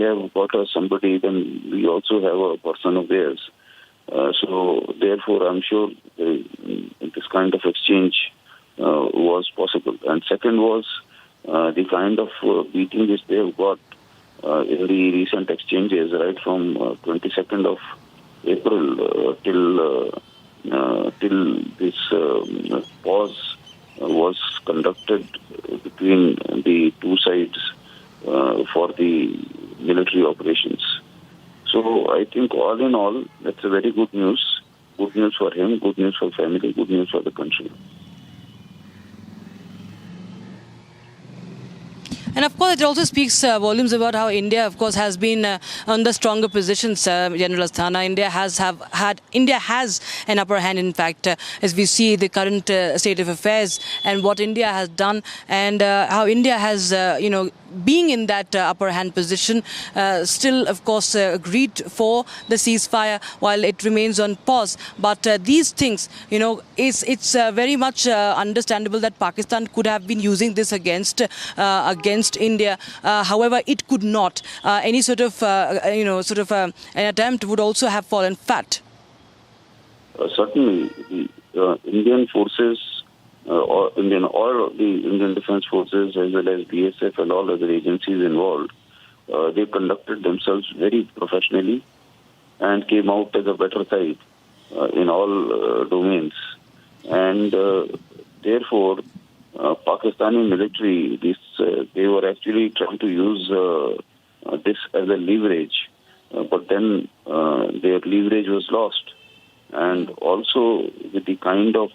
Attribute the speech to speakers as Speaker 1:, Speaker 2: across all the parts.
Speaker 1: have got somebody, then we also have a person of theirs. So therefore, I'm sure this kind of exchange was possible. And second was the kind of beating which they have got in the recent exchanges, right from 22nd of April till this pause was conducted between the two sides for the military operations. So I think all in all, that's a very good news. Good news for him, good news for family, good news for the country.
Speaker 2: And of course, it also speaks volumes about how India, of course, has been on the stronger positions. General Asthana, India has an upper hand. In fact, as we see the current state of affairs and what India has done, and how India has, being in that upper hand position, still, of course, agreed for the ceasefire while it remains on pause. But these things, it's very much understandable that Pakistan could have been using this against India. However, it could not. Any sort of, an attempt would also have fallen flat.
Speaker 1: Certainly, the Indian forces, or the Indian Defence Forces, as well as BSF and all other agencies involved, they conducted themselves very professionally and came out as a better side in all domains. And therefore, Pakistani military, they were actually trying to use this as a leverage, but then their leverage was lost. And also with the kind of,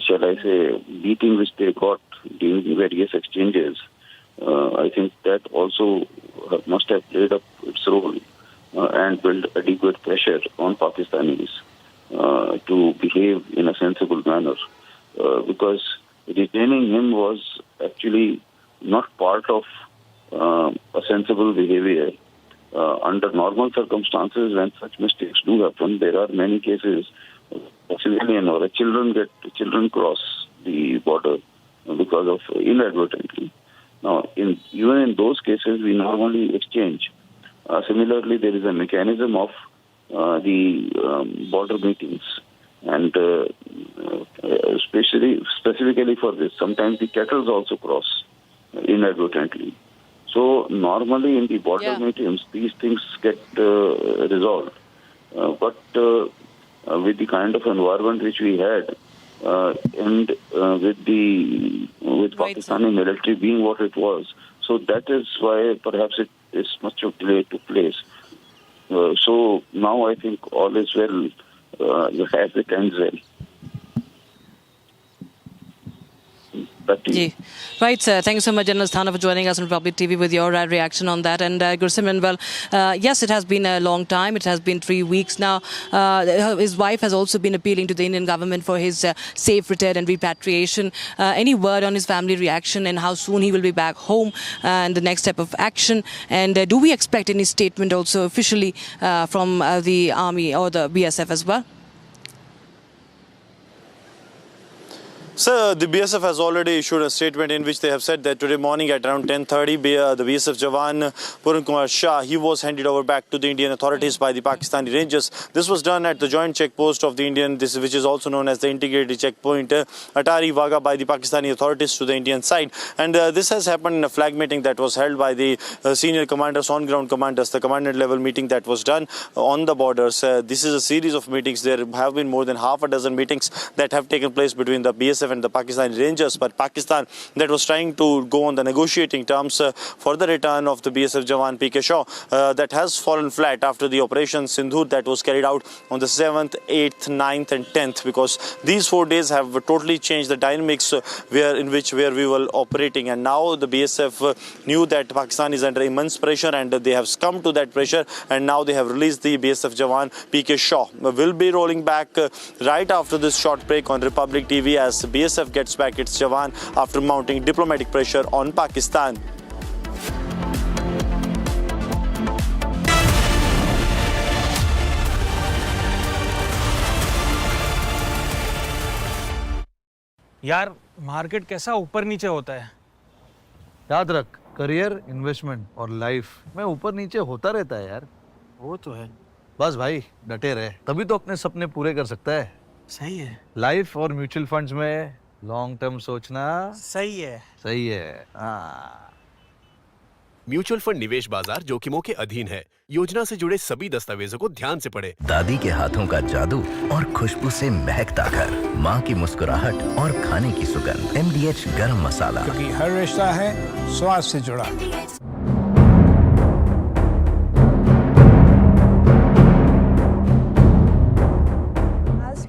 Speaker 1: shall I say, beating which they got during various exchanges, I think that also must have played up its role and built adequate pressure on Pakistanis to behave in a sensible manner. Because detaining him was actually not part of a sensible behavior. Under normal circumstances, when such mistakes do happen, there are many cases a civilian or a children cross the border because of inadvertently. Now, even in those cases, we normally exchange. Similarly, there is a mechanism of the border meetings, and specifically for this, sometimes the cattle also cross inadvertently. So normally in the border meetings, these things get resolved. But with the kind of environment which we had, and with Pakistani military being what it was, so that is why perhaps this much of delay took place. So now I think all is well, as it ends well.
Speaker 2: Right, sir. Thank you so much, General Asthana, for joining us on Republic TV with your reaction on that. And Gursimran, yes, it has been a long time. It has been 3 weeks now. His wife has also been appealing to the Indian government for his safe return and repatriation. Any word on his family reaction and how soon he will be back home and the next step of action? And do we expect any statement also officially from the army or the BSF as well?
Speaker 3: Sir, the BSF has already issued a statement in which they have said that today morning at around 10:30, the BSF Jawan Purnam Kumar Shaw, he was handed over back to the Indian authorities by the Pakistani Rangers. This was done at the joint checkpost of the which is also known as the integrated checkpoint, Attari, Wagha, by the Pakistani authorities to the Indian side. And this has happened in a flag meeting that was held by the senior commanders, on-ground commanders, the commandant level meeting that was done on the borders. This is a series of meetings. There have been more than half a dozen meetings that have taken place between the BSF and the Pakistani Rangers, but Pakistan that was trying to go on the negotiating terms for the return of the BSF Jawan P.K. Shaw, that has fallen flat after the Operation Sindhur that was carried out on the 7th, 8th, 9th and 10th, because these 4 days have totally changed the dynamics where we were operating. And now the BSF knew that Pakistan is under immense pressure, and they have succumbed to that pressure, and now they have released the BSF Jawan P.K. Shaw. We'll be rolling back right after this short break on Republic TV as BSF gets back its Jawan after mounting diplomatic pressure on Pakistan.
Speaker 4: यार market कैसा ऊपर नीचे होता है।
Speaker 5: याद रख,
Speaker 4: career, investment और life में ऊपर नीचे होता रहता है यार।
Speaker 5: वो तो है।
Speaker 4: बस भाई डटे रहे, तभी तो अपने सपने पूरे कर सकता है।
Speaker 5: सही है।
Speaker 4: लाइफ और म्यूचुअल फंड्स में लॉन्ग टर्म सोचना
Speaker 5: सही है।
Speaker 4: सही है। हाँ।
Speaker 6: म्यूचुअल फंड निवेश बाजार जोखिमों के अधीन है। योजना से जुड़े सभी दस्तावेजों को ध्यान से पढ़ें।
Speaker 7: दादी के हाथों का जादू और खुशबू से महकता घर, माँ की मुस्कुराहट और खाने की सुगंध। MDH गरम मसाला,
Speaker 8: क्योंकि हर रिश्ता है स्वाद से जुड़ा।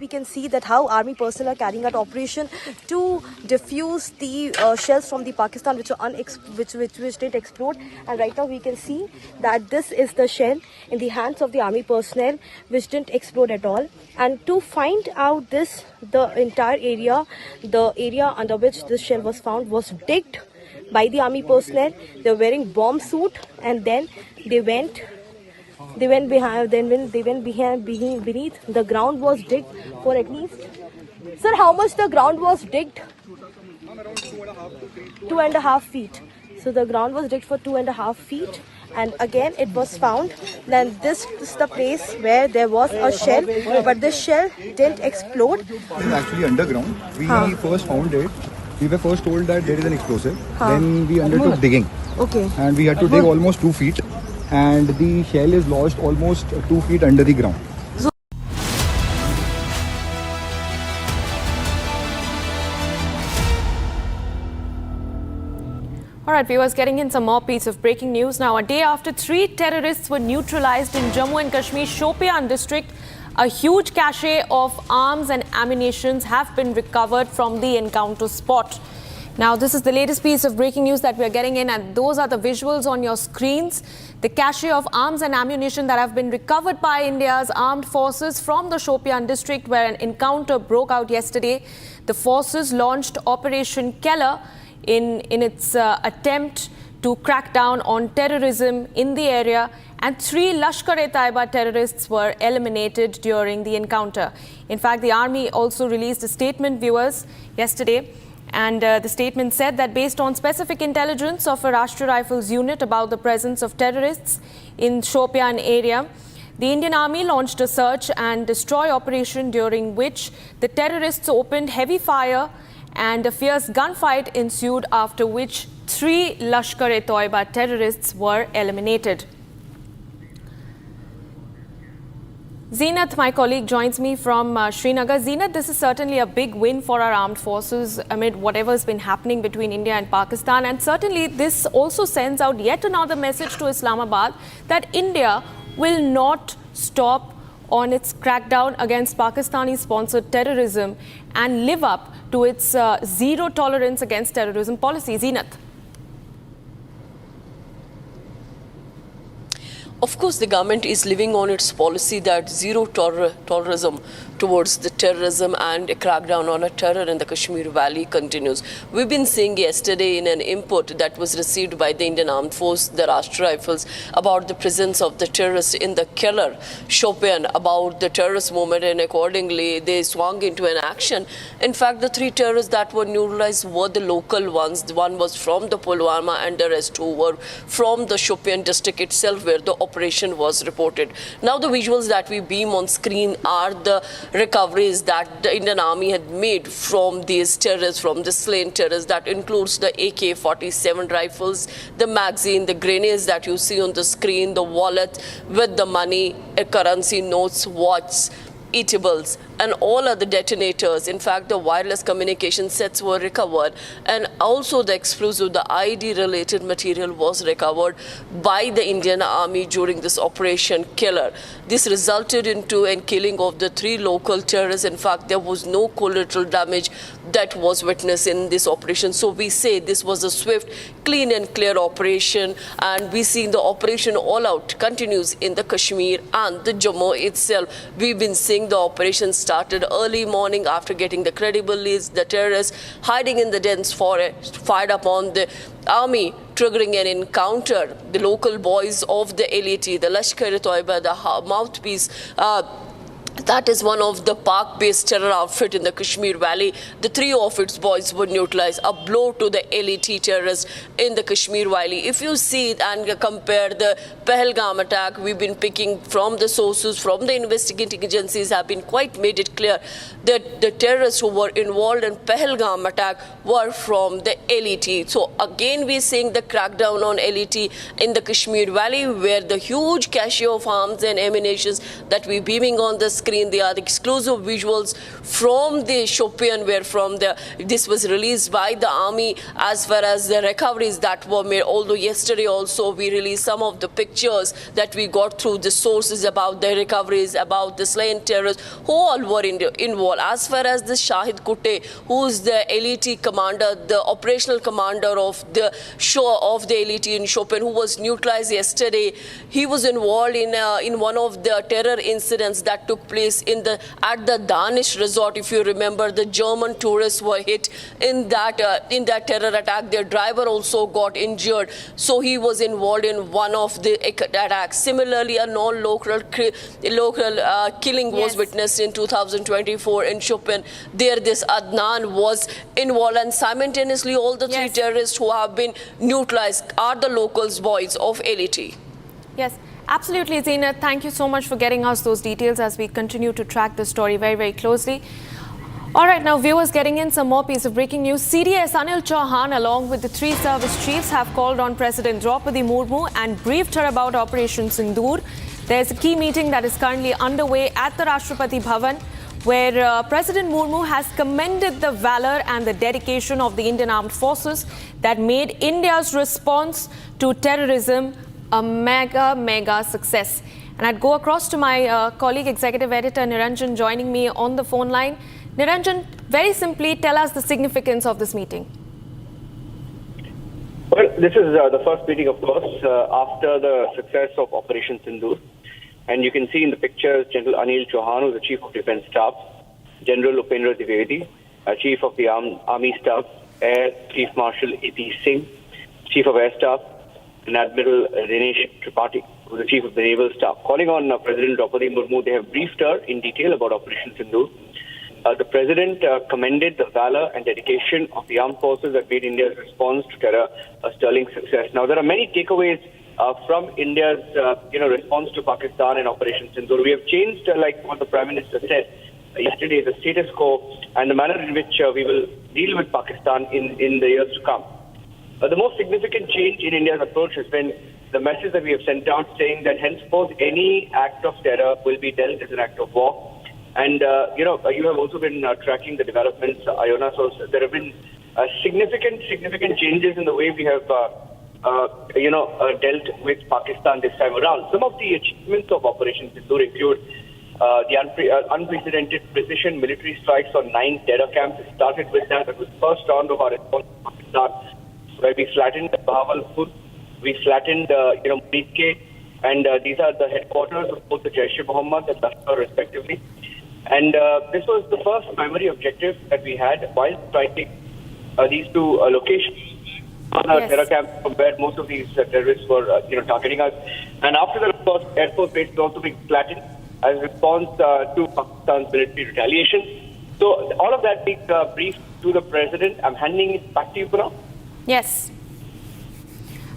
Speaker 9: We can see that how army personnel are carrying out operation to defuse the shells from the Pakistan which didn't explode, and right now we can see that this is the shell in the hands of the army personnel which didn't explode at all. And to find out this, the entire area, the area under which this shell was found was digged by the army personnel. They were wearing bomb suit, and then they went beneath. The ground was digged for at least, sir, how much the ground was digged? 2.5 feet. So the ground was digged for 2.5 feet, and again it was found. Then this is the place where there was a shell, but this shell didn't explode.
Speaker 10: It is actually underground. We first found it. We were first told that there is an explosive. Then we undertook digging.
Speaker 9: Okay.
Speaker 10: And we had to dig almost 2 feet. And the shell is lodged almost 2 feet under the ground.
Speaker 11: All right, viewers, getting in some more piece of breaking news now. A day after 3 terrorists were neutralized in Jammu and Kashmir Shopian district, a huge cache of arms and ammunition have been recovered from the encounter spot. Now, this is the latest piece of breaking news that we are getting in, and those are the visuals on your screens. The cache of arms and ammunition that have been recovered by India's armed forces from the Shopian district, where an encounter broke out yesterday. The forces launched Operation Keller in its attempt to crack down on terrorism in the area, and 3 Lashkar-e-Taiba terrorists were eliminated during the encounter. In fact, the army also released a statement, viewers, yesterday. And the statement said that based on specific intelligence of a Rashtriya Rifles unit about the presence of terrorists in Shopian area, the Indian Army launched a search and destroy operation, during which the terrorists opened heavy fire and a fierce gunfight ensued, after which 3 Lashkar-e-Taiba terrorists were eliminated. Zeenat, my colleague, joins me from Srinagar. Zeenat, this is certainly a big win for our armed forces amid whatever has been happening between India and Pakistan. And certainly this also sends out yet another message to Islamabad that India will not stop on its crackdown against Pakistani-sponsored terrorism and live up to its zero tolerance against terrorism policy. Zeenat.
Speaker 12: Of course, the government is living on its policy that zero tolerism towards the terrorism, and a crackdown on a terror in the Kashmir Valley continues. We've been seeing yesterday in an input that was received by the Indian Armed Force, the Rashtriya Rifles, about the presence of the terrorists in the Keller, Shopian, about the terrorist movement, and accordingly they swung into an action. In fact, the 3 terrorists that were neutralized were the local ones. One was from the Pulwama and the rest 2 were from the Shopian district itself, where the operation was reported. Now the visuals that we beam on screen are the recoveries that the Indian Army had made from these terrorists, from the slain terrorists. That includes the AK-47 rifles, the magazine, the grenades that you see on the screen, the wallet with the money, currency notes, watches, eatables, and all other detonators. In fact, the wireless communication sets were recovered, and also the explosive, the ID-related material was recovered by the Indian Army during this Operation Killer. This resulted into a killing of the 3 local terrorists. In fact, there was no collateral damage that was witnessed in this operation. So we say this was a swift, clean and clear operation, and we see the operation all out continues in the Kashmir and the Jammu itself. We've been seeing the operation started early morning after getting the credible leads. The terrorists hiding in the dense forest fired upon the army, triggering an encounter. The local boys of the LAT, the Lashkar-e-Taiba, the mouthpiece, That is one of the Pak-based terror outfit in the Kashmir Valley. The 3 of its boys were neutralized, a blow to the LET terrorists in the Kashmir Valley. If you see it and compare the Pahalgam attack, we've been picking from the sources, from the investigating agencies have been quite made it clear that the terrorists who were involved in Pahalgam attack were from the LET. So again, we're seeing the crackdown on LET in the Kashmir Valley, where the huge cache of arms and ammunitions that we're beaming on the screen. They are the exclusive visuals from the Shopian, where this was released by the army, as far as the recoveries that were made. Although yesterday also we released some of the pictures that we got through the sources about the recoveries, about the slain terrorists who all were involved. As far as the Shahid Kutte, who is the LET commander, the operational commander of the LET in Shopian, who was neutralized yesterday, he was involved in one of the terror incidents that took place at the Danish resort. If you remember, the German tourists were hit in that terror attack. Their driver also got injured, so he was involved in one of the attacks. Similarly, a non-local killing was witnessed in 2024 in Shopian. There, this Adnan was involved, and simultaneously, all the 3 terrorists who have been neutralized are the locals' boys of LET.
Speaker 11: Yes. Absolutely, Zina. Thank you so much for getting us those details as we continue to track the story very, very closely. All right, now viewers, getting in some more piece of breaking news. CDS Anil Chauhan, along with the 3 service chiefs, have called on President Draupadi Murmu and briefed her about Operation Sindoor. There's a key meeting that is currently underway at the Rashtrapati Bhavan, where President Murmu has commended the valor and the dedication of the Indian Armed Forces that made India's response to terrorism a mega success. And I'd go across to my colleague, executive editor Niranjan, joining me on the phone line. Niranjan, very simply, tell us the significance of this meeting.
Speaker 13: Well, this is the first meeting, of course, after the success of Operation Sindoor. And you can see in the pictures General Anil Chauhan, who's the Chief of Defence Staff, General Upendra Dwivedi, Chief of the Army Staff, Air Chief Marshal A.P. Singh, Chief of Air Staff, and Admiral Dinesh Tripathi, who is the Chief of the Naval Staff. Calling on President Draupadi Murmu, they have briefed her in detail about Operation Sindoor. The President commended the valor and dedication of the armed forces that made India's response to terror a sterling success. Now, there are many takeaways from India's response to Pakistan and Operation Sindoor. We have changed, like what the Prime Minister said yesterday, the status quo and the manner in which we will deal with Pakistan in the years to come. The most significant change in India's approach has been the message that we have sent out, saying that henceforth any act of terror will be dealt as an act of war. And, you have also been tracking the developments, Iona. So there have been significant changes in the way we have, dealt with Pakistan this time around. Some of the achievements of Operation Sindoor include the unprecedented precision military strikes on 9 terror camps. It started with that. It was the first round of our response to Pakistan, where we flattened Bahawalpur, we flattened, Meerut, and these are the headquarters of both the Jaish-e-Mohammed and Lashkar, respectively. And this was the first primary objective that we had while striking these 2 locations on our terror camp, where most of these terrorists were, targeting us. And after that, of course, Air Force base is also being flattened as a response to Pakistan's military retaliation. So all of that being briefed to the President. I'm handing it back to you, Purnam.
Speaker 11: Yes.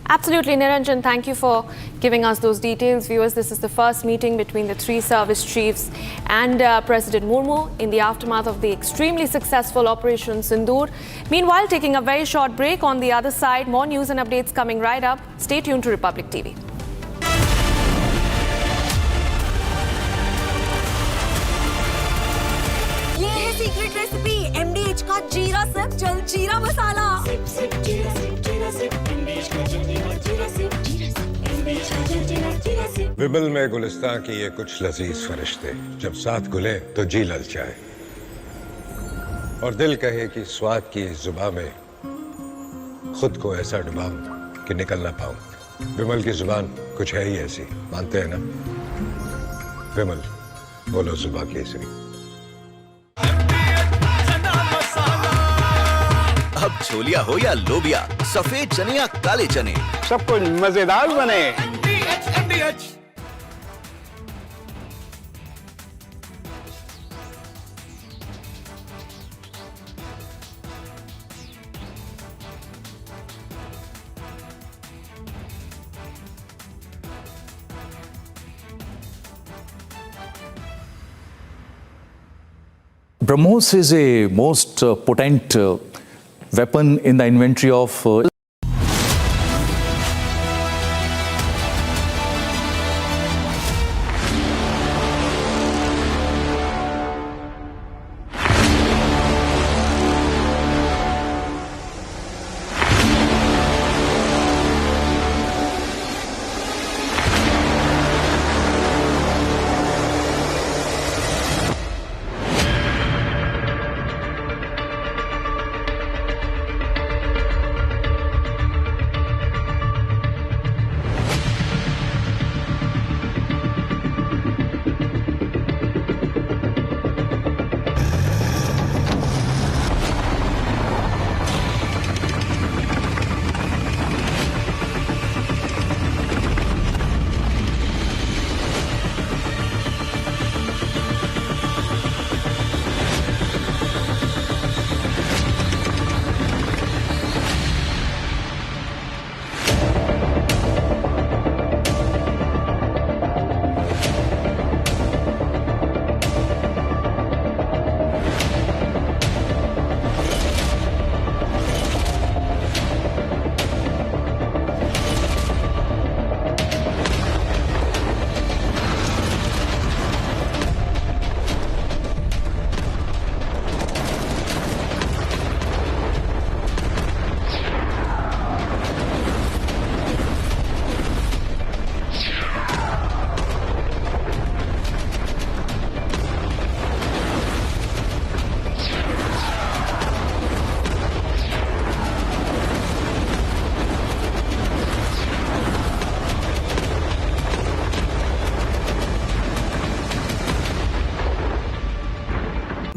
Speaker 11: Absolutely, Niranjan. Thank you for giving us those details. Viewers, this is the first meeting between the 3 service chiefs and President Murmu in the aftermath of the extremely successful Operation Sindoor. Meanwhile, taking a very short break. On the other side, more news and updates coming right up. Stay tuned to Republic TV.
Speaker 14: ये है secret recipe MDH का जीरा SIP जल जीरा मसाला।
Speaker 15: विमल में गुलिस्तां की ये कुछ लजीज फरिश्ते जब साथ घुले तो जी ललचाए और दिल कहे कि स्वाद की इस जुबां में खुद को ऐसा डुबाऊं कि निकल ना पाऊं। विमल की जुबान कुछ है ही ऐसी, मानते हैं ना? विमल, बोलो जुबां केसरी।
Speaker 7: अब छोलिया हो या लोबिया, सफेद चने या काले चने,
Speaker 8: सब कुछ मजेदार बने।
Speaker 16: BrahMos is a most potent weapon in the inventory of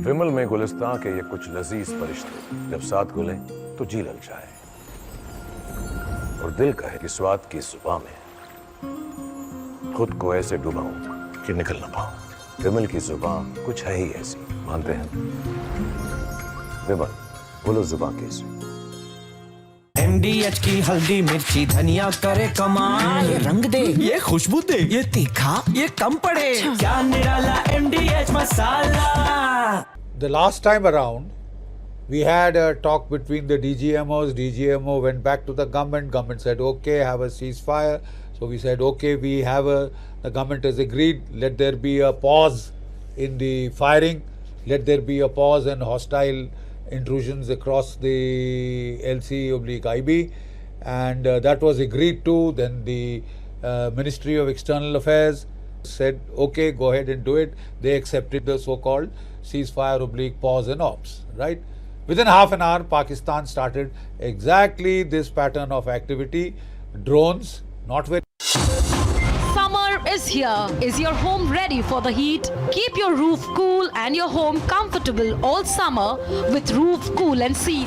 Speaker 17: विमल में गुलिस्तां के ये कुछ लजीज फरिश्ते जब साथ घुलें तो जी लल जाए और दिल कहे कि स्वाद की जुबां में खुद को ऐसे डुबाऊं कि निकल ना पाऊं। विमल की जुबां कुछ है ही ऐसी, मानते हैं? विमल बोलो जुबां कैसी?
Speaker 18: MDH की हल्दी मिर्ची धनिया करे कमाल, ये रंग दे, ये खुशबू दे, ये तीखा, ये कम पड़े, क्या निराला MDH masala.
Speaker 19: The last time around, we had a talk between the DGMOs. DGMO went back to the government. Government said, okay, have a ceasefire. So we said, okay, the government has agreed. Let there be a pause in the firing. Let there be a pause in hostile intrusions across the LC/IB. And that was agreed to. Then the Ministry of External Affairs said, okay, go ahead and do it. They accepted the so-called ceasefire/pause and ops, right? Within half an hour, Pakistan started exactly this pattern of activity. Drones, not very.
Speaker 20: Summer is here. Is your home ready for the heat? Keep your roof cool and your home comfortable all summer with Roof Cool and Seal.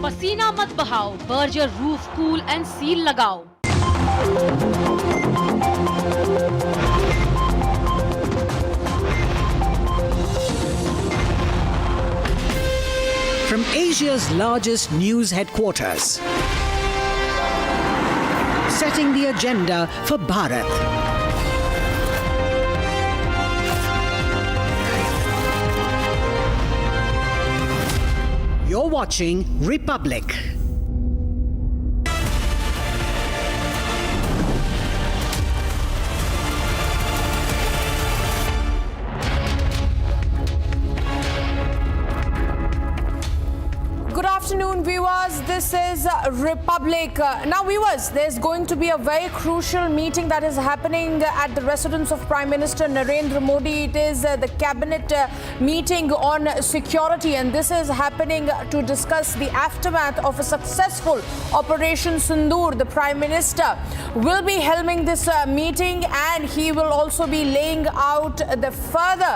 Speaker 20: पसीना मत बहाओ, Berger roof cool and seal लगाओ।
Speaker 18: From Asia's largest news headquarters, setting the agenda for Bharat. You're watching Republic.
Speaker 11: Good afternoon, viewers. This is Republic. Now, viewers, there's going to be a very crucial meeting that is happening at the residence of Prime Minister Narendra Modi. It is the cabinet meeting on security, and this is happening to discuss the aftermath of a successful Operation Sindoor. The Prime Minister will be helming this meeting, and he will also be laying out the further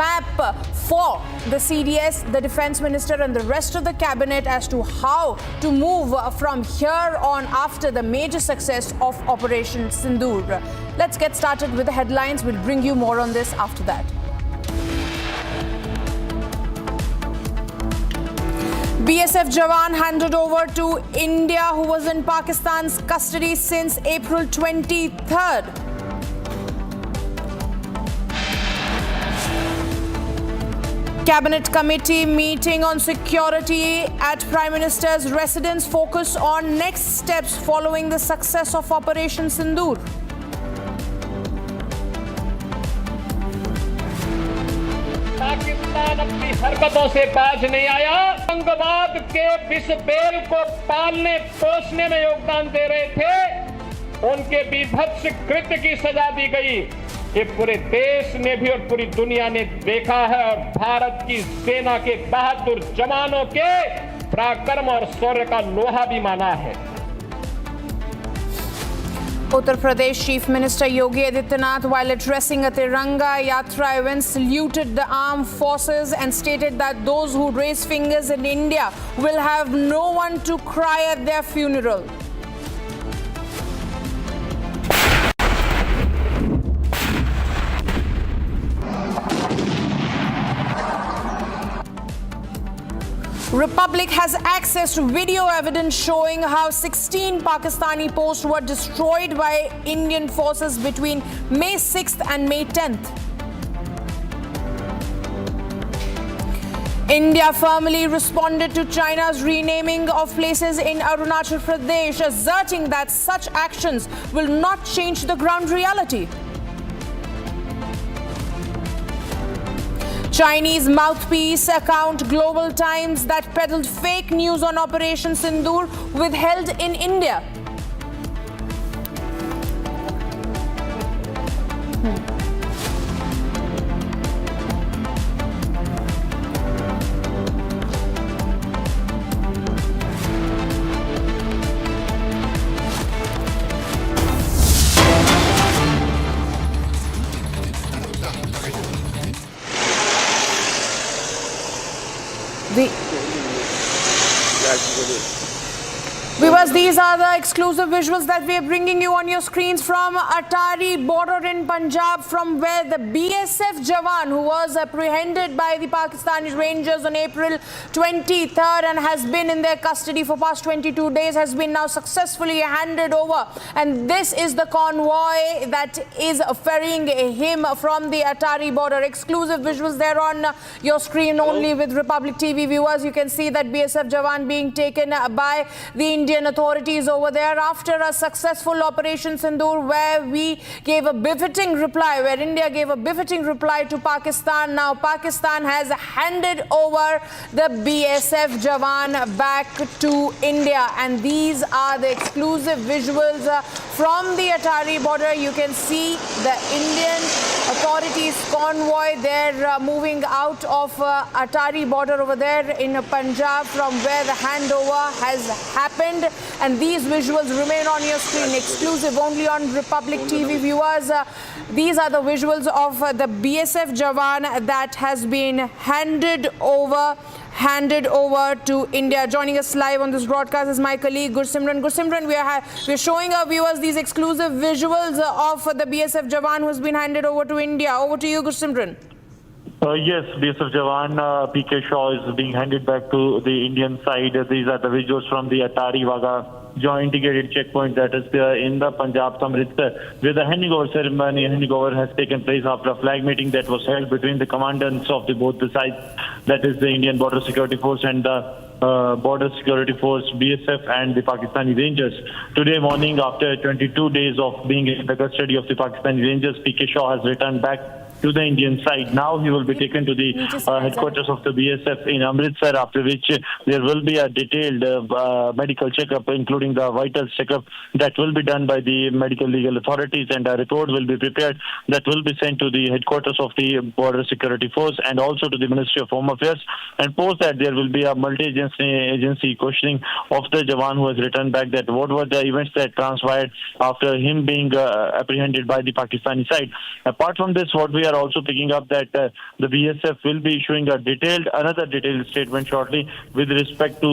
Speaker 11: map for the CDS, the Defence Minister, and the rest of the cabinet as to how to move from here on after the major success of Operation Sindoor. Let's get started with the headlines. We'll bring you more on this after that. BSF Jawan handed over to India, who was in Pakistan's custody since April 23rd. Cabinet committee meeting on security at Prime Minister's residence focus on next steps following the success of Operation Sindoor.
Speaker 21: Pakistan अपनी हरकतों से बाज नहीं आया। आतंकवाद के विष bell को पालने पोषने में योगदान दे रहे थे, उनके बीभत्स कृत्य की सजा दी गई। ये पूरे देश ने भी और पूरी दुनिया ने देखा है और भारत की सेना के बहादुर जवानों के पराक्रम और शौर्य का लोहा भी माना है।
Speaker 11: Uttar Pradesh Chief Minister Yogi Adityanath, while addressing a Tiranga Yatra event, saluted the armed forces and stated that those who raise fingers in India will have no one to cry at their funeral. Republic has access to video evidence showing how 16 Pakistani posts were destroyed by Indian forces between May 6th and May 10th. India firmly responded to China's renaming of places in Arunachal Pradesh, asserting that such actions will not change the ground reality. Chinese mouthpiece account Global Times that peddled fake news on Operation Sindoor withheld in India. Viewers, these are the exclusive visuals that we are bringing you on your screens from Attari border in Punjab, from where the BSF Jawan, who was apprehended by the Pakistani Rangers on April 23rd and has been in their custody for past 22 days, has been now successfully handed over. And this is the convoy that is ferrying him from the Attari border. Exclusive visuals there on your screen only with Republic TV viewers. You can see that BSF Jawan being taken by the Indian authorities over there after a successful Operation Sindoor, where we gave a befitting reply, where India gave a befitting reply to Pakistan. Now Pakistan has handed over the BSF Jawan back to India, and these are the exclusive visuals from the Attari border. You can see the Indian authorities convoy. They're moving out of Attari border over there in Punjab, from where the handover has happened. And these visuals remain on your screen, exclusive only on Republic TV viewers. These are the visuals of the BSF Jawan that has been handed over to India. Joining us live on this broadcast is my colleague Gursimran. Gursimran, we are showing our viewers these exclusive visuals of the BSF Jawan who has been handed over to India. Over to you, Gursimran.
Speaker 22: Yes, BSF Jawan PK Shaw is being handed back to the Indian side. These are the visuals from the Attari Wagha joint integrated checkpoint that is in the Punjab Amritsar, where the handing over ceremony has taken place after a flag meeting that was held between the commandants of both the sides, that is the Indian Border Security Force and the Border Security Force, BSF, and the Pakistani Rangers. Today morning, after 22 days of being in the custody of the Pakistani Rangers, PK Shaw has returned back to the Indian side. Now he will be taken to the headquarters of the BSF in Amritsar, after which there will be a detailed medical checkup, including the vital checkup that will be done by the medical legal authorities, and a report will be prepared that will be sent to the headquarters of the Border Security Force and also to the Ministry of Home Affairs. And post that, there will be a multi-agency questioning of the Jawan who has returned back, that what were the events that transpired after him being apprehended by the Pakistani side. Apart from this, what we are also picking up that the BSF will be issuing another detailed statement shortly with respect to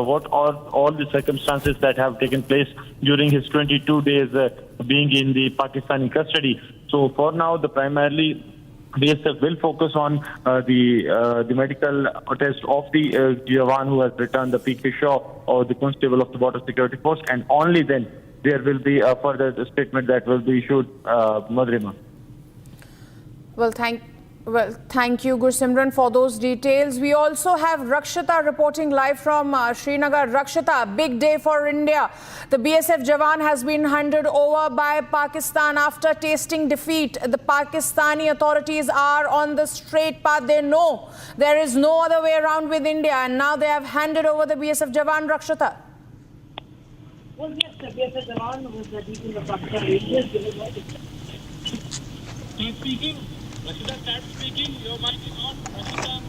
Speaker 22: what are all the circumstances that have taken place during his 22 days being in the Pakistani custody. So for now, primarily BSF will focus on the medical test of the Jawan who has returned, the PK Shaw or the Constable of the Border Security Force, and only then there will be a further statement that will be issued, Madhurima.
Speaker 11: Well, thank you, Gursimran, for those details. We also have Rakshita reporting live from Srinagar. Rakshita, big day for India. The BSF Jawan has been handed over by Pakistan after tasting defeat. The Pakistani authorities are on the straight path. They know there is no other way around with India, and now they have handed over the BSF Jawan. Rakshita.
Speaker 1: Well, yes, the BSF Jawan was beating the Pakistan Rangers. Speaking. Rashida, start speaking. Your mic is on. Rashida.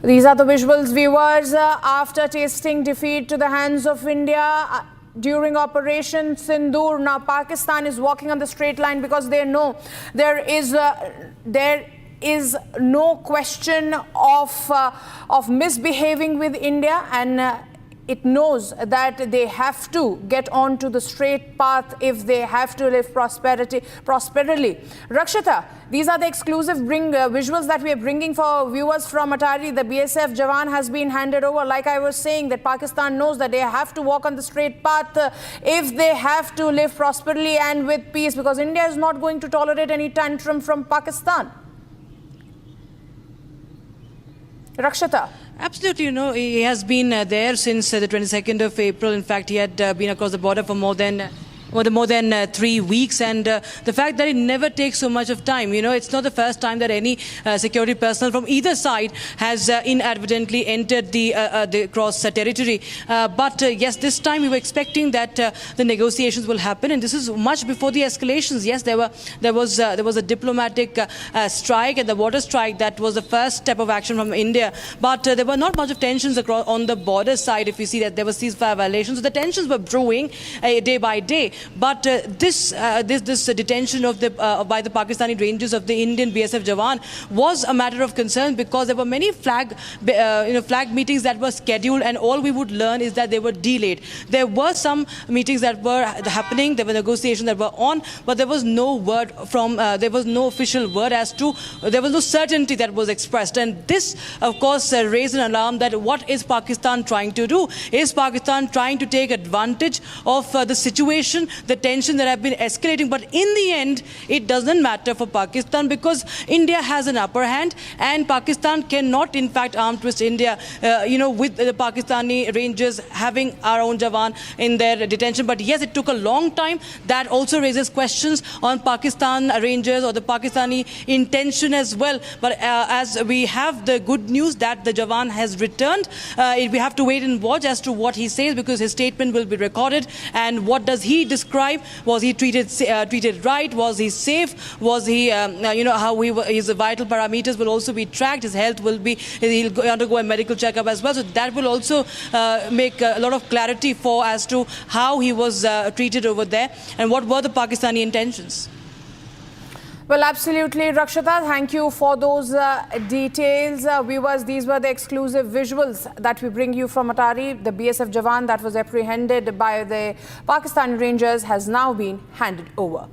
Speaker 11: These are the visuals, viewers, after tasting defeat to the hands of India during Operation Sindoor. Now Pakistan is walking on the straight line because they know there is no question of misbehaving with India, and it knows that they have to get onto the straight path if they have to live prosperously. Rakshita, these are the exclusive visuals that we are bringing for viewers from Attari. The BSF Jawan has been handed over. Like I was saying, that Pakistan knows that they have to walk on the straight path if they have to live prosperously and with peace, because India is not going to tolerate any tantrum from Pakistan. Rakshita.
Speaker 2: Absolutely, he has been there since the 22nd of April. In fact, he had been across the border for more than 3 weeks, and the fact that it never takes so much of time. It's not the first time that any security personnel from either side has inadvertently entered the cross territory. But yes, this time we were expecting that the negotiations will happen, and this is much before the escalations. Yes, there was a diplomatic strike and the water strike that was the first step of action from India. But there were not much of tensions across on the border side. If you see that there were ceasefire violations, so the tensions were brewing day by day. But this detention of by the Pakistani Rangers of the Indian BSF Jawan was a matter of concern, because there were many flag meetings that were scheduled, and all we would learn is that they were delayed. There were some meetings that were happening, there were negotiations that were on, but there was no word from, there was no official word as to, there was no certainty that was expressed. And this, of course, raised an alarm that what is Pakistan trying to do? Is Pakistan trying to take advantage of the situation, the tension that have been escalating? But in the end, it doesn't matter for Pakistan, because India has an upper hand, and Pakistan cannot, in fact, arm twist India, with the Pakistani Rangers having our own Jawan in their detention. But yes, it took a long time. That also raises questions on Pakistan Rangers or the Pakistani intention as well. But as we have the good news that the Jawan has returned, we have to wait and watch as to what he says, because his statement will be recorded. And what does he describe? Was he treated right? Was he safe? Was he, how his vital parameters will also be tracked. His health will be, he'll undergo a medical checkup as well. So that will also make a lot of clarity as to how he was treated over there and what were the Pakistani intentions.
Speaker 11: Well, absolutely, Rakshita. Thank you for those details. Viewers, these were the exclusive visuals that we bring you from Attari. The BSF Jawan that was apprehended by the Pakistani Rangers has now been handed over.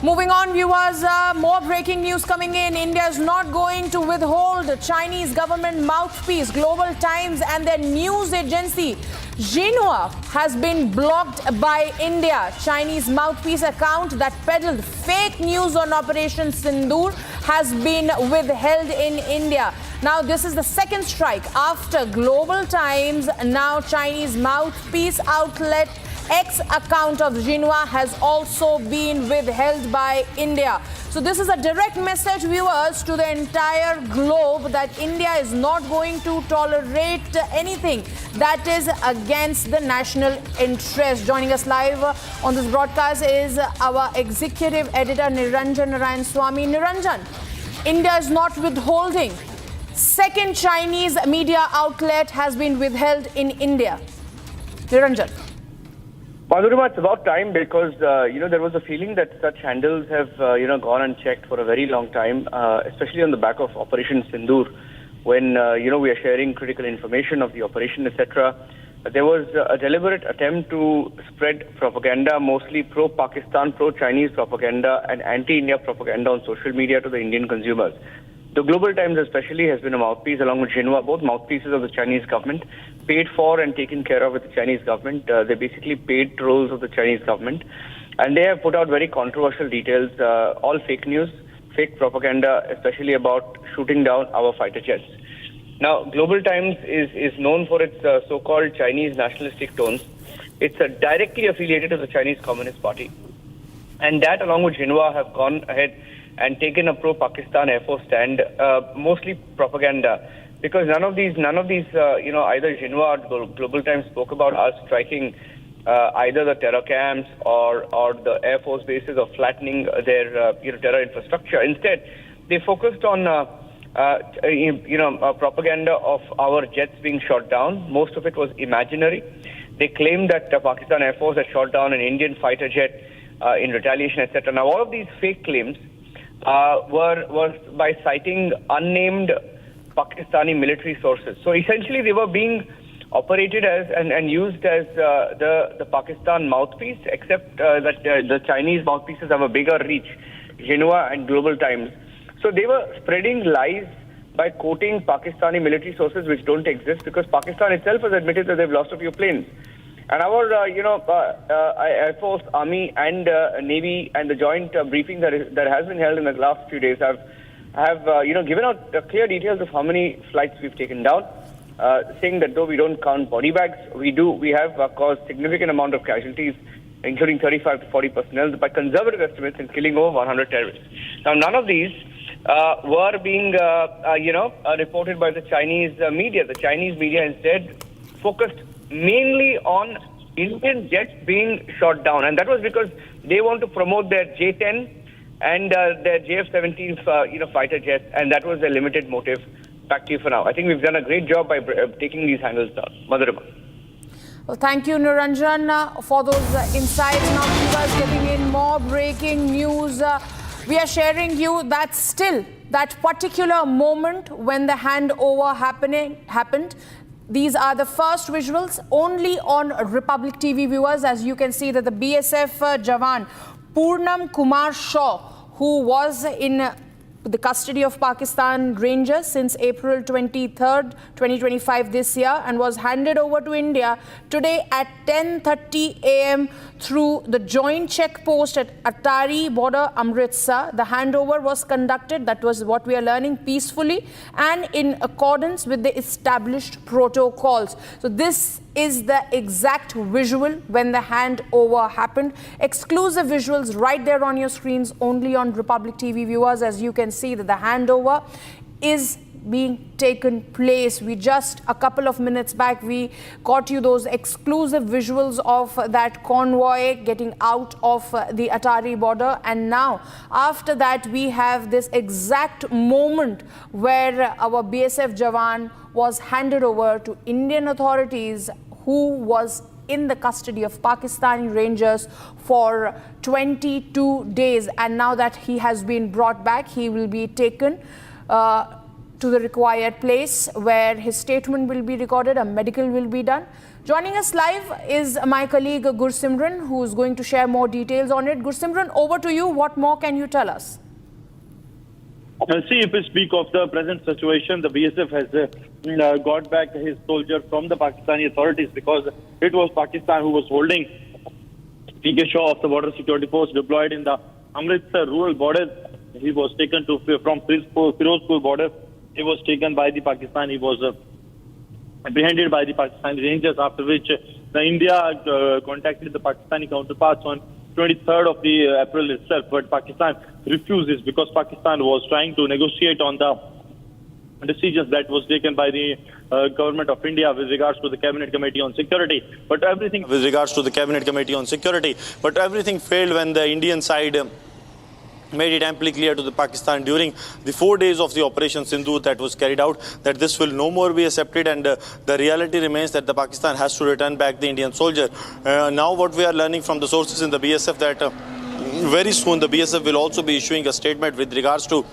Speaker 11: Moving on, viewers, more breaking news coming in. India is not going to withhold Chinese government mouthpiece Global Times and their news agency Xinhua has been blocked by India. Chinese mouthpiece account that peddled fake news on Operation Sindoor has been withheld in India. Now, this is the second strike after Global Times. Now, Chinese mouthpiece outlet X account of Xinhua has also been withheld by India. So this is a direct message, viewers, to the entire globe that India is not going to tolerate anything that is against the national interest. Joining us live on this broadcast is our executive editor Niranjan Narayan Swami. Niranjan, India is not withholding. Second Chinese media outlet has been withheld in India. Niranjan.
Speaker 13: Madhurima, it's about time, because, there was a feeling that such handles have, gone unchecked for a very long time, especially on the back of Operation Sindoor, when we are sharing critical information of the operation, etc. There was a deliberate attempt to spread propaganda, mostly pro-Pakistan, pro-Chinese propaganda and anti-India propaganda on social media to the Indian consumers. The Global Times especially has been a mouthpiece along with Xinhua, both mouthpieces of the Chinese government, paid for and taken care of with the Chinese government. They basically paid trolls of the Chinese government. And they have put out very controversial details, all fake news, fake propaganda, especially about shooting down our fighter jets. Now, Global Times is known for its so-called Chinese nationalistic tones. It's directly affiliated to the Chinese Communist Party. And that, along with Xinhua, have gone ahead and taken a pro-Pakistan Air Force stand, mostly propaganda. Because none of these, either Xinhua or Global Times spoke about us striking either the terror camps or the Air Force bases or flattening their, terror infrastructure. Instead, they focused on propaganda of our jets being shot down. Most of it was imaginary. They claimed that Pakistan Air Force had shot down an Indian fighter jet in retaliation, etc. Now, all of these fake claims were by citing unnamed Pakistani military sources. So essentially, they were being operated as and used as the Pakistan mouthpiece, except that the Chinese mouthpieces have a bigger reach, Xinhua and Global Times. So they were spreading lies by quoting Pakistani military sources which don't exist, because Pakistan itself has admitted that they've lost a few planes. And our, Air Force, Army and Navy and the joint briefing that has been held in the last few days have given out clear details of how many flights we've taken down, saying that though we don't count body bags, we have caused significant amount of casualties, including 35 to 40 personnel, by conservative estimates, in killing over 100 terrorists. Now, none of these were being, reported by the Chinese media. The Chinese media instead focused mainly on Indian jets being shot down, and that was because they want to promote their J-10 and their JF-17 fighter jets, and that was their limited motive. Back to you for now. I think we've done a great job by taking these handles down. Madhurima.
Speaker 11: Well, thank you, Niranjan, for those insights. Now, viewers, getting in more breaking news. We are sharing you that still, that particular moment when the handover happened. These are the first visuals only on Republic TV, viewers. As you can see that the BSF Jawan Purnam Kumar Shaw, who was in the custody of Pakistan Rangers since April 23rd, 2025 this year, and was handed over to India today at 10:30 a.m. through the joint check post at Attari border, Amritsar. The handover was conducted, that was what we are learning, peacefully and in accordance with the established protocols. So this is the exact visual when the handover happened. Exclusive visuals right there on your screens, only on Republic TV, viewers. As you can see that the handover is being taken place. We just a couple of minutes back we got you those exclusive visuals of that convoy getting out of the Attari border, and now after that we have this exact moment where our BSF Jawan was handed over to Indian authorities, who was in the custody of Pakistani Rangers for 22 days, and now that he has been brought back, he will be taken to the required place where his statement will be recorded, a medical will be done. Joining us live is my colleague Gursimran, who is going to share more details on it. Gursimran, over to you. What more can you tell us?
Speaker 22: See, if we speak of the present situation, the BSF has got back his soldier from the Pakistani authorities, because it was Pakistan who was holding PK Shaw of the Border Security Force deployed in the Amritsar rural border. He was taken from Ferozepur border. He was taken by the Pakistan. He was apprehended by the Pakistani Rangers, after which India contacted the Pakistani counterparts on 23rd of the April itself, but Pakistan refuses, because Pakistan was trying to negotiate on the decisions that was taken by the government of India with regards to the Cabinet Committee on Security. But everything failed when the Indian side made it amply clear to the Pakistan during the 4 days of the Operation Sindoor that was carried out that this will no more be accepted, and the reality remains that the Pakistan has to return back the Indian soldier. Now what we are learning from the sources in the BSF that very soon the BSF will also be issuing a statement with regards to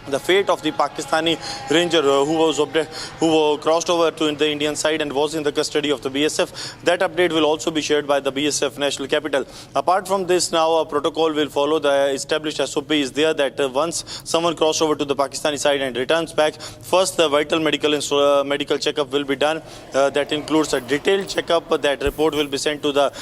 Speaker 3: the fate of the Pakistani ranger who crossed over to the Indian side and was in the custody of the BSF. That update will also be shared by the BSF National Capital. Apart from this, now a protocol will follow. The established SOP is there that once someone crosses over to the Pakistani side and returns back, first the vital medical checkup will be done. That includes a detailed checkup. That report will be sent to the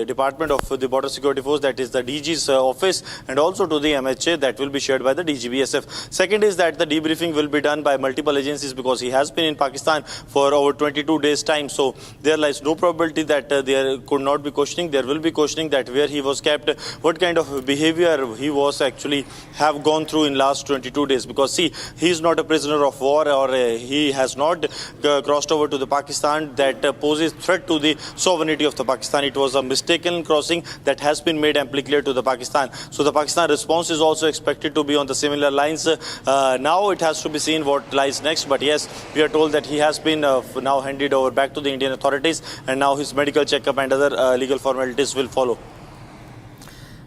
Speaker 3: Department of the Border Security Force, that is the DG's office, and also to the MHA. That will be shared by the DGBSF. Second is that the debriefing will be done by multiple agencies because he has been in Pakistan for over 22 days time. So there lies no probability that there could not be questioning. There will be questioning that where he was kept, what kind of behavior he was actually have gone through in last 22 days. Because see, he is not a prisoner of war or he has not crossed over to the Pakistan that poses threat to the sovereignty of the Pakistan. It was a mistaken crossing that has been made amply clear to the Pakistan. So the Pakistan response is also expected to be on the similar lines. Now it has to be seen what lies next. But yes, we are told that he has been now handed over back to the Indian authorities, and now his medical checkup and other legal formalities will follow.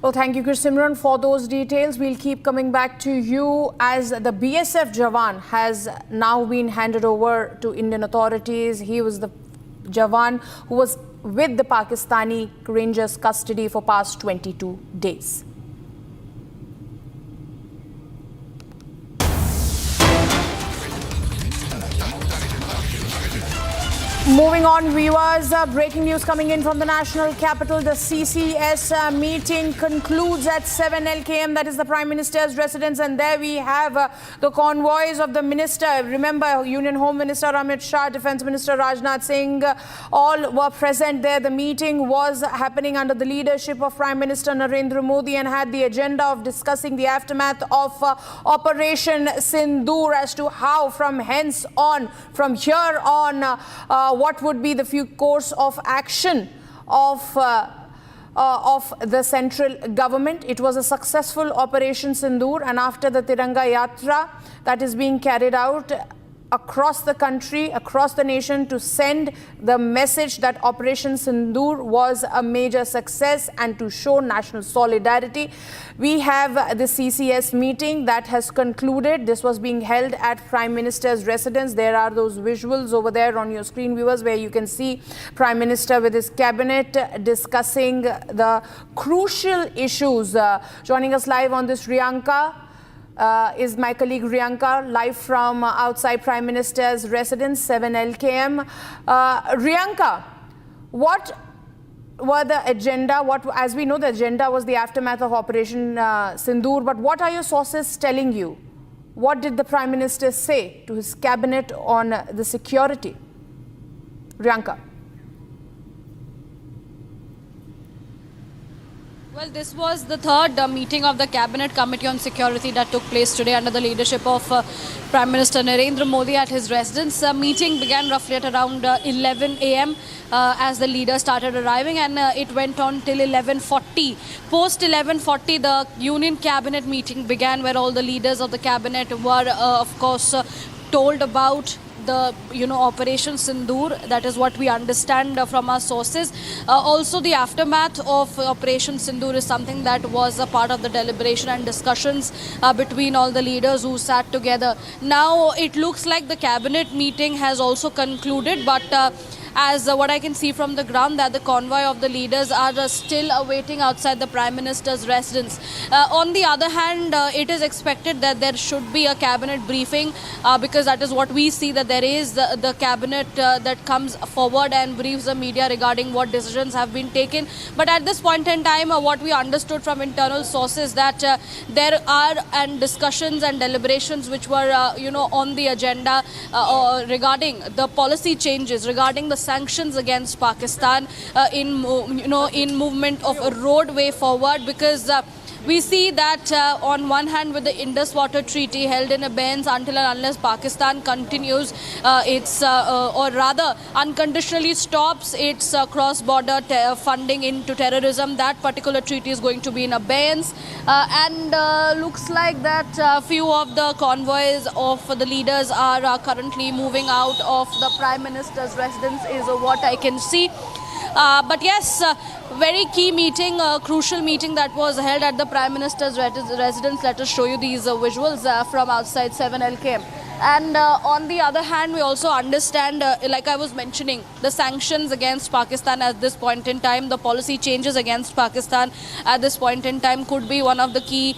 Speaker 11: Well, thank you, Simran, for those details. We'll keep coming back to you as the BSF Jawan has now been handed over to Indian authorities. He was the Jawan who was with the Pakistani Rangers custody for past 22 days. Moving on, viewers, breaking news coming in from the national capital. The CCS meeting concludes at 7 LKM, that is the Prime Minister's residence, and there we have the convoys of the minister. Remember, Union Home Minister Amit Shah, Defence Minister Rajnath Singh, all were present there. The meeting was happening under the leadership of Prime Minister Narendra Modi and had the agenda of discussing the aftermath of Operation Sindoor as to how from here on, what would be the course of action of the central government. It was a successful Operation Sindoor, and after the Tiranga Yatra that is being carried out across the country, across the nation, to send the message that Operation Sindoor was a major success and to show national solidarity. We have the CCS meeting that has concluded. This was being held at Prime Minister's residence. There are those visuals over there on your screen, viewers, where you can see Prime Minister with his cabinet discussing the crucial issues. Joining us live on this, Riyanka, is my colleague Riyanka, live from outside Prime Minister's residence, 7 LKM. Riyanka, what were the agenda? As we know, the agenda was the aftermath of Operation Sindoor, but what are your sources telling you? What did the Prime Minister say to his cabinet on the security? Riyanka.
Speaker 5: Well, this was the third meeting of the Cabinet Committee on Security that took place today under the leadership of Prime Minister Narendra Modi at his residence. The meeting began roughly at around 11 a.m. As the leaders started arriving, and it went on till 11:40. Post 11:40, the Union Cabinet meeting began, where all the leaders of the Cabinet were, of course, told about the Operation Sindoor. That is what we understand from our sources. Also, the aftermath of Operation Sindoor is something that was a part of the deliberation and discussions between all the leaders who sat together. Now it looks like the cabinet meeting has also concluded, but as what I can see from the ground, that the convoy of the leaders are still awaiting outside the Prime Minister's residence. On the other hand, it is expected that there should be a cabinet briefing, because that is what we see, that there is the cabinet that comes forward and briefs the media regarding what decisions have been taken. But at this point in time, what we understood from internal sources, that there are discussions and deliberations which were on the agenda regarding the policy changes, regarding the sanctions against Pakistan in movement of a roadway forward, because we see that on one hand, with the Indus Water Treaty held in abeyance until and unless Pakistan continues its, or rather unconditionally stops its cross-border funding into terrorism, that particular treaty is going to be in abeyance. And looks like that few of the convoys of the leaders are currently moving out of the Prime Minister's residence, is what I can see. But yes, very key meeting, crucial meeting that was held at the Prime Minister's residence. Let us show you these visuals from outside 7 LKM. And on the other hand, we also understand, like I was mentioning, the sanctions against Pakistan at this point in time, the policy changes against Pakistan at this point in time could be one of the key,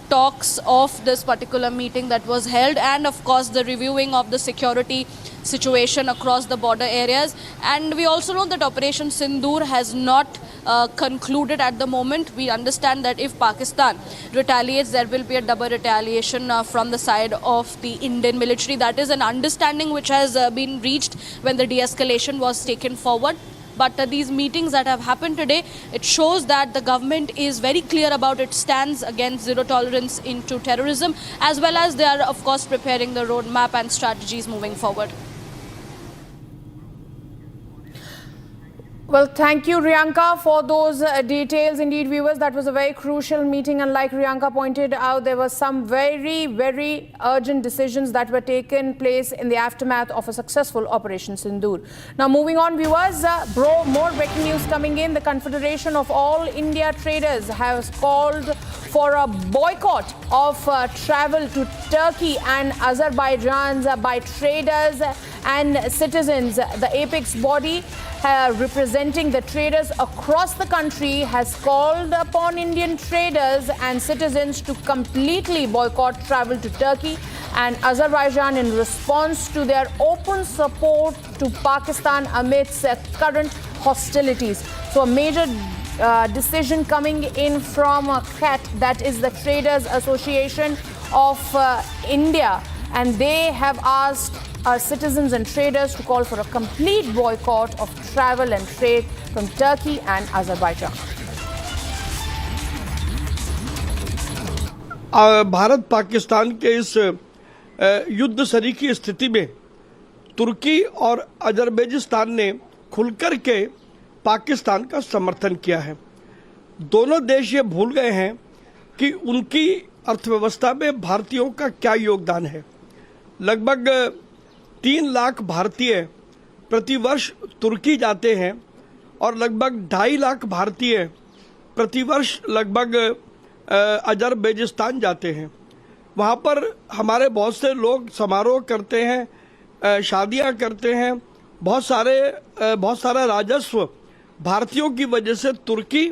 Speaker 5: talks of this particular meeting that was held, and of course the reviewing of the security situation across the border areas. And we also know that Operation Sindoor has not concluded at the moment. We understand that if Pakistan retaliates, there will be a double retaliation from the side of the Indian military. That is an understanding which has been reached when the de-escalation was taken forward. But these meetings that have happened today, it shows that the government is very clear about its stance against zero tolerance into terrorism, as well as they are, of course, preparing the roadmap and strategies moving forward.
Speaker 11: Well, thank you, Riyanka, for those details. Indeed, viewers, that was a very crucial meeting. And like Riyanka pointed out, there were some very, very urgent decisions that were taken place in the aftermath of a successful Operation Sindoor. Now, moving on, viewers, more breaking news coming in. The Confederation of All India Traders has called for a boycott of travel to Turkey and Azerbaijan by traders and citizens. The apex body representing the traders across the country has called upon Indian traders and citizens to completely boycott travel to Turkey and Azerbaijan in response to their open support to Pakistan amidst current hostilities. So a major decision coming in from CAT, that is the Traders Association of India, and they have asked citizens and traders to call for a complete boycott of travel and trade from Turkey and Azerbaijan.
Speaker 4: Bharat Pakistan के इस युद्ध सरी की स्थिति में तुर्की और Azerbaijan ने खुलकर के पाकिस्तान का समर्थन किया है। दोनों देश ये भूल गए हैं कि उनकी अर्थव्यवस्था में भारतीयों का क्या योगदान है। लगभग 3 लाख भारतीय प्रतिवर्ष तुर्की जाते हैं और लगभग 2.5 लाख भारतीय प्रतिवर्ष लगभग अजरबैजान जाते हैं। वहाँ पर हमारे बहुत से लोग समारोह करते हैं, शादियाँ करते हैं, बहुत सारा राजस्व भारतीयों की वजह से तुर्की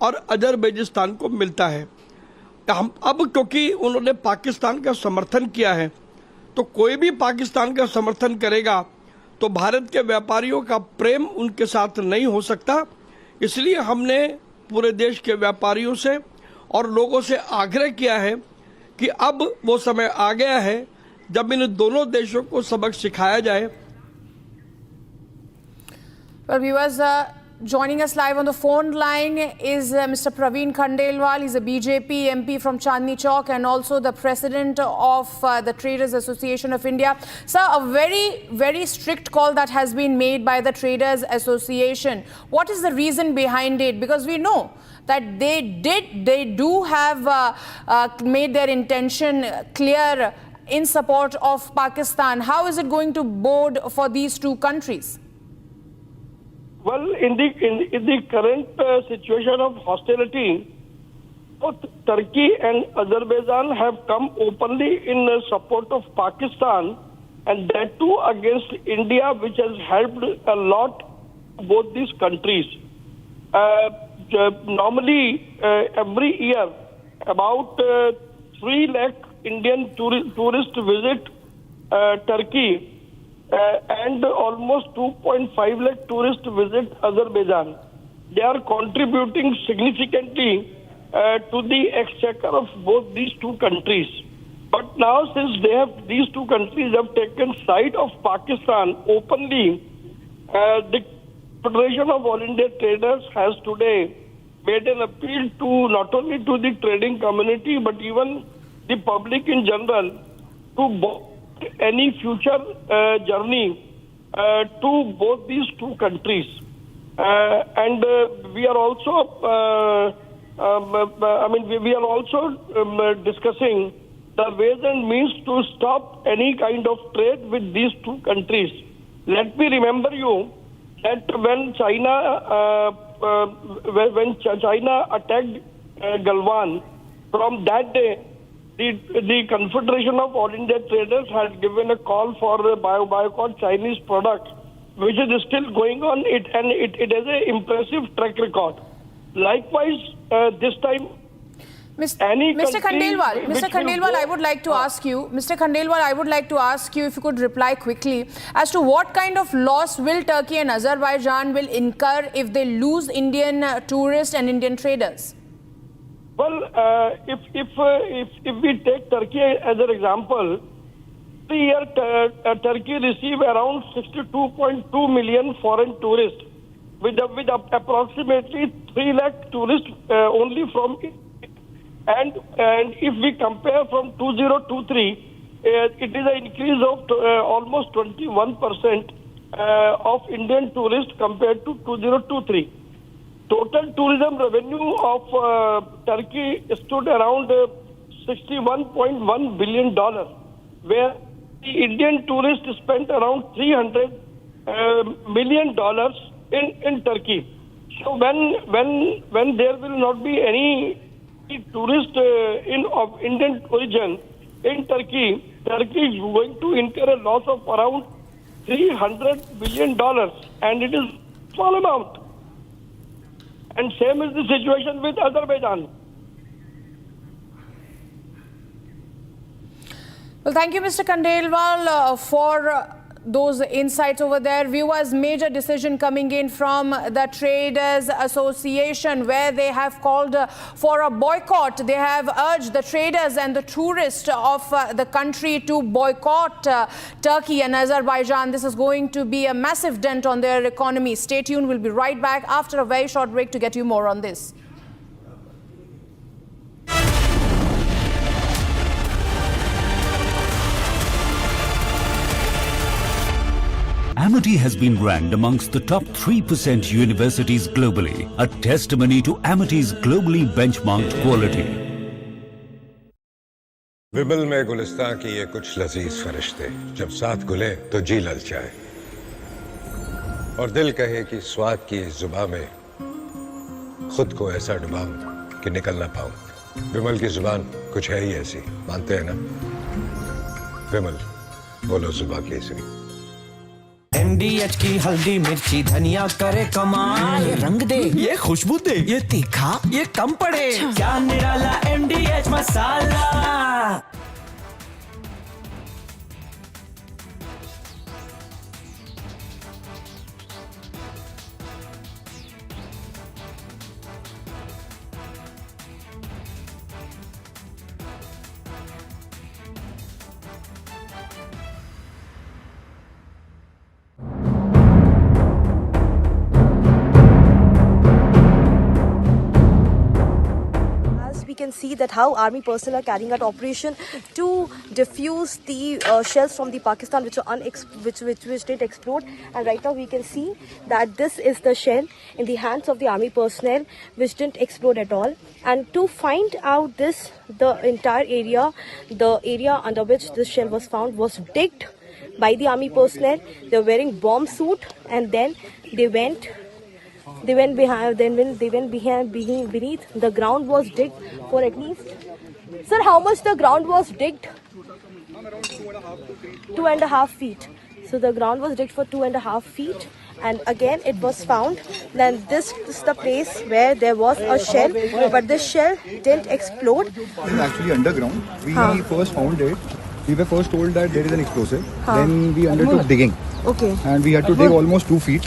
Speaker 4: और अजरबैजान को मिलता है। हम अब क्योंकि उन्होंने पाकिस्तान का समर्थन किया है, तो कोई भी पाकिस्तान का समर्थन करेगा तो भारत के व्यापारियों का प्रेम उनके साथ नहीं हो सकता। इसलिए हमने पूरे देश के व्यापारियों से और लोगों से आग्रह किया है कि अब वो समय आ गया है जब इन दोनों देशों को सबक सिखाया जाए।
Speaker 11: Well, viewers, joining us live on the phone line is Mr. Praveen Khandelwal. He's a BJP MP from Chandni Chowk and also the president of the Traders Association of India. Sir, a very, very strict call that has been made by the Traders Association. What is the reason behind it? Because we know that they do have made their intention clear in support of Pakistan. How is it going to bode for these two countries?
Speaker 22: Well, in the current situation of hostility, both Turkey and Azerbaijan have come openly in support of Pakistan, and that too against India, which has helped a lot both these countries. Normally, every year, about 3 lakh Indian tourists visit Turkey. And almost 2.5 lakh tourists visit Azerbaijan. They are contributing significantly to the exchequer of both these two countries. But now, since these two countries have taken side of Pakistan openly, the Federation of All India Traders has today made an appeal to not only to the trading community but even the public in general to block any future journey to both these two countries. And we are also, we are also discussing the ways and means to stop any kind of trade with these two countries. Let me remember you
Speaker 4: that when China attacked Galwan, from that day, the Confederation of All India Traders had given a call for the boycott Chinese product, which is still going on. It has an impressive track record. Likewise, this time,
Speaker 11: Mr. Khandelwal, I would like to ask you, Mr. Khandelwal, I would like to ask you if you could reply quickly as to what kind of loss will Turkey and Azerbaijan will incur if they lose Indian tourists and Indian traders?
Speaker 4: Well, if we take Turkey as an example, the year Turkey received around 62.2 million foreign tourists, with approximately 3 lakh tourists only from. And if we compare from 2023, it is an increase of almost 21% of Indian tourists compared to 2023. Total tourism revenue of Turkey stood around $61.1 billion, where the Indian tourists spent around $300 million in Turkey. So when there will not be any tourist of Indian origin in Turkey is going to incur a loss of around $300 billion, and it is a small amount. And same is the situation with Azerbaijan.
Speaker 11: Well, thank you, Mr. Khandelwal, for those insights over there. Viewers, major decision coming in from the Traders Association, where they have called for a boycott. They have urged the traders and the tourists of the country to boycott Turkey and Azerbaijan. This is going to be a massive dent on their economy. Stay tuned. We'll be right back after a very short break to get you more on this.
Speaker 6: Amity has been ranked amongst the top 3% universities globally, a testimony to Amity's globally benchmarked quality.
Speaker 15: विमल में गुलिस्तां की ये कुछ लजीज फरिश्ते जब साथ गुले तो जी ललचाए और दिल कहे कि स्वाद की इस जुबां में खुद को ऐसा डुबाऊं कि निकल ना पाऊं। विमल की जुबान कुछ है ही ऐसी, मानते हैं ना? विमल, बोलो जुबां केसरी।
Speaker 18: MDH की हल्दी मिर्ची धनिया करे कमाल, ये रंग दे, ये खुशबू दे, ये तीखा, ये कम पड़े, क्या निराला MDH masala.
Speaker 9: Can see that how army personnel are carrying out operation to defuse the shells from the Pakistan which didn't explode, and right now we can see that this is the shell in the hands of the army personnel which didn't explode at all. And to find out this, the entire area, the area under which this shell was found was digged by the army personnel. They were wearing bomb suit, and then they went behind. Beneath the ground was digged for at least. Sir, how much the ground was digged?
Speaker 10: Around
Speaker 9: 2.5 feet. So the ground was digged for 2.5 feet, and again it was found. Then this is the place where there was a shell, but this shell didn't explode.
Speaker 10: It is actually underground. We first found it. We were first told that there is an explosive. Then we undertook digging.
Speaker 9: Okay.
Speaker 10: And we had to dig almost 2 feet.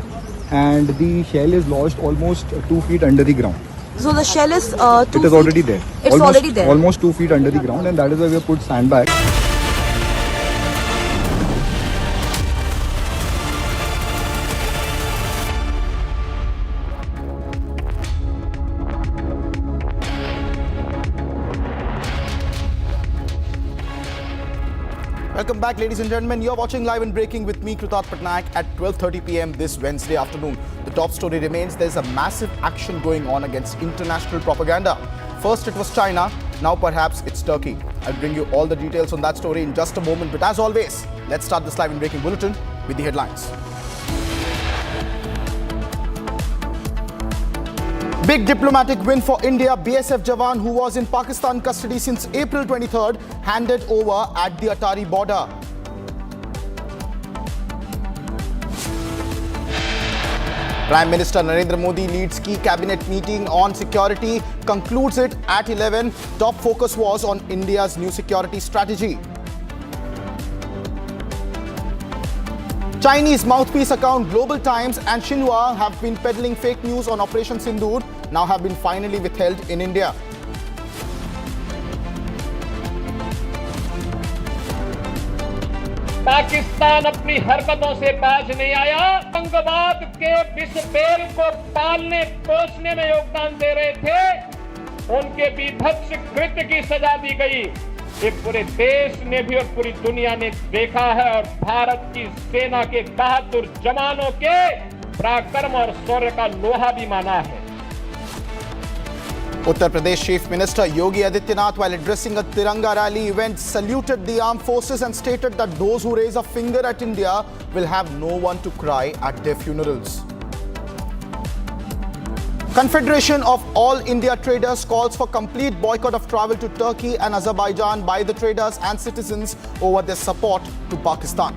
Speaker 10: And the shell is lodged almost 2 feet under the ground.
Speaker 9: So the shell is 2 feet?
Speaker 10: It is already there.
Speaker 9: It's already there?
Speaker 10: Almost 2 feet under the ground, and that is why we have put sandbags.
Speaker 23: Welcome back, ladies and gentlemen. You're watching Live and Breaking with me, Krutat Patnaik, at 12:30 p.m. this Wednesday afternoon. The top story remains there's a massive action going on against international propaganda. First it was China, now perhaps it's Turkey. I'll bring you all the details on that story in just a moment. But as always, let's start this Live and Breaking bulletin with the headlines. Big diplomatic win for India. BSF Jawan, who was in Pakistan custody since April 23rd, handed over at the Attari border. Prime Minister Narendra Modi leads key cabinet meeting on security, concludes it at 11. Top focus was on India's new security strategy. Chinese mouthpiece account Global Times and Xinhua have been peddling fake news on Operation Sindoor, now have been finally withheld in India.
Speaker 21: Pakistan अपनी हरकतों से बाज नहीं आया। आतंकवाद के विष bell को पालने पोसने में योगदान दे रहे थे, उनके बीभत्स कृत्य की सजा दी गई। ये पूरे देश ने भी और पूरी दुनिया ने देखा है और भारत की सेना के बहादुर जवानों के पराक्रम और शौर्य का लोहा भी माना है।
Speaker 23: Uttar Pradesh Chief Minister Yogi Adityanath, while addressing a Tiranga rally event, saluted the armed forces and stated that those who raise a finger at India will have no one to cry at their funerals. Confederation of All India Traders calls for complete boycott of travel to Turkey and Azerbaijan by the traders and citizens over their support to Pakistan.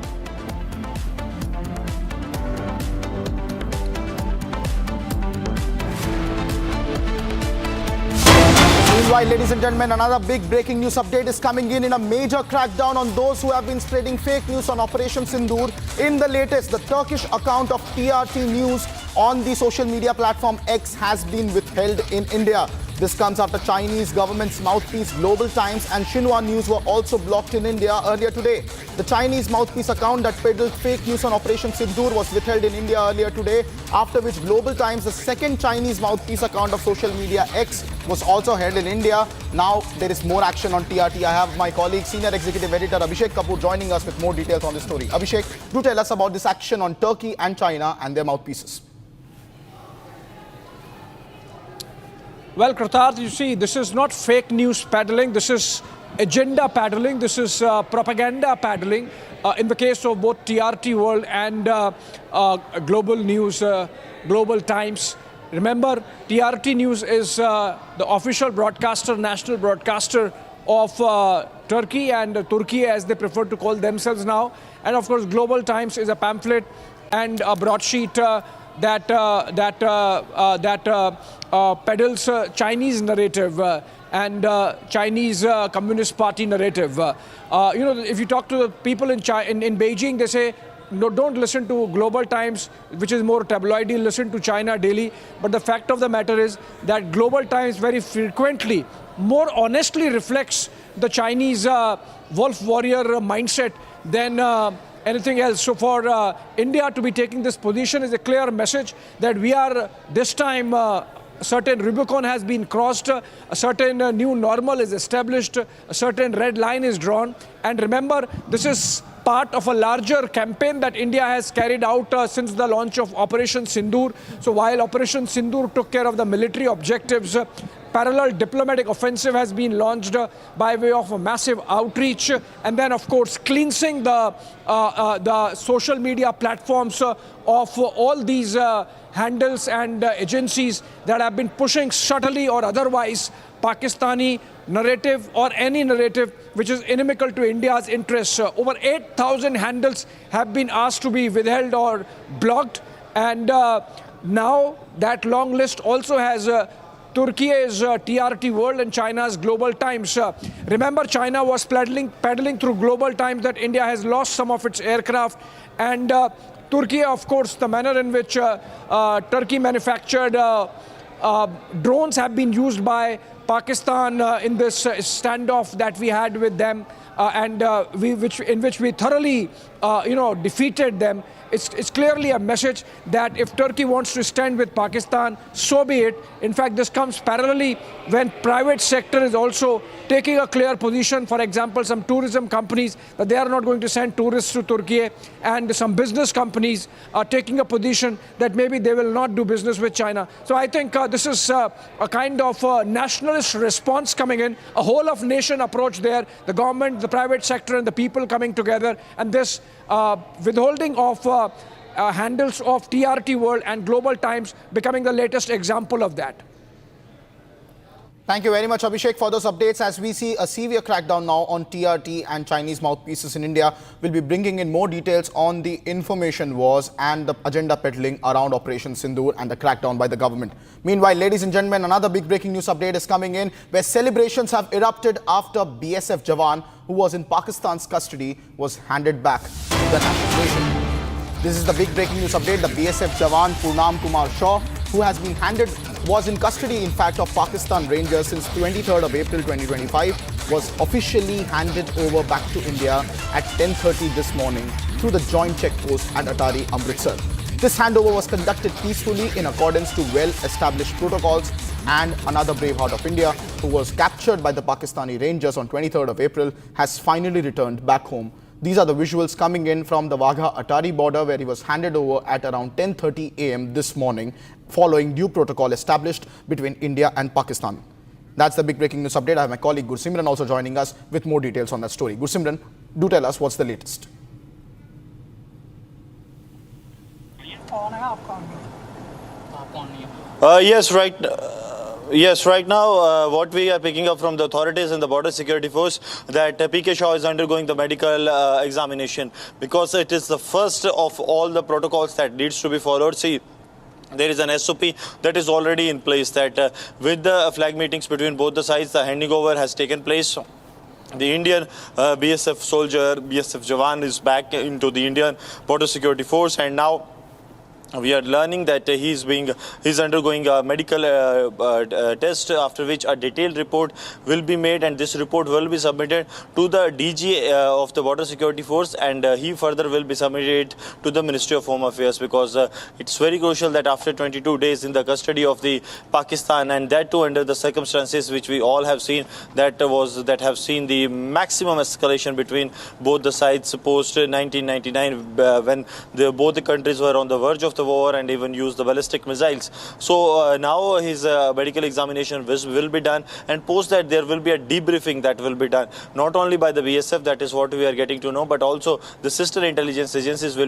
Speaker 23: Meanwhile, ladies and gentlemen, another big breaking news update is coming in a major crackdown on those who have been spreading fake news on Operation Sindoor. In the latest, the Turkish account of TRT News on the social media platform X has been withheld in India. This comes after Chinese government's mouthpiece Global Times and Xinhua News were also blocked in India earlier today. The Chinese mouthpiece account that peddled fake news on Operation Sindoor was withheld in India earlier today, after which Global Times, the second Chinese mouthpiece account of social media X, was also held in India. Now there is more action on TRT. I have my colleague, Senior Executive Editor Abhishek Kapoor joining us with more details on this story. Abhishek, do tell us about this action on Turkey and China and their mouthpieces.
Speaker 7: Well, Krutarth, you see, this is not fake news peddling. This is agenda peddling. This is propaganda peddling. In the case of both TRT World and Global News, Global Times. Remember, TRT News is the official broadcaster, national broadcaster of Turkey and Turkey, as they prefer to call themselves now. And of course, Global Times is a pamphlet and a broadsheet that peddles Chinese narrative and Chinese Communist Party narrative. You know, if you talk to the people in Beijing, they say, no, don't listen to Global Times, which is more tabloidy, listen to China Daily. But the fact of the matter is that Global Times very frequently, more honestly reflects the Chinese wolf warrior mindset than anything else. So for India to be taking this position is a clear message that we are, this time, a certain Rubicon has been crossed, a certain new normal is established, a certain red line is drawn. And remember, this is part of a larger campaign that India has carried out since the launch of Operation Sindoor. So while Operation Sindoor took care of the military objectives, parallel diplomatic offensive has been launched by way of a massive outreach, and then of course cleansing the social media platforms of all these handles and agencies that have been pushing subtly or otherwise Pakistani narrative or any narrative which is inimical to India's interests. Over 8,000 handles have been asked to be withheld or blocked, and now that long list also has Turkey's TRT World and China's Global Times. Remember, China was peddling through Global Times that India has lost some of its aircraft, and Turkey, of course, the manner in which Turkey manufactured drones have been used by Pakistan in this standoff that we had with them, and in which we thoroughly, defeated them. It's clearly a message that if Turkey wants to stand with Pakistan, so be it. In fact, this comes parallelly when private sector is also taking a clear position. For example, some tourism companies that they are not going to send tourists to Turkey, and some business companies are taking a position that maybe they will not do business with China. So I think this is a kind of nationalist response coming in, a whole of nation approach there, the government, the private sector and the people coming together, and this withholding of handles of TRT World and Global Times becoming the latest example of that.
Speaker 23: Thank you very much, Abhishek, for those updates. As we see a severe crackdown now on TRT and Chinese mouthpieces in India, we'll be bringing in more details on the information wars and the agenda peddling around Operation Sindoor and the crackdown by the government. Meanwhile, ladies and gentlemen, another big breaking news update is coming in, where celebrations have erupted after BSF Jawan, who was in Pakistan's custody, was handed back to the national nation. This is the big breaking news update. The BSF Jawan Purnam Kumar Shaw, who has been was in custody, in fact, of Pakistan Rangers since 23rd of April 2025, was officially handed over back to India at 10:30 this morning through the joint checkpost at Attari, Amritsar. This handover was conducted peacefully in accordance to well-established protocols, and another braveheart of India, who was captured by the Pakistani Rangers on 23rd of April, has finally returned back home. These are the visuals coming in from the Wagha Attari border, where he was handed over at around 10:30 a.m. this morning, following due protocol established between India and Pakistan. That's the big breaking news update. I have my colleague Gursimran also joining us with more details on that story. Gursimran, do tell us what's the latest.
Speaker 3: Yes, right now, what we are picking up from the authorities and the Border Security Force, that PK Shaw is undergoing the medical examination, because it is the first of all the protocols that needs to be followed. See, there is an SOP that is already in place, that with the flag meetings between both the sides, the handing over has taken place. The Indian BSF soldier, BSF Jawan, is back into the Indian Border Security Force, and now we are learning that he's undergoing a medical test, after which a detailed report will be made, and this report will be submitted to the DG of the Border Security Force, and he further will be submitted to the Ministry of Home Affairs, because it's very crucial that after 22 days in the custody of the Pakistan, and that too under the circumstances which we all have seen, that have seen the maximum escalation between both the sides post 1999, when both the countries were on the verge of the war and even used the ballistic missiles. So now his medical examination will be done, and post that there will be a debriefing that will be done, not only by the BSF, that is what we are getting to know, but also the sister intelligence agencies will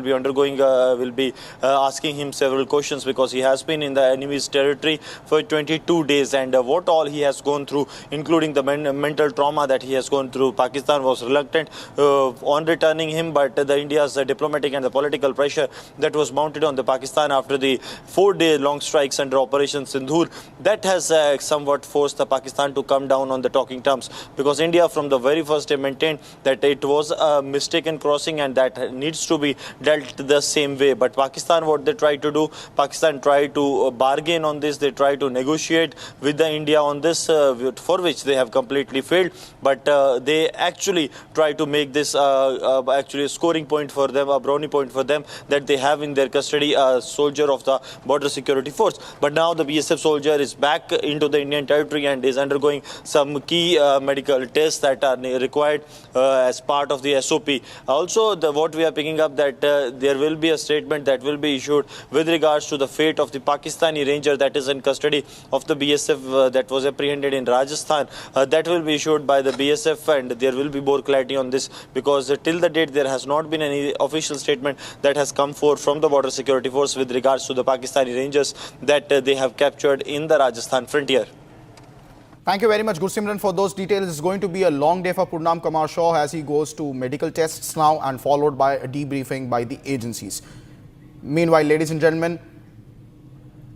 Speaker 3: be asking him several questions, because he has been in the enemy's territory for 22 days, and what all he has gone through, including the mental trauma that he has gone through. Pakistan was reluctant on returning him, but the India's diplomatic and the political pressure that was mounted on the Pakistan after the 4-day-long strikes under Operation Sindoor, that has somewhat forced the Pakistan to come down on the talking terms, because India from the very first day maintained that it was a mistaken crossing and that needs to be dealt the same way. But Pakistan, what they tried to do, Pakistan tried to bargain on this, they tried to negotiate with the India on this, for which they have completely failed, but they actually try to make this actually a scoring point for them, a brownie point for them, that they have in their custody a soldier of the Border Security Force. But now the BSF soldier is back into the Indian territory and is undergoing some key medical tests that are required as part of the SOP. Also, what we are picking up, that there will be a statement that will be issued with regards to the fate of the Pakistani ranger that is in custody of the BSF that was apprehended in Rajasthan. That will be issued by the BSF, and there will be more clarity on this, because till the date there has not been any official statement that has come forth from the Border Security Force with regards to the Pakistani Rangers that they have captured in the Rajasthan frontier.
Speaker 23: Thank you very much, Gursimran, for those details. It's going to be a long day for Purnam Kumar Shaw as he goes to medical tests now, and followed by a debriefing by the agencies. Meanwhile, ladies and gentlemen,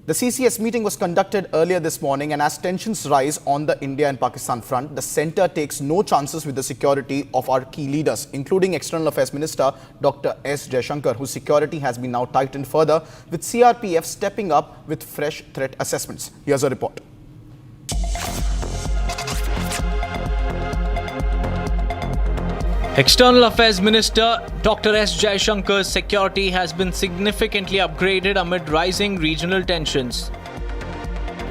Speaker 23: the CCS meeting was conducted earlier this morning, and as tensions rise on the India and Pakistan front, the centre takes no chances with the security of our key leaders, including External Affairs Minister Dr. S. Jaishankar, whose security has been now tightened further, with CRPF stepping up with fresh threat assessments. Here's a report.
Speaker 8: External Affairs Minister Dr. S. Jaishankar's security has been significantly upgraded amid rising regional tensions.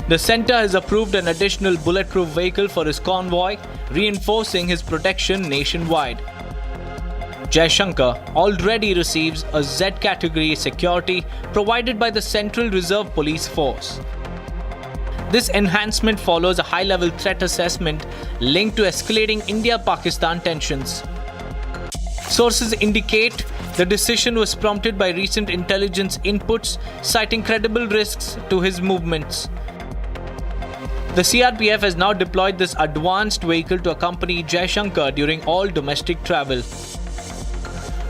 Speaker 8: The centre has approved an additional bulletproof vehicle for his convoy, reinforcing his protection nationwide. Jaishankar already receives a Z-category security provided by the Central Reserve Police Force. This enhancement follows a high-level threat assessment linked to escalating India-Pakistan tensions. Sources indicate the decision was prompted by recent intelligence inputs citing credible risks to his movements. The CRPF has now deployed this advanced vehicle to accompany Jaishankar during all domestic travel.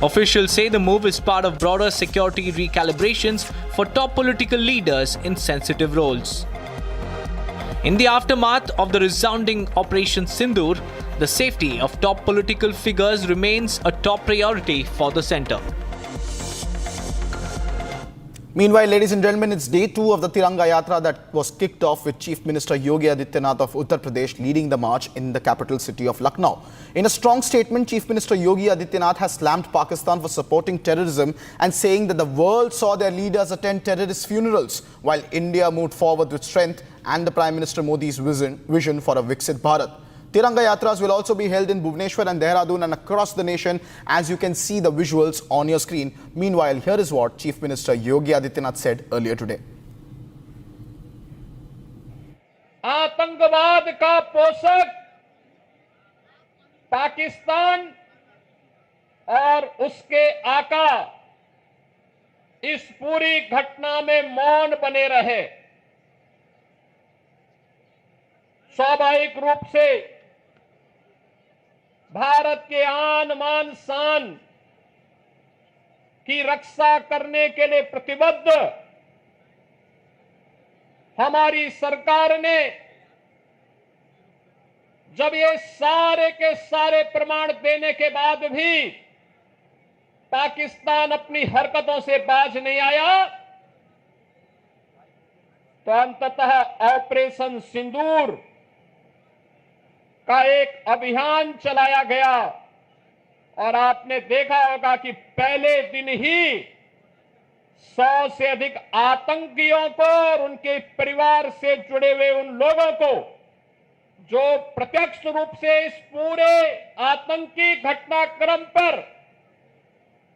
Speaker 8: Officials say the move is part of broader security recalibrations for top political leaders in sensitive roles. In the aftermath of the resounding Operation Sindoor, the safety of top political figures remains a top priority for the centre.
Speaker 23: Meanwhile, ladies and gentlemen, it's day 2 of the Tiranga Yatra that was kicked off with Chief Minister Yogi Adityanath of Uttar Pradesh leading the march in the capital city of Lucknow. In a strong statement, Chief Minister Yogi Adityanath has slammed Pakistan for supporting terrorism and saying that the world saw their leaders attend terrorist funerals, while India moved forward with strength and the Prime Minister Modi's vision for a Viksit Bharat. Tiranga Yatras will also be held in Bhubaneswar and Dehradun and across the nation, as you can see the visuals on your screen. Meanwhile, here is what Chief Minister Yogi Adityanath said earlier today.
Speaker 21: आतंकवाद का पोषक पाकिस्तान और उसके आका इस पूरी घटना में मौन बने रहे। स्वाभाविक रूप से भारत के आन मान शान की रक्षा करने के लिए प्रतिबद्ध हमारी सरकार ने जब ये सारे के सारे प्रमाण देने के बाद भी पाकिस्तान अपनी हरकतों से बाज नहीं आया, तो अंततः ऑपरेशन सिंदूर का एक अभियान चलाया गया और आपने देखा होगा कि पहले दिन ही 100 से अधिक आतंकियों को और उनके परिवार से जुड़े हुए उन लोगों को जो प्रत्यक्ष रूप से इस पूरे आतंकी घटनाक्रम पर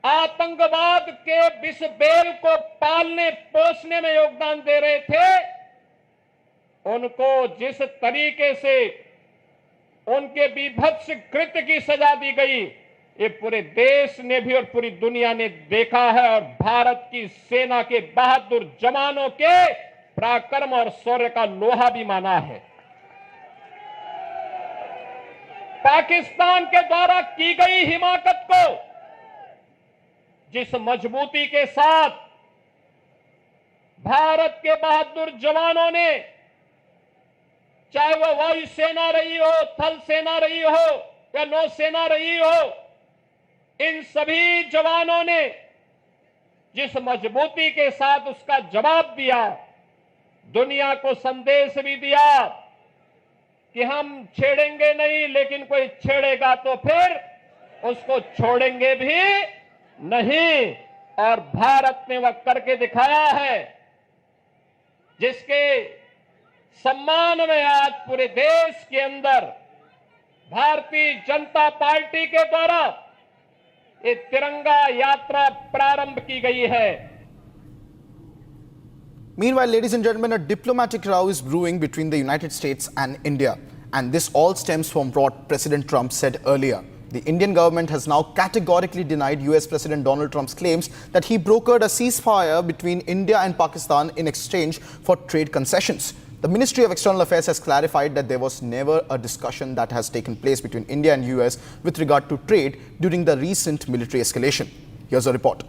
Speaker 21: आतंकवाद के विष बेल को पालने पोषने में योगदान दे रहे थे, उनको जिस तरीके से उनके बीभत्स कृत्य की सजा दी गई, ये पूरे देश ने भी और पूरी दुनिया ने देखा है और भारत की सेना के बहादुर जवानों के पराक्रम और शौर्य का लोहा भी माना है। पाकिस्तान के द्वारा की गई हिमाकत को जिस मजबूती के साथ भारत के बहादुर जवानों ने, चाहे वो वायुसेना रही हो, थल सेना रही हो या नौसेना रही हो, इन सभी जवानों ने जिस मजबूती के साथ उसका जवाब दिया, दुनिया को संदेश भी दिया कि हम छेड़ेंगे नहीं, लेकिन कोई छेड़ेगा तो फिर उसको छोड़ेंगे भी नहीं। और भारत ने वह करके दिखाया है, जिसके सम्मान में आज पूरे देश के अंदर भारतीय जनता पार्टी के द्वारा ये तिरंगा यात्रा प्रारंभ की गई है।
Speaker 23: Meanwhile, ladies and gentlemen, a diplomatic row is brewing between the United States and India. And this all stems from what President Trump said earlier. The Indian government has now categorically denied US President Donald Trump's claims that he brokered a ceasefire between India and Pakistan in exchange for trade concessions. The Ministry of External Affairs has clarified that there was never a discussion that has taken place between India and US with regard to trade during the recent military escalation. Here's a report.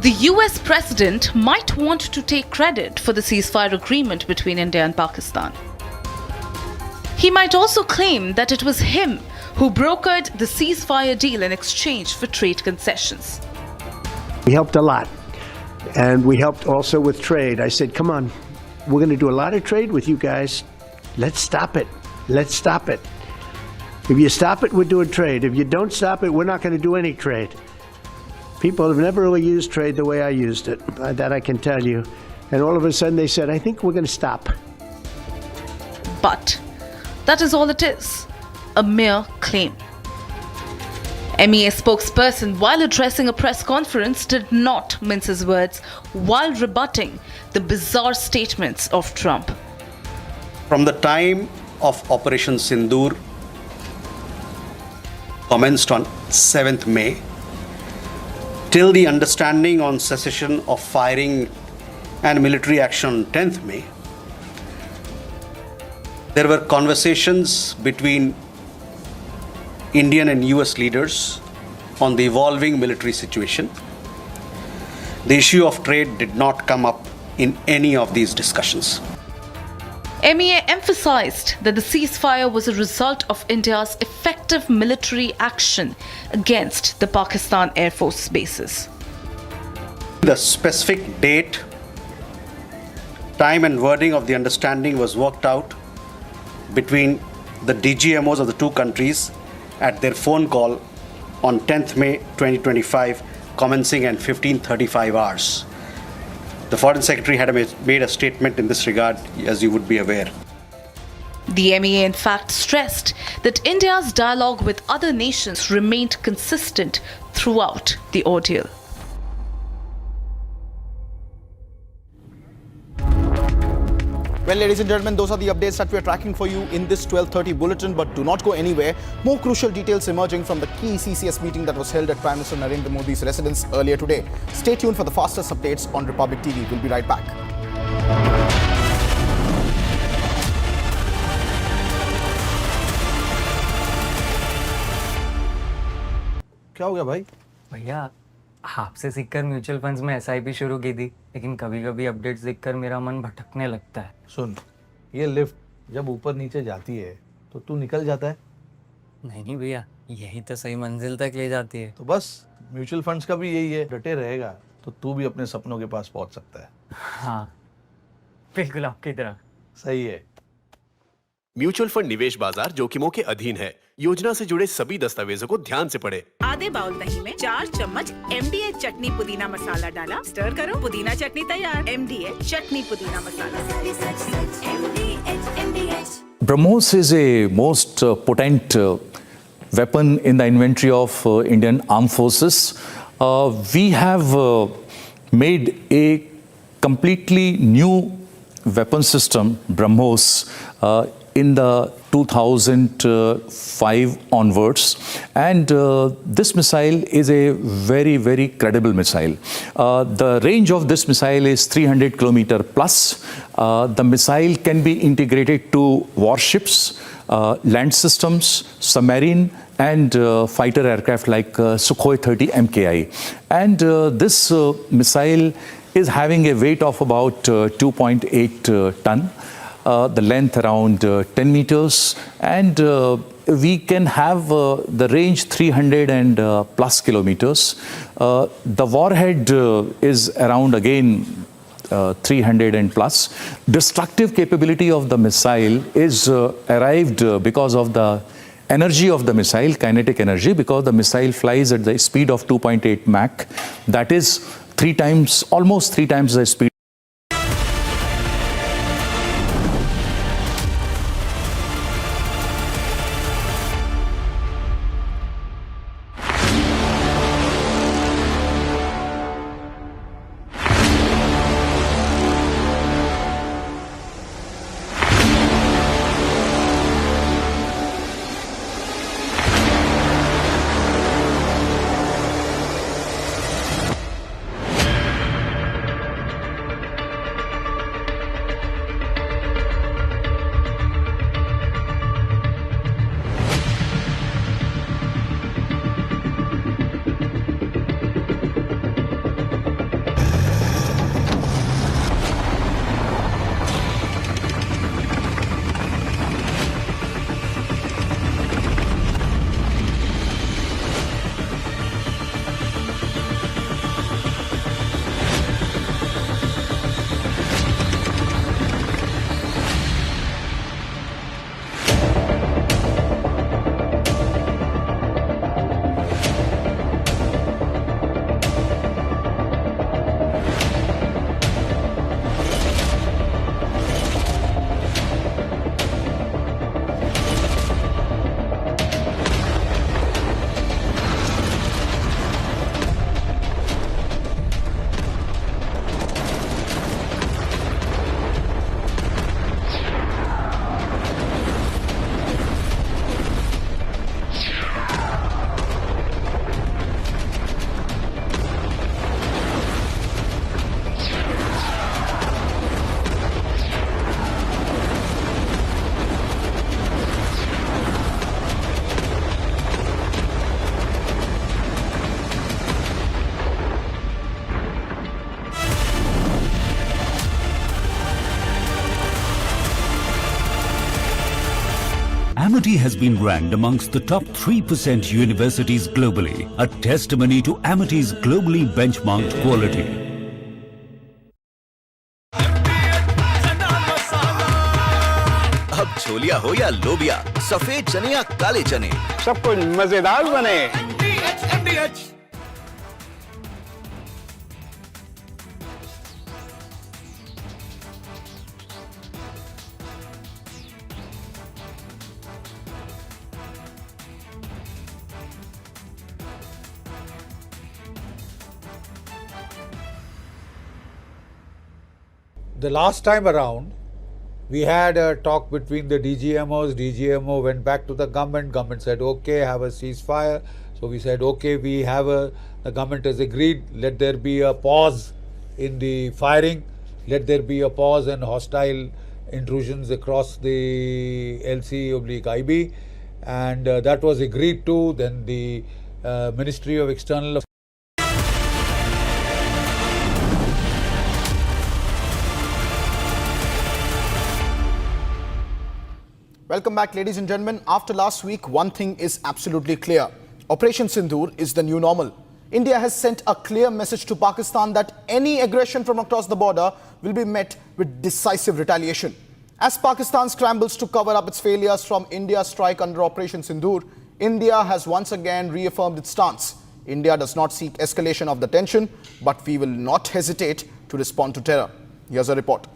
Speaker 20: The US president might want to take credit for the ceasefire agreement between India and Pakistan. He might also claim that it was him who brokered the ceasefire deal in exchange for trade concessions.
Speaker 12: We helped a lot, and we helped also with trade. I said, come on, we're going to do a lot of trade with you guys. Let's stop it. Let's stop it. If you stop it, we're doing trade. If you don't stop it, we're not going to do any trade. People have never really used trade the way I used it, that I can tell you. And all of a sudden they said, I think we're going to stop.
Speaker 20: But that is all it is, a mere claim. MEA spokesperson, while addressing a press conference, did not mince his words while rebutting the bizarre statements of Trump.
Speaker 14: From the time of Operation Sindoor, commenced on 7th May, till the understanding on cessation of firing and military action on 10th May, there were conversations between Indian and US leaders on the evolving military situation. The issue of trade did not come up in any of these discussions.
Speaker 20: MEA emphasized that the ceasefire was a result of India's effective military action against the Pakistan Air Force bases.
Speaker 14: The specific date, time and wording of the understanding was worked out between the DGMOs of the two countries at their phone call on 10th May 2025, commencing at 15:35 hours. The Foreign Secretary had made a statement in this regard, as you would be aware.
Speaker 20: The MEA in fact stressed that India's dialogue with other nations remained consistent throughout the ordeal.
Speaker 23: Well, ladies and gentlemen, those are the updates that we are tracking for you in this 12:30 bulletin. But do not go anywhere. More crucial details emerging from the key CCS meeting that was held at Prime Minister Narendra Modi's residence earlier today. Stay tuned for the fastest updates on Republic TV. We'll be right back.
Speaker 16: क्या हो गया भाई?
Speaker 17: भैया आपसे सीखकर mutual funds में SIP शुरू की थी, लेकिन कभी-कभी अपडेट्स देखकर मेरा मन भटकने लगता है।
Speaker 16: सुन, ये लिफ्ट जब ऊपर नीचे जाती है तो तू निकल जाता है।
Speaker 17: नहीं भैया, यही तो सही मंजिल तक ले जाती है।
Speaker 16: तो बस म्यूचुअल फंड्स का भी यही है, डटे रहेगा तो तू भी अपने सपनों के पास पहुंच सकता है।
Speaker 17: हाँ, बिल्कुल आपकी तरह।
Speaker 16: सही है।
Speaker 19: म्यूचुअल फंड निवेश बाजार जोखिमों के अधीन है। योजना से जुड़े सभी दस्तावेजों को ध्यान से पढ़ें।
Speaker 24: आधे बाउल दही में 4 चम्मच MDH चटनी पुदीना मसाला डाला, स्टर करो, पुदीना चटनी तैयार। MDH चटनी पुदीना मसाला।
Speaker 25: BrahMos is a most potent weapon in the inventory of Indian Armed Forces. We have made a completely new weapon system, BrahMos, in the 2005 onwards, and this missile is a very, very credible missile. The range of this missile is 300 kilometer plus. The missile can be integrated to warships, land systems, submarine, and fighter aircraft like Sukhoi 30 MKI. And this missile is having a weight of about 2.8 ton. The length around 10 meters, and we can have the range 300 and plus kilometers. The warhead is around again 300 and plus. Destructive capability of the missile is arrived because of the energy of the missile, kinetic energy, because the missile flies at the speed of 2.8 Mach. That is almost three times the speed.
Speaker 6: Amity has been ranked amongst the top 3% universities globally, a testimony to Amity's globally benchmarked quality.
Speaker 1: अब छोलिया हो या लोबिया, सफेद चने या काले चने, सब कुछ मजेदार बने।
Speaker 2: The last time around, we had a talk between the DGMOs. DGMO went back to the government. Government said, okay, have a ceasefire. So we said, okay, the government has agreed. Let there be a pause in the firing. Let there be a pause in hostile intrusions across the LC/IB. And that was agreed to. Then the Ministry of External Affairs.
Speaker 23: Welcome back, ladies and gentlemen. After last week, one thing is absolutely clear. Operation Sindoor is the new normal. India has sent a clear message to Pakistan that any aggression from across the border will be met with decisive retaliation. As Pakistan scrambles to cover up its failures from India's strike under Operation Sindoor, India has once again reaffirmed its stance. India does not seek escalation of the tension, but we will not hesitate to respond to terror. Here's a report.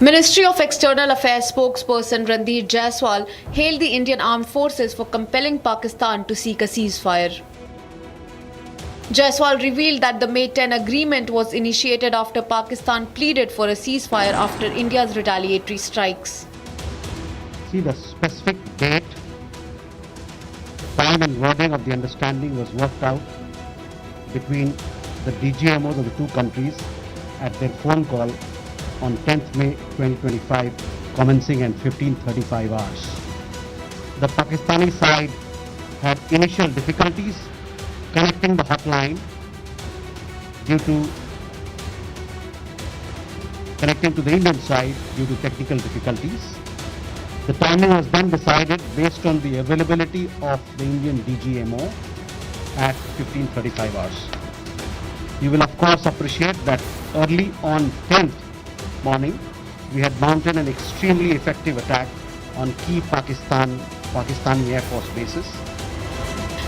Speaker 5: Ministry of External Affairs spokesperson Ranveer Jaiswal hailed the Indian Armed Forces for compelling Pakistan to seek a ceasefire. Jaiswal revealed that the May 10 agreement was initiated after Pakistan pleaded for a ceasefire after India's retaliatory strikes.
Speaker 14: See, the specific date, time and wording of the understanding was worked out between the DGMOs of the two countries at their phone call on 10th May 2025, commencing at 15:35 hours. The Pakistani side had initial difficulties connecting the hotline due to connecting to the Indian side due to technical difficulties. The timing was then decided based on the availability of the Indian DGMO at 15:35 hours. You will of course appreciate that early on 10th morning, we had mounted an extremely effective attack on key Pakistani Air Force bases.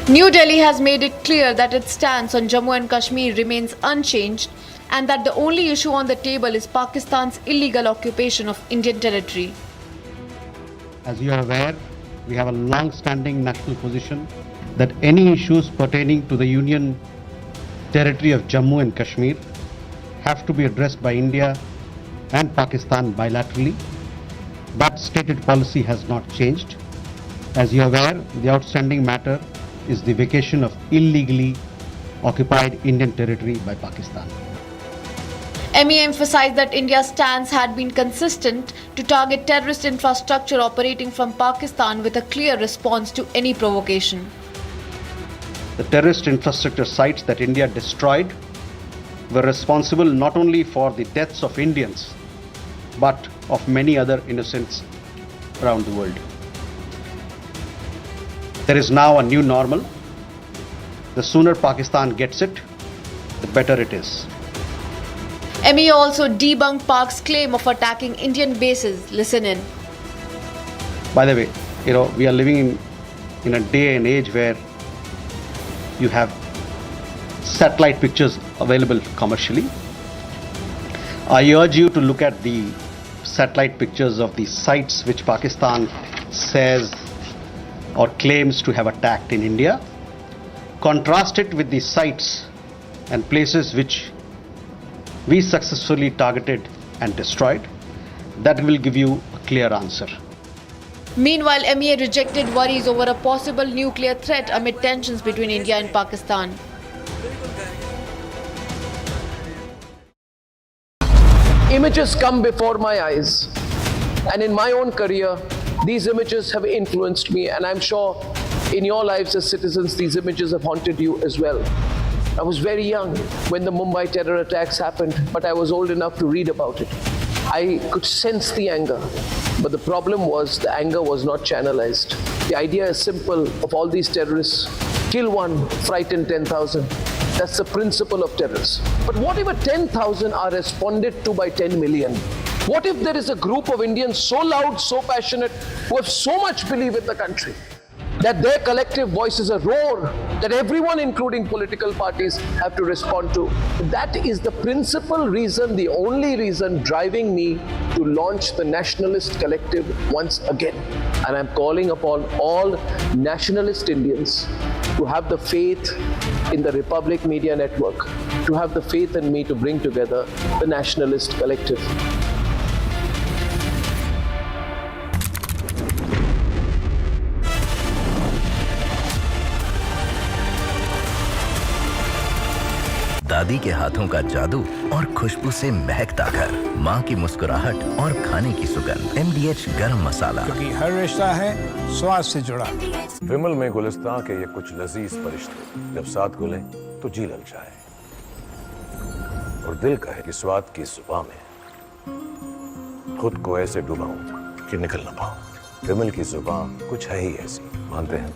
Speaker 5: New Delhi has made it clear that its stance on Jammu and Kashmir remains unchanged and that the only issue on the table is Pakistan's illegal occupation of Indian territory.
Speaker 14: As you are aware, we have a long-standing national position that any issues pertaining to the Union territory of Jammu and Kashmir have to be addressed by India and Pakistan bilaterally. That stated policy has not changed. As you are aware, the outstanding matter is the vacation of illegally occupied Indian territory by Pakistan.
Speaker 5: ME emphasized that India's stance had been consistent to target terrorist infrastructure operating from Pakistan with a clear response to any provocation.
Speaker 14: The terrorist infrastructure sites that India destroyed were responsible not only for the deaths of Indians, but of many other innocents around the world. There is now a new normal. The sooner Pakistan gets it, the better it is.
Speaker 5: ME also debunked Pak's claim of attacking Indian bases. Listen in.
Speaker 14: By the way, we are living in a day and age where you have satellite pictures available commercially. I urge you to look at the satellite pictures of the sites which Pakistan says or claims to have attacked in India. Contrast it with the sites and places which we successfully targeted and destroyed. That will give you a clear answer.
Speaker 5: Meanwhile, MEA rejected worries over a possible nuclear threat amid tensions between India and Pakistan.
Speaker 13: Images come before my eyes, and in my own career, these images have influenced me, and I'm sure in your lives as citizens, these images have haunted you as well. I was very young when the Mumbai terror attacks happened, but I was old enough to read about it. I could sense the anger, but the problem was the anger was not channelized. The idea is simple of all these terrorists: kill one, frighten 10,000. That's the principle of terrorism. But what if 10,000 are responded to by 10 million? What if there is a group of Indians so loud, so passionate, who have so much belief in the country, that their collective voice is a roar that everyone, including political parties, have to respond to? That is the principal reason, the only reason driving me to launch the Nationalist Collective once again. And I'm calling upon all nationalist Indians to have the faith in the Republic Media Network, to have the faith in me to bring together the Nationalist Collective.
Speaker 1: दादी के हाथों का जादू और खुशबू से महकता घर, माँ की मुस्कुराहट और खाने की सुगंध। MDH गरम मसाला,
Speaker 4: क्योंकि हर रिश्ता है स्वाद से जुड़ा।
Speaker 11: विमल में गुलिस्तां के ये कुछ लजीज फरिश्ते जब साथ घुले तो जी ललचाए और दिल कहे कि स्वाद की जुबान में खुद को ऐसे डुबाऊं कि निकल ना पाऊं। विमल की जुबान कुछ है ही ऐसी, मानते हैं?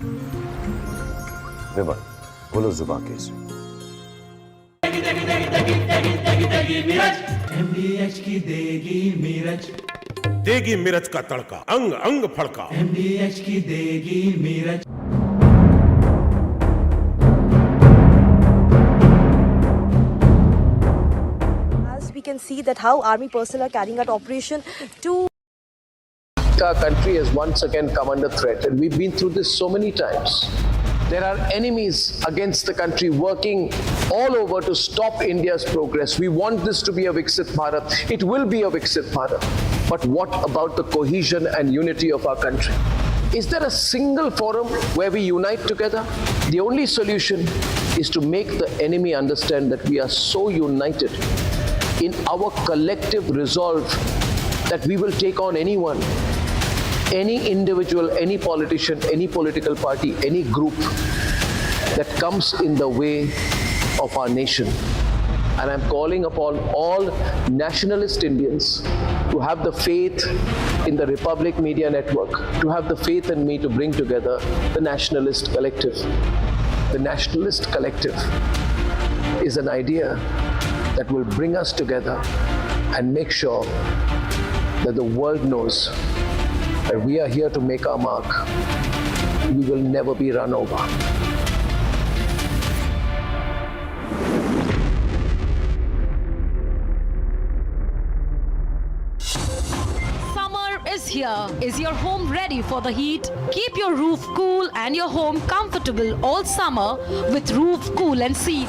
Speaker 11: विमल, बोलो जुबान कैसी?
Speaker 15: MDH की देगी मिर्च,
Speaker 18: देगी मिर्च का तड़का, अंग अंग फड़का।
Speaker 15: MDH की देगी मिर्च।
Speaker 9: As we can see that how army personnel are carrying out operation to.
Speaker 13: Our country has once again come under threat, and we've been through this so many times. There are enemies against the country working all over to stop India's progress. We want this to be a Viksit Bharat. It will be a Viksit Bharat. But what about the cohesion and unity of our country? Is there a single forum where we unite together? The only solution is to make the enemy understand that we are so united in our collective resolve that we will take on anyone, any individual, any politician, any political party, any group that comes in the way of our nation. And I'm calling upon all nationalist Indians to have the faith in the Republic Media Network, to have the faith in me to bring together the Nationalist Collective. The Nationalist Collective is an idea that will bring us together and make sure that the world knows that we are here to make our mark. We will never be run over.
Speaker 22: Summer is here. Is your home ready for the heat? Keep your roof cool and your home comfortable all summer with Roof Cool and Seal.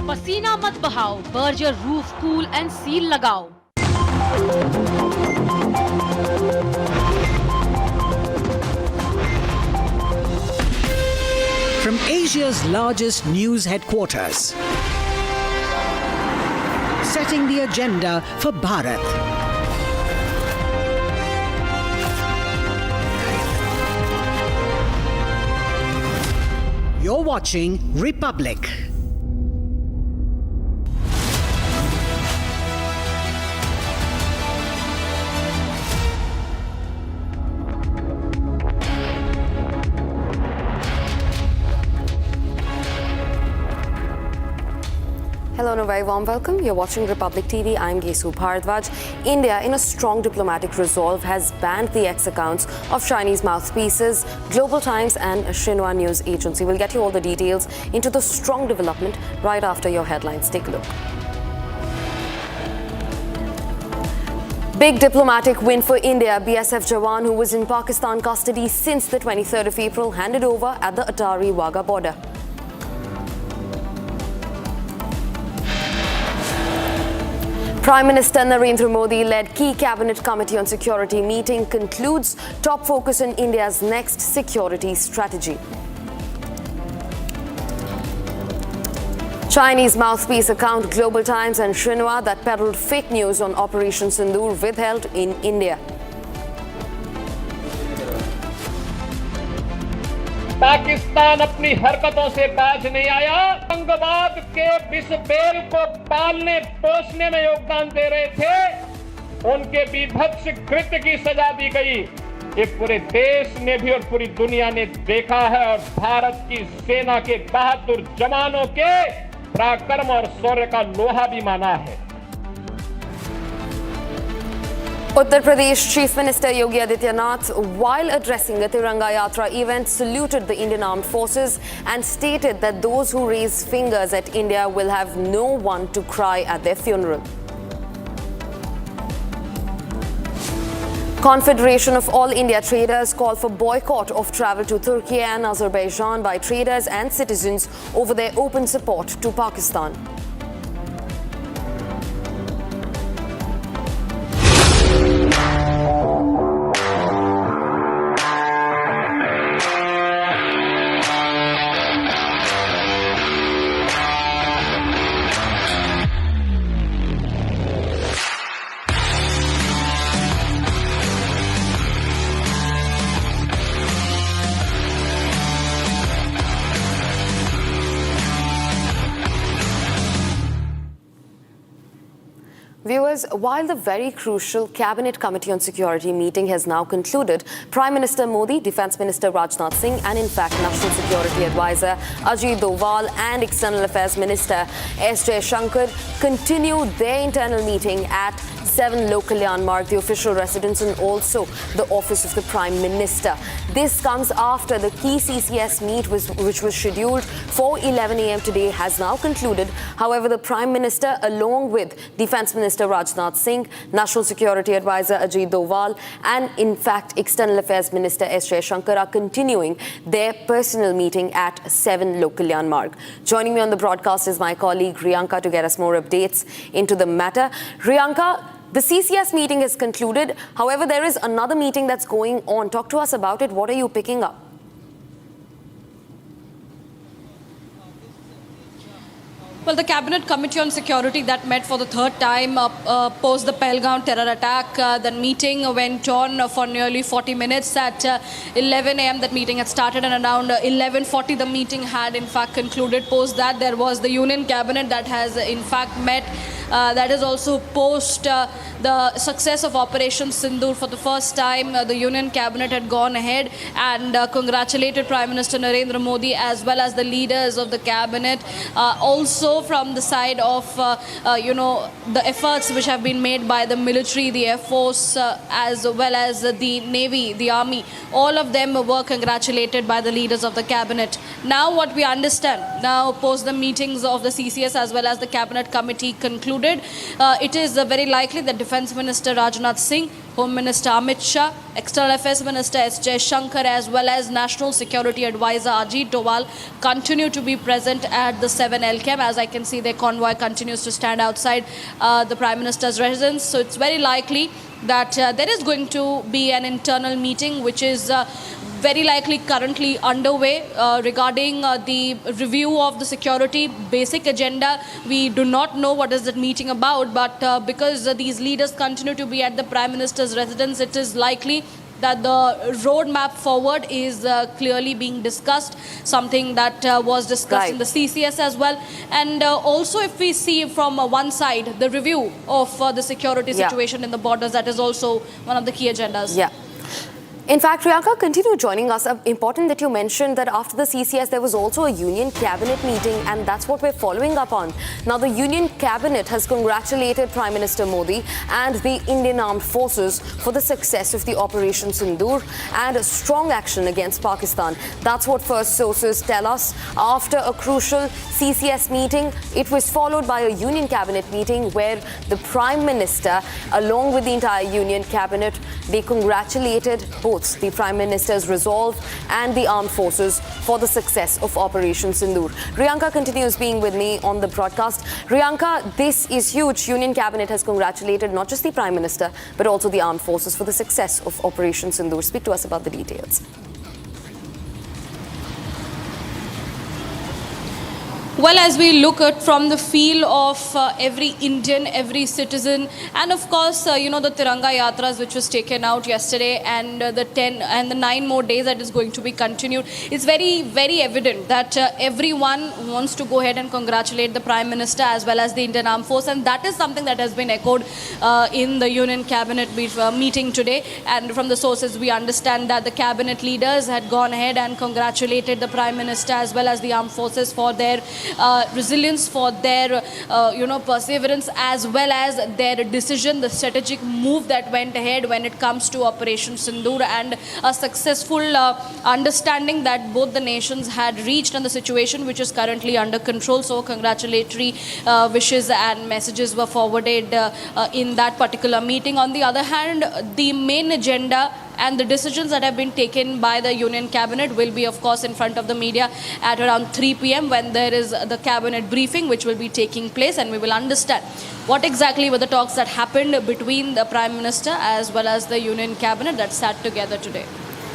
Speaker 22: पसीना मत बहाओ, Berger roof cool and seal लगाओ।
Speaker 26: From Asia's largest news headquarters, setting the agenda for Bharat. You're watching Republic.
Speaker 27: Hello and a very warm welcome. You're watching Republic TV. I'm Gesu Bharadwaj. India, in a strong diplomatic resolve, has banned the X accounts of Chinese mouthpieces, Global Times and Xinhua News Agency. We'll get you all the details into the strong development right after your headlines. Take a look. Big diplomatic win for India. BSF Jawan, who was in Pakistan custody since the 23rd of April, handed over at the Attari Wagha border. Prime Minister Narendra Modi led key cabinet committee on security meeting concludes top focus on India's next security strategy. Chinese mouthpiece account Global Times and Xinhua that peddled fake news on Operation Sindoor withheld in India.
Speaker 3: Pakistan अपनी हरकतों से बाज नहीं आया। आतंकवाद के विष bell को पालने पोषने में योगदान दे रहे थे, उनके बीभत्स कृत्य की सजा दी गई। ये पूरे देश ने भी और पूरी दुनिया ने देखा है और भारत की सेना के बहादुर जवानों के पराक्रम और शौर्य का लोहा भी माना है।
Speaker 27: Uttar Pradesh Chief Minister Yogi Adityanath, while addressing a Tiranga Yatra event, saluted the Indian Armed Forces and stated that those who raise fingers at India will have no one to cry at their funeral. Confederation of All India Traders called for boycott of travel to Turkey and Azerbaijan by traders and citizens over their open support to Pakistan. Viewers, while the very crucial Cabinet Committee on Security meeting has now concluded, Prime Minister Modi, Defence Minister Rajnath Singh and in fact National Security Advisor Ajit Doval and External Affairs Minister S. Shankar continue their internal meeting at 7 Lok Kalyan Marg, the official residence and also the office of the Prime Minister. This comes after the key CCS meet which was scheduled for 11 a.m. today has now concluded. However, the Prime Minister along with Defence Minister Rajnath Singh, National Security Advisor Ajit Doval and in fact External Affairs Minister S. Shankar are continuing their personal meeting at 7 Lok Kalyan Marg. Joining me on the broadcast is my colleague Riyanka to get us more updates into the matter. Riyanka, the CCS meeting is concluded. However, there is another meeting that's going on. Talk to us about it. What are you picking up?
Speaker 22: Well, the Cabinet Committee on Security that met for the third time post the Pahalgam terror attack. The meeting went on for nearly 40 minutes. At 11 a.m. that meeting had started and around 11:40 the meeting had in fact concluded. Post that there was the Union Cabinet that has in fact met. That is also post the success of Operation Sindoor. For the first time, the Union Cabinet had gone ahead and congratulated Prime Minister Narendra Modi as well as the leaders of the Cabinet. Also from the side of, the efforts which have been made by the military, the Air Force, as well as the Navy, the Army. All of them were congratulated by the leaders of the Cabinet. Now what we understand, now post the meetings of the CCS as well as the Cabinet Committee concluded, it is very likely that Defence Minister Rajnath Singh, Home Minister Amit Shah, External Affairs Minister S. Shankar as well as National Security Advisor Ajit Doval continue to be present at the 7 LKM. As I can see, their convoy continues to stand outside the Prime Minister's residence. So it's very likely that there is going to be an internal meeting which is very likely currently underway regarding the review of the security basic agenda. We do not know what is that meeting about, but because these leaders continue to be at the Prime Minister's residence, it is likely that the roadmap forward is clearly being discussed, something that was discussed in the CCS as well. And also if we see from one side, the review of the security situation in the borders, that is also one of the key agendas.
Speaker 27: Yeah. In fact, Priyanka, continue joining us. Important that you mentioned that after the CCS, there was also a Union Cabinet meeting, and that's what we're following up on. Now, the Union Cabinet has congratulated Prime Minister Modi and the Indian Armed Forces for the success of the Operation Sindoor and a strong action against Pakistan. That's what first sources tell us. After a crucial CCS meeting, it was followed by a Union Cabinet meeting where the Prime Minister, along with the entire Union Cabinet, they congratulated both the Prime Minister's resolve and the armed forces for the success of Operation Sindoor. Riyanka continues being with me on the broadcast. Riyanka, this is huge. Union Cabinet has congratulated not just the Prime Minister, but also the armed forces for the success of Operation Sindoor. Speak to us about the details.
Speaker 22: Well, as we look at from the feel of every Indian, every citizen, and of course, the Tiranga Yatras which was taken out yesterday, and the 10 and the 9 more days that is going to be continued, it's very, very evident that everyone wants to go ahead and congratulate the Prime Minister as well as the Indian Armed Force, and that is something that has been echoed in the Union Cabinet meeting today. And from the sources, we understand that the Cabinet leaders had gone ahead and congratulated the Prime Minister as well as the Armed Forces for their resilience, for their perseverance, as well as their decision, the strategic move that went ahead when it comes to Operation Sindoor, and a successful understanding that both the nations had reached on the situation which is currently under control. So congratulatory wishes and messages were forwarded in that particular meeting. On the other hand, the main agenda and the decisions that have been taken by the Union Cabinet will be, of course, in front of the media at around 3 p.m. when there is the Cabinet briefing which will be taking place, and we will understand what exactly were the talks that happened between the Prime Minister as well as the Union Cabinet that sat together today.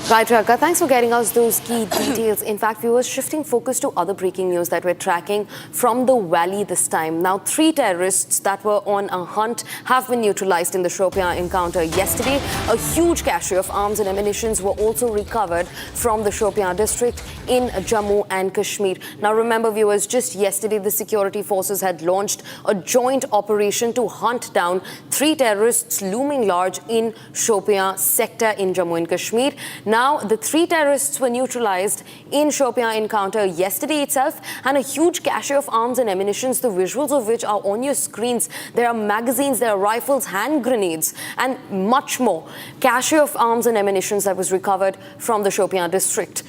Speaker 27: Right, Ragha, thanks for getting us those key details. In fact, we were shifting focus to other breaking news that we're tracking from the valley this time. Now, 3 terrorists that were on a hunt have been neutralized in the Shopian encounter yesterday. A huge cache of arms and ammunitions were also recovered from the Shopian district in Jammu and Kashmir. Now, remember, viewers, just yesterday, the security forces had launched a joint operation to hunt down 3 terrorists looming large in Shopian sector in Jammu and Kashmir. Now, the 3 terrorists were neutralized in Shopian encounter yesterday itself, and a huge cache of arms and ammunitions, the visuals of which are on your screens. There are magazines, there are rifles, hand grenades, and much more. Cache of arms and ammunitions that was recovered from the Shopian district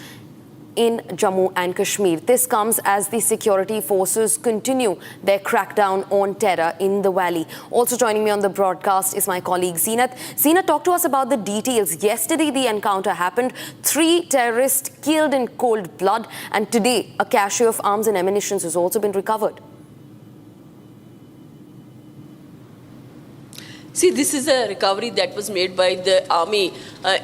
Speaker 27: in Jammu and Kashmir. This comes as the security forces continue their crackdown on terror in the valley. Also joining me on the broadcast is my colleague Zeenat. Zeenat, talk to us about the details. Yesterday the encounter happened, 3 terrorists killed in cold blood, and today a cache of arms and ammunition has also been recovered.
Speaker 7: See, this is a recovery that was made by the army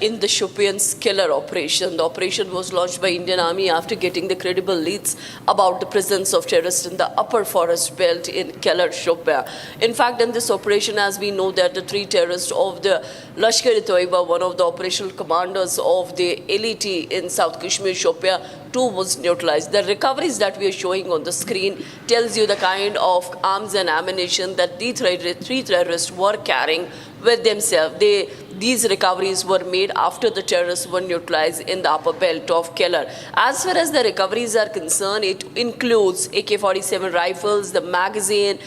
Speaker 7: in the Shopian's killer operation. The operation was launched by Indian Army after getting the credible leads about the presence of terrorists in the upper forest belt in Keller, Shopian. In fact, in this operation, as we know, that the 3 terrorists of the Lashkar-e-Toiba, one of the operational commanders of the LET in South Kashmir, Shopian, 2 was neutralized. The recoveries that we are showing on the screen tells you the kind of arms and ammunition that the 3 terrorists were carrying with themselves. These recoveries were made after the terrorists were neutralized in the upper belt of Keller. As far as the recoveries are concerned, it includes AK-47 rifles, the magazine,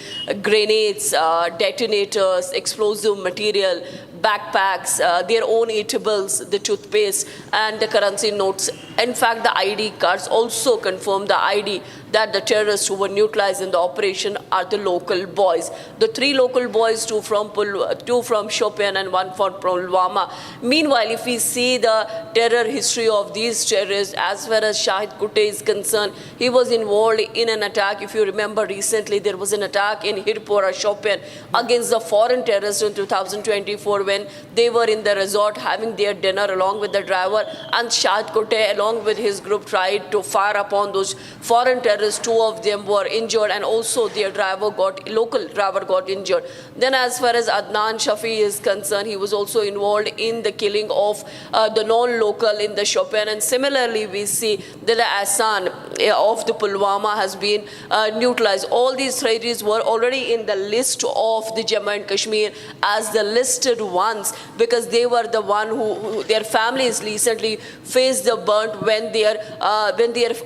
Speaker 7: grenades, detonators, explosive material, backpacks, their own eatables, the toothpaste, and the currency notes. In fact, the ID cards also confirm the ID that the terrorists who were neutralized in the operation are the local boys. The 3 local boys, 2 from Shopian and 1 from Pulwama. Meanwhile, if we see the terror history of these terrorists, as far as Shahid Kutte is concerned, he was involved in an attack. If you remember, recently there was an attack in Hirpura, Shopian, against the foreign terrorists in 2024 when they were in the resort having their dinner along with the driver, and Shahid Kutte along with his group tried to fire upon those foreign terrorists. 2 of them were injured, and also their local driver got injured. Then as far as Adnan Shafi is concerned, he was also involved in the killing of the non-local in the Shopian. And similarly, we see that the Ahsan of the Pulwama has been neutralized. All these traitors were already in the list of the Jammu and Kashmir as the listed ones, because they were the one who their families recently faced the burnt when their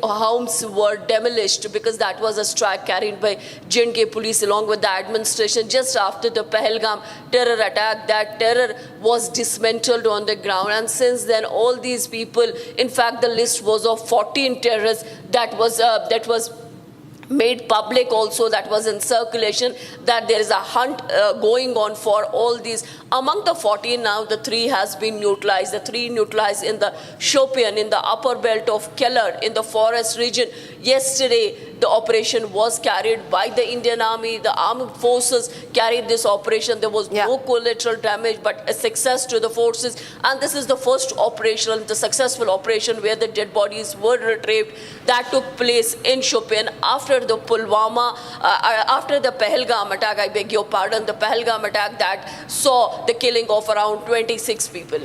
Speaker 7: homes were demolished, because that was a strike carried by J&K police along with the administration just after the Pahalgam terror attack. That terror was dismantled on the ground, and since then all these people, in fact the list was of 14 terrorists that was made public also, that was in circulation, that there is a hunt going on for all these. Among the 14 now, the 3 has been neutralized. The 3 neutralized in the Shopian, in the upper belt of Keller, in the forest region. Yesterday, The operation was carried by the Indian Army. The armed forces carried this operation. There was no collateral damage, but a success to the forces. And this is the first operation, the successful operation where the dead bodies were retrieved. That took place in Shopian after the Pulwama, after the Pahalgam attack, I beg your pardon, the Pahalgam attack that saw the killing of around 26 people.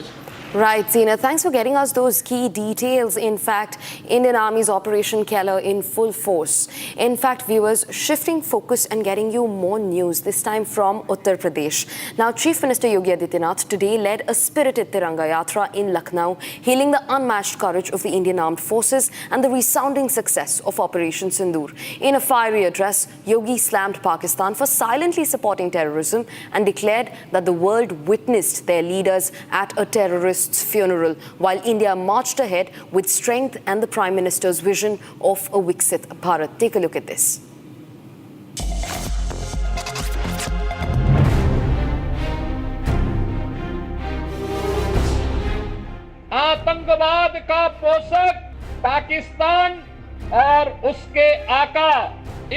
Speaker 27: Right, Zina, thanks for getting us those key details. In fact, Indian Army's Operation Keller in full force. In fact, viewers, shifting focus and getting you more news, this time from Uttar Pradesh. Now, Chief Minister Yogi Adityanath today led a spirited Tiranga Yatra in Lucknow, hailing the unmatched courage of the Indian Armed Forces and the resounding success of Operation Sindoor. In a fiery address, Yogi slammed Pakistan for silently supporting terrorism and declared that the world witnessed their leaders at a terrorist funeral, while India marched ahead with strength and the Prime Minister's vision of a Viksit Bharat. Take a look at this.
Speaker 3: आतंकवाद का पोषक पाकिस्तान और उसके आका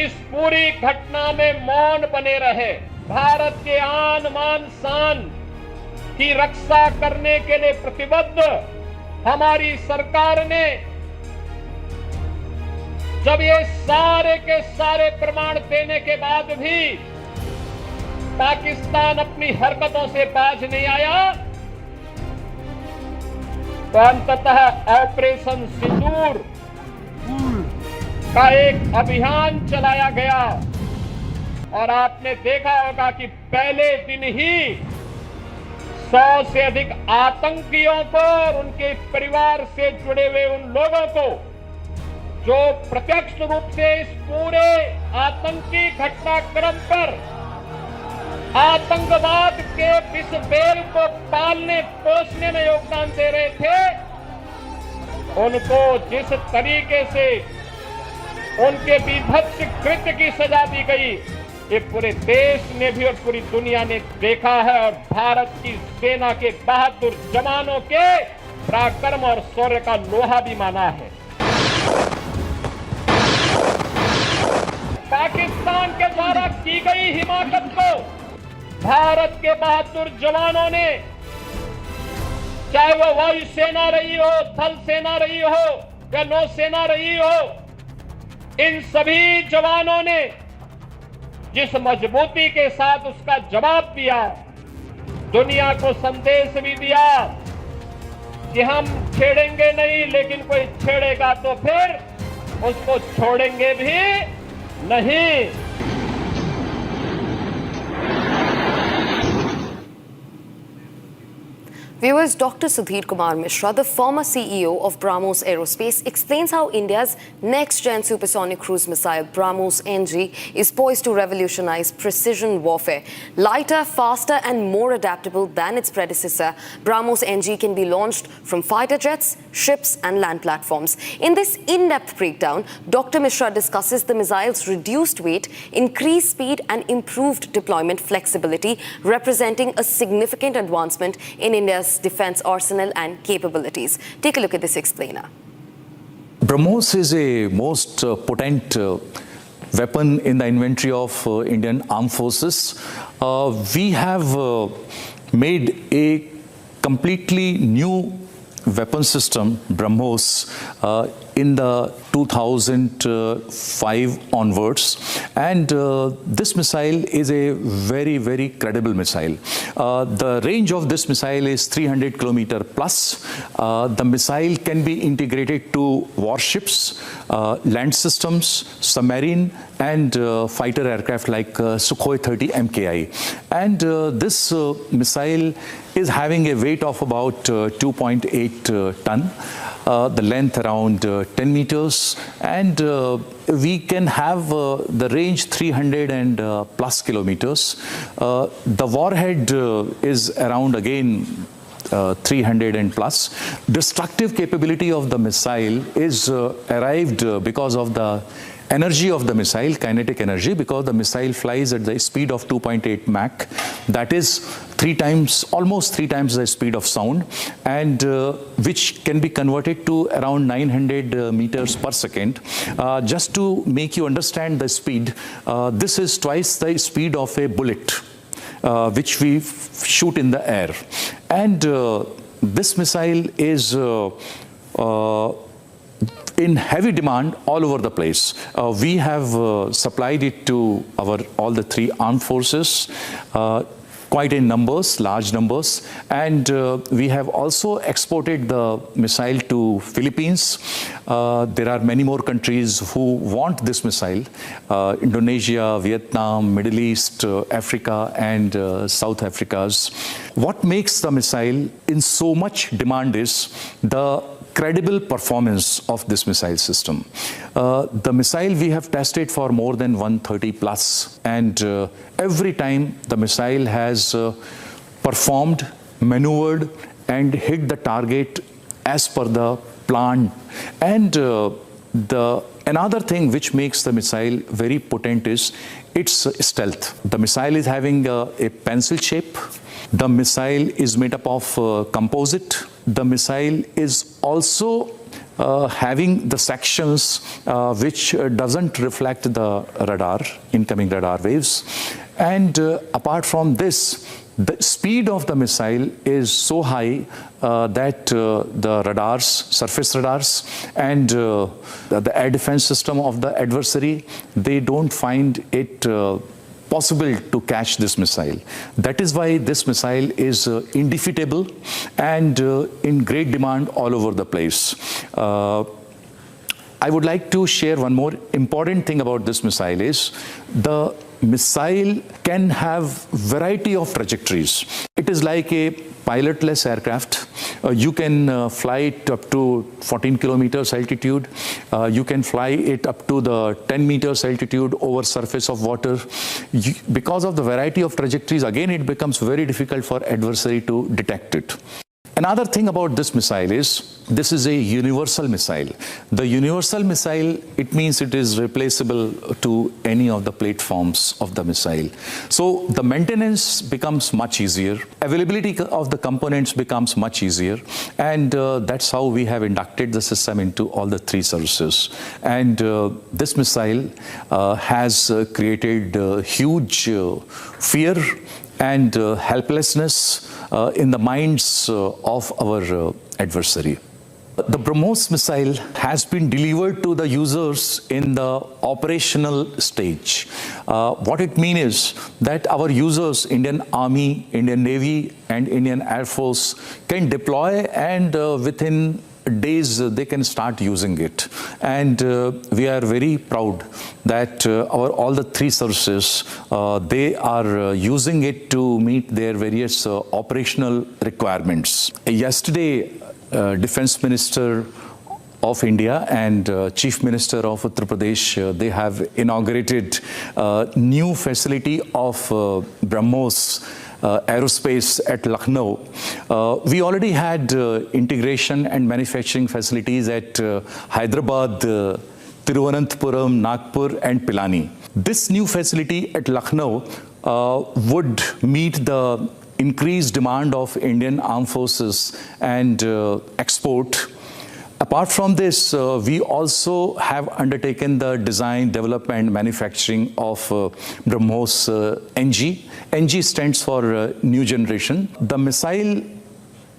Speaker 3: इस पूरी घटना में मौन बने रहे। भारत के आन मान शान की रक्षा करने के लिए प्रतिबद्ध हमारी सरकार ने जब ये सारे के सारे प्रमाण देने के बाद भी पाकिस्तान अपनी हरकतों से बाज नहीं आया, तो अंततः ऑपरेशन सिंदूर का एक अभियान चलाया गया और आपने देखा होगा कि पहले दिन ही 100 से अधिक आतंकियों को और उनके परिवार से जुड़े हुए उन लोगों को जो प्रत्यक्ष रूप से इस पूरे आतंकी घटनाक्रम पर आतंकवाद के विष बेल को पालने पोषने में योगदान दे रहे थे, उनको जिस तरीके से उनके बीभत्स कृत्य की सजा दी गई, ये पूरे देश ने भी और पूरी दुनिया ने देखा है और भारत की सेना के बहादुर जवानों के पराक्रम और शौर्य का लोहा भी माना है। पाकिस्तान के द्वारा की गई हिमाकत को भारत के बहादुर जवानों ने, चाहे वो वायुसेना रही हो, थल सेना रही हो या नौसेना रही हो, इन सभी जवानों ने जिस मजबूती के साथ उसका जवाब दिया, दुनिया को संदेश भी दिया कि हम छेड़ेंगे नहीं, लेकिन कोई छेड़ेगा तो फिर उसको छोड़ेंगे भी नहीं।
Speaker 27: Viewers, Dr. Sudhir Kumar Mishra, the former CEO of BrahMos Aerospace, explains how India's next-gen supersonic cruise missile BrahMos NG is poised to revolutionize precision warfare. Lighter, faster and more adaptable than its predecessor, BrahMos NG can be launched from fighter jets, ships and land platforms. In this in-depth breakdown, Dr. Mishra discusses the missile's reduced weight, increased speed and improved deployment flexibility, representing a significant advancement in India's defense arsenal and capabilities. Take a look at this explainer.
Speaker 25: BrahMos is a most potent weapon in the inventory of Indian Armed Forces. We have made a completely new weapon system, BrahMos, in the 2005 onwards, and this missile is a very, very credible missile. The range of this missile is 300 kilometer plus. The missile can be integrated to warships, land systems, submarine and fighter aircraft like Sukhoi 30 MKI. And this missile is having a weight of about 2.8 ton. The length around 10 meters, and we can have the range 300 and plus kilometers. The warhead is around again 300 and plus. Destructive capability of the missile is arrived because of the energy of the missile, kinetic energy, because the missile flies at the speed of 2.8 Mach, that is almost three times the speed of sound, and which can be converted to around 900 meters per second. Just to make you understand the speed, this is twice the speed of a bullet, which we shoot in the air. And this missile is in heavy demand all over the place. We have supplied it to all the three armed forces, quite in numbers, large numbers, and we have also exported the missile to Philippines. There are many more countries who want this missile: Indonesia, Vietnam, Middle East, Africa, and South Africa's. What makes the missile in so much demand is the credible performance of this missile system. The missile we have tested for more than 130 plus, and every time the missile has performed, maneuvered, and hit the target as per the plan. And another thing which makes the missile very potent is its stealth. The missile is having a pencil shape. The missile is made up of composite. The missile is also having the sections which doesn't reflect the incoming radar waves. And apart from this, the speed of the missile is so high that the radars, surface radars, and the air defense system of the adversary, they don't find it possible to catch this missile. That is why this missile is indefeatable and in great demand all over the place. I would like to share one more important thing about this missile is the missile can have variety of trajectories. It is like a pilotless aircraft. You can fly it up to 14 kilometers altitude. You can fly it up to the 10 meters altitude over surface of water. Because of the variety of trajectories, again, it becomes very difficult for adversary to detect it. Another thing about this missile is, this is a universal missile. The universal missile, it means it is replaceable to any of the platforms of the missile. So the maintenance becomes much easier. Availability of the components becomes much easier. And that's how we have inducted the system into all the three services. And this missile has created huge fear and helplessness in the minds of our adversary. The BrahMos missile has been delivered to the users in the operational stage. What it means is that our users, Indian Army, Indian Navy, and Indian Air Force, can deploy, and within days they can start using it. And we are very proud that all the three services, they are using it to meet their various operational requirements. Yesterday, Defense Minister of India and Chief Minister of Uttar Pradesh, they have inaugurated a new facility of BrahMos aerospace at Lucknow. We already had integration and manufacturing facilities at Hyderabad, Thiruvananthapuram, Nagpur, and Pilani. This new facility at Lucknow would meet the increased demand of Indian armed forces and export. Apart from this, we also have undertaken the design, development, manufacturing of BrahMos NG. NG stands for New Generation. The missile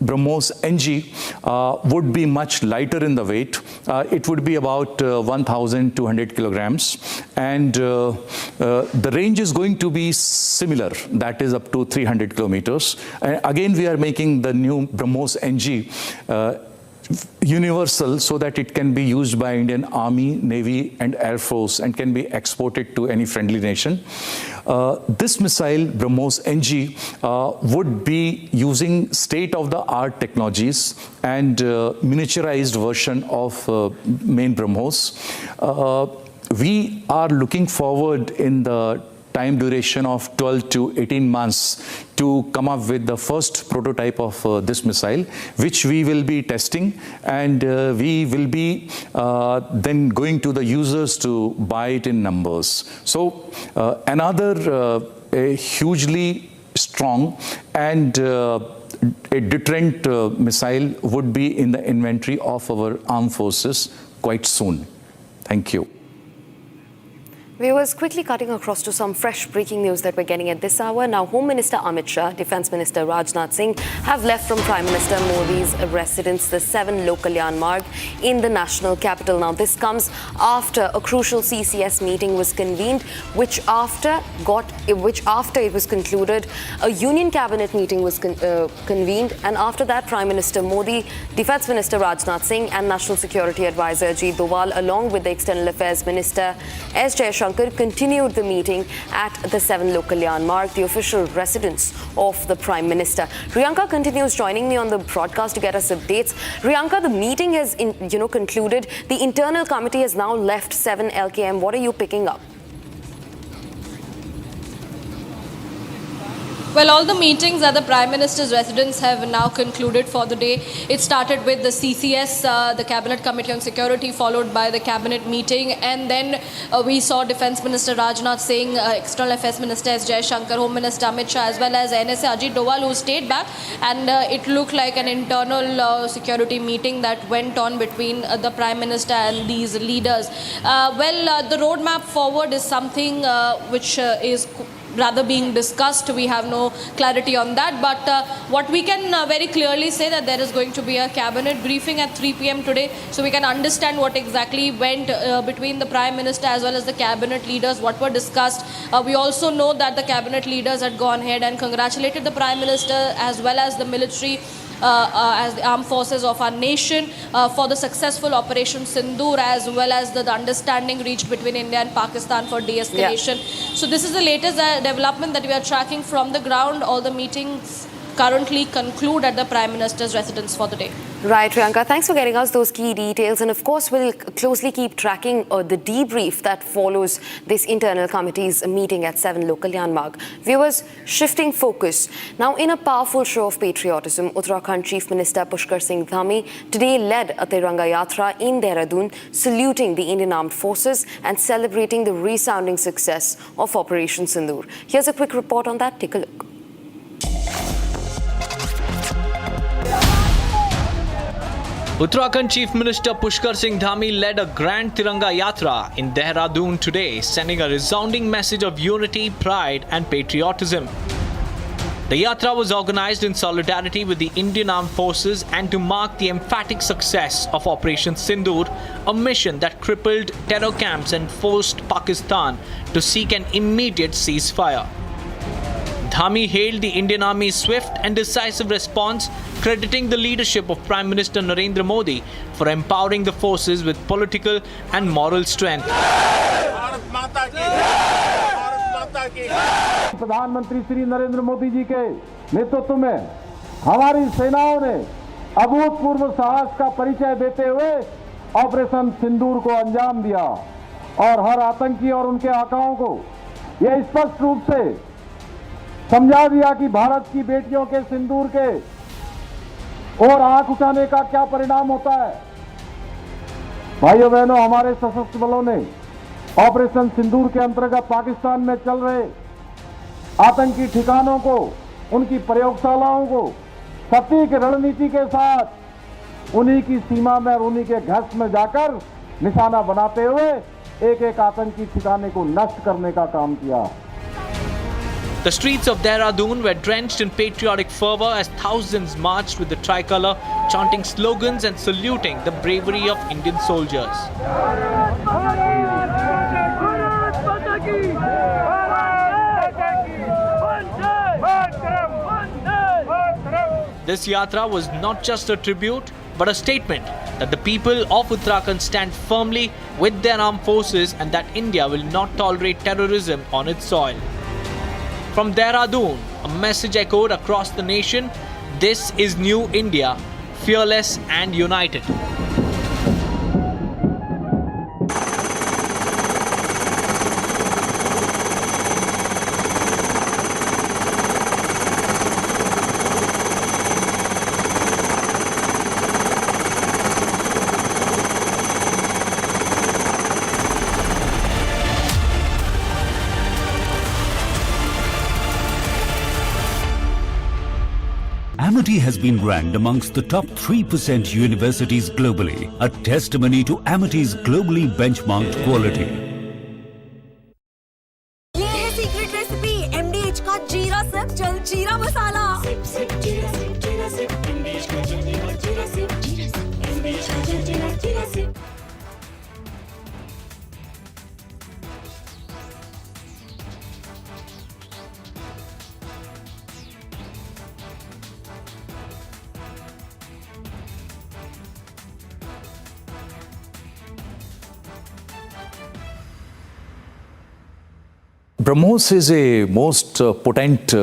Speaker 25: BrahMos NG would be much lighter in the weight. It would be about 1,200 kilograms. And the range is going to be similar, that is up to 300 kilometers. Again, we are making the new BrahMos NG universal so that it can be used by Indian Army, Navy, and Air Force and can be exported to any friendly nation. This missile, BrahMos NG, would be using state-of-the-art technologies and miniaturized version of main BrahMos. We are looking forward in the time duration of 12 to 18 months to come up with the first prototype of this missile, which we will be testing, and we will be then going to the users to buy it in numbers. So another hugely strong, and a deterrent missile would be in the inventory of our armed forces quite soon. Thank you.
Speaker 27: Viewers, quickly cutting across to some fresh breaking news that we're getting at this hour. Now, Home Minister Amit Shah, Defence Minister Rajnath Singh have left from Prime Minister Modi's residence, the 7 Lok Kalyan Marg in the national capital. Now, this comes after a crucial CCS meeting was convened, which after it was concluded, a Union Cabinet meeting was convened, and after that, Prime Minister Modi, Defence Minister Rajnath Singh, and National Security Advisor Ajit Doval, along with the External Affairs Minister S. Jaishankar, continued the meeting at the 7 Lok Kalyan Marg, the official residence of the Prime Minister. Riyanka continues joining me on the broadcast to get us updates. Riyanka, the meeting has concluded. The internal committee has now left 7 LKM. What are you picking up?
Speaker 22: Well, all the meetings at the Prime Minister's residence have now concluded for the day. It started with the CCS, the Cabinet Committee on Security, followed by the Cabinet meeting. And then we saw Defence Minister Rajnath Singh, External Affairs Minister S. Jaishankar, Home Minister Amit Shah, as well as NSA Ajit Doval, who stayed back. And it looked like an internal security meeting that went on between the Prime Minister and these leaders. The roadmap forward is something which is rather being discussed. We have no clarity on that, but what we can very clearly say that there is going to be a cabinet briefing at 3 p.m. today, so we can understand what exactly went between the Prime Minister as well as the cabinet leaders, what were discussed. We also know that the cabinet leaders had gone ahead and congratulated the Prime Minister as well as the military as the armed forces of our nation for the successful Operation Sindoor, as well as the understanding reached between India and Pakistan for de-escalation. Yeah. So this is the latest development that we are tracking from the ground. All the meetings currently conclude at the Prime Minister's residence for the day.
Speaker 27: Right, Priyanka, thanks for getting us those key details. And of course, we'll closely keep tracking the debrief that follows this internal committee's meeting at 7 Lok Kalyan Marg. Viewers, shifting focus. Now, in a powerful show of patriotism, Uttarakhand Chief Minister Pushkar Singh Dhami today led a Tiranga Yatra in Dehradun, saluting the Indian Armed Forces and celebrating the resounding success of Operation Sindoor. Here's a quick report on that. Take a look.
Speaker 8: Uttarakhand Chief Minister Pushkar Singh Dhami led a grand Tiranga Yatra in Dehradun today, sending a resounding message of unity, pride and patriotism. The Yatra was organized in solidarity with the Indian Armed Forces and to mark the emphatic success of Operation Sindoor, a mission that crippled terror camps and forced Pakistan to seek an immediate ceasefire. Dhami hailed the Indian Army's swift and decisive response, crediting the leadership of Prime Minister Narendra Modi for empowering the forces with political and moral strength.
Speaker 10: प्रधानमंत्री श्री नरेंद्र मोदी जी के नेतृत्व में हमारी सेनाओं ने अभूतपूर्व साहस का परिचय देते हुए ऑपरेशन सिंदूर को अंजाम दिया और हर आतंकी और उनके आकाओं को यह स्पष्ट रूप से समझा दिया कि भारत की बेटियों के सिंदूर के और आंख उठाने का क्या परिणाम होता है। भाइयों बहनों, हमारे सशस्त्र बलों ने ऑपरेशन सिंदूर के अंतर्गत पाकिस्तान में चल रहे आतंकी ठिकानों को, उनकी प्रयोगशालाओं को सटीक रणनीति के साथ उन्हीं की सीमा में और उन्हीं के घस में जाकर निशाना बनाते हुए एक एक आतंकी ठिकाने को नष्ट करने का काम किया।
Speaker 8: The streets of Dehradun were drenched in patriotic fervor as thousands marched with the tricolour, chanting slogans and saluting the bravery of Indian soldiers. This yatra was not just a tribute, but a statement that the people of Uttarakhand stand firmly with their armed forces and that India will not tolerate terrorism on its soil. From Dehradun, a message echoed across the nation: this is New India, fearless and united.
Speaker 6: Amity has been ranked amongst the top 3% universities globally, a testimony to Amity's globally benchmarked quality.
Speaker 12: ये है secret recipe MDH का जीरा SIP जल जीरा मसाला। SIP SIP जीरा SIP MDH का जल जीरा सिप MDH का जल जीरा SIP.
Speaker 25: BrahMos is a most potent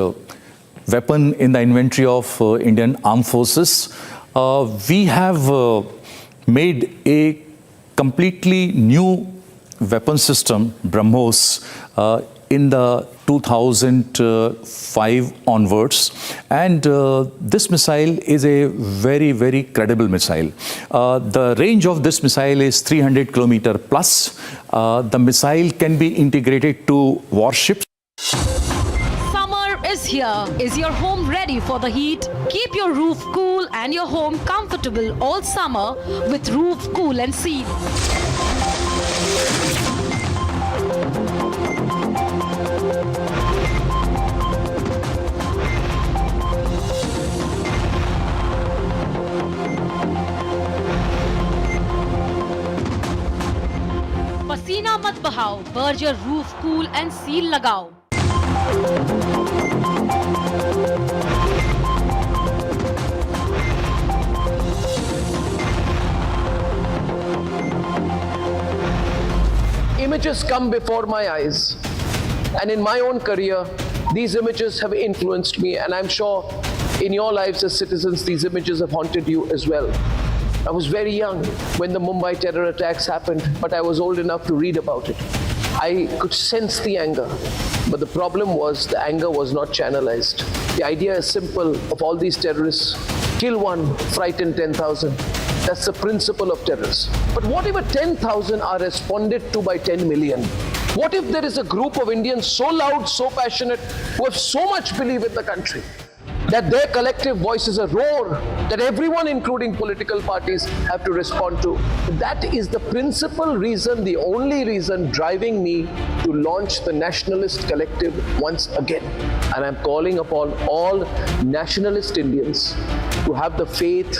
Speaker 25: weapon in the inventory of Indian Armed Forces. We have made a completely new weapon system, BrahMos, in the 2005 onwards, and this missile is a very, very credible missile. The range of this missile is 300 kilometer plus. The missile can be integrated to warships.
Speaker 16: Summer is here. Is your home ready for the heat? Keep your roof cool and your home comfortable all summer with Roof Cool and Seal. पसीना मत बहाओ, Berger roof cool and seal लगाओ।
Speaker 13: Images come before my eyes, and in my own career, these images have influenced me, and I'm sure in your lives as citizens, these images have haunted you as well. I was very young when the Mumbai terror attacks happened, but I was old enough to read about it. I could sense the anger, but the problem was the anger was not channelized. The idea is simple of all these terrorists: kill one, frighten 10,000. That's the principle of terrorists. But what if 10,000 are responded to by 10 million? What if there is a group of Indians so loud, so passionate, who have so much belief in the country, that their collective voice is a roar that everyone, including political parties, have to respond to? That is the principal reason, the only reason driving me to launch the nationalist collective once again. And I'm calling upon all nationalist Indians to have the faith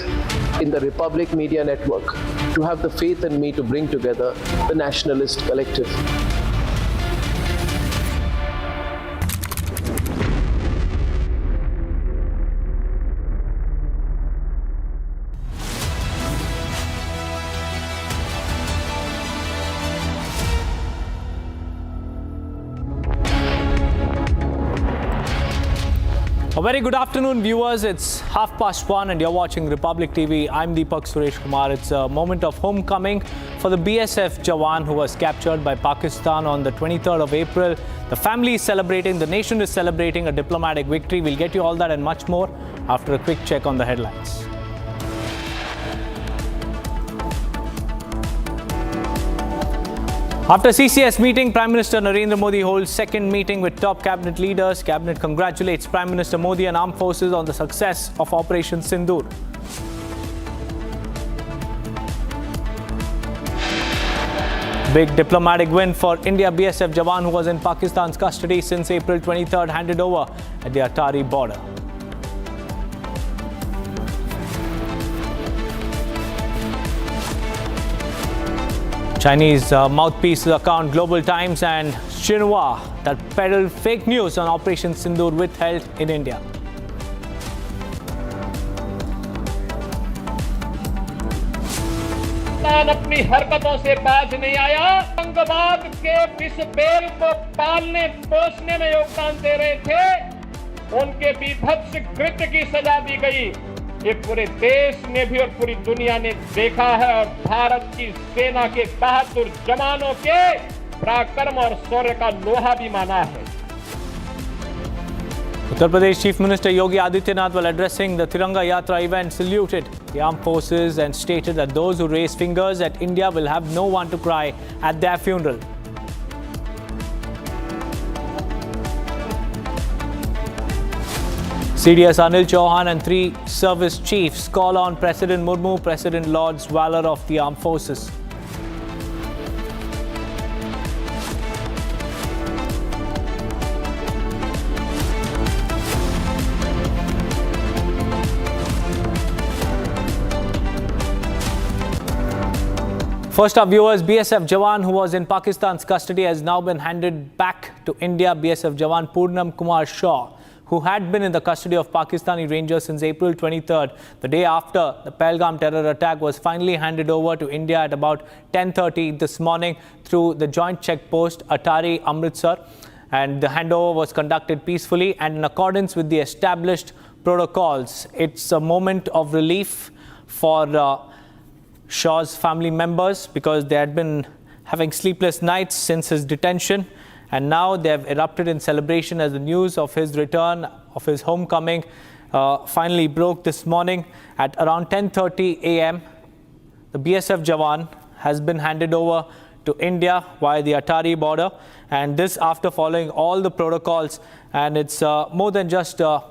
Speaker 13: in the Republic Media Network, to have the faith in me to bring together the nationalist collective.
Speaker 8: A very good afternoon, viewers. It's 1:30 and you're watching Republic TV. I'm Deepak Suresh Kumar. It's a moment of homecoming for the BSF Jawan who was captured by Pakistan on the 23rd of April. The family is celebrating, the nation is celebrating a diplomatic victory. We'll get you all that and much more after a quick check on the headlines. After CCS meeting, Prime Minister Narendra Modi holds second meeting with top cabinet leaders. Cabinet congratulates Prime Minister Modi and armed forces on the success of Operation Sindoor. Big diplomatic win for India. BSF Jawan who was in Pakistan's custody since April 23rd handed over at the Attari border. Chinese mouthpiece account Global Times and Xinhua that peddled fake news on Operation Sindoor withheld in India.
Speaker 3: अपनी हरकतों से बाज नहीं आया। आतंकवाद के इस bell को पालने पोसने में योगदान दे रहे थे, उनके बीभत्स कृत्य की सजा दी गई। ये पूरे देश ने भी और पूरी दुनिया ने देखा है और भारत की सेना के बहादुर जवानों के पराक्रम और शौर्य का लोहा भी माना है।
Speaker 8: Uttar Pradesh Chief Minister Yogi Adityanath, while addressing the Tiranga Yatra event, saluted the armed forces and stated that those who raise fingers at India will have no one to cry at their funeral. CDS Anil Chauhan and 3 service chiefs call on President Murmu, President Lord's valor of the armed forces. First up, viewers, BSF Jawan who was in Pakistan's custody has now been handed back to India. BSF Jawan Purnam Kumar Shaw, who had been in the custody of Pakistani Rangers since April 23rd, the day after the Pahalgam terror attack, was finally handed over to India at about 10:30 this morning through the joint checkpost Attari, Amritsar. And the handover was conducted peacefully and in accordance with the established protocols. It's a moment of relief for Shaw's family members because they had been having sleepless nights since his detention, and now they have erupted in celebration as the news of his return, of his homecoming, finally broke this morning at around 10:30 a.m. The BSF Jawan has been handed over to India via the Attari border, and this after following all the protocols. And it's more than just a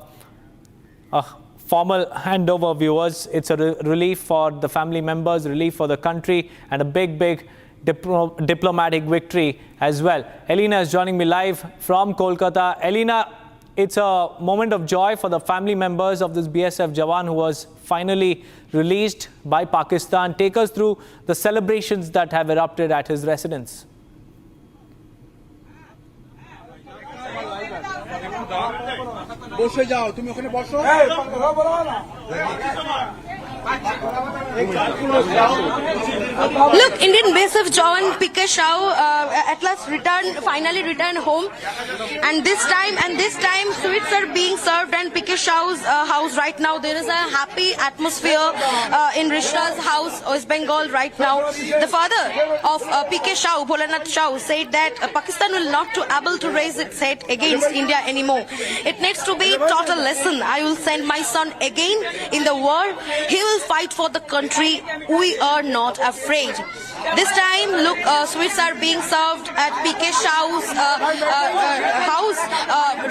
Speaker 8: formal handover, viewers. It's a relief for the family members, relief for the country, and a big diplomatic victory as well. Elena is joining me live from Kolkata. Elena, it's a moment of joy for the family members of this BSF Jawan who was finally released by Pakistan. Take us through the celebrations that have erupted at his residence.
Speaker 2: বসে যাও তুমি ওখানে বসো
Speaker 9: Look, Indian BSF Jawan PK Shaw at last finally returned home, and this time sweets are being served and PK Shaw's house right now. There is a happy atmosphere in Rishta's house, West Bengal right now. The father of PK Shaw, Bholanath Shaw, said that Pakistan will not be able to raise its head against India anymore. It needs to be taught a lesson. I will send my son again in the war. He will fight for the country. We are not afraid. This time, look, sweets are being served at PK Shaw's house,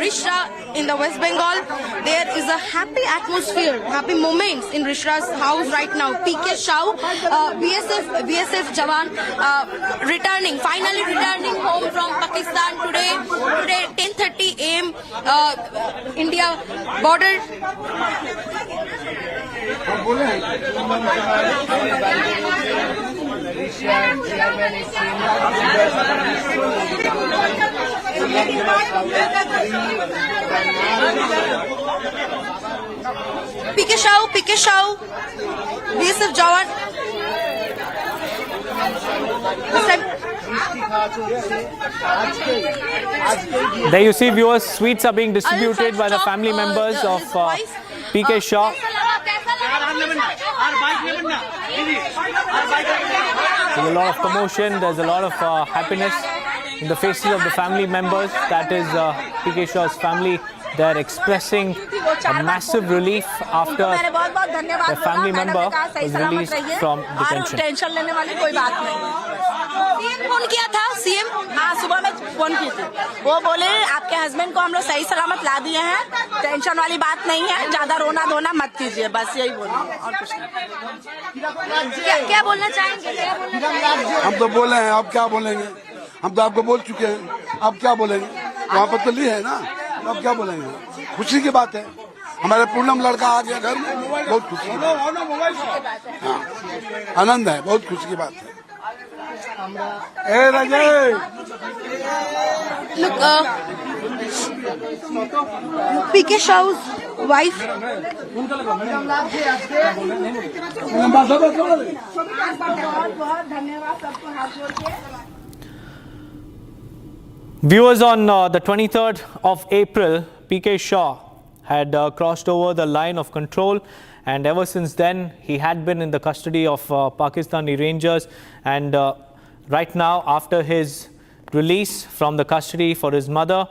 Speaker 9: Rishta in the West Bengal. There is a happy atmosphere, happy moments in Rishta's house right now. PK Shaw, BSF Jawan, finally returning home from Pakistan today 10:30 a.m. India border. PK Shaw, BSF Jawan.
Speaker 8: There you see, viewers, sweets are being distributed by the family members of PK Shaw. There's a lot of commotion, there's a lot of happiness in the faces of the family members. That is PK Shaw's family. They're expressing a massive relief after their family member was released from detention.
Speaker 17: Phone किया था CM, हाँ सुबह में phone की थी. वो बोले आपके हस्बैंड को हम लोग सही सलामत ला दिए हैं, टेंशन वाली बात नहीं है, ज्यादा रोना धोना मत कीजिए, बस यही बोले और कुछ नहीं. क्या बोलना चाहेंगे?
Speaker 2: हम तो बोले हैं, आप क्या बोलेंगे? हम तो आपको बोल चुके हैं, आप क्या बोलेंगे? वहाँ पर तो ली है ना, आप क्या बोलेंगे? खुशी की बात है, हमारे पूर्णम लड़का आ गया घर में, बहुत खुशी की बात है. आनंद है, बहुत खुशी की बात है.
Speaker 9: Look, PK Shaw's wife.
Speaker 8: Viewers, on the 23rd of April, PK Shaw had crossed over the line of control, and ever since then he had been in the custody of Pakistani Rangers. And right now, after his release from the custody for his mother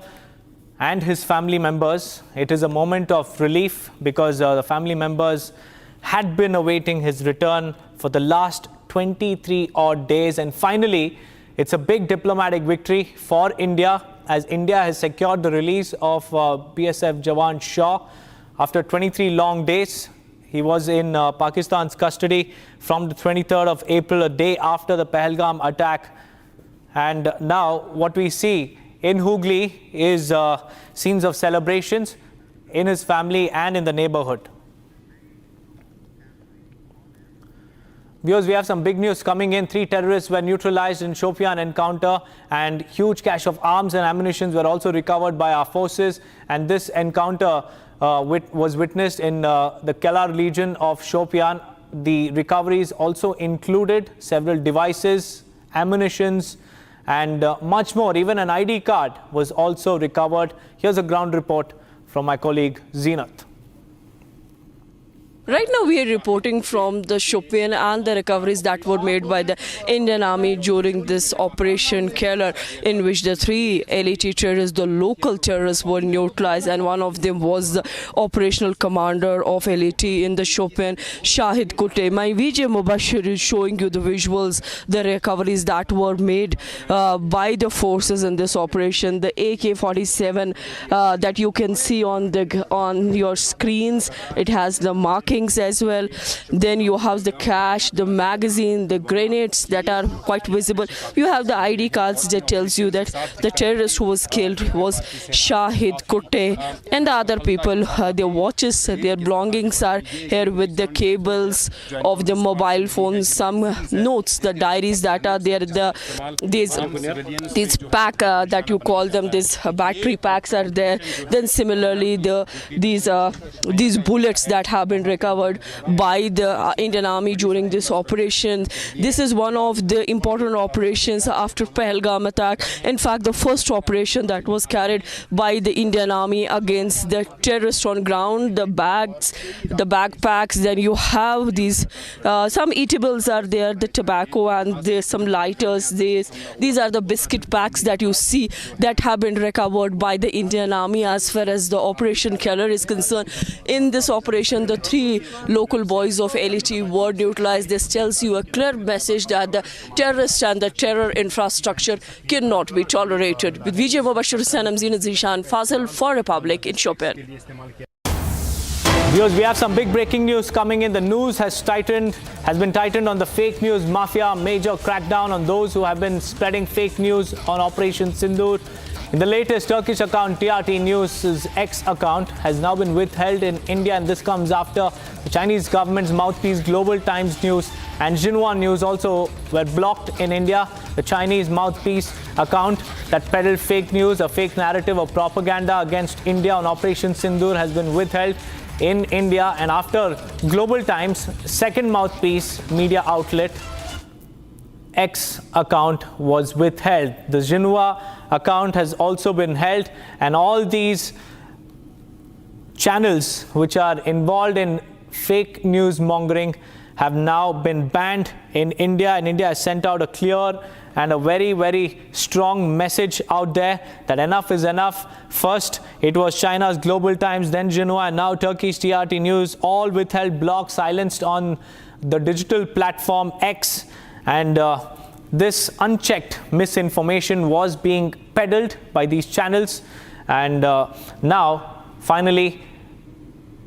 Speaker 8: and his family members, it is a moment of relief because the family members had been awaiting his return for the last 23 odd days. And finally, it's a big diplomatic victory for India, as India has secured the release of BSF Jawan Shaw After 23 long days, he was in Pakistan's custody from the 23rd of April, a day after the Pahalgam attack. And now what we see in Hooghly is scenes of celebrations in his family and in the neighborhood. Viewers, we have some big news coming in. 3 terrorists were neutralized in Shopian encounter, and huge cache of arms and ammunition were also recovered by our forces. And this encounter was witnessed in the Kelar region of Shopian. The recoveries also included several devices, ammunitions, and much more. Even an ID card was also recovered. Here's a ground report from my colleague Zeenat.
Speaker 7: Right now we are reporting from the Shopian and the recoveries that were made by the Indian Army during this Operation Kelar, in which the 3 LAT terrorists, the local terrorists, were neutralized, and one of them was the operational commander of LAT in the Shopian, Shahid Kutte. My VJ Mubashir is showing you the visuals, the recoveries that were made by the forces in this operation. The AK-47 that you can see on your screens, it has the marking as well. Then you have the cash, the magazine, the grenades that are quite visible. You have the ID cards that tells you that the terrorist who was killed was Shahid Kutte, and the other people, their watches, their belongings are here with the cables of the mobile phones, some notes, the diaries that are there, these pack that you call them, these battery packs are there. Then similarly these bullets that have been recovered by the Indian Army during this operation. This is one of the important operations after Pahalgam attack. In fact, the first operation that was carried by the Indian Army against the terrorists on ground, the bags, the backpacks. Then you have these some eatables are there, the tobacco, and there's some lighters. These are the biscuit packs that you see that have been recovered by the Indian Army as far as the Operation Kelar is concerned. In this operation, the 3 local boys of LAT were neutralized. This tells you a clear message that the terrorists and the terror infrastructure cannot be tolerated. With Vijay Mubashir Hussain, I'm Zeenat Zishan Fazil for Republic in Shopian.
Speaker 8: Viewers, we have some big breaking news coming in. The news has been tightened on the fake news mafia. Major crackdown on those who have been spreading fake news on Operation Sindoor. In the latest Turkish account, TRT News' X account has now been withheld in India, and this comes after the Chinese government's mouthpiece Global Times News and Xinhua News also were blocked in India. The Chinese mouthpiece account that peddled fake news, a fake narrative of propaganda against India on Operation Sindoor, has been withheld in India, and after Global Times' second mouthpiece media outlet X account was withheld, the Xinhua account has also been held, and all these channels which are involved in fake news mongering have now been banned in India, and India has sent out a clear and a very, very strong message out there that enough is enough. First, it was China's Global Times, then Xinhua, and now Turkish TRT News, all withheld, blocked, silenced on the digital platform X. And this unchecked misinformation was being peddled by these channels. And now, finally,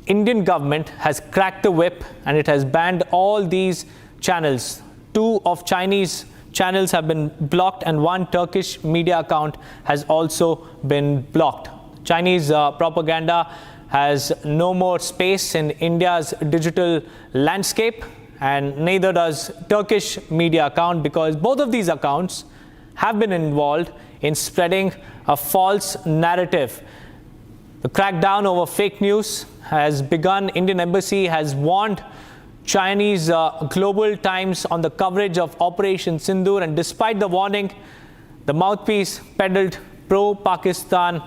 Speaker 8: Indian government has cracked the whip and it has banned all these channels. 2 of Chinese channels have been blocked and 1 Turkish media account has also been blocked. Chinese propaganda has no more space in India's digital landscape, and neither does Turkish media account, because both of these accounts have been involved in spreading a false narrative. The crackdown over fake news has begun. Indian Embassy has warned Chinese Global Times on the coverage of Operation Sindoor, and despite the warning, the mouthpiece peddled pro-Pakistan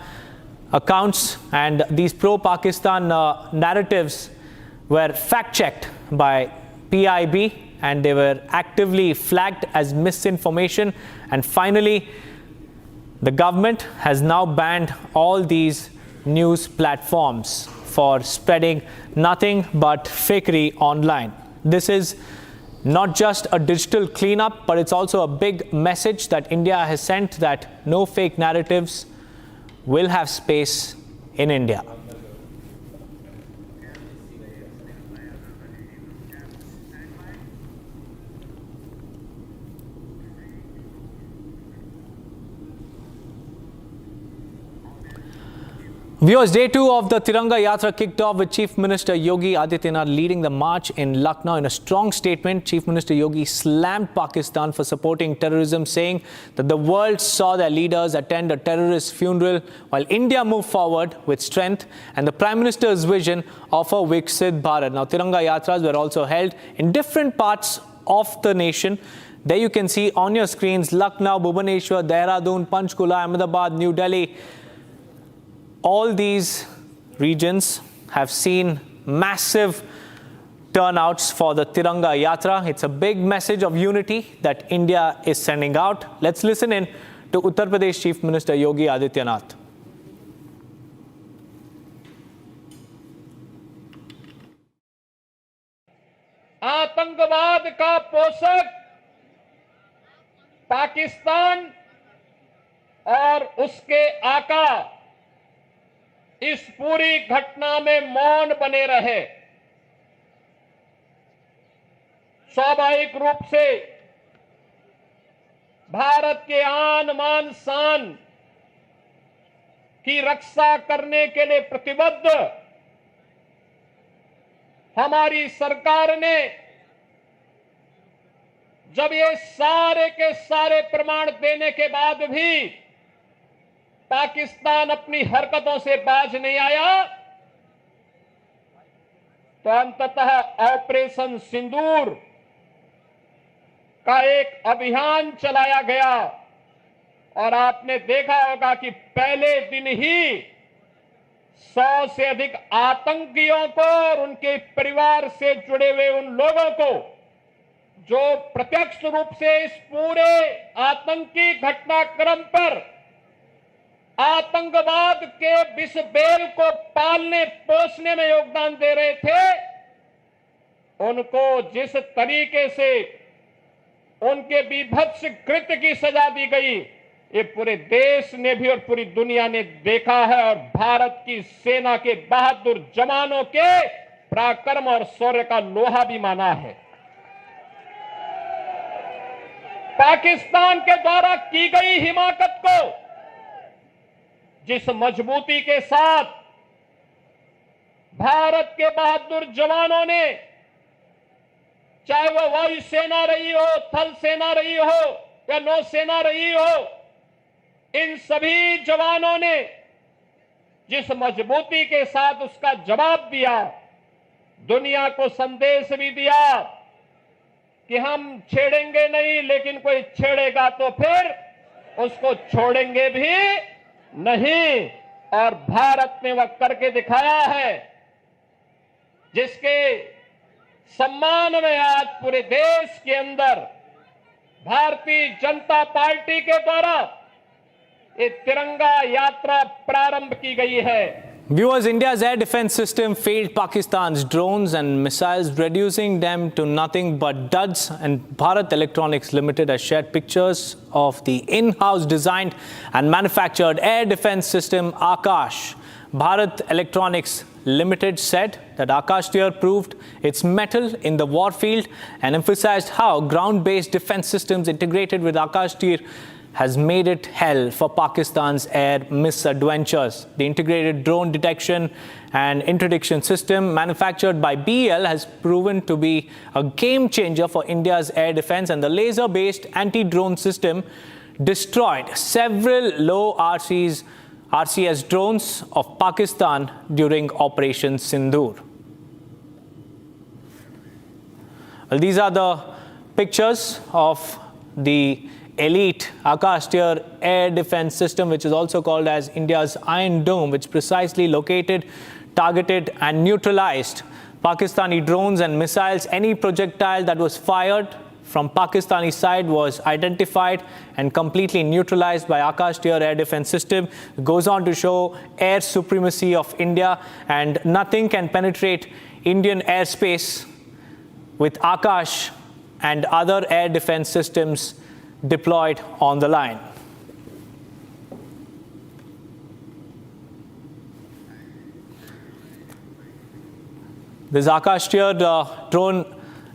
Speaker 8: accounts, and these pro-Pakistan narratives were fact-checked by PIB, and they were actively flagged as misinformation. And finally, the government has now banned all these news platforms for spreading nothing but fakery online. This is not just a digital cleanup, but it's also a big message that India has sent that no fake narratives will have space in India. Viewers, day 2 of the Tiranga Yatra kicked off with Chief Minister Yogi Adityanath leading the march in Lucknow. In a strong statement, Chief Minister Yogi slammed Pakistan for supporting terrorism, saying that the world saw their leaders attend a terrorist funeral while India moved forward with strength and the Prime Minister's vision of a Viksit Bharat. Now, Tiranga Yatras were also held in different parts of the nation. There you can see on your screens Lucknow, Bhubaneswar, Dehradun, Panchkula, Ahmedabad, New Delhi. All these regions have seen massive turnouts for the Tiranga Yatra. It's a big message of unity that India is sending out. Let's listen in to Uttar Pradesh Chief Minister Yogi Adityanath.
Speaker 3: आतंकवाद का पोषक पाकिस्तान और उसके आका इस पूरी घटना में मौन बने रहे। स्वाभाविक रूप से भारत के आन मान शान की रक्षा करने के लिए प्रतिबद्ध हमारी सरकार ने जब ये सारे के सारे प्रमाण देने के बाद भी पाकिस्तान अपनी हरकतों से बाज नहीं आया, तो अंततः ऑपरेशन सिंदूर का एक अभियान चलाया गया और आपने देखा होगा कि पहले दिन ही 100 से अधिक आतंकियों को और उनके परिवार से जुड़े हुए उन लोगों को जो प्रत्यक्ष रूप से इस पूरे आतंकी घटनाक्रम पर आतंकवाद के विष बेल को पालने पोषने में योगदान दे रहे थे, उनको जिस तरीके से उनके विभत्स कृत्य की सजा दी गई, ये पूरे देश ने भी और पूरी दुनिया ने देखा है और भारत की सेना के बहादुर जवानों के पराक्रम और शौर्य का लोहा भी माना है। पाकिस्तान के द्वारा की गई हिमाकत को जिस मजबूती के साथ भारत के बहादुर जवानों ने, चाहे वो वायुसेना रही हो, थल सेना रही हो या नौसेना रही हो, इन सभी जवानों ने जिस मजबूती के साथ उसका जवाब दिया, दुनिया को संदेश भी दिया कि हम छेड़ेंगे नहीं, लेकिन कोई छेड़ेगा तो फिर उसको छोड़ेंगे भी नहीं। और भारत ने वह करके दिखाया है जिसके सम्मान में आज पूरे देश के अंदर भारतीय जनता पार्टी के द्वारा ये तिरंगा यात्रा प्रारंभ की गई है।
Speaker 8: Viewers, India's air defense system failed Pakistan's drones and missiles, reducing them to nothing but duds. And Bharat Electronics Limited has shared pictures of the in-house designed and manufactured air defense system Akash. Bharat Electronics Limited said that Akash Tir proved its mettle in the war field and emphasized how ground-based defense systems integrated with Akash Tir has made it hell for Pakistan's air misadventures. The integrated drone detection and interdiction system manufactured by BEL has proven to be a game changer for India's air defense, and the laser-based anti-drone system destroyed several low RCS drones of Pakistan during Operation Sindoor. Well, these are the pictures of the elite Akash Tir air defense system, which is also called as India's Iron Dome, which precisely located, targeted and neutralized Pakistani drones and missiles. Any projectile that was fired from Pakistani side was identified and completely neutralized by Akash Tir air defense system. It goes on to show air supremacy of India, and nothing can penetrate Indian airspace with Akash and other air defense systems deployed on the line. This Akash Tir drone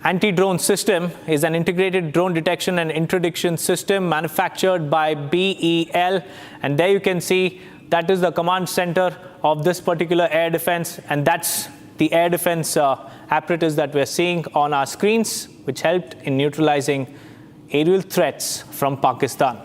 Speaker 8: anti-drone system is an integrated drone detection and interdiction system manufactured by BEL, and there you can see That is the command center of this particular air defense, and that's the air defense apparatus that we're seeing on our screens, which helped in neutralizing aerial threats from Pakistan.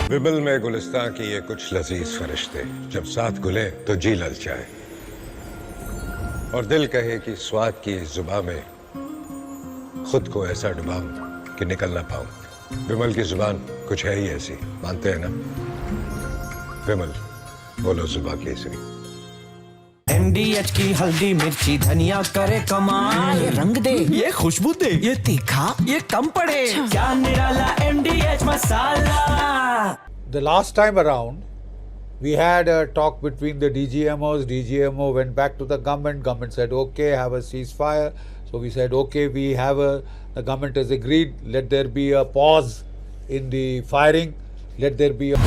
Speaker 11: विमल में गुलिस्तां की ये कुछ लजीज फरिश्ते जब साथ गुले तो जी ललचाए और दिल कहे कि स्वाद की इस जुबां में खुद को ऐसा डुबाऊं कि निकल ना पाऊं। विमल की जुबान कुछ है ही ऐसी, मानते हैं ना? विमल, बोलो जुबां केसरी।
Speaker 26: MDH की हल्दी मिर्ची धनिया करे कमाल, ये रंग दे, ये खुशबू दे, ये तीखा, ये कम पड़े, क्या निराला MDH masala.
Speaker 5: The last time around, we had a talk between the DGMOs. DGMO went back to the government. Government said, okay, have a ceasefire. So we said, okay, the government has agreed. Let there be a pause in the firing. Let there be a...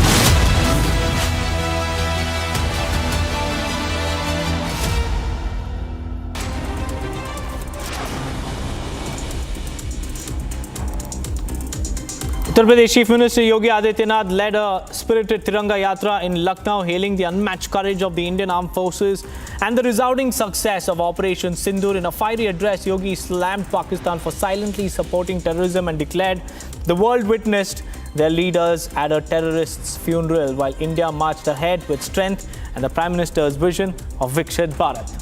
Speaker 8: Uttar Pradesh Chief Minister Yogi Adityanath led a spirited Tiranga Yatra in Lucknow, hailing the unmatched courage of the Indian Armed Forces and the resounding success of Operation Sindoor. In a fiery address, Yogi slammed Pakistan for silently supporting terrorism and declared the world witnessed their leaders at a terrorist's funeral, while India marched ahead with strength and the Prime Minister's vision of Viksit Bharat.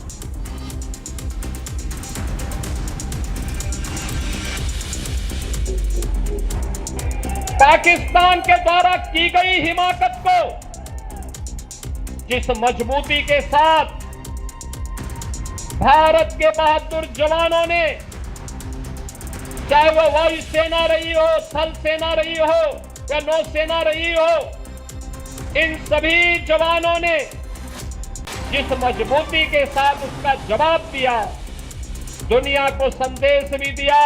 Speaker 3: Pakistan के द्वारा की गई हिमाकत को जिस मजबूती के साथ भारत के बहादुर जवानों ने, चाहे वह वायुसेना रही हो, थल सेना रही हो या नौसेना रही हो, इन सभी जवानों ने जिस मजबूती के साथ उसका जवाब दिया, दुनिया को संदेश भी दिया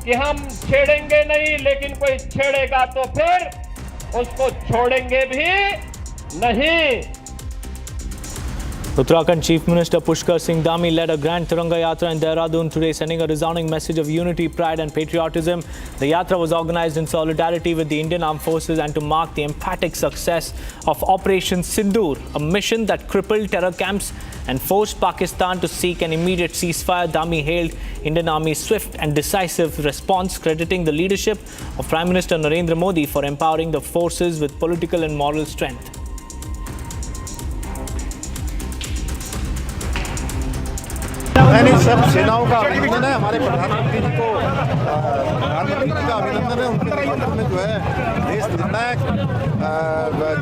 Speaker 3: कि हम छेड़ेंगे नहीं, लेकिन कोई छेड़ेगा तो फिर उसको छोड़ेंगे भी नहीं।
Speaker 8: Uttarakhand Chief Minister Pushkar Singh Dhami led a grand Tiranga Yatra in Dehradun today, sending a resounding message of unity, pride and patriotism. The Yatra was organized in solidarity with the Indian Armed Forces and to mark the emphatic success of Operation Sindoor, a mission that crippled terror camps and forced Pakistan to seek an immediate ceasefire. Dhami hailed Indian Army's swift and decisive response, crediting the leadership of Prime Minister Narendra Modi for empowering the forces with political and moral strength.
Speaker 10: मैंने सब सेनाओं का अभिनंदन है हमारे प्रधानमंत्री जी को
Speaker 1: प्रधानमंत्री जी का अभिनंदन है। उनके नेतृत्व में जो है देश निर्णायक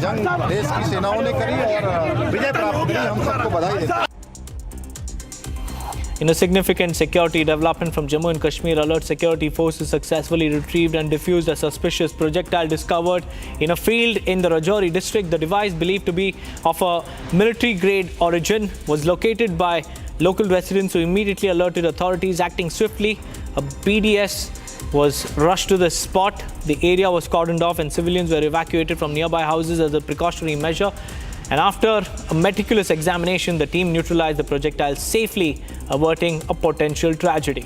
Speaker 1: जंग देश की सेनाओं ने करी और विजय प्राप्त करी। हम सबको बधाई देते हैं।
Speaker 8: In a significant security development from Jammu and Kashmir, alert security forces successfully retrieved and defused a suspicious projectile discovered in a field in the Rajouri district. The device, believed to be of a military-grade origin, was located by local residents who immediately alerted authorities. Acting swiftly, a BDS was rushed to the spot. The area was cordoned off and civilians were evacuated from nearby houses as a precautionary measure. And after a meticulous examination, the team neutralized the projectile safely, averting a potential tragedy.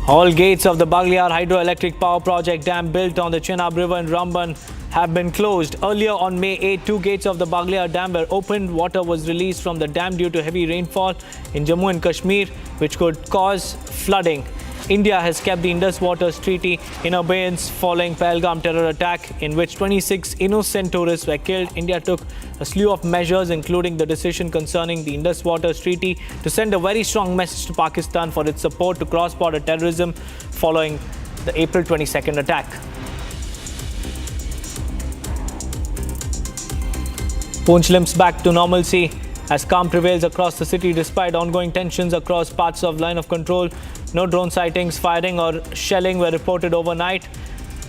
Speaker 8: All gates of the Bagliar hydroelectric power project dam built on the Chenab River in Ramban have been closed. Earlier on May 8, 2 gates of the Bagliar dam were opened. Water was released from the dam due to heavy rainfall in Jammu and Kashmir, which could cause flooding. India has kept the Indus Waters Treaty in abeyance following Pahalgam terror attack in which 26 innocent tourists were killed. India took a slew of measures, including the decision concerning the Indus Waters Treaty, to send a very strong message to Pakistan for its support to cross-border terrorism following the April 22nd attack. Poonch limps back to normalcy as calm prevails across the city despite ongoing tensions across parts of line of control. No drone sightings, firing or shelling were reported overnight.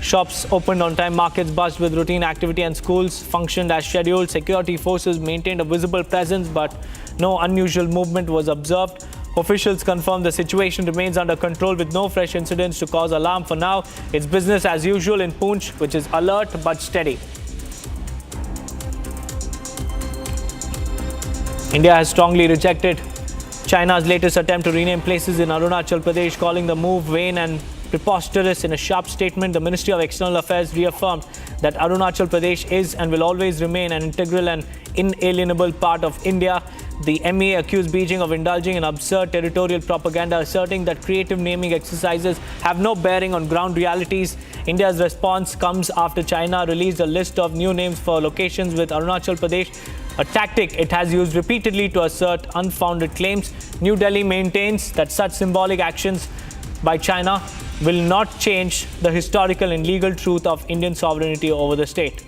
Speaker 8: Shops opened on time, markets buzzed with routine activity and schools functioned as scheduled. Security forces maintained a visible presence but no unusual movement was observed. Officials confirmed the situation remains under control with no fresh incidents to cause alarm for now. It's business as usual in Poonch, which is alert but steady. India has strongly rejected China's latest attempt to rename places in Arunachal Pradesh, calling the move vain and preposterous. In a sharp statement, the Ministry of External Affairs reaffirmed that Arunachal Pradesh is and will always remain an integral and inalienable part of India. The MEA accused Beijing of indulging in absurd territorial propaganda, asserting that creative naming exercises have no bearing on ground realities. India's response comes after China released a list of new names for locations with Arunachal Pradesh, a tactic it has used repeatedly to assert unfounded claims. New Delhi maintains that such symbolic actions by China will not change the historical and legal truth of Indian sovereignty over the state.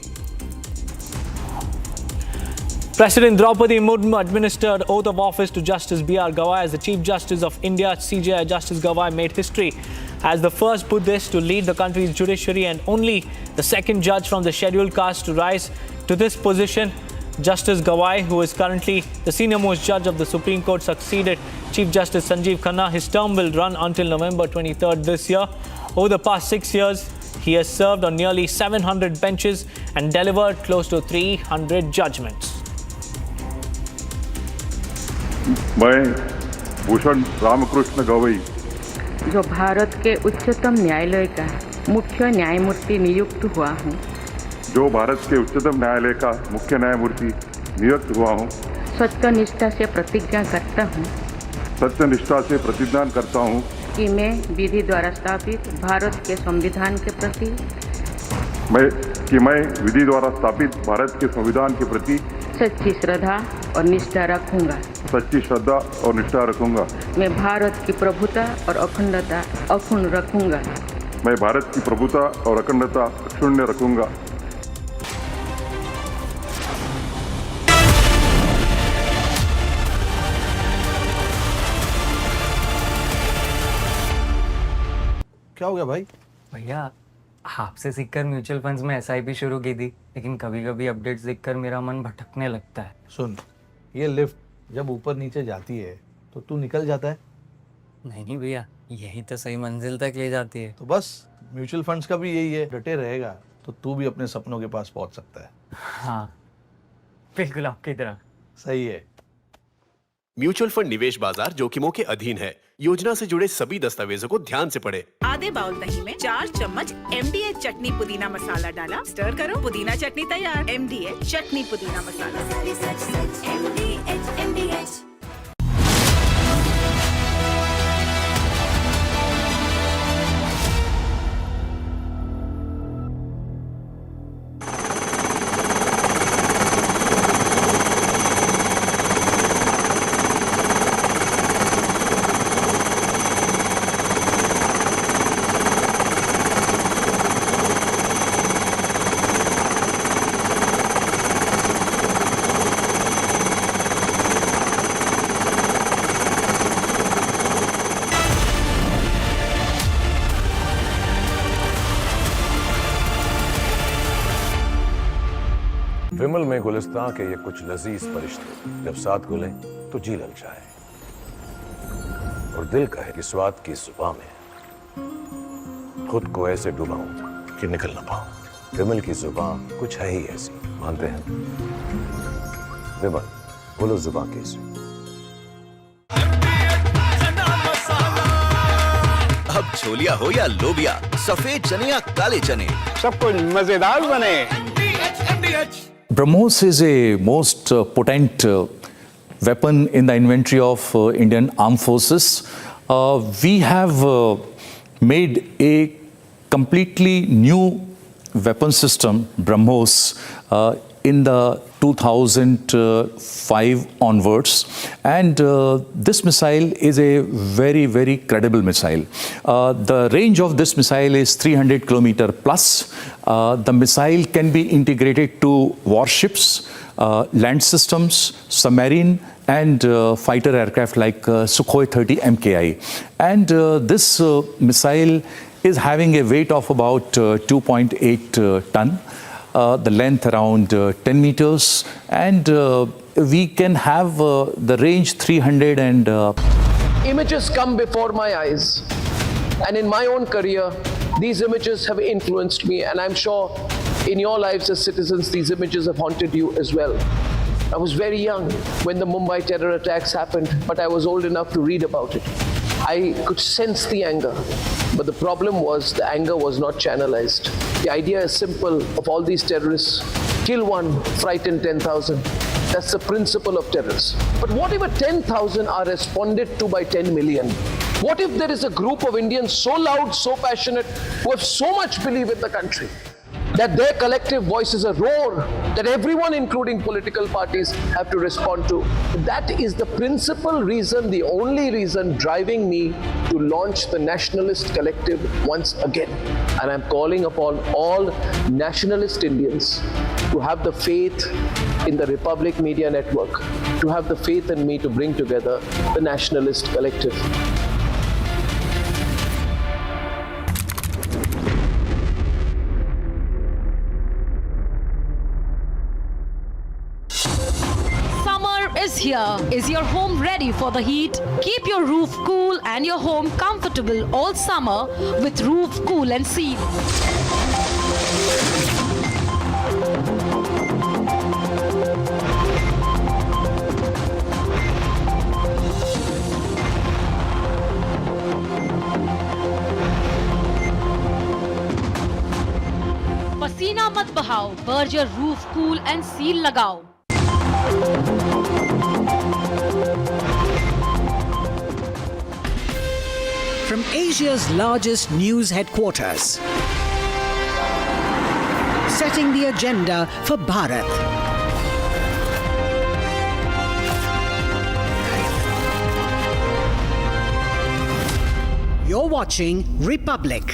Speaker 8: President Draupadi Murmu administered oath of office to Justice B.R. Gawai as the Chief Justice of India. CJI Justice Gawai made history as the first Buddhist to lead the country's judiciary and only the second judge from the scheduled caste to rise to this position. Justice Gawai, who is currently the senior-most judge of the Supreme Court, succeeded Chief Justice Sanjeev Khanna. His term will run until November 23rd this year. Over the past 6 years, he has served on nearly 700 benches and delivered close to 300 judgments.
Speaker 14: मैं भूषण रामकृष्ण गवई
Speaker 19: जो भारत के उच्चतम न्यायालय का मुख्य न्यायमूर्ति नियुक्त हुआ हूँ,
Speaker 14: जो भारत के उच्चतम न्यायालय का मुख्य न्यायमूर्ति नियुक्त हुआ हूँ,
Speaker 19: सत्यनिष्ठा से प्रतिज्ञा करता हूँ
Speaker 14: सत्यनिष्ठा से प्रतिज्ञा करता हूँ
Speaker 19: कि मैं विधि द्वारा स्थापित भारत के संविधान के प्रति
Speaker 14: मैं विधि द्वारा स्थापित भारत के संविधान के प्रति
Speaker 19: सच्ची श्रद्धा और निष्ठा रखूंगा।
Speaker 14: सच्ची श्रद्धा और निष्ठा रखूंगा।
Speaker 19: मैं भारत की प्रभुता और अखंडता अक्षुण्ण रखूंगा।
Speaker 14: मैं भारत की प्रभुता और अखंडता अक्षुण्ण रखूंगा।
Speaker 1: क्या हो गया भाई?
Speaker 20: भैया आपसे सीखकर म्यूचुअल फंड्स में एसआईपी शुरू की थी, लेकिन कभी कभी अपडेट्स देखकर मेरा मन भटकने लगता है।
Speaker 1: सुन, ये लिफ्ट जब ऊपर नीचे जाती है तो तू निकल जाता है।
Speaker 20: नहीं भैया, यही तो सही मंजिल तक ले जाती है।
Speaker 1: तो बस म्यूचुअल फंड्स का भी यही है, डटे रहेगा तो तू भी अपने सपनों के पास पहुंच सकता है।
Speaker 20: हाँ बिल्कुल आपकी तरह।
Speaker 1: सही है।
Speaker 21: म्यूचुअल फंड निवेश बाजार जोखिमों के अधीन है। योजना से जुड़े सभी दस्तावेजों को ध्यान से पढ़ें।
Speaker 23: आधे बाउल दही में 4 चम्मच MDH चटनी पुदीना मसाला डाला, स्टर करो, पुदीना चटनी तैयार। MDH चटनी पुदीना मसाला। MDH।
Speaker 11: विमल में गुलिस्तां के ये कुछ लजीज फरिश्ते जब साथ घुले तो जी लग जाए और दिल कहे कि स्वाद की जुबान में खुद को ऐसे डुबाऊं कि निकल ना पाऊं। विमल की जुबान कुछ है ही ऐसी, मानते हैं? विमल, बोलो जुबान कैसी?
Speaker 4: अब छोलिया हो या लोबिया, सफेद चने या काले चने, सब कुछ मजेदार बने।
Speaker 25: BrahMos is a most potent weapon in the inventory of Indian Armed Forces. We have made a completely new weapon system, BrahMos, in the 2005 onwards, and this missile is a very, very credible missile. The range of this missile is 300 kilometer plus. The missile can be integrated to warships, land systems, submarine, and fighter aircraft like Sukhoi 30 MKI. And this missile is having a weight of about 2.8 ton. The length around 10 meters, and we can have the range 300 and...
Speaker 13: Images come before my eyes, and in my own career, these images have influenced me, and I'm sure in your lives as citizens, these images have haunted you as well. I was very young when the Mumbai terror attacks happened, but I was old enough to read about it. I could sense the anger, but the problem was the anger was not channelized. The idea is simple of all these terrorists: kill one, frighten 10,000. That's the principle of terrorists. But what if 10,000 are responded to by 10 million? What if there is a group of Indians so loud, so passionate, who have so much belief in the country, that their collective voice is a roar that everyone, including political parties, have to respond to? That is the principal reason, the only reason driving me to launch the Nationalist Collective once again. And I'm calling upon all nationalist Indians to have the faith in the Republic Media Network, to have the faith in me to bring together the Nationalist Collective.
Speaker 16: Is here. Is your home ready for the heat? Keep your roof cool and your home comfortable all summer with Roof Cool and Seal. पसीना मत बहाओ, Berger roof cool and seal लगाओ।
Speaker 6: From Asia's largest news headquarters, setting the agenda for Bharat. You're watching Republic.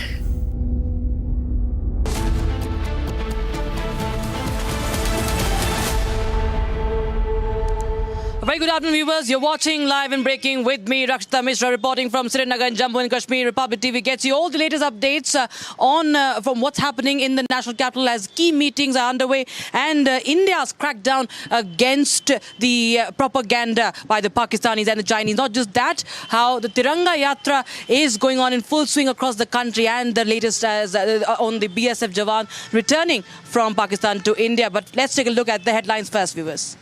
Speaker 15: Very good afternoon, viewers. You're watching Live and Breaking with me, Rakshita Mishra, reporting from Srinagar and Jammu and Kashmir. Republic TV gets you all the latest updates from what's happening in the national capital as key meetings are underway, and India's crackdown against the propaganda by the Pakistanis and the Chinese. Not just that, how the Tiranga Yatra is going on in full swing across the country, and the latest on the BSF Jawan returning from Pakistan to India. But let's take a look at the headlines first, viewers.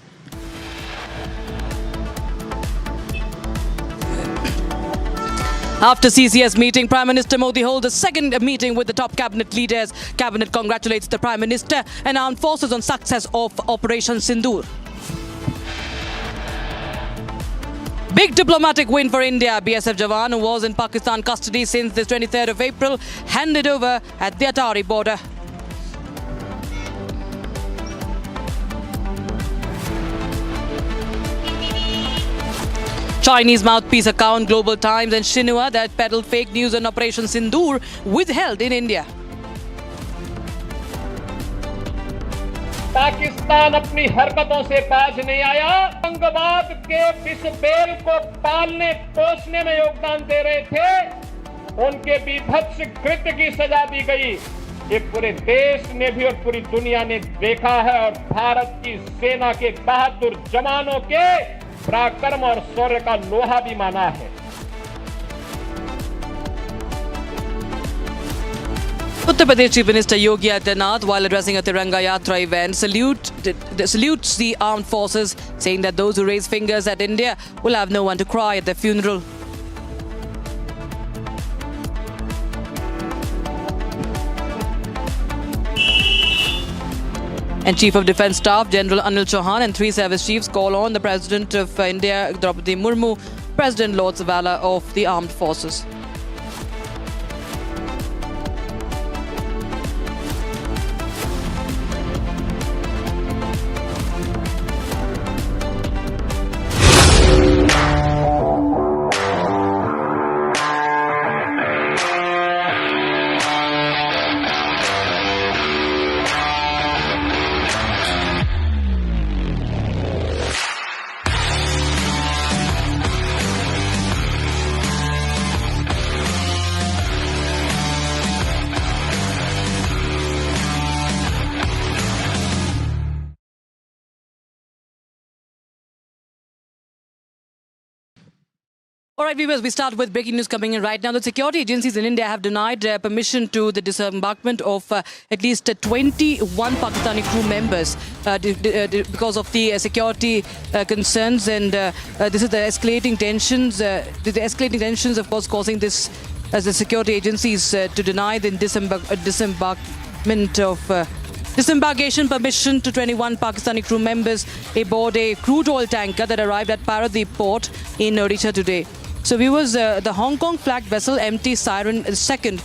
Speaker 15: After CCS meeting, Prime Minister Modi holds a second meeting with the top cabinet leaders. Cabinet congratulates the Prime Minister and armed forces on success of Operation Sindoor. Big diplomatic win for India. BSF Jawan, who was in Pakistan custody since the 23rd of April, handed over at the Attari border. Chinese mouthpiece account Global Times and Xinhua that peddled fake news on Operation Sindoor withheld in India.
Speaker 3: Pakistan अपनी हरकतों से बाज नहीं आया। आतंकवाद के इस bell को पालने पोसने में योगदान दे रहे थे, उनके बीभत्स कृत्य की सजा दी गई। ये पूरे देश ने भी और पूरी दुनिया ने देखा है और भारत की सेना के बहादुर जवानों के पराक्रम और शौर्य का लोहा भी माना है।
Speaker 15: Uttar Pradesh Chief Minister Yogi Adityanath, while addressing a Tiranga Yatra event, salutes the armed forces, saying that those who raise fingers at India will have no one to cry at their funeral. And Chief of Defence Staff General Anil Chauhan and 3 service chiefs call on the President of India, Draupadi Murmu, President Lord Savala of the Armed Forces. All right, viewers, we start with breaking news coming in right now. The security agencies in India have denied permission to the disembarkation of at least 21 Pakistani crew members because of the security concerns. And this is the escalating tensions. The escalating tensions, of course, causing this as the security agencies to deny the disembarkation permission to 21 Pakistani crew members aboard a crude oil tanker that arrived at Paradip port in Odisha today. So viewers, the Hong Kong flagged vessel MT Siren II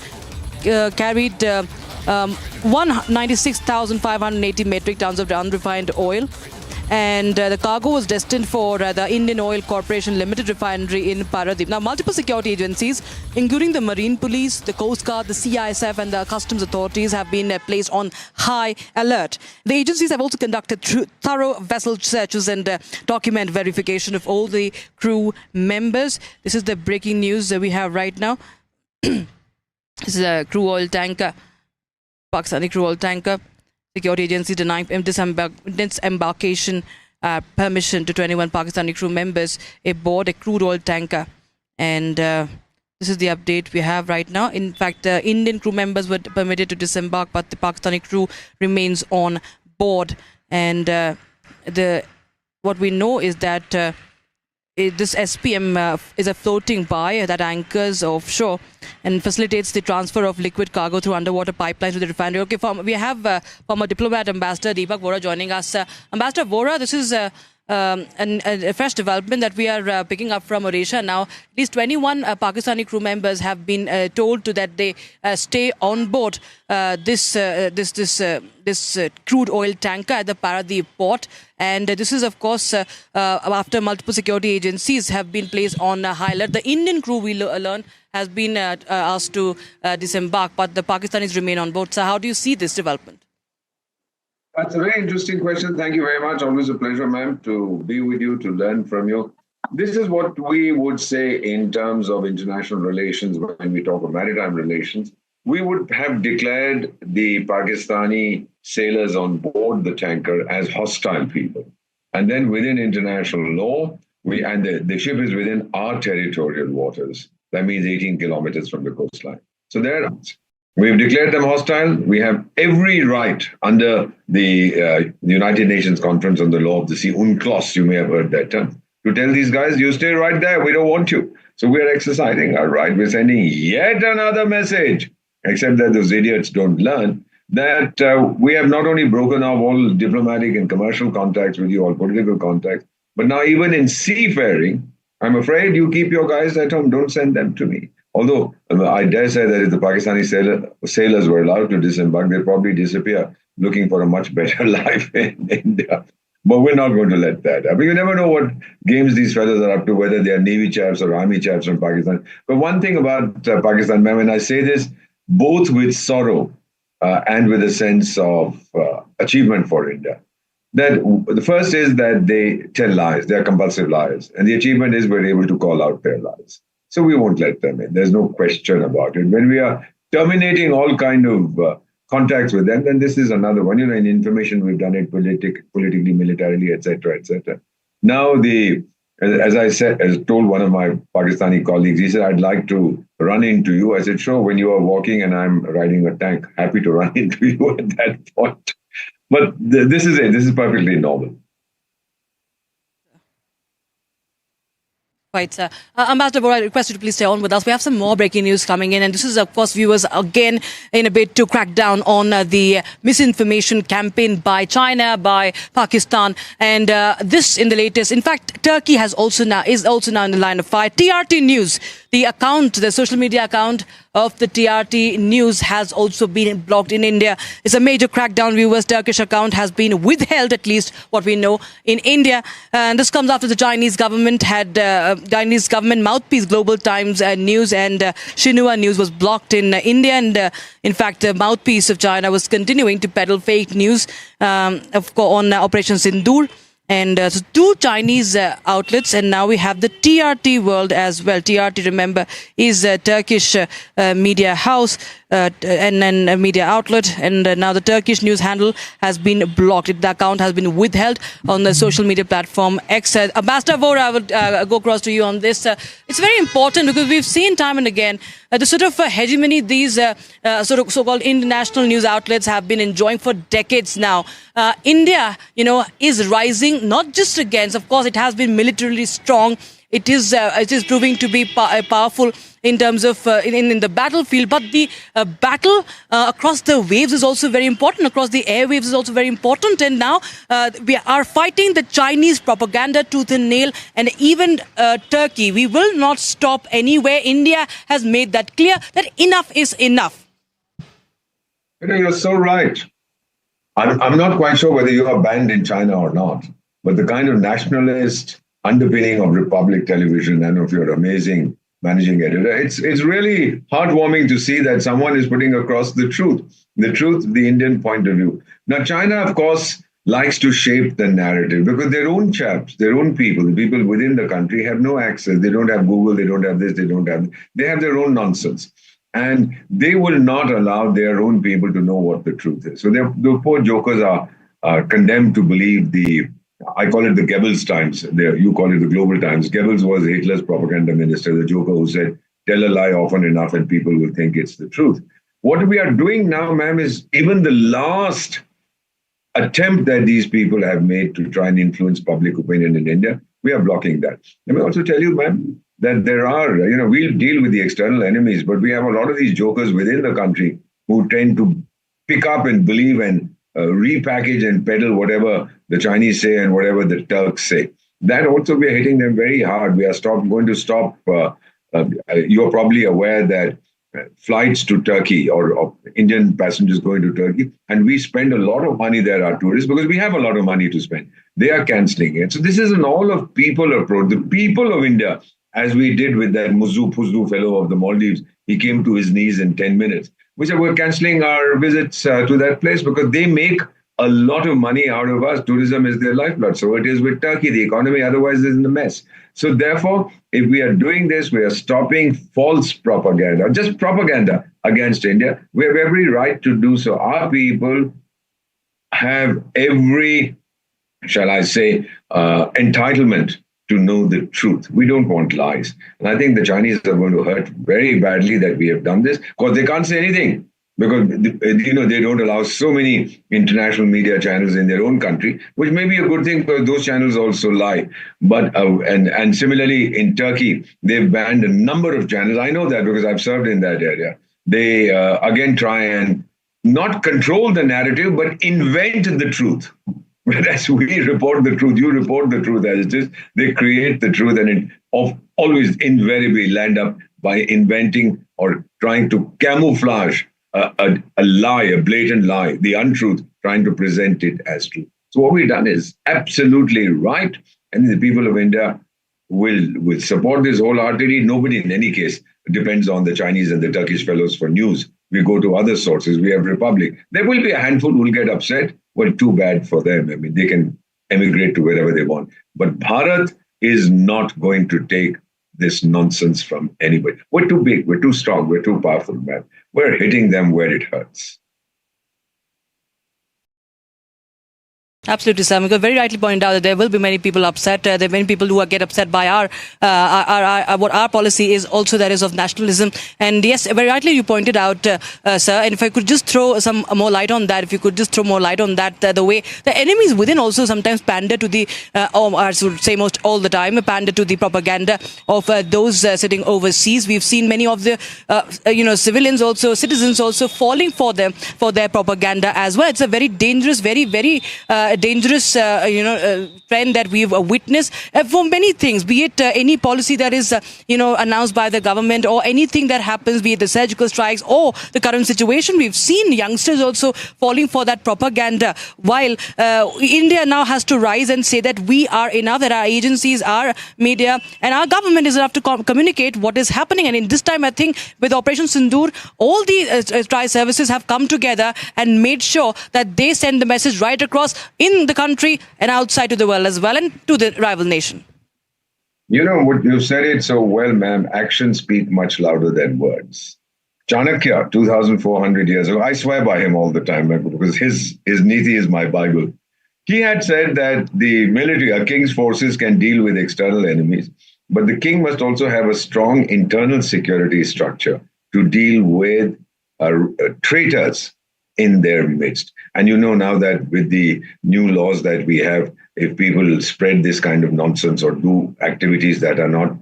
Speaker 15: carried 196,580 metric tons of unrefined oil, and the cargo was destined for the Indian Oil Corporation Limited refinery in Paradip. Now, multiple security agencies, including the Marine Police, the Coast Guard, the CISF and the Customs authorities have been placed on high alert. The agencies have also conducted thorough vessel searches and document verification of all the crew members. This is the breaking news that we have right now. This is a crude oil tanker, Pakistani crude oil tanker. Security agencies denying disembarkation permission to 21 Pakistani crew members aboard a crude oil tanker. And this is the update we have right now. In fact, Indian crew members were permitted to disembark, but the Pakistani crew remains on board. And what we know is that this SPM is a floating buoy that anchors offshore and facilitates the transfer of liquid cargo through underwater pipelines to the refinery. Okay, we have former diplomat Ambassador Deepak Vora joining us. Ambassador Vora, this is a fresh development that we are picking up from Odisha. Now, at least 21 Pakistani crew members have been told that they stay on board this crude oil tanker at the Paradip port. And this is, of course, after multiple security agencies have been placed on high alert. The Indian crew, we learn, has been asked to disembark, but the Pakistanis remain on board. So how do you see this development?
Speaker 2: That's a very interesting question. Thank you very much. Always a pleasure, ma'am, to be with you, to learn from you. This is what we would say in terms of international relations when we talk of maritime relations. We would have declared the Pakistani sailors on board the tanker as hostile people. And then within international law, the ship is within our territorial waters. That means 18 kilometers from the coastline. So we've declared them hostile. We have every right under the United Nations Conference on the Law of the Sea, UNCLOS, you may have heard that term, to tell these guys, you stay right there, we don't want you. So we are exercising our right. We're sending yet another message, except that those idiots don't learn, that we have not only broken off all diplomatic and commercial contacts with you, all political contacts, but now even in seafaring, I'm afraid you keep your guys at home, don't send them to me. Although I dare say that if the Pakistani sailors were allowed to disembark, they'd probably disappear looking for a much better life in India. But we're not going to let that happen. You never know what games these fellows are up to, whether they are Navy chaps or Army chaps from Pakistan. But one thing about Pakistan, ma'am, and I say this both with sorrow and with a sense of achievement for India, that the first is that they tell lies, they are compulsive liars. And the achievement is we're able to call out their lies. So we won't let them in. There's no question about it. When we are terminating all kind of contacts with them, then this is another one. In information, we've done it politically, militarily, etc., etc. Now, as I said, as told one of my Pakistani colleagues, he said, I'd like to run into you. I said, sure, when you are walking and I'm riding a tank, happy to run into you at that point. But this is it. This is perfectly normal.
Speaker 15: Right, sir. Ambassador Bora, I request you to please stay on with us. We have some more breaking news coming in, and this is, of course, viewers, again, in a bid to crack down on the misinformation campaign by China, by Pakistan, and this in the latest. In fact, Turkey is also now in the line of fire. TRT News, the social media account of the TRT News has also been blocked in India. It's a major crackdown, viewers. Turkish account has been withheld, at least what we know, in India. And this comes after the Chinese government mouthpiece Global Times News and Xinhua News was blocked in India. And in fact, the mouthpiece of China was continuing to peddle fake news on Operation Sindoor. And so two Chinese outlets, and now we have the TRT World as well. TRT, remember, is a Turkish media house and a media outlet. And now the Turkish news handle has been blocked. The account has been withheld on the social media platform X. Ambassador Vora, I would go across to you on this. It's very important because we've seen time and again the sort of hegemony these so-called international news outlets have been enjoying for decades now. India, is rising, not just against, of course, it has been militarily strong. It is proving to be powerful in terms of in the battlefield, but the battle across the waves is also very important, across the airwaves is also very important. And now we are fighting the Chinese propaganda tooth and nail, and even Turkey. We will not stop anywhere. India has made that clear that enough is enough.
Speaker 2: You're so right. I'm not quite sure whether you are banned in China or not, but the kind of nationalist underpinning of Republic Television and of your amazing managing editor, it's really heartwarming to see that someone is putting across the truth, the Indian point of view. Now, China, of course, likes to shape the narrative because their own chaps, their own people, the people within the country have no access. They don't have Google, they don't have this, they have their own nonsense. And they will not allow their own people to know what the truth is. So the poor jokers are condemned to believe I call it the Goebbels Times. You call it the Global Times. Goebbels was Hitler's propaganda minister, the joker who said, tell a lie often enough and people will think it's the truth. What we are doing now, ma'am, is even the last attempt that these people have made to try and influence public opinion in India, we are blocking that. Let me also tell you, ma'am, that there are, we'll deal with the external enemies, but we have a lot of these jokers within the country who tend to pick up and believe and repackage and peddle whatever the Chinese say and whatever the Turks say. That also we are hitting them very hard. We are going to stop. You're probably aware that flights to Turkey or Indian passengers going to Turkey, and we spend a lot of money there, our tourists, because we have a lot of money to spend. They are cancelling it. So this is an all of people approach. The people of India, as we did with that Muzu Puzdu fellow of the Maldives, he came to his knees in 10 minutes. We said we're cancelling our visits to that place because they make a lot of money out of us. Tourism is their lifeblood. So it is with Turkey. The economy otherwise is in a mess. So therefore, if we are doing this, we are stopping false propaganda, just propaganda against India. We have every right to do so. Our people have every, shall I say, entitlement to know the truth. We don't want lies. And I think the Chinese are going to hurt very badly that we have done this because they can't say anything because, they don't allow so many international media channels in their own country, which may be a good thing because those channels also lie. But, and similarly in Turkey, they've banned a number of channels. I know that because I've served in that area. They, again, try and not control the narrative, but invent the truth. Whereas we report the truth, you report the truth as it is, they create the truth and it always invariably land up by inventing or trying to camouflage a lie, a blatant lie, the untruth, trying to present it as truth. So what we've done is absolutely right. And the people of India will support this wholeheartedly. Nobody in any case depends on the Chinese and the Turkish fellows for news. We go to other sources. We have Republic. There will be a handful who will get upset. Well, too bad for them. I mean, they can emigrate to wherever they want. But Bharat is not going to take this nonsense from anybody. We're too big. We're too strong. We're too powerful, man. We're hitting them where it hurts.
Speaker 15: Absolutely, Sam. You very rightly pointed out that there will be many people upset. There are many people who get upset by what our policy is. Also, that is of nationalism. And yes, very rightly you pointed out, sir. And if I could just throw some more light on that, the way the enemies within also sometimes pander to the, or I should say most all the time, pander to the propaganda of those sitting overseas. We've seen many of the, civilians also, citizens also falling for their propaganda as well. It's a very dangerous, very dangerous, trend that we've witnessed for many things, be it any policy that is, announced by the government or anything that happens, be it the surgical strikes or the current situation. We've seen youngsters also falling for that propaganda, while India now has to rise and say that we are enough, that our agencies, our media and our government is enough to communicate what is happening. And in this time, I think with Operation Sindoor, all the tri-services have come together and made sure that they send the message right across in the country and outside to the world as well, and to the rival nation.
Speaker 2: You know what, you said it so well, ma'am. Actions speak much louder than words. Chanakya, 2,400 years ago, I swear by him all the time because his Niti is my Bible. He had said that the military, a king's forces can deal with external enemies, but the king must also have a strong internal security structure to deal with traitors in their midst. And you know now that with the new laws that we have, if people spread this kind of nonsense or do activities that are not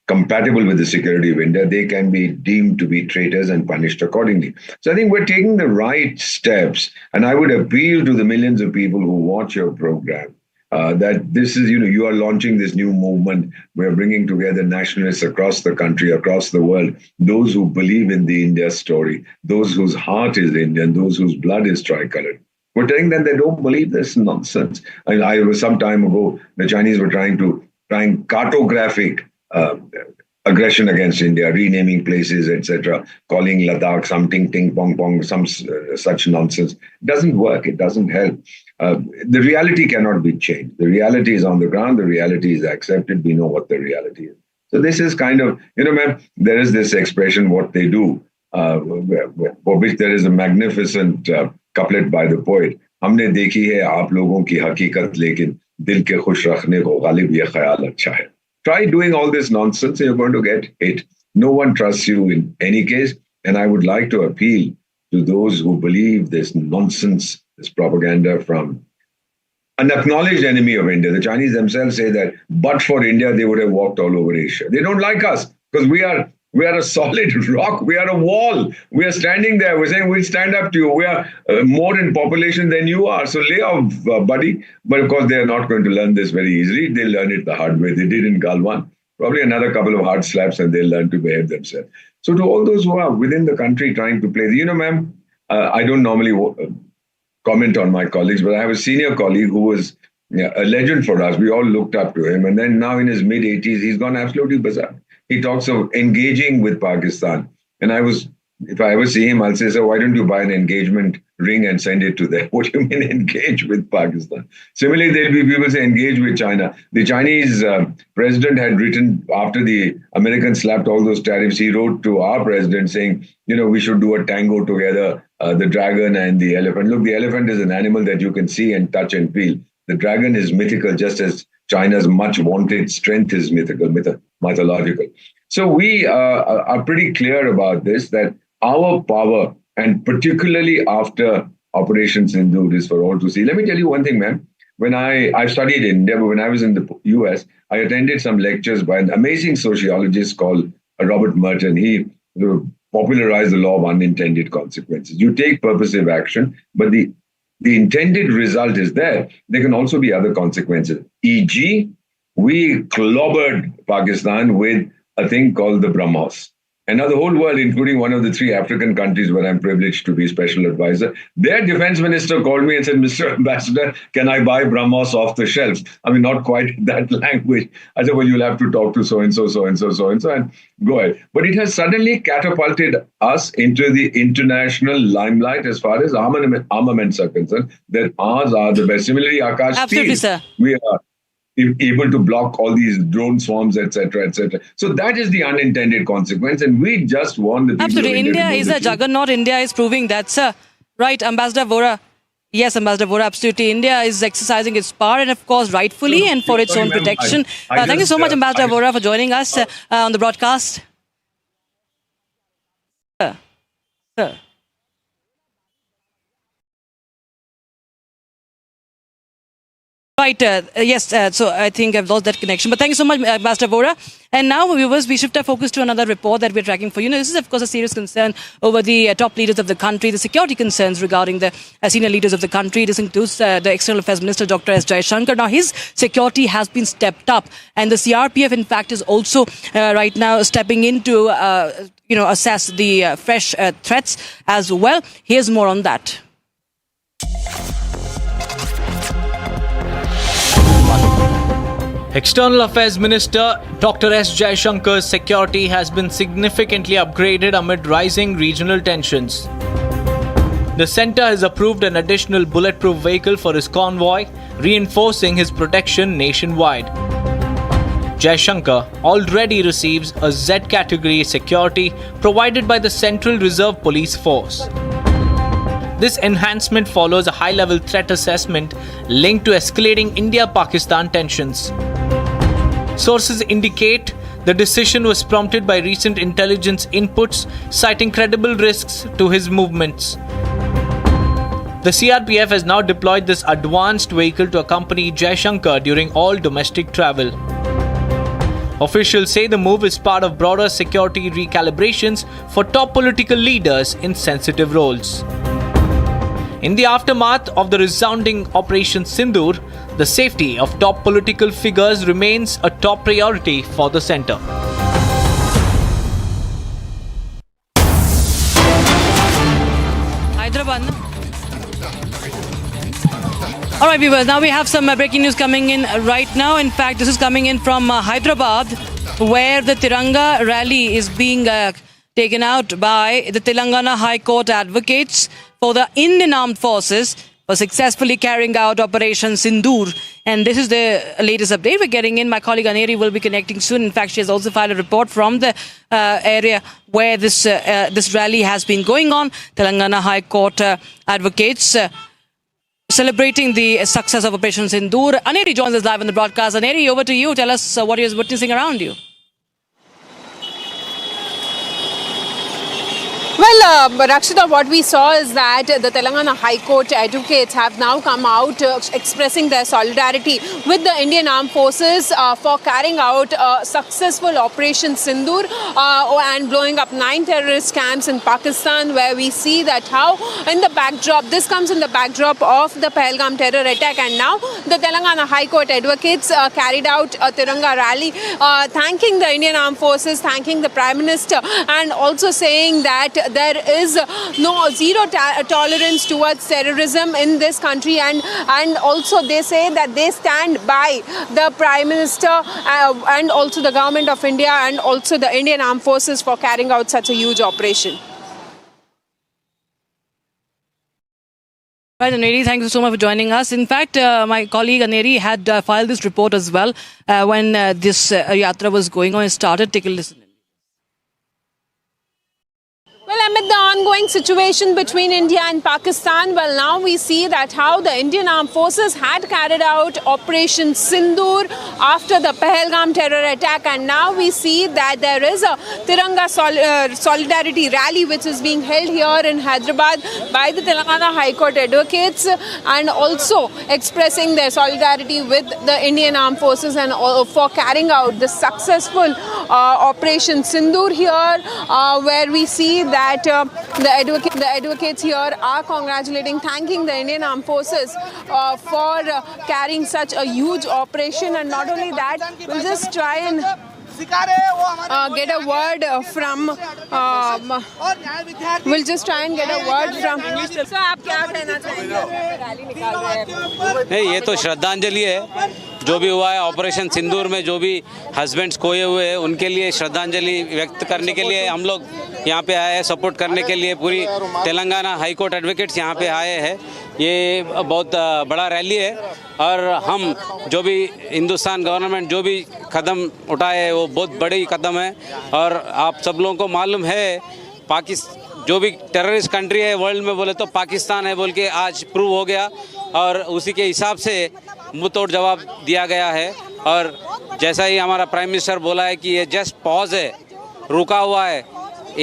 Speaker 2: compatible with the security of India, they can be deemed to be traitors and punished accordingly. So I think we're taking the right steps. And I would appeal to the millions of people who watch your program that this is, you are launching this new movement. We're bringing together nationalists across the country, across the world, those who believe in the India story, those whose heart is Indian, those whose blood is tricolored. We're telling them they don't believe this nonsense. I was some time ago, the Chinese were trying cartographic aggression against India, renaming places, etc., calling Ladakh something, ting, pong, pong, some such nonsense. It doesn't work. It doesn't help. The reality cannot be changed. The reality is on the ground. The reality is accepted. We know what the reality is. So this is kind of, ma'am, there is this expression, what they do, for which there is a magnificent couplet by the poet. हमने देखी है आप लोगों की हकीकत, लेकिन दिल के खुश रखने को गालिब ये ख्याल अच्छा है. Try doing all this nonsense and you're going to get hit. No one trusts you in any case. And I would like to appeal to those who believe this nonsense, this propaganda from an acknowledged enemy of India. The Chinese themselves say that but for India, they would have walked all over Asia. They don't like us because we are a solid rock. We are a wall. We are standing there. We're saying we'll stand up to you. We are more in population than you are. So lay off, buddy. But of course, they are not going to learn this very easily. They'll learn it the hard way. They did in Galwan. Probably another couple of hard slaps and they'll learn to behave themselves. So to all those who are within the country trying to play, ma'am, I don't normally comment on my colleagues, but I have a senior colleague who was a legend for us. We all looked up to him. And then now in his mid-80s, he's gone absolutely bizarre. He talks of engaging with Pakistan. And if I ever see him, I'll say, so why don't you buy an engagement ring and send it to them? What do you mean engage with Pakistan? Similarly, there'll be people say engage with China. The Chinese president had written, after the Americans slapped all those tariffs, he wrote to our president saying, we should do a tango together, the dragon and the elephant. Look, the elephant is an animal that you can see and touch and feel. The dragon is mythical, just as China's much wanted strength is mythological. So we are pretty clear about this, that our power, and particularly after Operation Sindoor, is for all to see. Let me tell you one thing, ma'am. When I studied in India, but when I was in the US, I attended some lectures by an amazing sociologist called Robert Merton. He popularized the law of unintended consequences. You take purposive action, but the intended result is there. There can also be other consequences. E.g., we clobbered Pakistan with a thing called the BrahMos. And now the whole world, including one of the 3 African countries where I'm privileged to be special advisor, their defense minister called me and said, Mr. Ambassador, can I buy BrahMos off the shelves? I mean, not quite that language. I said, well, you'll have to talk to so-and-so, so-and-so, so-and-so, and go ahead. But it has suddenly catapulted us into the international limelight as far as armaments are concerned, that ours are the best. Similarly, Akash,
Speaker 15: absolutely, sir.
Speaker 2: We are able to block all these drone swarms, etc., etc. So that is the unintended consequence, and we just want the people
Speaker 15: absolutely.
Speaker 2: of India
Speaker 15: is a juggernaut. India is proving that, sir. Right, Ambassador Vora. Yes, Ambassador Vora, absolutely. India is exercising its power and, of course, rightfully and for its own protection. Thank you so much, Ambassador Vora, for joining us on the broadcast. Sir. Right, yes, so I think I've lost that connection. But thank you so much, Ambassador Vora. And now, viewers, we shift our focus to another report that we're tracking for you. This is, of course, a serious concern over the top leaders of the country, the security concerns regarding the senior leaders of the country. This includes the External Affairs Minister, Dr. S. Jaishankar. Now, his security has been stepped up. And the CRPF, in fact, is also right now stepping in to, assess the fresh threats as well. Here's more on that.
Speaker 8: External Affairs Minister Dr. S. Jaishankar's security has been significantly upgraded amid rising regional tensions. The centre has approved an additional bulletproof vehicle for his convoy, reinforcing his protection nationwide. Jaishankar already receives a Z category security provided by the Central Reserve Police Force. This enhancement follows a high-level threat assessment linked to escalating India-Pakistan tensions. Sources indicate the decision was prompted by recent intelligence inputs, citing credible risks to his movements. The CRPF has now deployed this advanced vehicle to accompany Jaishankar during all domestic travel. Officials say the move is part of broader security recalibrations for top political leaders in sensitive roles. In the aftermath of the resounding Operation Sindoor, the safety of top political figures remains a top priority for the centre.
Speaker 15: Hyderabad. All right, viewers, now we have some breaking news coming in right now. In fact, this is coming in from Hyderabad, where the Tiranga rally is being taken out by the Telangana High Court advocates for the Indian Armed Forces for successfully carrying out Operation Sindoor. And this is the latest update we're getting in. My colleague Attari will be connecting soon. In fact, she has also filed a report from the area where this rally has been going on. Telangana High Court advocates celebrating the success of Operation Sindoor. Attari joins us live on the broadcast. Attari, over to you. Tell us what you're witnessing around you.
Speaker 9: Well, Rakshita, what we saw is that the Telangana High Court advocates have now come out expressing their solidarity with the Indian Armed Forces for carrying out a successful Operation Sindoor and blowing up 9 terrorist camps in Pakistan, where we see that how in the backdrop, this comes in the backdrop of the Pahalgam terror attack, and now the Telangana High Court advocates carried out a Tiranga rally thanking the Indian Armed Forces, thanking the Prime Minister, and also saying that there is zero tolerance towards terrorism in this country, and also they say that they stand by the Prime Minister and also the Government of India and also the Indian Armed Forces for carrying out such a huge operation.
Speaker 15: Right, Attari, thank you so much for joining us. In fact, my colleague Attari had filed this report as well when this yatra was going on. It started. Take a listen.
Speaker 9: Well, amid the ongoing situation between India and Pakistan, well, now we see that how the Indian Armed Forces had carried out Operation Sindoor after the Pahalgam terror attack, and now we see that there is a Tiranga solidarity rally which is being held here in Hyderabad by the Telangana High Court advocates, and also expressing their solidarity with the Indian Armed Forces and for carrying out the successful Operation Sindoor here, where we see that the advocates here are congratulating, thanking the Indian Armed Forces for carrying such a huge operation. And not only that, we'll just try and get a word from So आप क्या कहना चाहेंगे? Rally निकाल रहे हैं।
Speaker 12: नहीं, ये तो श्रद्धांजलि है। जो भी हुआ है ऑपरेशन सिंदूर में, जो भी हस्बैंड्स खोए हुए हैं उनके लिए श्रद्धांजलि व्यक्त करने के लिए हम लोग यहाँ पे आए हैं, सपोर्ट करने के लिए पूरी तेलंगाना हाई कोर्ट एडवोकेट्स यहाँ पे आए हैं। ये बहुत बड़ा रैली है और हम जो भी हिंदुस्तान गवर्नमेंट जो भी कदम उठाए वो बहुत बड़ी कदम है। और आप सब लोगों को मालूम है जो भी टेररिस्ट कंट्री है वर्ल्ड में बोले तो पाकिस्तान है बोल के आज प्रूव हो गया और उसी के हिसाब से मुंह तोड़ जवाब दिया गया है। और जैसा ही हमारा प्राइम मिनिस्टर बोला है कि ये जस्ट पॉज है, रुका हुआ है,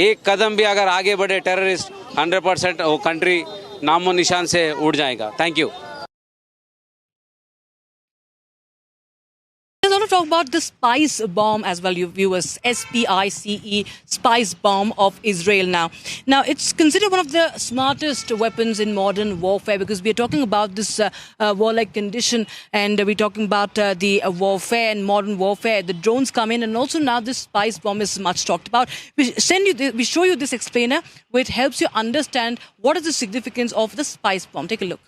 Speaker 12: एक कदम भी अगर आगे बढ़े टेररिस्ट 100% वो कंट्री नामो निशान से उड़ जाएगा। Thank you.
Speaker 15: There's a lot of talk about the spice bomb as well, you viewers. SPICE, spice bomb of Israel now. Now, it's considered one of the smartest weapons in modern warfare because we are talking about this warlike condition and we're talking about the warfare and modern warfare. The drones come in and also now this spice bomb is much talked about. We show you this explainer which helps you understand what is the significance of the spice bomb. Take a look.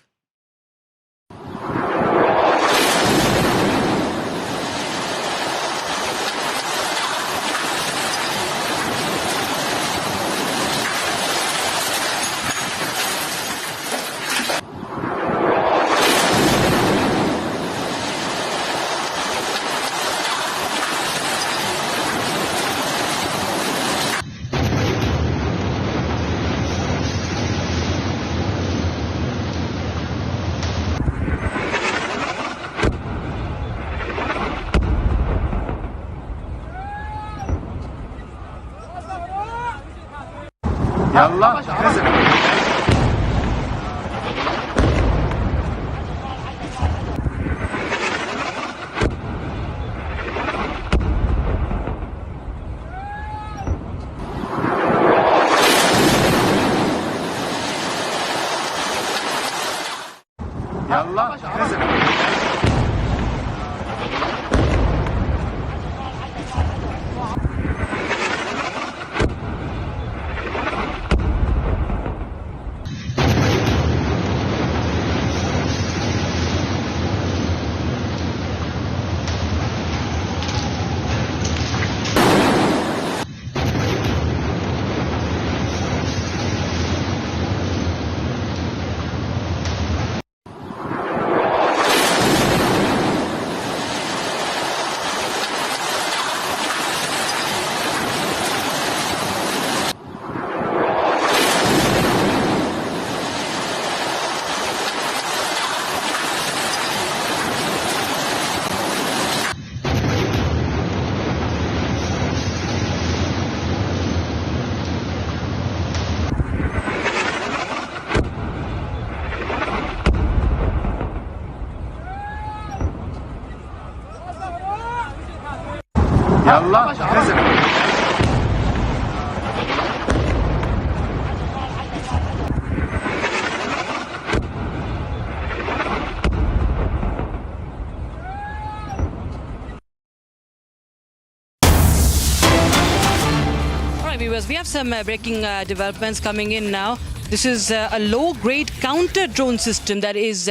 Speaker 15: We have some breaking developments coming in now. This is a low-grade counter-drone system that is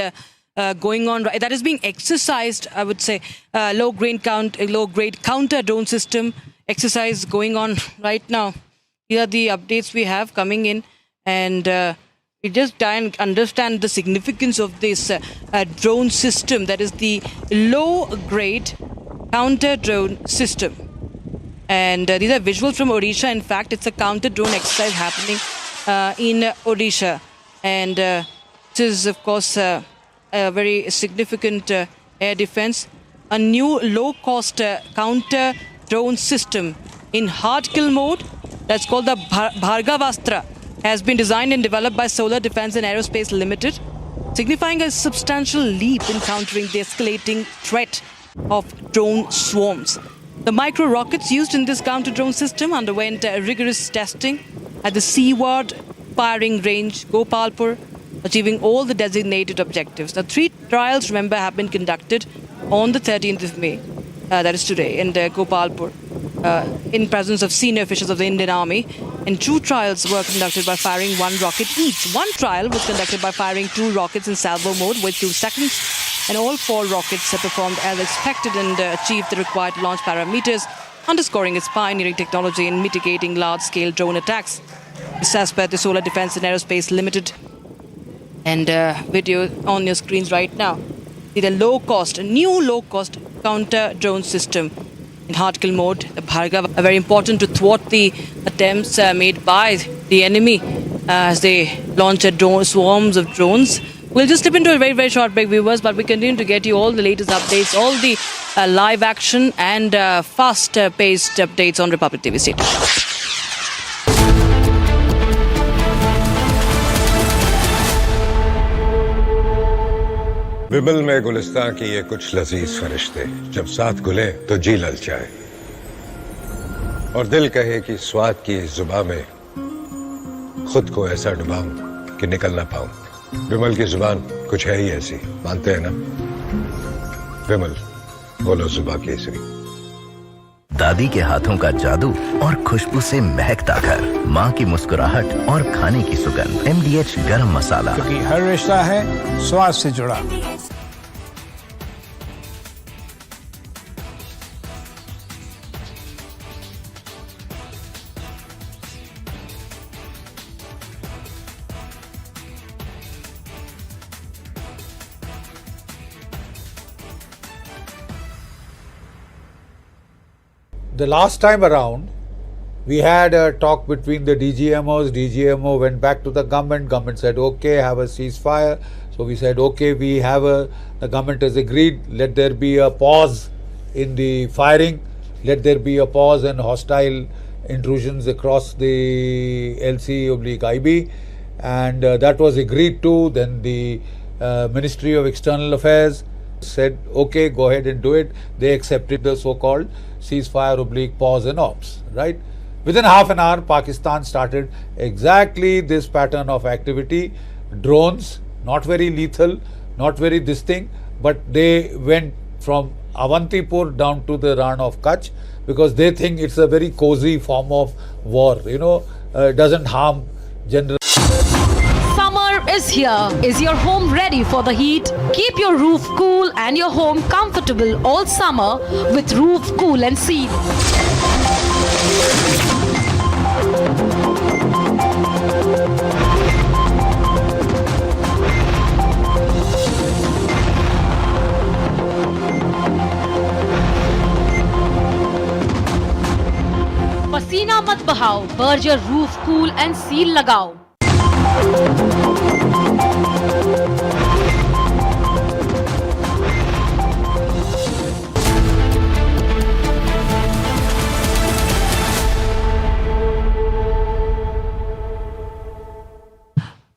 Speaker 15: going on, that is being exercised, I would say. Low-grade counter-drone system exercise going on right now. Here are the updates we have coming in, and we just try and understand the significance of this drone system, that is the low-grade counter-drone system. And these are visuals from Odisha. In fact, it's a counter-drone exercise happening in Odisha. And this is, of course, a very significant air defense. A new low-cost counter-drone system in hard-kill mode, that's called the Bhargavastra, has been designed and developed by Solar Defense and Aerospace Limited, signifying a substantial leap in countering the escalating threat of drone swarms. The micro-rockets used in this counter-drone system underwent rigorous testing at the seaward firing range, Gopalpur, achieving all the designated objectives. The 3 trials, remember, have been conducted on the 13th of May, that is today, in Gopalpur, in presence of senior officials of the Indian Army. And 2 trials were conducted by firing 1 rocket each. 1 trial was conducted by firing 2 rockets in salvo mode with 2 seconds. And all 4 rockets have performed as expected and achieved the required launch parameters, underscoring its pioneering technology in mitigating large-scale drone attacks. This is as per the Solar Defense and Aerospace Limited. And video on your screens right now. The new low-cost counter-drone system in hard kill mode. The Bhargav are very important to thwart the attempts made by the enemy as they launch swarms of drones. We'll just slip into a very, very short break, viewers, but we continue to get you all the latest updates, all the live action and fast-paced updates on Republic TV. Stay tuned.
Speaker 7: विमल में गुलिस्तां की ये कुछ लजीज फरिश्ते जब साथ घुले तो जी ललचाए और दिल कहे कि स्वाद की इस जुबान में खुद को ऐसा डुबाऊं कि निकल ना पाऊं। विमल की जुबान कुछ है ही ऐसी, मानते हैं ना? विमल, बोलो जुबान केसरी।
Speaker 4: दादी के हाथों का जादू और खुशबू से महकता घर, माँ की मुस्कुराहट और खाने की सुगंध। MDH गरम मसाला,
Speaker 17: क्योंकि हर रिश्ता है स्वाद से जुड़ा।
Speaker 5: The last time around, we had a talk between the DGMOs. DGMO went back to the government. Government said, okay, have a ceasefire. So we said, okay, the government has agreed. Let there be a pause in the firing. Let there be a pause in hostile intrusions across the LC/IB. And that was agreed to. Then the Ministry of External Affairs said, okay, go ahead and do it. They accepted the so-called ceasefire/pause and ops, right? Within half an hour, Pakistan started exactly this pattern of activity. Drones, not very lethal, not very this thing, but they went from Avantipur down to the Ran of Kutch because they think it's a very cozy form of war, doesn't harm general.
Speaker 16: Summer is here. Is your home ready for the heat? Keep your roof cool and your home comfortable all summer with Roof Cool and Seal. पसीना मत बहाओ, Berger roof cool and seal लगाओ।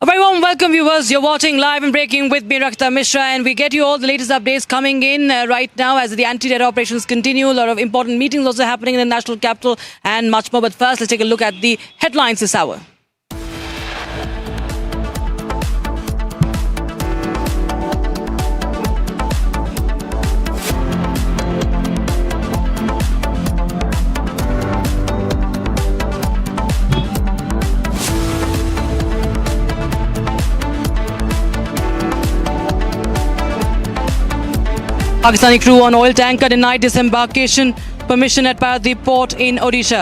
Speaker 15: A very warm welcome, viewers. You're watching Live and Breaking with me, Rakshita Mishra, and we get you all the latest updates coming in right now as the anti-terror operations continue. A lot of important meetings also happening in the national capital and much more. But first, let's take a look at the headlines this hour. Pakistani crew on oil tanker denied disembarkation permission at Paradip port in Odisha.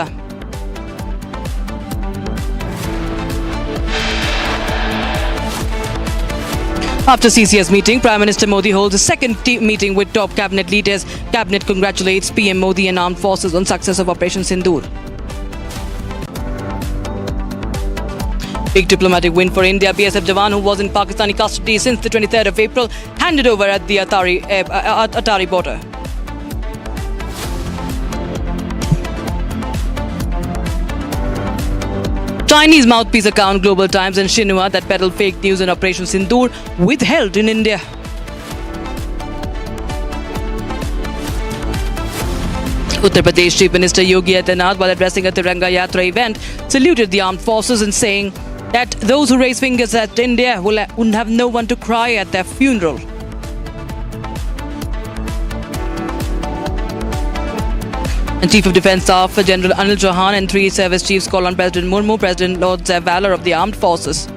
Speaker 15: After CCS meeting, Prime Minister Modi holds a second meeting with top cabinet leaders. Cabinet congratulates PM Modi and armed forces on success of Operation Sindoor. Big diplomatic win for India. BSF Jawan, who was in Pakistani custody since the 23rd of April, handed over at the Attari border. Chinese mouthpiece account Global Times and Xinhua that peddled fake news in Operation Sindoor withheld in India. Uttar Pradesh Chief Minister Yogi Adityanath, while addressing a Tiranga Yatra event, saluted the armed forces and saying that those who raise fingers at India wouldn't have no one to cry at their funeral. And Chief of Defence Staff General Anil Chauhan and 3 service chiefs call on President Murmu, President Lord the valour of the armed forces.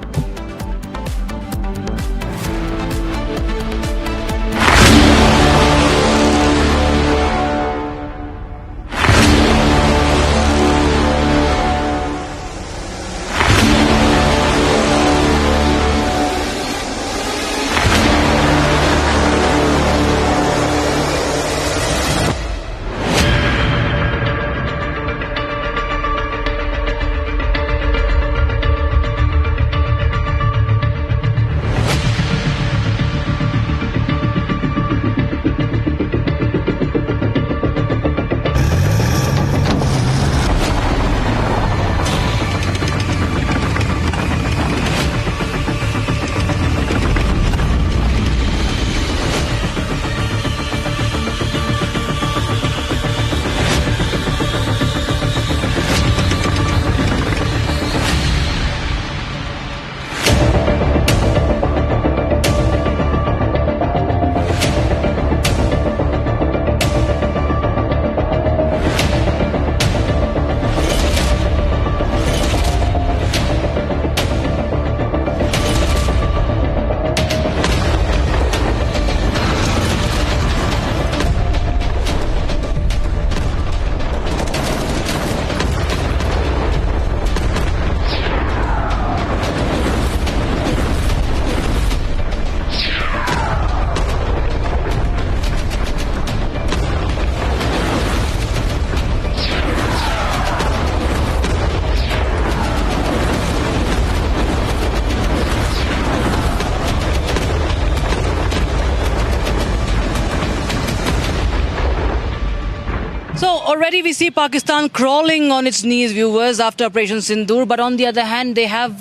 Speaker 15: Already we see Pakistan crawling on its knees, viewers, after Operation Sindoor. But on the other hand, they have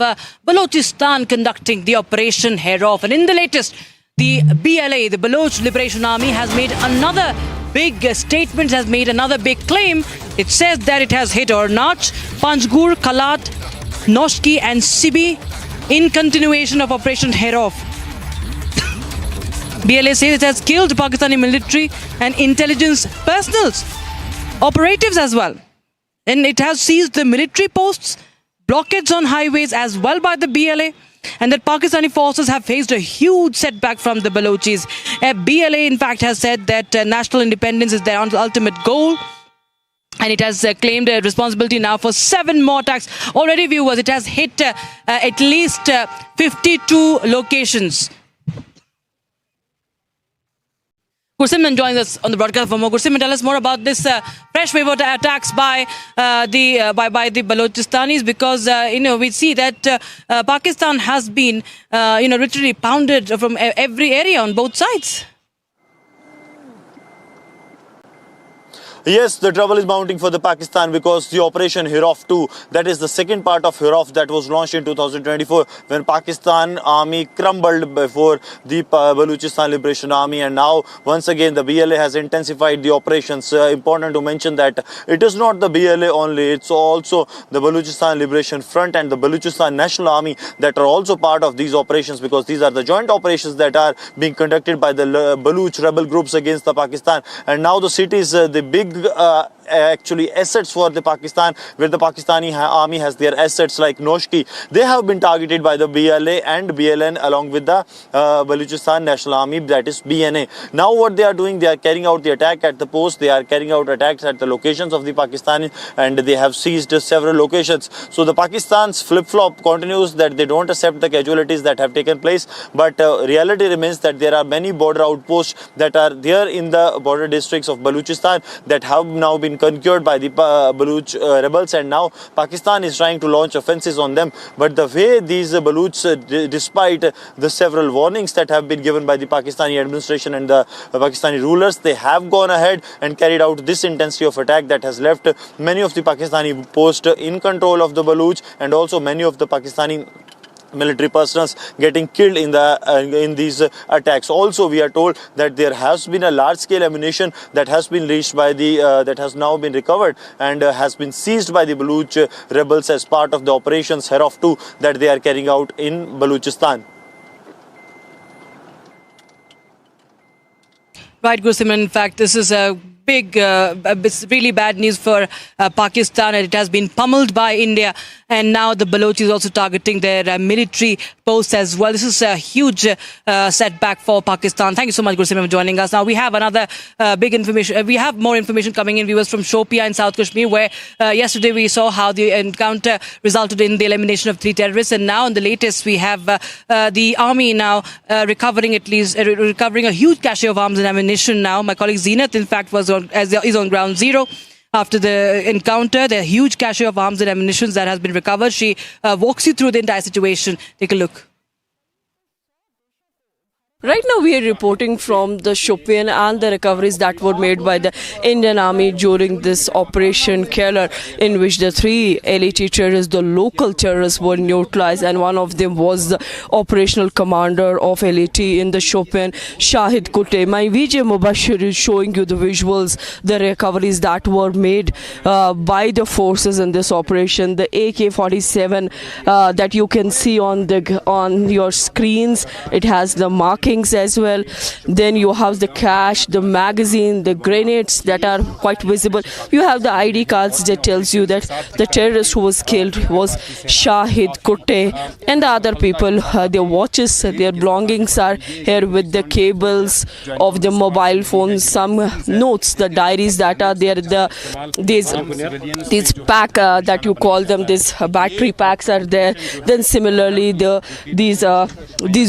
Speaker 15: Balochistan conducting the Operation Herof. And in the latest, the BLA, the Baloch Liberation Army, has made another big statement, has made another big claim. It says that it has hit Arnach, Panjgur, Kalat, Noshki and Sibi in continuation of Operation Herof. BLA says it has killed Pakistani military and intelligence personnel, operatives as well. And it has seized the military posts, blockades on highways as well by the BLA. And that Pakistani forces have faced a huge setback from the Balochis. BLA, in fact, has said that national independence is their ultimate goal. And it has claimed responsibility now for 7 more attacks. Already, viewers, it has hit at least 52 locations. Gursimran joins us on the broadcast for more. Gursimran, tell us more about this fresh wave of attacks by the Balochistanis, because we see that Pakistan has been literally pounded from every area on both sides.
Speaker 10: Yes, the trouble is mounting for the Pakistan, because the Operation Herof 2, that is the second part of Herof that was launched in 2024 when Pakistan army crumbled before the Balochistan Liberation Army, and now once again the BLA has intensified the operations. Important to mention that it is not the BLA only, it's also the Balochistan Liberation Front and the Balochistan National Army that are also part of these operations, because these are the joint operations that are being conducted by the Baloch rebel groups against the Pakistan. And now the cities, the big actually assets for the Pakistan, where the Pakistani army has their assets like Noshki, they have been targeted by the BLA and BLN along with the Balochistan National Army, that is BNA. Now what they are doing, they are carrying out the attack at the post, they are carrying out attacks at the locations of the Pakistani, and they have seized several locations. So the Pakistan's flip-flop continues, that they don't accept the casualties that have taken place, but reality remains that there are many border outposts that are there in the border districts of Balochistan that have now been conquered by the Baloch rebels, and now Pakistan is trying to launch offenses on them. But the way these Balochs, despite the several warnings that have been given by the Pakistani administration and the Pakistani rulers, they have gone ahead and carried out this intensity of attack that has left many of the Pakistani posts in control of the Baloch, and also many of the Pakistani military personnel getting killed in these attacks. Also, we are told that there has been a large-scale ammunition that has been reached by the that has now been recovered and has been seized by the Baloch rebels as part of the operations Herof 2 that they are carrying out in Balochistan.
Speaker 15: Right, Gursimran. In fact, this is a big, it's really bad news for Pakistan, and it has been pummeled by India. And now the Baloch is also targeting their military posts as well. This is a huge setback for Pakistan. Thank you so much, Gursimran, for joining us. Now we have another big information. We have more information coming in, viewers, from Shopia in South Kashmir, where yesterday we saw how the encounter resulted in the elimination of 3 terrorists. And now in the latest, we have the army now recovering a huge cache of arms and ammunition now. My colleague Zeenat, in fact, is on ground zero. After the encounter, the huge cache of arms and ammunition that has been recovered. She walks you through the entire situation. Take a look.
Speaker 18: Right now we are reporting from the Shopian and the recoveries that were made by the Indian Army during this Operation Killer, in which the 3 LAT terrorists, the local terrorists, were neutralized, and one of them was the operational commander of LAT in the Shopian, Shahid Kutte. My VJ Mubashir is showing you the visuals, the recoveries that were made by the forces in this operation. The AK-47 that you can see on your screens, it has the marking as well. Then you have the cash, the magazine, the grenades that are quite visible. You have the ID cards that tells you that the terrorist who was killed was Shahid Kutte, and the other people, their watches, their belongings are here with the cables of the mobile phones, some notes, the diaries that are there, these pack that you call them, these battery packs are there. Then similarly these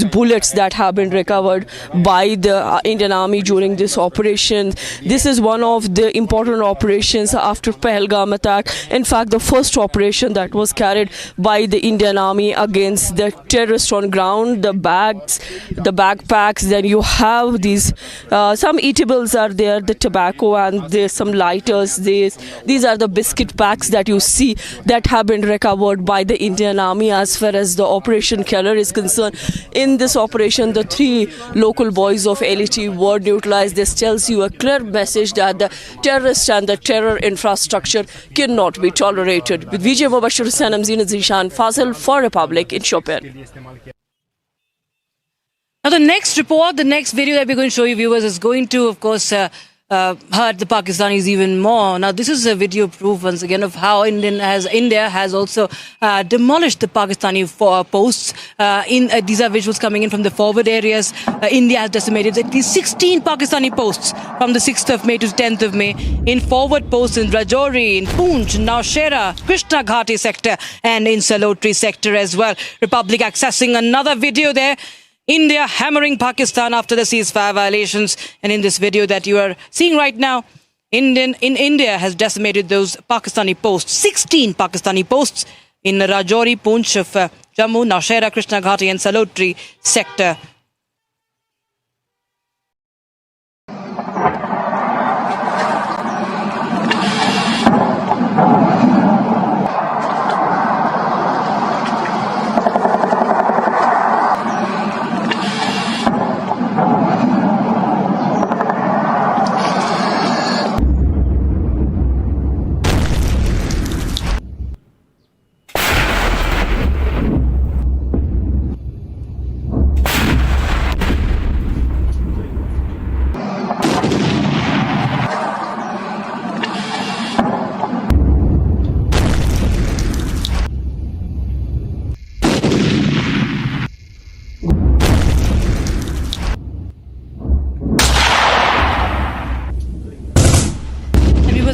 Speaker 18: bullets that have been recovered recovered by the Indian Army during this operation. This is one of the important operations after Pahalgam attack. In fact, the first operation that was carried by the Indian Army against the terrorists on ground, the bags, the backpacks, then you have these, some eatables are there, the tobacco, and there's some lighters. These are the biscuit packs that you see that have been recovered by the Indian Army as far as the Operation Keller is concerned. In this operation, the 3 local boys of LET were neutralized. This tells you a clear message that the terrorists and the terror infrastructure cannot be tolerated. With Vijay Mubashir Hussain, I'm Zina Zishan Fazil for Republic in Shopian.
Speaker 15: Now the next report, the next video that we're going to show you viewers is going to, of course, hurt the Pakistanis even more. Now this is a video proof once again of how India has also demolished the Pakistani posts. These are visuals coming in from the forward areas. India has decimated at least 16 Pakistani posts from the 6th of May to 10th of May in forward posts in Rajouri, in Poonch, Naushera, Krishna Ghati sector and in Salotri sector as well. Republic accessing another video there. India hammering Pakistan after the ceasefire violations. And in this video that you are seeing right now, India has decimated those Pakistani posts. 16 Pakistani posts in Rajouri, Poonch of Jammu, Naushera, Krishna Ghati and Salotri sector.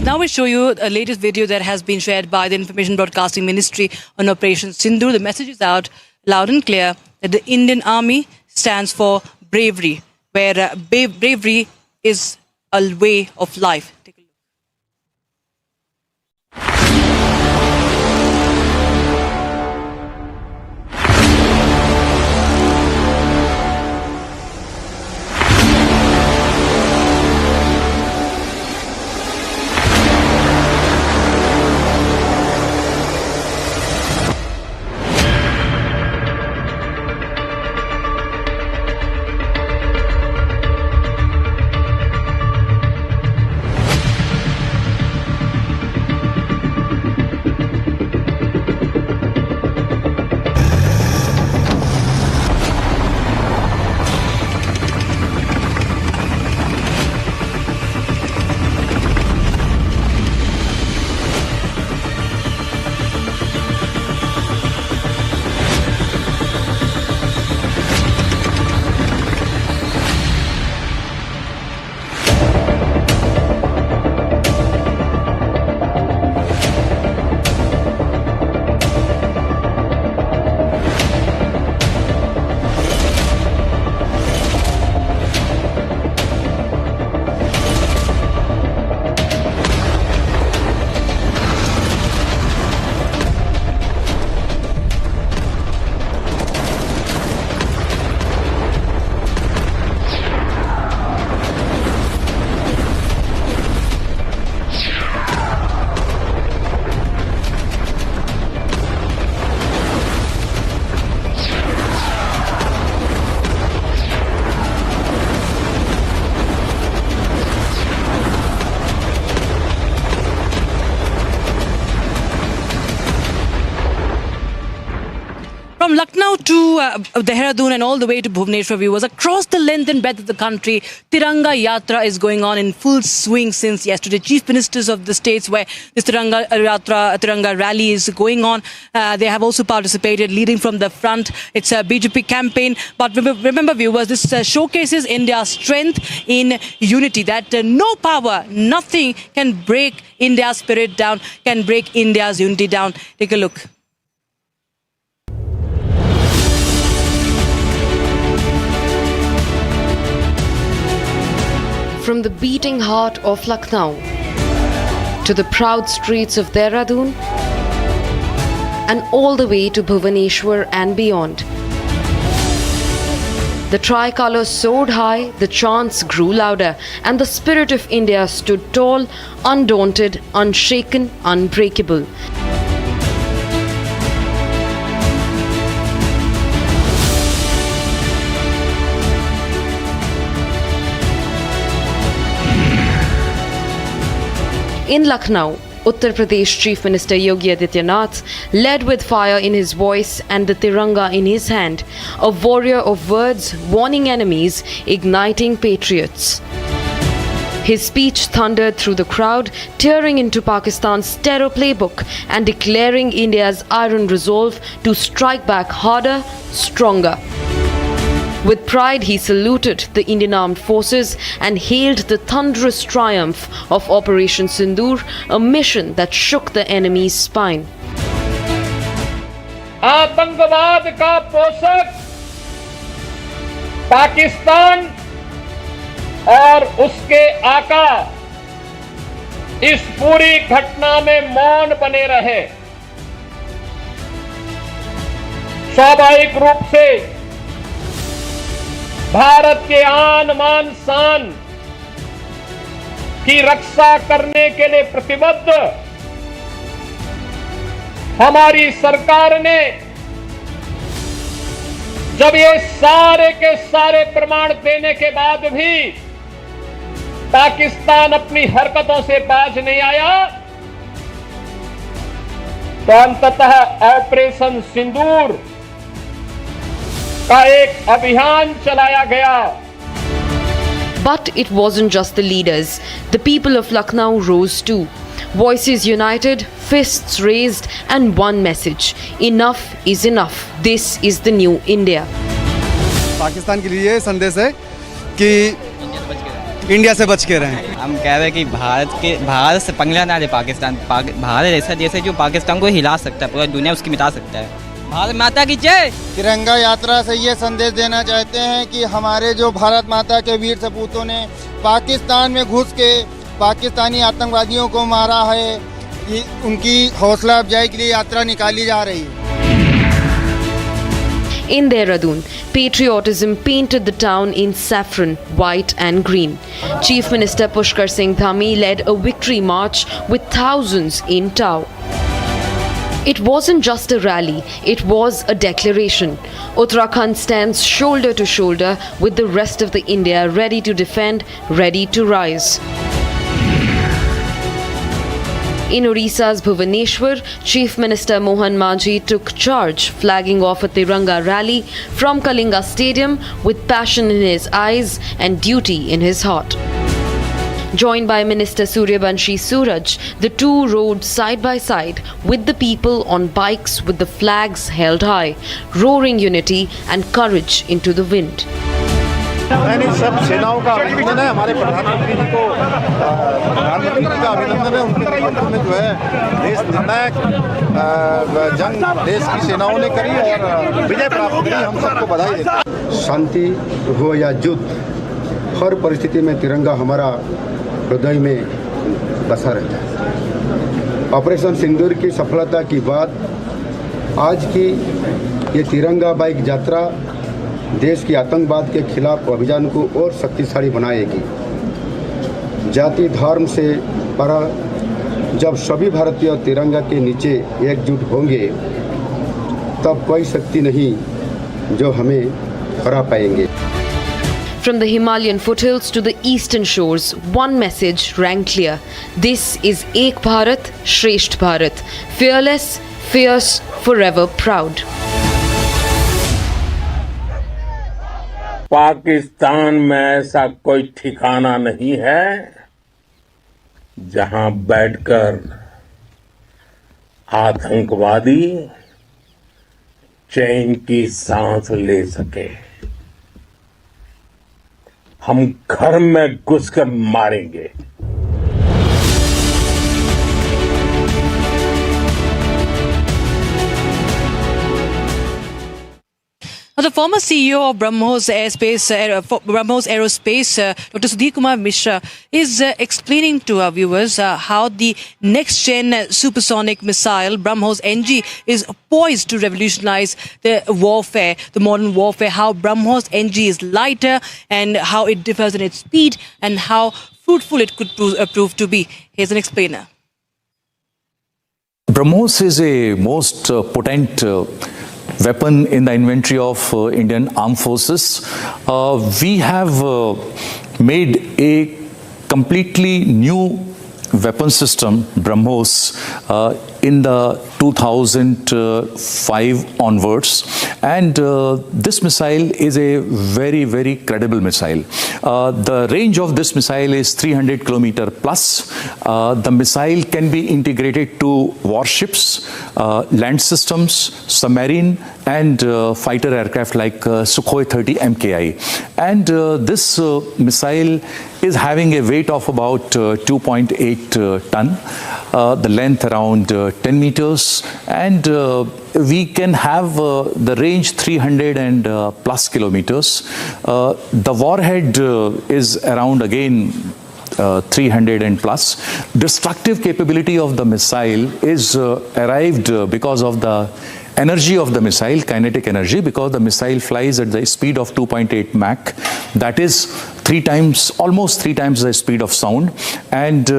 Speaker 15: Now we'll show you a latest video that has been shared by the Information Broadcasting Ministry on Operation Sindoor. The message is out loud and clear that the Indian Army stands for bravery, where bravery is a way of life. Take a look. From Lucknow to Dehradun and all the way to Bhubaneswar, viewers, across the length and breadth of the country, Tiranga Yatra is going on in full swing since yesterday. Chief ministers of the states where this Tiranga rally is going on, they have also participated, leading from the front. It's a BJP campaign. But remember, viewers, this showcases India's strength in unity, that no power, nothing can break India's spirit down, can break India's unity down. Take a look.
Speaker 14: from the beating heart of Lucknow to the proud streets of Dehradun and all the way to Bhubaneswar and beyond. The tricolour soared high, the chants grew louder, and the spirit of India stood tall, undaunted, unshaken, unbreakable. In Lucknow, Uttar Pradesh Chief Minister Yogi Adityanath led with fire in his voice and the Tiranga in his hand, a warrior of words warning enemies, igniting patriots. His speech thundered through the crowd, tearing into Pakistan's terror playbook and declaring India's iron resolve to strike back harder, stronger. With pride, he saluted the Indian Armed Forces and hailed the thunderous triumph of Operation Sindoor, a mission that shook the enemy's spine.
Speaker 3: आतंकवाद का पोषक पाकिस्तान और उसके आका इस पूरी घटना में मौन बने रहे। स्वाभाविक रूप से भारत के आन मान शान की रक्षा करने के लिए प्रतिबद्ध हमारी सरकार ने जब ये सारे के सारे प्रमाण देने के बाद भी पाकिस्तान अपनी हरकतों से बाज नहीं आया, तो अंततः ऑपरेशन सिंदूर का एक अभियान चलाया गया।
Speaker 14: But it wasn't just the leaders. The people of Lucknow rose too. Voices united, fists raised, and one message: enough is enough. This is the new India.
Speaker 19: Pakistan के लिए संदेश है कि इंडिया से बच के रहें।
Speaker 20: हम कह रहे हैं कि भारत से पंगा ना ले पाकिस्तान। भारत ऐसा जैसे जो पाकिस्तान को हिला सकता है, पूरा दुनिया उसकी मिटा सकता है। भारत माता की जय।
Speaker 22: तिरंगा यात्रा से ये संदेश देना चाहते हैं कि हमारे जो भारत माता के वीर सपूतों ने पाकिस्तान में घुस के पाकिस्तानी आतंकवादियों को मारा है, उनकी हौसला अफजाई के लिए यात्रा निकाली जा रही है।
Speaker 14: In Dehradun, patriotism painted the town in saffron, white and green. Chief Minister Pushkar Singh Dhami led a victory march with thousands in tow. It wasn't just a rally, it was a declaration. Uttarakhand stands shoulder to shoulder with the rest of the India, ready to defend, ready to rise. In Odisha's Bhubaneswar, Chief Minister Mohan Manji took charge, flagging off a Tiranga rally from Kalinga Stadium with passion in his eyes and duty in his heart. Joined by Minister Suryabanshi Suraj, the two rode side by side with the people on bikes with the flags held high, roaring unity and courage into the wind.
Speaker 1: नहीं, सब सेनाओं का अभिनंदन है। हमारे प्रधानमंत्री जी को प्रधानमंत्री जी का अभिनंदन है। उनके नेतृत्व में जो है देश निर्णायक जंग देश की सेनाओं ने करी और विजय प्राप्त करी। हम सबको बधाई देते हैं।
Speaker 24: शांति हो या युद्ध, हर परिस्थिति में तिरंगा हमारा हृदय में बसा रहता है। ऑपरेशन सिंदूर की सफलता की बाद आज की ये तिरंगा बाइक यात्रा देश की आतंकवाद के खिलाफ अभियान को और शक्तिशाली बनाएगी। जाति धर्म से पर जब सभी भारतीय तिरंगा के नीचे एकजुट होंगे, तब कोई शक्ति नहीं जो हमें हरा पाएंगे।
Speaker 14: From the Himalayan foothills to the eastern shores, one message rang clear. This is Ek Bharat, Shresht Bharat. Fearless, fierce, forever proud.
Speaker 26: Pakistan में ऐसा कोई ठिकाना नहीं है जहां बैठकर आतंकवादी चैन की सांस ले सके। हम घर में घुसकर मारेंगे।
Speaker 15: The former CEO of BrahMos Aerospace, Dr. Sudhir Kumar Mishra, is explaining to our viewers how the next-gen supersonic missile BrahMos NG is poised to revolutionize the warfare, the modern warfare, how BrahMos NG is lighter and how it differs in its speed and how fruitful it could prove to be. Here's an explainer.
Speaker 6: BrahMos is a most potent weapon in the inventory of Indian Armed Forces. We have made a completely new weapon system, BrahMos, in the 2005 onwards, and this missile is a very, very credible missile. The range of this missile is 300 kilometer plus. The missile can be integrated to warships, land systems, submarine and fighter aircraft like Sukhoi 30 MKI. And this missile is having a weight of about 2.8 ton, the length around 10 meters, and we can have the range 300 and plus kilometers. The warhead is around again 300 and plus. Destructive capability of the missile is arrived because of the energy of the missile, kinetic energy, because the missile flies at the speed of 2.8 Mach. That is almost three times the speed of sound, and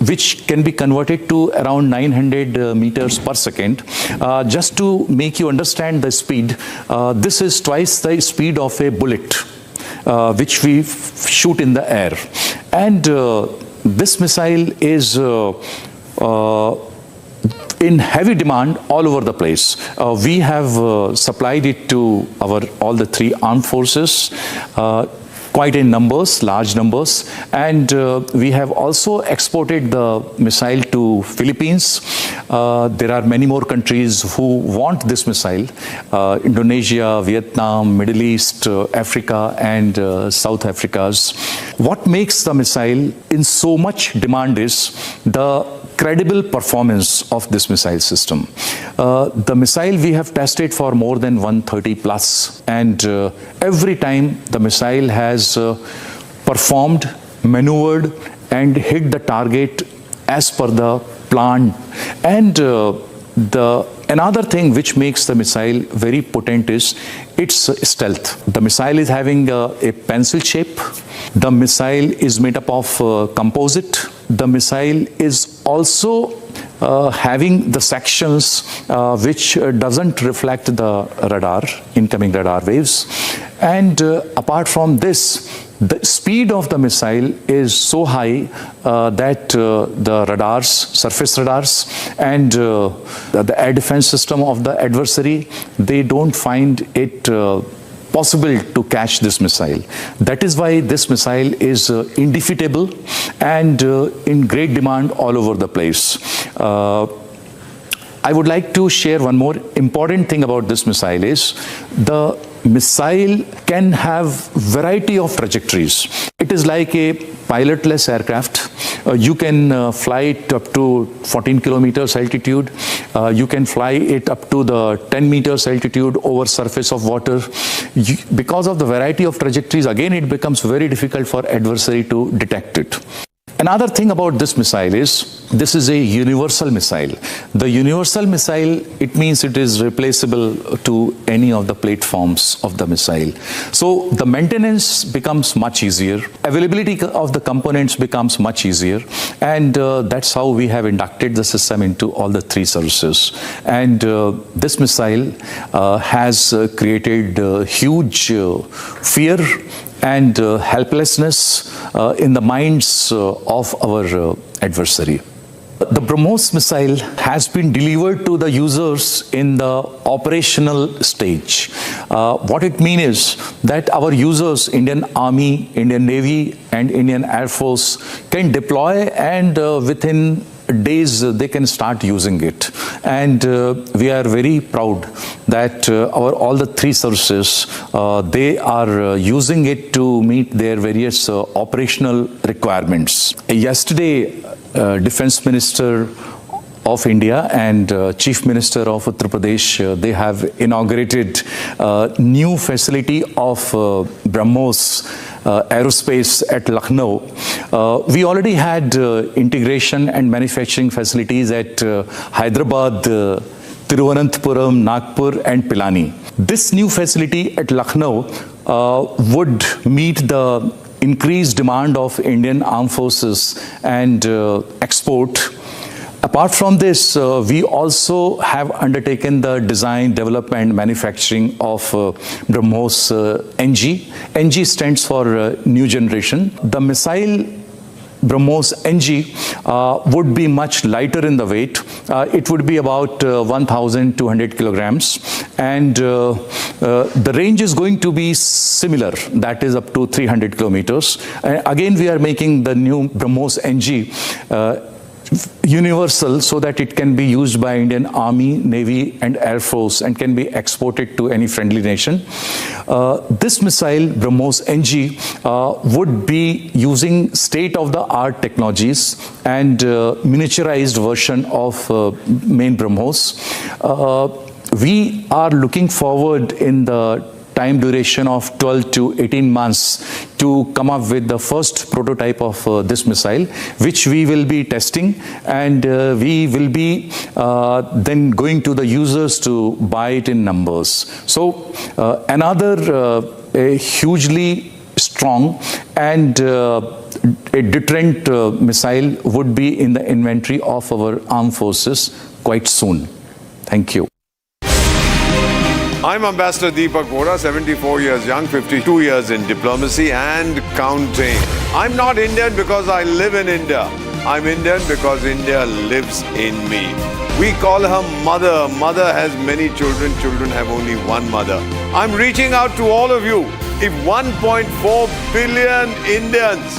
Speaker 6: which can be converted to around 900 meters per second. Just to make you understand the speed, this is twice the speed of a bullet, which we shoot in the air. And this missile is in heavy demand all over the place. We have supplied it to all the three armed forces, quite in numbers, large numbers, and we have also exported the missile to Philippines. There are many more countries who want this missile: Indonesia, Vietnam, Middle East, Africa, and South Africa's. What makes the missile in so much demand is the credible performance of this missile system. The missile we have tested for more than 130 plus, and every time the missile has performed, maneuvered and hit the target as per the plan. And another thing which makes the missile very potent is its stealth. The missile is having a pencil shape. The missile is made up of composite. The missile is also having the sections which doesn't reflect the incoming radar waves. And apart from this, the speed of the missile is so high that the surface radars and the air defense system of the adversary, they don't find it possible to catch this missile. That is why this missile is indefeatable and in great demand all over the place. I would like to share one more important thing about this missile is the missile can have variety of trajectories. It is like a pilotless aircraft. You can fly it up to 14 kilometers altitude. You can fly it up to the 10 meters altitude over surface of water. Because of the variety of trajectories, again, it becomes very difficult for adversary to detect it. Another thing about this missile is, this is a universal missile. The universal missile, it means it is replaceable to any of the platforms of the missile. So the maintenance becomes much easier. Availability of the components becomes much easier. And that's how we have inducted the system into all the three services. And this missile has created huge fear and helplessness in the minds of our adversary. The BrahMos missile has been delivered to the users in the operational stage. What it means is that our users, Indian Army, Indian Navy and Indian Air Force, can deploy, and within days they can start using it. And we are very proud that all the three services, they are using it to meet their various operational requirements. Yesterday, Defense Minister of India and Chief Minister of Uttar Pradesh, they have inaugurated new facility of BrahMos Aerospace at Lucknow. We already had integration and manufacturing facilities at Hyderabad, Thiruvananthapuram, Nagpur and Pilani. This new facility at Lucknow would meet the increased demand of Indian armed forces and export. Apart from this, we also have undertaken the design, development, manufacturing of BrahMos NG. NG stands for New Generation. The missile BrahMos NG would be much lighter in the weight. It would be about 1,200 kilograms, and the range is going to be similar, that is up to 300 kilometers. Again, we are making the new BrahMos NG universal so that it can be used by Indian Army, Navy and Air Force and can be exported to any friendly nation. This missile, BrahMos NG, would be using state-of-the-art technologies and miniaturized version of main BrahMos. We are looking forward in the time duration of 12 to 18 months to come up with the first prototype of this missile, which we will be testing, and we will be then going to the users to buy it in numbers. So another hugely strong and a deterrent missile would be in the inventory of our armed forces quite soon. Thank you.
Speaker 2: I'm Ambassador Deepak Vohra, 74 years young, 52 years in diplomacy and counting. I'm not Indian because I live in India. I'm Indian because India lives in me. We call her mother. Mother has many children. Children have only one mother. I'm reaching out to all of you. If 1.4 billion Indians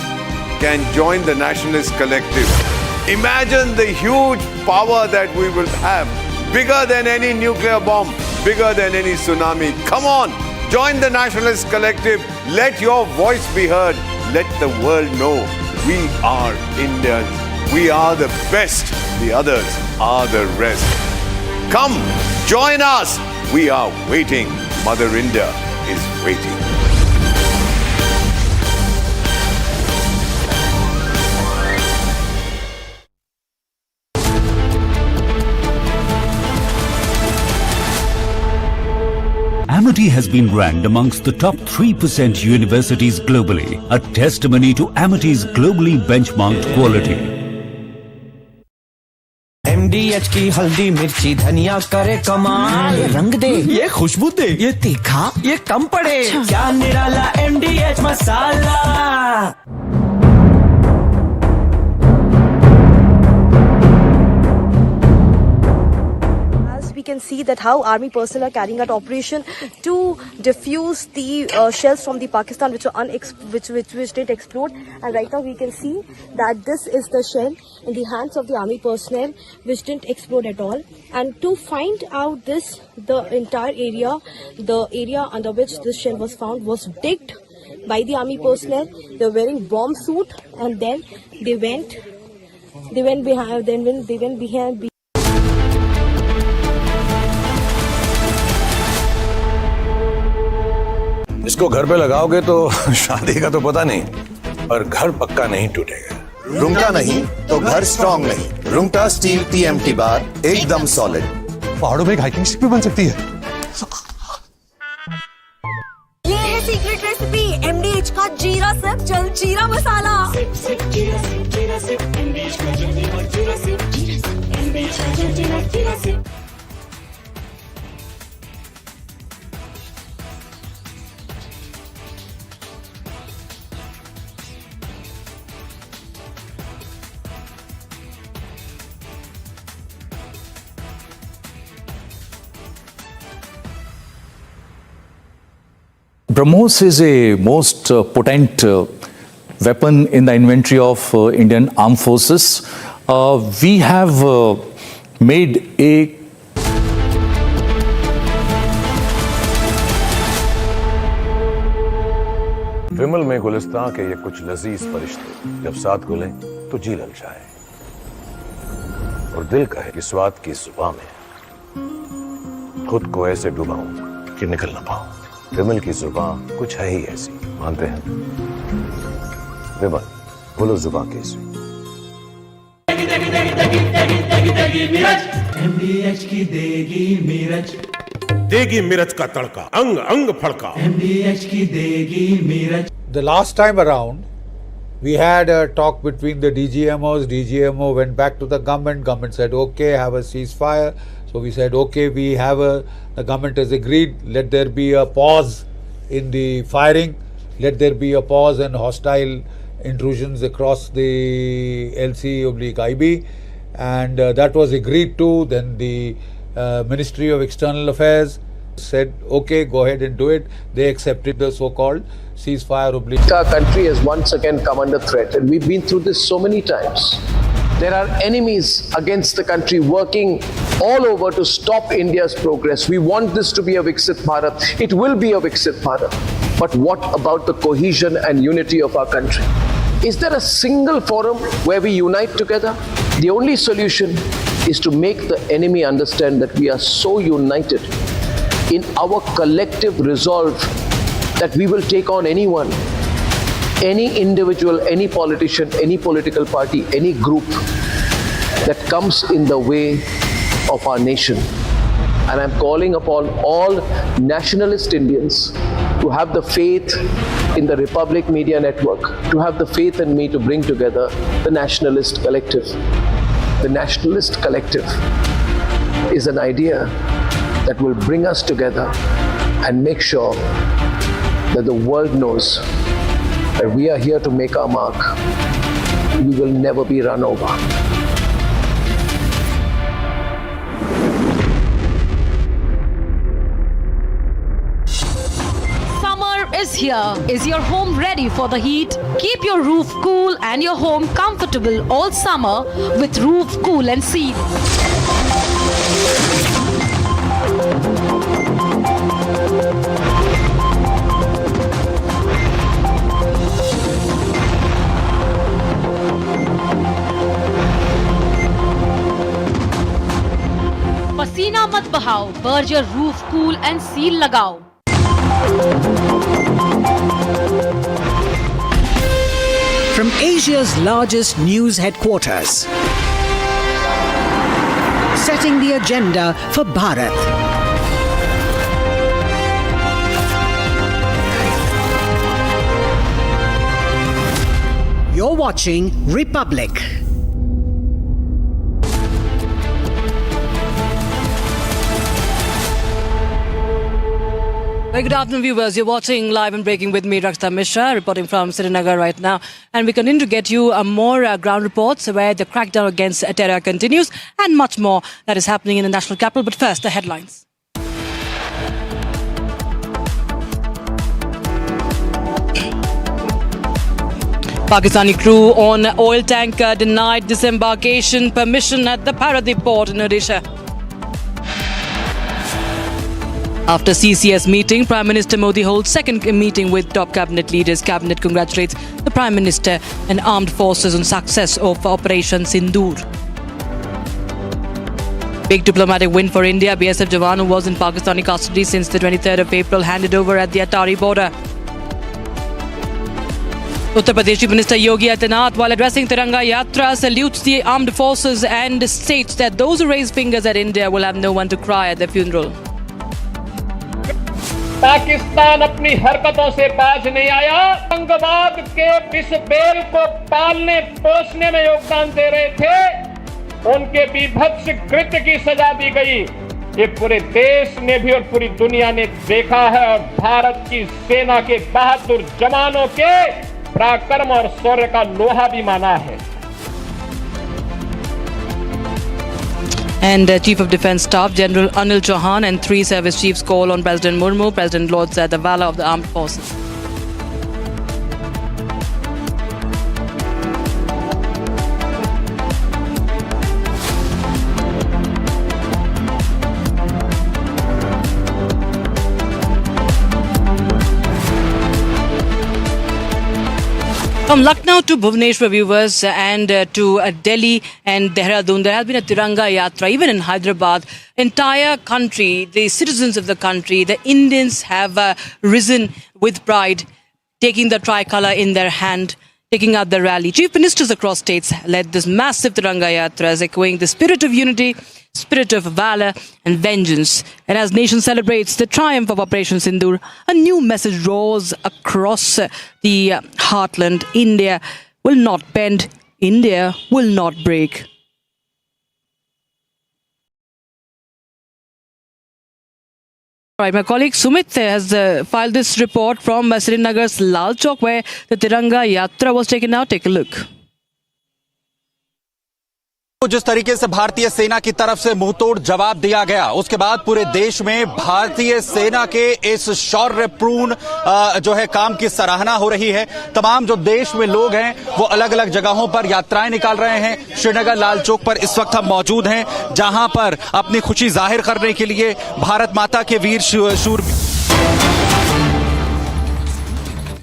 Speaker 2: can join the Nationalist Collective, imagine the huge power that we will have. Bigger than any nuclear bomb, bigger than any tsunami. Come on, join the Nationalist Collective. Let your voice be heard. Let the world know we are Indians. We are the best. The others are the rest. Come, join us. We are waiting. Mother India is waiting.
Speaker 11: Amity has been ranked amongst the top 3% universities globally, a testimony to Amity's globally benchmarked quality.
Speaker 13: MDH की हल्दी मिर्ची धनिया करे कमाल, ये रंग दे, ये खुशबू दे, ये तीखा, ये कम पड़े, क्या निराला MDH masala.
Speaker 21: We can see that how army personnel are carrying out operation to defuse the shells from the Pakistan which didn't explode, and right now we can see that this is the shell in the hands of the army personnel which didn't explode at all. And to find out this, the entire area, the area under which this shell was found was digged by the army personnel. They were wearing bomb suit, and then they went behind.
Speaker 23: इसको घर पे लगाओगे तो शादी का तो पता नहीं, पर घर पक्का नहीं टूटेगा।
Speaker 25: रुंगटा नहीं तो घर स्ट्रॉन्ग नहीं। रुंगटा स्टील TMT बार एकदम सॉलिड।
Speaker 27: पहाड़ों में हाइकिंग शिप भी बन सकती है।
Speaker 28: ये है सीक्रेट रेसिपी MDH का जीरा सिप जल जीरा मसाला।
Speaker 6: BrahMos is a most potent weapon in the inventory of Indian Armed Forces. We have made a
Speaker 23: विमल में गुलिस्तां के ये कुछ लजीज फरिश्ते जब साथ घुलें तो जी ललचाए और दिल कहे कि स्वाद की जुबान में खुद को ऐसे डुबाऊं कि निकल ना पाओ। विमल की जुबान कुछ है ही ऐसी, मानते हैं? विमल, बोलो जुबान कैसी?
Speaker 4: MDH की देगी मिर्च,
Speaker 5: देगी मिर्च का तड़का, अंग अंग फड़का।
Speaker 4: MDH की देगी मिर्च।
Speaker 7: The last time around, we had a talk between the DGMOs. DGMO went back to the government. Government said, okay, have a ceasefire. So we said, okay, the government has agreed. Let there be a pause in the firing. Let there be a pause in hostile intrusions across the LC/IB. And that was agreed to. Then the Ministry of External Affairs said, okay, go ahead and do it. They accepted the so-called ceasefire.
Speaker 8: Our country has once again come under threat, and we've been through this so many times. There are enemies against the country working all over to stop India's progress. We want this to be a Viksit Bharat. It will be a Viksit Bharat. But what about the cohesion and unity of our country? Is there a single forum where we unite together? The only solution is to make the enemy understand that we are so united in our collective resolve that we will take on anyone, any individual, any politician, any political party, any group that comes in the way of our nation. And I'm calling upon all nationalist Indians to have the faith in the Republic Media Network, to have the faith in me to bring together the nationalist collective. The nationalist collective is an idea that will bring us together and make sure that the world knows that we are here to make our mark. We will never be run over.
Speaker 9: Summer is here. Is your home ready for the heat? Keep your roof cool and your home comfortable all summer with Roof Cool and Seal. पसीना मत बहाओ, Berger roof cool and seal लगाओ।
Speaker 12: From Asia's largest news headquarters, setting the agenda for Bharat. You're watching Republic.
Speaker 15: Very good afternoon, viewers. You're watching Live and Breaking with me, Rakshita Mishra, reporting from Srinagar right now. And we continue to get you more ground reports where the crackdown against Attari continues and much more that is happening in the national capital. But first, the headlines. Pakistani crew on oil tanker denied disembarkation permission at the Paradip port in Odisha. After CCS meeting, Prime Minister Modi holds second meeting with top cabinet leaders. Cabinet congratulates the Prime Minister and armed forces on success of Operation Sindoor. Big diplomatic win for India. BSF Jawan, who was in Pakistani custody since the 23rd of April, handed over at the Attari border. Uttar Pradesh Chief Minister Yogi Adityanath, while addressing Tiranga Yatra, salutes the armed forces and states that those who raise fingers at India will have no one to cry at their funeral.
Speaker 3: Pakistan अपनी हरकतों से बाज नहीं आया। आतंकवाद के विष bell को पालने पोषने में योगदान दे रहे थे, उनके विभत्स कृत्य की सजा दी गई। ये पूरे देश ने भी और पूरी दुनिया ने देखा है और भारत की सेना के बहादुर जवानों के पराक्रम और शौर्य का लोहा भी माना है।
Speaker 15: And Chief of Defence Staff General Anil Chauhan and 3 service chiefs call on President Murmu. President lauds the valor of the armed forces. From Lucknow to Bhubaneswar, viewers, and to Delhi and Dehradun, there has been a Tiranga Yatra. Even in Hyderabad, entire country, the citizens of the country, the Indians have risen with pride, taking the tricolour in their hand, taking out the rally. Chief ministers across states led this massive Tiranga Yatras, echoing the spirit of unity, spirit of valour and vengeance. And as nation celebrates the triumph of Operation Sindoor, a new message roars across the heartland. India will not bend, India will not break. All right, my colleague Sumit has filed this report from Srinagar's Lal Chowk, where the Tiranga Yatra was taken out. Take a look.
Speaker 1: जिस तरीके से भारतीय सेना की तरफ से मुंहतोड़ जवाब दिया गया, उसके बाद पूरे देश में भारतीय सेना के इस शौर्यपूर्ण जो है काम की सराहना हो रही है। तमाम जो देश में लोग हैं वो अलग अलग जगहों पर यात्राएं निकाल रहे हैं। श्रीनगर लाल चौक पर इस वक्त हम मौजूद हैं, जहां पर अपनी खुशी जाहिर करने के लिए भारत माता के वीर शूर,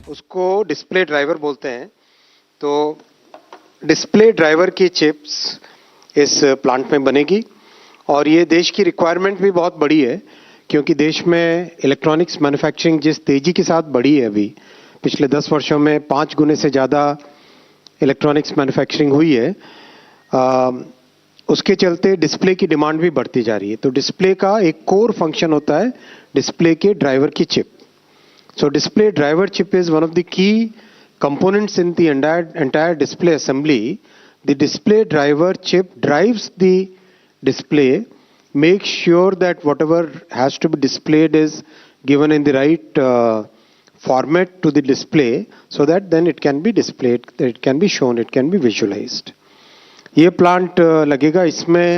Speaker 10: उसको डिस्प्ले ड्राइवर बोलते हैं। तो डिस्प्ले ड्राइवर की चिप्स इस प्लांट में बनेगी और ये देश की रिक्वायरमेंट भी बहुत बड़ी है, क्योंकि देश में इलेक्ट्रॉनिक्स मैन्युफैक्चरिंग जिस तेजी के साथ बढ़ी है, अभी पिछले 10 वर्षों में 5 गुने से ज़्यादा इलेक्ट्रॉनिक्स मैन्युफैक्चरिंग हुई है, उसके चलते डिस्प्ले की डिमांड भी बढ़ती जा रही है। तो डिस्प्ले का एक कोर फंक्शन होता है डिस्प्ले के ड्राइवर की chip. So display driver chip is one of the key components in the entire display assembly. The display driver chip drives the display, makes sure that whatever has to be displayed is given in the right format to the display, so that then it can be displayed, it can be shown, it can be visualized. ये plant लगेगा, इसमें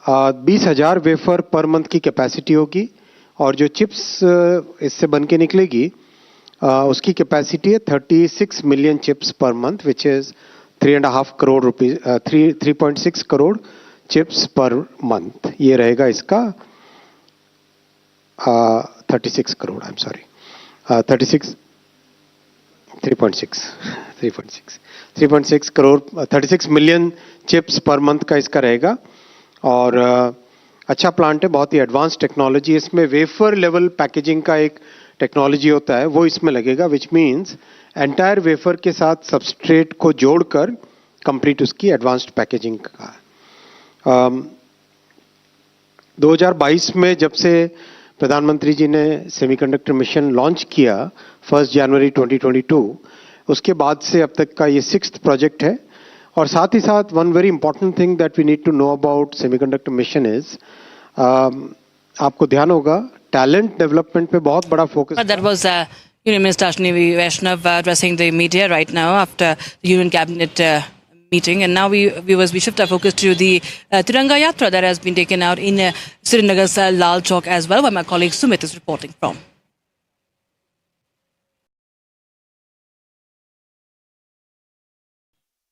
Speaker 10: 20,000 wafer per month की capacity होगी और जो chips इससे बन के निकलेगी उसकी कैपेसिटी है 36 million chips per month, which is 3.5 crore rupees 3.6 crore chips per month. ये रहेगा इसका 36 crore, I am sorry 3.6 crore 36 million chips per month का इसका रहेगा। और अच्छा प्लांट है, बहुत ही एडवांस टेक्नोलॉजी। इसमें वेफर लेवल पैकेजिंग का एक टेक्नोलॉजी होता है, वो इसमें लगेगा, विच मीन्स एंटायर वेफर के साथ सबस्ट्रेट को जोड़कर कंप्लीट उसकी एडवांस्ड पैकेजिंग का। 2022 में जब से प्रधानमंत्री जी ने सेमीकंडक्टर मिशन लॉन्च किया 1 जनवरी 2022, उसके बाद से अब तक का ये 6th प्रोजेक्ट है। और साथ ही साथ one very important thing that we need to know about semiconductor mission is, आपको ध्यान होगा टैलेंट डेवलपमेंट पे बहुत बड़ा focus.
Speaker 15: That was Union Minister Ashwini Vaishnav addressing the media right now after the Union Cabinet meeting, and now we shift our focus to the Tiranga Yatra that has been taken out in Srinagar's Lal Chowk as well, where my colleague Sumit is reporting from.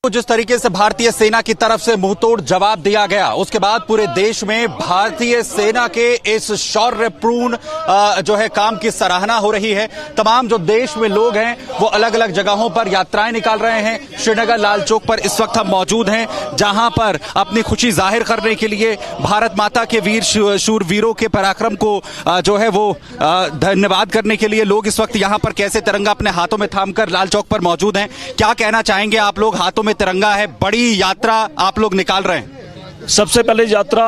Speaker 1: जिस तरीके से भारतीय सेना की तरफ से मुंहतोड़ जवाब दिया गया, उसके बाद पूरे देश में भारतीय सेना के इस शौर्यपूर्ण जो है काम की सराहना हो रही है। तमाम जो देश में लोग हैं वो अलग अलग जगहों पर यात्राएं निकाल रहे हैं। श्रीनगर लाल चौक पर इस वक्त हम मौजूद हैं, जहां पर अपनी खुशी जाहिर करने के लिए भारत माता के वीर शूरवीरों के पराक्रम को जो है वो धन्यवाद करने के लिए लोग इस वक्त यहां पर कैसे तिरंगा अपने हाथों में थामकर लाल चौक पर मौजूद हैं। क्या कहना चाहेंगे आप लोग? हाथों में तिरंगा है, बड़ी यात्रा आप लोग निकाल रहे हैं।
Speaker 16: सबसे पहले यात्रा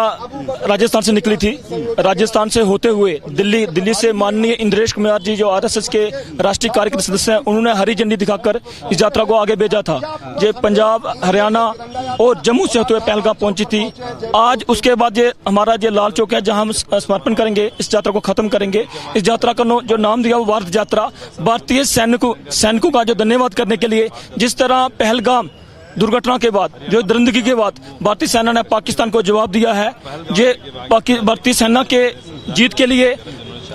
Speaker 16: राजस्थान से निकली थी। राजस्थान से होते हुए दिल्ली से माननीय इंद्रेश कुमार जी, जो आरएसएस के राष्ट्रीय कार्यकारिणी सदस्य हैं, उन्होंने हरी झंडी दिखाकर इस यात्रा को आगे भेजा था। ये पंजाब, हरियाणा और जम्मू से होते हुए पहलगाम पहुंची थी। आज उसके बाद ये हमारा ये लाल चौक है, जहां हम समर्पण करेंगे, इस यात्रा को खत्म करेंगे। इस यात्रा का जो नाम दिया वो भारत यात्रा। भारतीय सैनिकों का जो धन्यवाद करने के लिए, जिस तरह पहलगाम दुर्घटना के बाद, जो दरिंदगी के बाद भारतीय सेना ने पाकिस्तान को जवाब दिया है, ये भारतीय सेना के जीत के लिए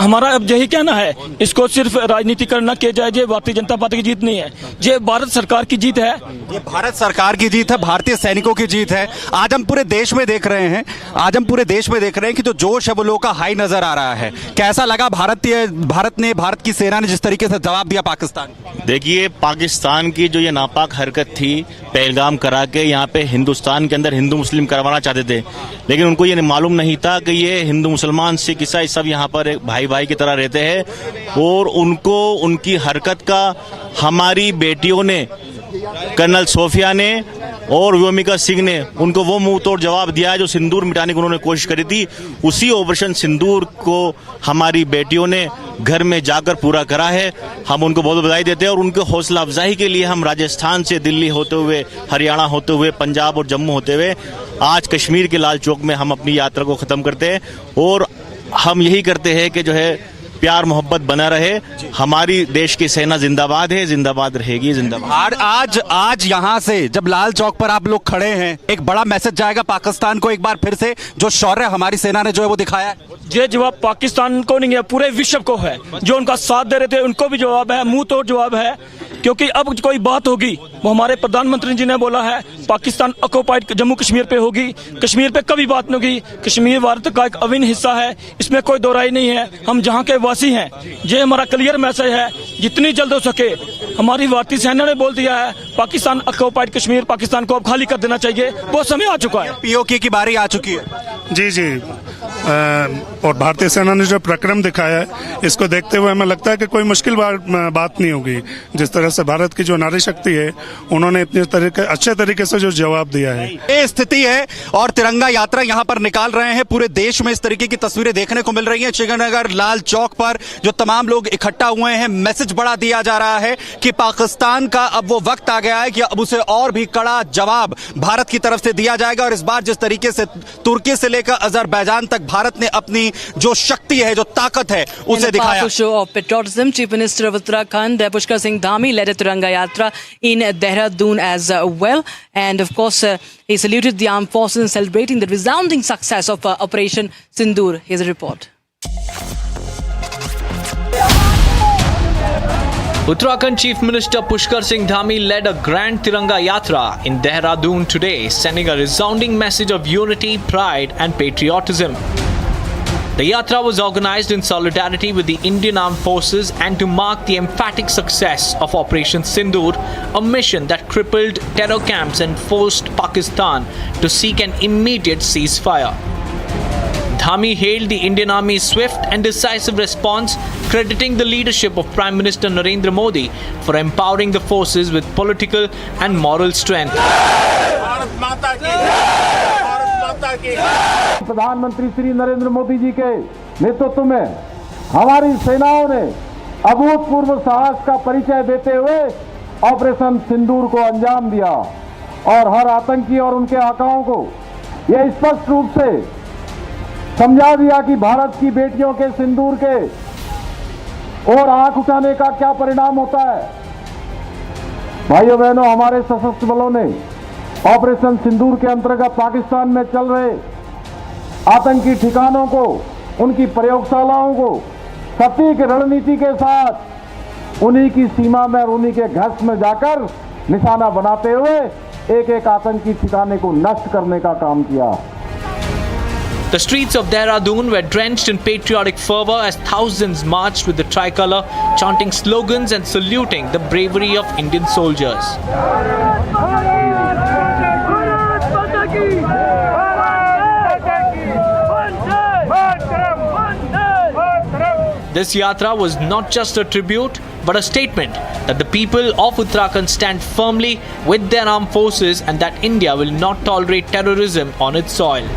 Speaker 16: हमारा अब यही कहना है, इसको सिर्फ राजनीतिकरण न किया जाए। ये भारतीय जनता पार्टी की जीत नहीं है, ये भारत सरकार की जीत है।
Speaker 1: ये भारत सरकार की जीत है, भारतीय सैनिकों की जीत है। आज हम पूरे देश में देख रहे हैं कि जो जोश है वो लोगों का हाई नजर आ रहा है। कैसा लगा भारत की सेना ने जिस तरीके से जवाब दिया पाकिस्तान?
Speaker 14: देखिए, पाकिस्तान की जो ये नापाक हरकत थी, पहलगाम करा के यहाँ पे हिंदुस्तान के अंदर हिंदू मुस्लिम करवाना चाहते थे, लेकिन उनको ये मालूम नहीं था कि ये हिंदू मुसलमान सिख ईसाई सब यहाँ पर एक भाई भाई की तरह रहते हैं। और उनको उनकी हरकत का हमारी बेटियों ने, कर्नल सोफिया ने और व्योमिका सिंह ने उनको वो मुंह तोड़ जवाब दिया है जो सिंदूर मिटाने की उन्होंने कोशिश करी थी। उसी ऑपरेशन सिंदूर को हमारी बेटियों ने घर में जाकर पूरा करा है। हम उनको बहुत बधाई देते हैं और उनके हौसला अफजाई के लिए हम राजस्थान से दिल्ली होते हुए, हरियाणा होते हुए, पंजाब और जम्मू होते हुए आज कश्मीर के लाल चौक में हम अपनी यात्रा को खत्म करते हैं। और हम यही करते हैं कि जो है प्यार मोहब्बत बना रहे। हमारी देश की सेना जिंदाबाद है, जिंदाबाद रहेगी, जिंदाबाद।
Speaker 1: आज यहाँ से जब लाल चौक पर आप लोग खड़े हैं, एक बड़ा मैसेज जाएगा पाकिस्तान को एक बार फिर से, जो शौर्य हमारी सेना ने जो है वो दिखाया है।
Speaker 16: ये जवाब पाकिस्तान को नहीं है, पूरे विश्व को है। जो उनका साथ दे रहे थे उनको भी जवाब है, मुंह तोड़ जवाब है। क्योंकि अब कोई बात होगी, वो हमारे प्रधानमंत्री जी ने बोला है, पाकिस्तान ऑक्युपाइड जम्मू कश्मीर पे होगी, कश्मीर पे कभी बात नहीं होगी। कश्मीर भारत का एक अभिन्न हिस्सा है, इसमें कोई दो राय नहीं है। हम जहाँ के वासी हैं, ये हमारा क्लियर मैसेज है। जितनी जल्द हो सके, हमारी भारतीय सेना ने बोल दिया है, पाकिस्तान ऑक्युपाइड कश्मीर, पाकिस्तान को अब खाली कर देना चाहिए। वो समय आ चुका है,
Speaker 1: पीओके की बारी आ चुकी है।
Speaker 17: जी और भारतीय सेना ने जो प्रक्रम दिखाया है, इसको देखते हुए हमें लगता है कि कोई मुश्किल बात नहीं होगी। जिस तरह से भारत की जो नारी शक्ति है, उन्होंने इतने अच्छे तरीके से जो जवाब दिया है।
Speaker 1: ये स्थिति है और तिरंगा यात्रा यहाँ पर निकाल रहे हैं। पूरे देश में इस तरीके की तस्वीरें देखने को मिल रही हैं। श्रीनगर लाल चौक पर जो तमाम लोग इकट्ठा हुए हैं, मैसेज बड़ा दिया जा रहा है कि पाकिस्तान का अब वो वक्त आ गया है कि अब उसे और भी कड़ा जवाब भारत की तरफ से दिया जाएगा। और इस बार जिस तरीके से तुर्की से लेकर अजरबैजान तक भारत ने अपनी जो शक्ति है, जो ताकत है, उसे दिखाया।
Speaker 15: Show of patriotism, Chief Minister of Uttarakhand, Pushkar Singh Dhami, led a Tiranga Yatra in Dehradun as well. And of course, he saluted the armed forces in celebrating the resounding success of Operation Sindoor. Here's a report.
Speaker 18: Uttarakhand Chief Minister Pushkar Singh Dhami led a grand Tiranga Yatra in Dehradun today, sending a resounding message of unity, pride and patriotism. The Yatra was organized in solidarity with the Indian Armed Forces and to mark the emphatic success of Operation Sindoor, a mission that crippled terror camps and forced Pakistan to seek an immediate ceasefire. Dhami hailed the Indian Army's swift and decisive response, crediting the leadership of Prime Minister Narendra Modi for empowering the forces with political and moral strength.
Speaker 19: प्रधानमंत्री श्री नरेंद्र मोदी जी के नेतृत्व में हमारी सेनाओं ने अभूतपूर्व साहस का परिचय देते हुए ऑपरेशन सिंदूर को अंजाम दिया और हर आतंकी और उनके आकाओं को यह स्पष्ट रूप से समझा दिया कि भारत की बेटियों के सिंदूर के और आंख उठाने का क्या परिणाम होता है। भाइयों बहनों, हमारे सशस्त्र बलों ने ऑपरेशन सिंदूर के अंतर्गत पाकिस्तान में चल रहे आतंकी ठिकानों को, उनकी प्रयोगशालाओं को सटीक रणनीति के साथ उन्हीं की सीमा में और उन्हीं के घस में जाकर निशाना बनाते हुए एक एक आतंकी ठिकाने को नष्ट करने का काम किया।
Speaker 18: The streets of Dehradun were drenched in patriotic fervor as thousands marched with the tricolour, chanting slogans and saluting the bravery of Indian soldiers. This yatra was not just a tribute, but a statement that the people of Uttarakhand stand firmly with their armed forces and that India will not tolerate terrorism on its soil.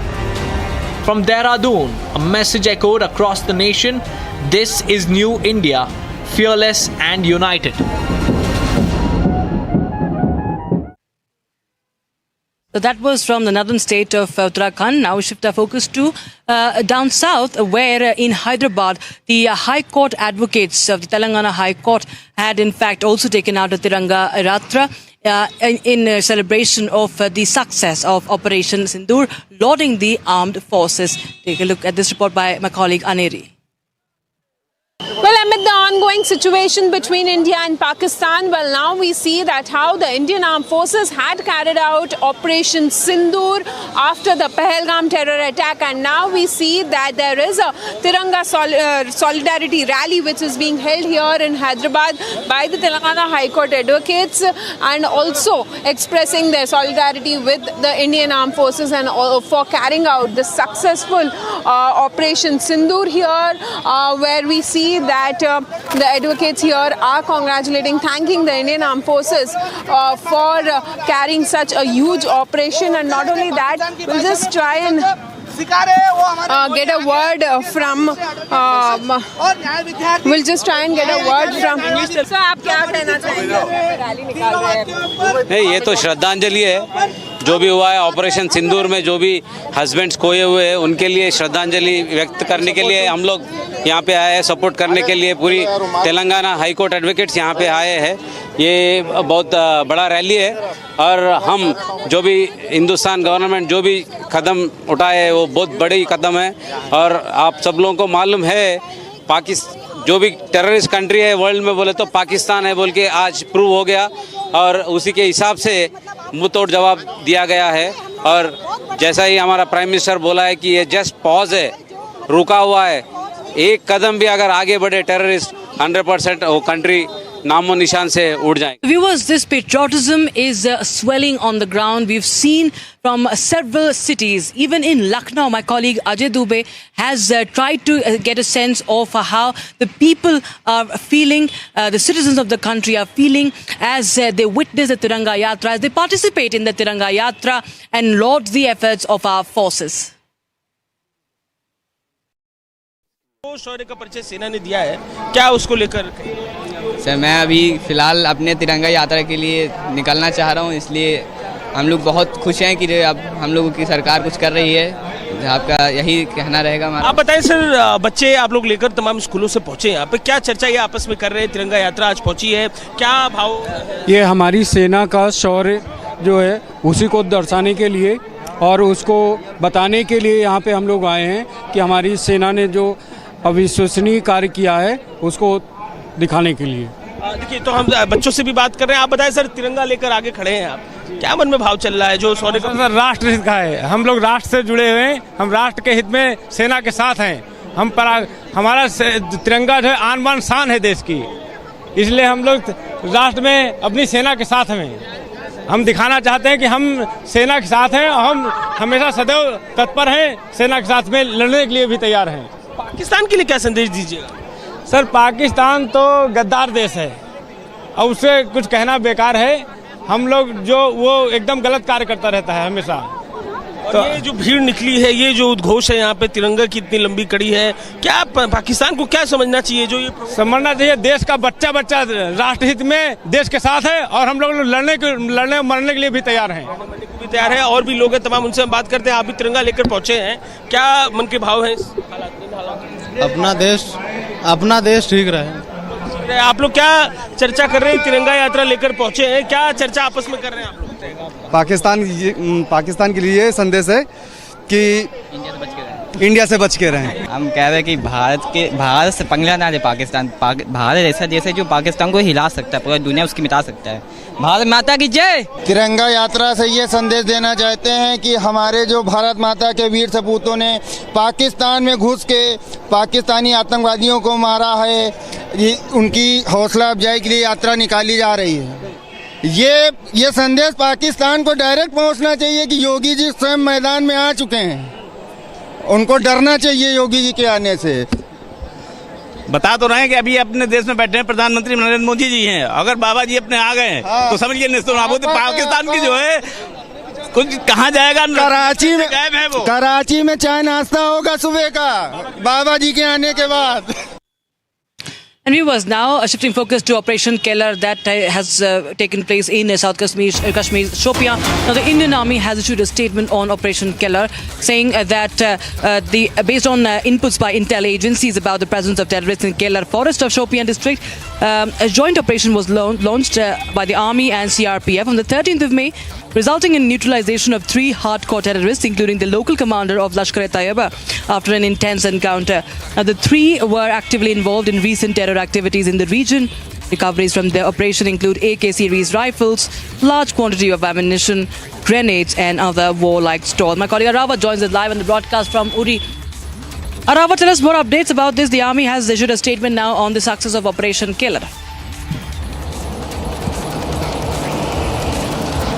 Speaker 18: From Dehradun, a message echoed across the nation: this is New India, fearless and united.
Speaker 15: So that was from the northern state of Uttarakhand. Now we shift our focus to down south, where in Hyderabad, the High Court advocates of the Telangana High Court had in fact also taken out a Tiranga Yatra in celebration of the success of Operation Sindoor, lauding the armed forces. Take a look at this report by my colleague Anneri.
Speaker 2: ongoing situation between India and Pakistan. Well, now we see that how the Indian Armed Forces had carried out Operation Sindoor after the Pahalgam terror attack, and now we see that there is a Tiranga solidarity rally which is being held here in Hyderabad by the Telangana High Court advocates, and also expressing their solidarity with the Indian Armed Forces and for carrying out the successful Operation Sindoor here, where we see that the advocates here are congratulating, thanking the Indian Armed Forces for carrying such a huge operation. And not only that, we'll just try and get a word from sir आप क्या कहना चाहेंगे? Rally निकाल रहे हैं।
Speaker 11: नहीं, ये तो श्रद्धांजलि है जो भी हुआ है ऑपरेशन सिंदूर में, जो भी हस्बैंड्स खोए हुए हैं उनके लिए श्रद्धांजलि व्यक्त करने के लिए हम लोग यहाँ पे आए हैं, सपोर्ट करने के लिए पूरी तेलंगाना हाई कोर्ट एडवोकेट्स यहाँ पे आए हैं। ये बहुत बड़ा रैली है और हम जो भी हिंदुस्तान गवर्नमेंट जो भी कदम उठाए है वो बहुत बड़ी कदम है। और आप सब लोगों को मालूम है जो भी टेररिस्ट कंट्री है वर्ल्ड में बोले तो पाकिस्तान है बोल के आज प्रूव हो गया, और उसी के हिसाब से मुंह तोड़ जवाब दिया गया है। और जैसा ही हमारा प्राइम मिनिस्टर बोला है कि ये जस्ट पॉज है, रुका हुआ है, एक कदम भी अगर आगे बढ़े टेररिस्ट 100% वो कंट्री नामो निशान से उड़ जाए।
Speaker 15: Viewers, this patriotism is swelling on the ground. We've seen from several cities, even in Lucknow. My colleague Ajay Dubey has tried to get a sense of how the people are feeling, the citizens of the country are feeling as they witness the Tiranga Yatra, as they participate in the Tiranga Yatra and laud the efforts of our forces.
Speaker 13: शौर्य का परिचय सेना ने दिया है, क्या उसको लेकर?
Speaker 20: Sir मैं अभी फ़िलहाल अपने तिरंगा यात्रा के लिए निकलना चाह रहा हूं, इसलिए हम लोग बहुत खुश हैं कि अब हम लोगों की सरकार कुछ कर रही है। आपका यही कहना रहेगा हमारा।
Speaker 13: आप बताएं सर, बच्चे आप लोग लेकर तमाम स्कूलों से पहुंचे यहाँ पे, क्या चर्चा ये आपस में कर रहे हैं? तिरंगा यात्रा आज पहुंची है, क्या भाव?
Speaker 21: ये हमारी सेना का शौर्य जो है उसी को दर्शाने के लिए और उसको बताने के लिए यहाँ पे हम लोग आए हैं कि हमारी सेना ने जो अविश्वसनीय कार्य किया है उसको दिखाने के लिए।
Speaker 13: देखिए, तो हम बच्चों से भी बात कर रहे हैं। आप बताएं सर, तिरंगा लेकर आगे खड़े हैं आप, क्या मन में भाव चल रहा है जो शौर्य का?
Speaker 21: सर राष्ट्र हित का है, हम लोग राष्ट्र से जुड़े हुए हैं, हम राष्ट्र के हित में सेना के साथ हैं। हमारा तिरंगा जो है आन बान शान है देश की, इसलिए हम लोग राष्ट्र में अपनी सेना के साथ हैं। हम दिखाना चाहते हैं कि हम सेना के साथ हैं और हम हमेशा सदैव तत्पर हैं, सेना के साथ में लड़ने के लिए भी तैयार हैं।
Speaker 13: पाकिस्तान के लिए क्या संदेश दीजिएगा?
Speaker 21: सर पाकिस्तान तो गद्दार देश है और उससे कुछ कहना बेकार है। हम लोग जो वो एकदम गलत कार्य करता रहता है हमेशा।
Speaker 13: और तो ये जो भीड़ निकली है, ये जो उद्घोष है यहाँ पे, तिरंगा की इतनी लंबी कड़ी है, क्या पाकिस्तान को क्या समझना चाहिए? जो ये
Speaker 21: समझना चाहिए देश का बच्चा राष्ट्रहित में देश के साथ है और हम लोग लड़ने मरने के लिए भी तैयार हैं।
Speaker 13: तैयार है, और भी लोग हैं तमाम, उनसे हम बात करते हैं। आप भी तिरंगा लेकर पहुंचे हैं, क्या मन के भाव है?
Speaker 21: अपना देश ठीक रहे।
Speaker 13: आप लोग क्या चर्चा कर रहे हैं? तिरंगा यात्रा लेकर पहुंचे हैं, क्या चर्चा आपस में कर रहे हैं आप लोग?
Speaker 21: पाकिस्तान के लिए संदेश है कि इंडिया से बच के रहें।
Speaker 20: हम कह रहे हैं कि भारत से पंगा ना ले पाकिस्तान। भारत ऐसा देश है जो पाकिस्तान को हिला सकता है, पूरी दुनिया उसकी मिटा सकता है। भारत माता की जय।
Speaker 22: तिरंगा यात्रा से ये संदेश देना चाहते हैं कि हमारे जो भारत माता के वीर सपूतों ने पाकिस्तान में घुस के पाकिस्तानी आतंकवादियों को मारा है, उनकी हौसला अफजाई के लिए यात्रा निकाली जा रही है। ये संदेश पाकिस्तान को डायरेक्ट पहुंचना चाहिए कि योगी जी स्वयं मैदान में आ चुके हैं, उनको डरना चाहिए योगी जी के आने से।
Speaker 11: बता तो रहे हैं कि अभी अपने देश में बैठे हैं प्रधानमंत्री नरेंद्र मोदी जी हैं, अगर बाबा जी अपने आ गए तो समझिए नेस्तनाबूद पाकिस्तान की जो है कुछ कहाँ जाएगा।
Speaker 22: कराची में चाय नाश्ता होगा सुबह का बाबा जी के आने के बाद।
Speaker 15: And viewers, now shifting focus to Operation Keller that has taken place in South Kashmir's Shopian. Now, the Indian Army has issued a statement on Operation Keller, saying that based on inputs by intel agencies about the presence of terrorists in Keller forest of Shopian district, a joint operation was launched by the Army and CRPF on the 13th of May, resulting in neutralization of 3 hardcore terrorists, including the local commander of Lashkar-e-Taiba, after an intense encounter. Now, the 3 were actively involved in recent terror terror activities in the region. Recoveries from the operation include AK series rifles, large quantity of ammunition, grenades and other warlike stores. My colleague Arava joins us live on the broadcast from Uri. Arava, tell us more updates about this. The army has issued a statement now on the success of Operation Killer.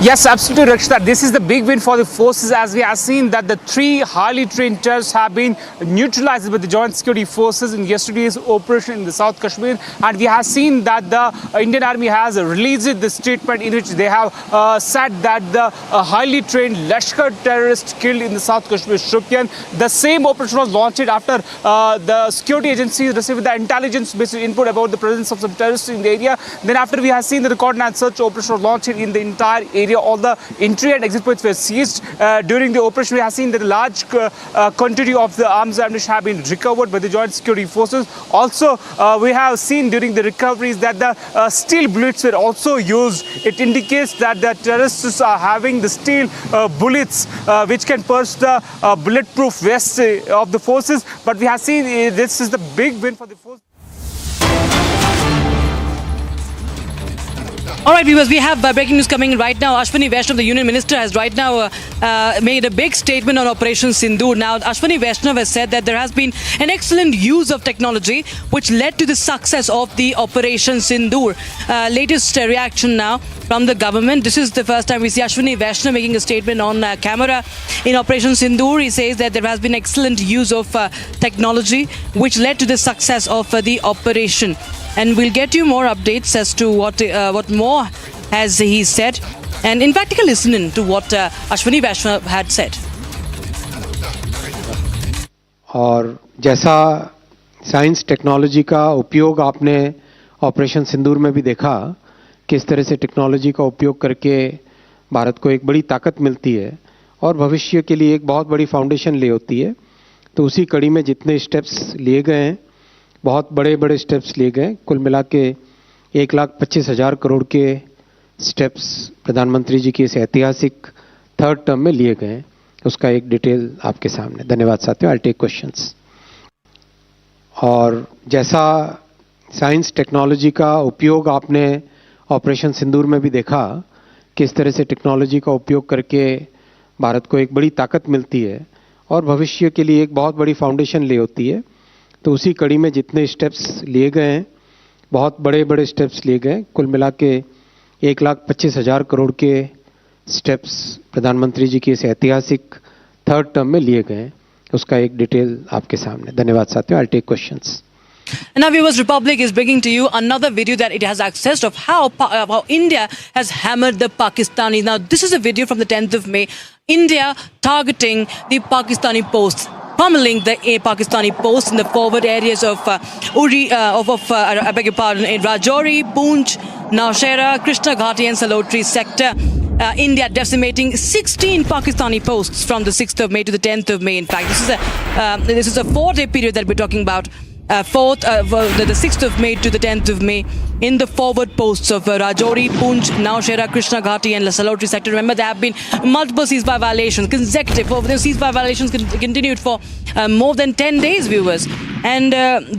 Speaker 5: Yes, absolutely, Rakshita. This is the big win for the forces, as we have seen that the 3 highly trained terrorists have been neutralized by the joint security forces in yesterday's operation in the South Kashmir. And we have seen that the Indian Army has released the statement in which they have said that the highly trained Lashkar terrorists killed in the South Kashmir Shopian. The same operation was launched after the security agencies received the intelligence-based input about the presence of some terrorists in the area. Then after we have seen the record and search operation was launched in the entire area. All the entry and exit points were seized. During the operation, we have seen that a large quantity of the arms and ammunition have been recovered by the joint security forces. Also, we have seen during the recoveries that the steel bullets were also used. It indicates that the terrorists are having the steel bullets which can burst the bulletproof vest of the forces. But we have seen this is the big win for the forces.
Speaker 15: All right, viewers, we have breaking news coming in right now. Ashwini Vaishnav, the Union Minister, has right now made a big statement on Operation Sindoor. Now, Ashwini Vaishnav has said that there has been an excellent use of technology which led to the success of the Operation Sindoor. Latest reaction now from the government. This is the first time we see Ashwini Vaishnav making a statement on camera. In Operation Sindoor, he says that there has been excellent use of technology which led to the success of the operation. And we'll get you more updates as to what more has he said. And in fact, take a listen to what Ashwini Vaishnav had said.
Speaker 10: और जैसा science technology का उपयोग आपने operation सिंदूर में भी देखा, किस तरह से टेक्नोलॉजी का उपयोग करके भारत को एक बड़ी ताकत मिलती है और भविष्य के लिए एक बहुत बड़ी फाउंडेशन ले होती है. तो उसी कड़ी में जितने स्टेप्स लिए गए हैं, बहुत बड़े बड़े स्टेप्स लिए गए. कुल मिला के 1,25,000 करोड़ के स्टेप्स प्रधानमंत्री जी की इस ऐतिहासिक थर्ड टर्म में लिए गए. उसका एक डिटेल आपके सामने. धन्यवाद साथियों. I take questions. और जैसा साइंस टेक्नोलॉजी का उपयोग आपने ऑपरेशन सिंदूर में भी देखा, किस तरह से टेक्नोलॉजी का उपयोग करके भारत को एक बड़ी ताकत मिलती है और भविष्य के लिए एक बहुत बड़ी फाउंडेशन ले होती है. तो उसी कड़ी में जितने स्टेप्स लिए गए हैं, बहुत बड़े बड़े स्टेप्स लिए गए. कुल मिला के 1,25,000 करोड़ के स्टेप्स प्रधानमंत्री जी की इस ऐतिहासिक थर्ड टर्म में लिए गए. उसका एक डिटेल आपके सामने. धन्यवाद साथियों. I take questions.
Speaker 15: And now, viewers, Republic is bringing to you another video that it has accessed of how India has hammered the Pakistanis. Now, this is a video from the 10th of May. India targeting the Pakistani posts, pummeling the Pakistani posts in the forward areas of I beg your pardon, in Rajouri, Poonch, Naushera, Krishna Ghati and Salotri sector. India decimating 16 Pakistani posts from the 6th of May to the 10th of May. In fact, this is a 4-day period that we're talking about. The 6th of May to the 10th of May in the forward posts of Rajouri, Poonch, Naushera, Krishna Ghati and Salotri sector. Remember, there have been multiple ceasefire violations, consecutive. The ceasefire violations continued for more than 10 days, viewers. And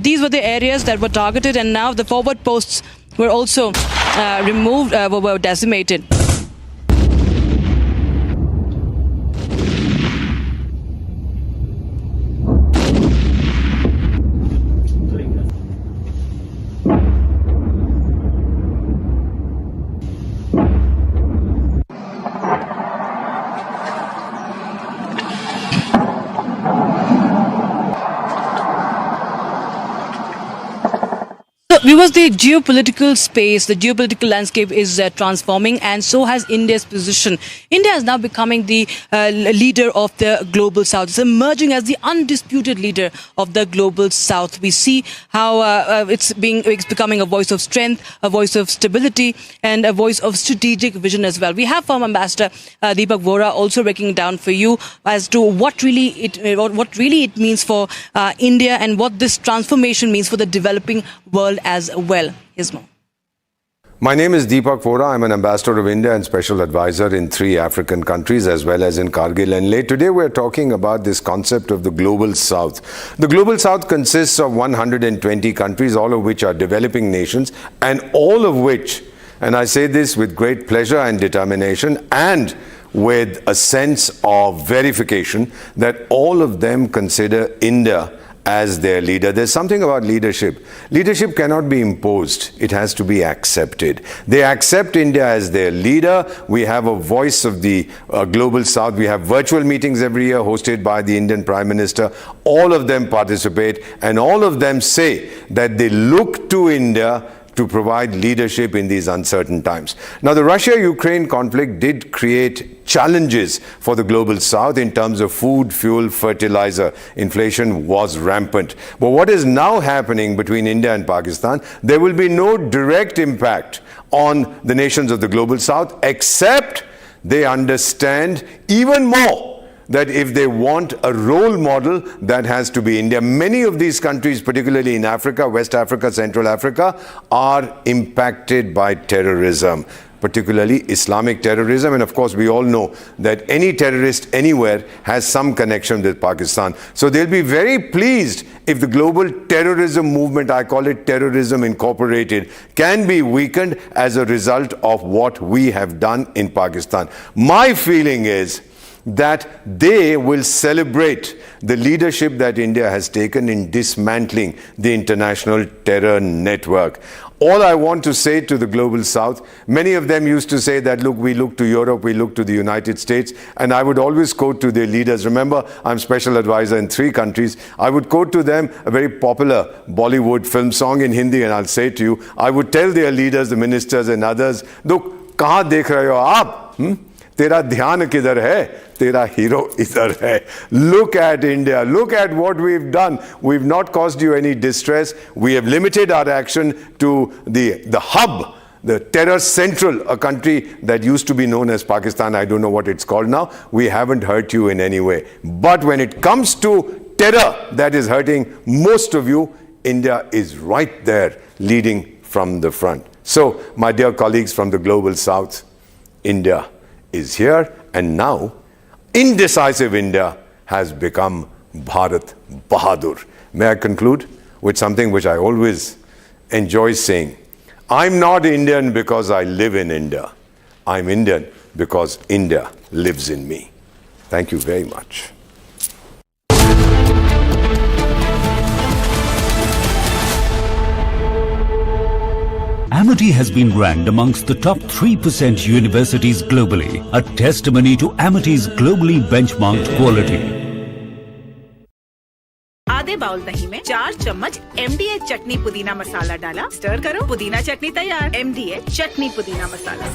Speaker 15: these were the areas that were targeted, and now the forward posts were also removed, were decimated. Viewers, the geopolitical space, the geopolitical landscape is transforming, and so has India's position. India is now becoming the leader of the global south. It's emerging as the undisputed leader of the global south. We see how it's becoming a voice of strength, a voice of stability, and a voice of strategic vision as well. We have former Ambassador Deepak Vora also breaking down for you as to what really it means for India and what this transformation means for the developing world as well. Here's more.
Speaker 4: My name is Deepak Vora. I'm an ambassador of India and special advisor in 3 African countries as well as in Kargil and Leh. Today we're talking about this concept of the Global South. The Global South consists of 120 countries, all of which are developing nations, and all of which, and I say this with great pleasure and determination and with a sense of verification, that all of them consider India as their leader. There's something about leadership. Leadership cannot be imposed. It has to be accepted. They accept India as their leader. We have a voice of the Global South. We have virtual meetings every year hosted by the Indian Prime Minister. All of them participate and all of them say that they look to India to provide leadership in these uncertain times. Now, the Russia-Ukraine conflict did create challenges for the Global South in terms of food, fuel, fertilizer. Inflation was rampant. But what is now happening between India and Pakistan, there will be no direct impact on the nations of the Global South, except they understand even more that if they want a role model, that has to be India. Many of these countries, particularly in Africa, West Africa, Central Africa, are impacted by terrorism, particularly Islamic terrorism. And of course, we all know that any terrorist anywhere has some connection with Pakistan. So they'll be very pleased if the global terrorism movement, I call it Terrorism Incorporated, can be weakened as a result of what we have done in Pakistan. My feeling is that they will celebrate the leadership that India has taken in dismantling the international terror network. All I want to say to the Global South, many of them used to say that, look, we look to Europe, we look to the United States, and I would always quote to their leaders. Remember, I'm special advisor in 3 countries. I would quote to them a very popular Bollywood film song in Hindi, and I'll say to you, I would tell their leaders, the ministers and others, look, kahan dekh rahe ho aap? तेरा ध्यान किधर है तेरा hero इधर है look at India, look at what we've done. We've not caused you any distress. We have limited our action to the hub, the terror central, a country that used to be known as Pakistan. I don't know what it's called now. We haven't hurt you in any way. But when it comes to terror that is hurting most of you, India is right there leading from the front. So, my dear colleagues from the Global South, India is here, and now indecisive India has become Bharat Bahadur. May I conclude with something which I always enjoy saying? I'm not Indian because I live in India. I'm Indian because India lives in me. Thank you very much.
Speaker 6: Amity has been ranked amongst the top 3% universities globally, a testimony to Amity's globally benchmarked quality.
Speaker 23: आधे bowl दही में 4 चम्मच MDH चटनी पुदीना मसाला डाला, stir करो, पुदीना चटनी तैयार। MDH चटनी पुदीना मसाला।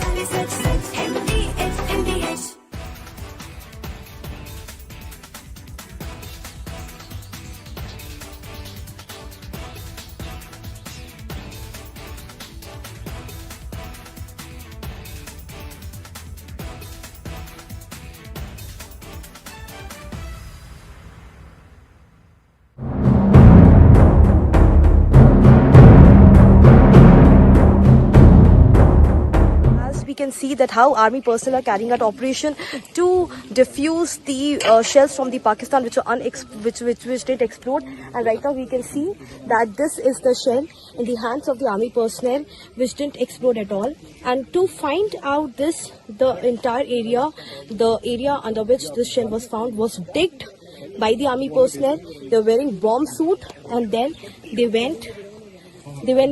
Speaker 24: Can see that how army personnel are carrying out operation to defuse the shells from the Pakistan which didn't explode, and right now we can see that this is the shell in the hands of the army personnel which didn't explode at all. And to find out this, the entire area, the area under which this shell was found was digged by the army personnel. They were wearing bomb suit, and then they went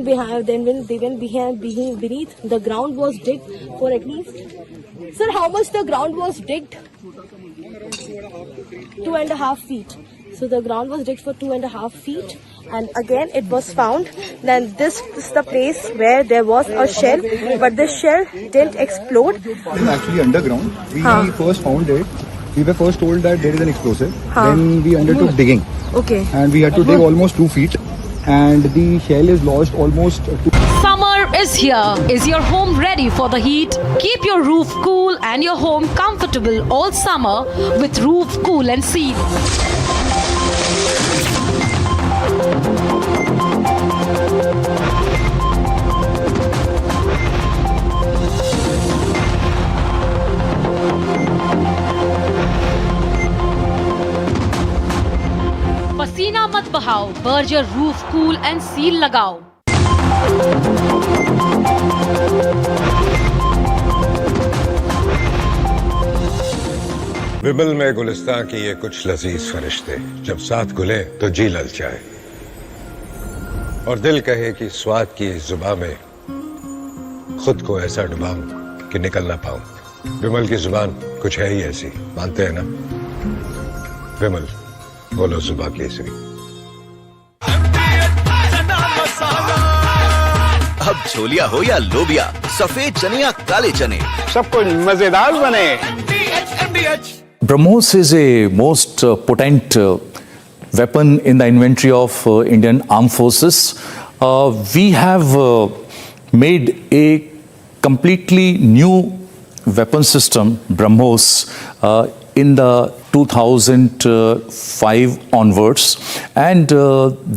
Speaker 24: behind. Then when they went beneath, the ground was digged for at least. Sir, how much the ground was digged? 2.5 feet. So the ground was digged for 2.5 feet, and again it was found. Then this is the place where there was a shell, but the shell didn't explode.
Speaker 25: Actually underground. We first found it. We were first told that there is an explosive. Then we undertook digging.
Speaker 24: Okay.
Speaker 25: And we had to dig almost 2 feet. And the shell is lodged almost.
Speaker 9: Summer is here. Is your home ready for the heat? Keep your roof cool and your home comfortable all summer with Roof Cool and Seal. Berger roof cool and seal lagao.
Speaker 3: विमल में गुलिस्तां की ये कुछ लजीज फरिश्ते जब साथ घुले तो जी ललचाए और दिल कहे कि स्वाद की इस जुबां में खुद को ऐसा डुबाऊं कि निकल ना पाऊं। विमल की जुबान कुछ है ही ऐसी, मानते हैं ना? विमल, बोलो जुबां केसरी।
Speaker 7: अब छोलिया हो या लोबिया, सफेद चने या काले चने,
Speaker 8: सब कुछ मजेदार बने।
Speaker 12: BrahMos is a most potent weapon in the inventory of Indian Armed Forces. We have made a completely new weapon system, BrahMos, in the 2005 onwards, and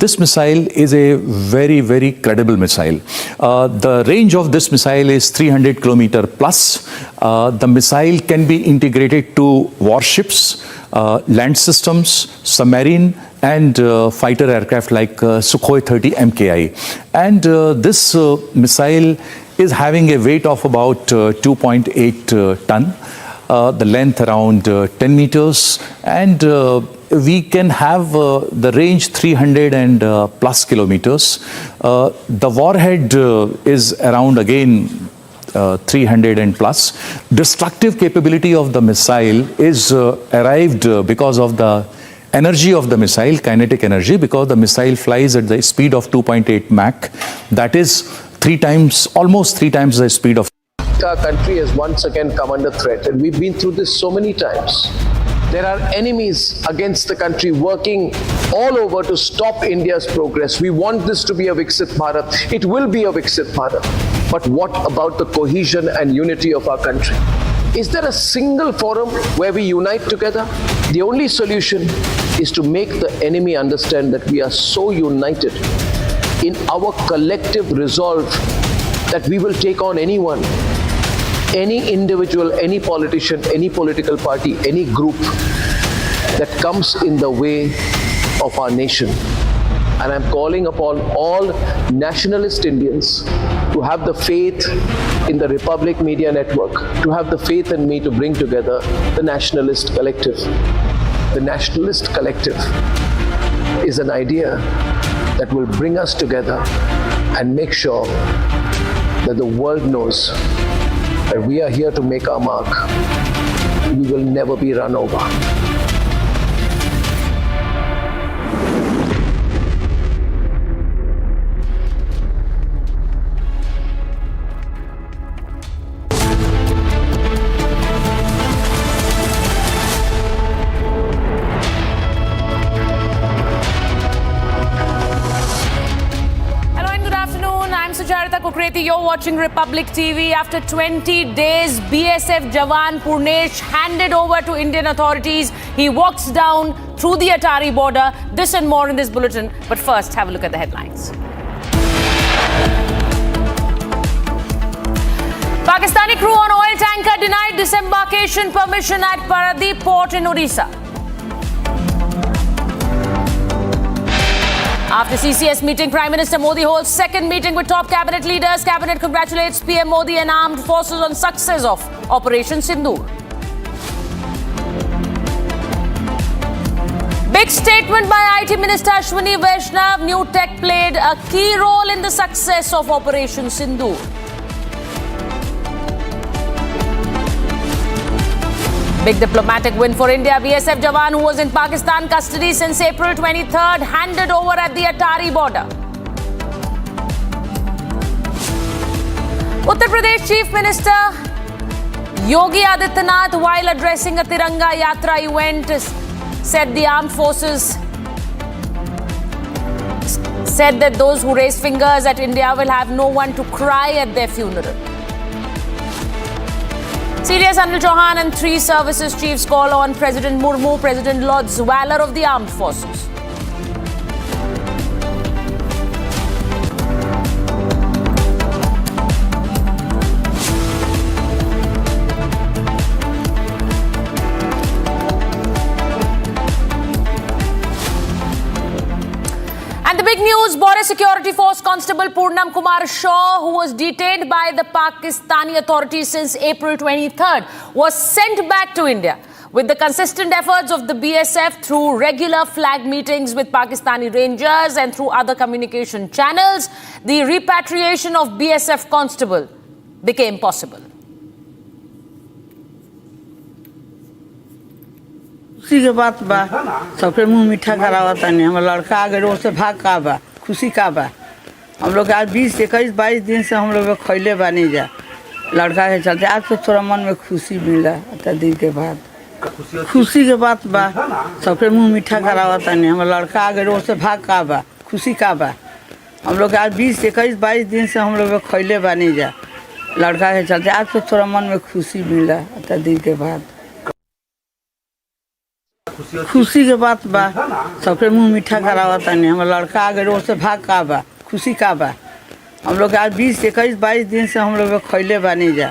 Speaker 12: this missile is a very, very credible missile. The range of this missile is 300 kilometer plus. The missile can be integrated to warships, land systems, submarine, and fighter aircraft like Sukhoi 30 MKI. And this missile is having a weight of about 2.8 ton. The length around 10 meters, and we can have the range 300 and plus kilometers. The warhead is around again 300 and plus. Destructive capability of the missile is arrived because of the energy of the missile, kinetic energy, because the missile flies at the speed of 2.8 Mach. That is almost three times the speed of.
Speaker 14: Our country has once again come under threat, and we've been through this so many times. There are enemies against the country working all over to stop India's progress. We want this to be a Viksit Bharat. It will be a Viksit Bharat. But what about the cohesion and unity of our country? Is there a single forum where we unite together? The only solution is to make the enemy understand that we are so united in our collective resolve that we will take on anyone, any individual, any politician, any political party, any group that comes in the way of our nation. And I'm calling upon all nationalist Indians to have the faith in the Republic Media Network, to have the faith in me to bring together the Nationalist Collective. The Nationalist Collective is an idea that will bring us together and make sure that the world knows that we are here to make our mark. We will never be run over.
Speaker 26: You're watching Republic TV. After 20 days, BSF Jawan Purnam handed over to Indian authorities. He walks down through the Attari border. This and more in this bulletin. But first, have a look at the headlines. Pakistani crew on oil tanker denied disembarkation permission at Paradip port in Odisha. After CCS meeting, Prime Minister Modi holds second meeting with top cabinet leaders. Cabinet congratulates PM Modi and armed forces on success of Operation Sindoor. Big statement by IT Minister Ashwini Vaishnav. New tech played a key role in the success of Operation Sindoor. Big diplomatic win for India. BSF Jawan, who was in Pakistan custody since April 23rd, handed over at the Attari border. Uttar Pradesh Chief Minister Yogi Adityanath, while addressing a Tiranga Yatra event, said the armed forces said that those who raise fingers at India will have no one to cry at their funeral. CDS Anil Chauhan and 3 services chiefs call on President Murmu. President lauds valor of the armed forces. security force Constable Purnam Kumar Shaw, who was detained by the Pakistani authorities since April 23rd, was sent back to India. With the consistent efforts of the BSF through regular flag meetings with Pakistani Rangers and through other communication channels, the repatriation of BSF Constable became possible.
Speaker 1: खुशी के बात बा सबके मुंह मीठा करावता नहीं हम लड़का आगे रोड से भाग का बा खुशी का बा हम लोग आज 20-21-22 दिन से हम लोग खैले बानी जा लड़का के चलते आज तो थोड़ा मन में खुशी मिला इतना दिन के बाद खुशी के बात बा सबके मुंह मीठा करावता नहीं हम लड़का आगे रोड से भाग का बा खुशी का बा हम लोग आज 20-21-22 दिन से हम लोग खैले बानी जा लड़का के चलते आज तो थोड़ा मन में खुशी मिला इतना दिन के बाद खुशी के बात बा सबके मुंह मीठा करावता नहीं हम लड़का आगे रोड से भाग का बा खुशी का बा हम लोग आज 20-21-22 दिन से हम लोग खैले बानी जा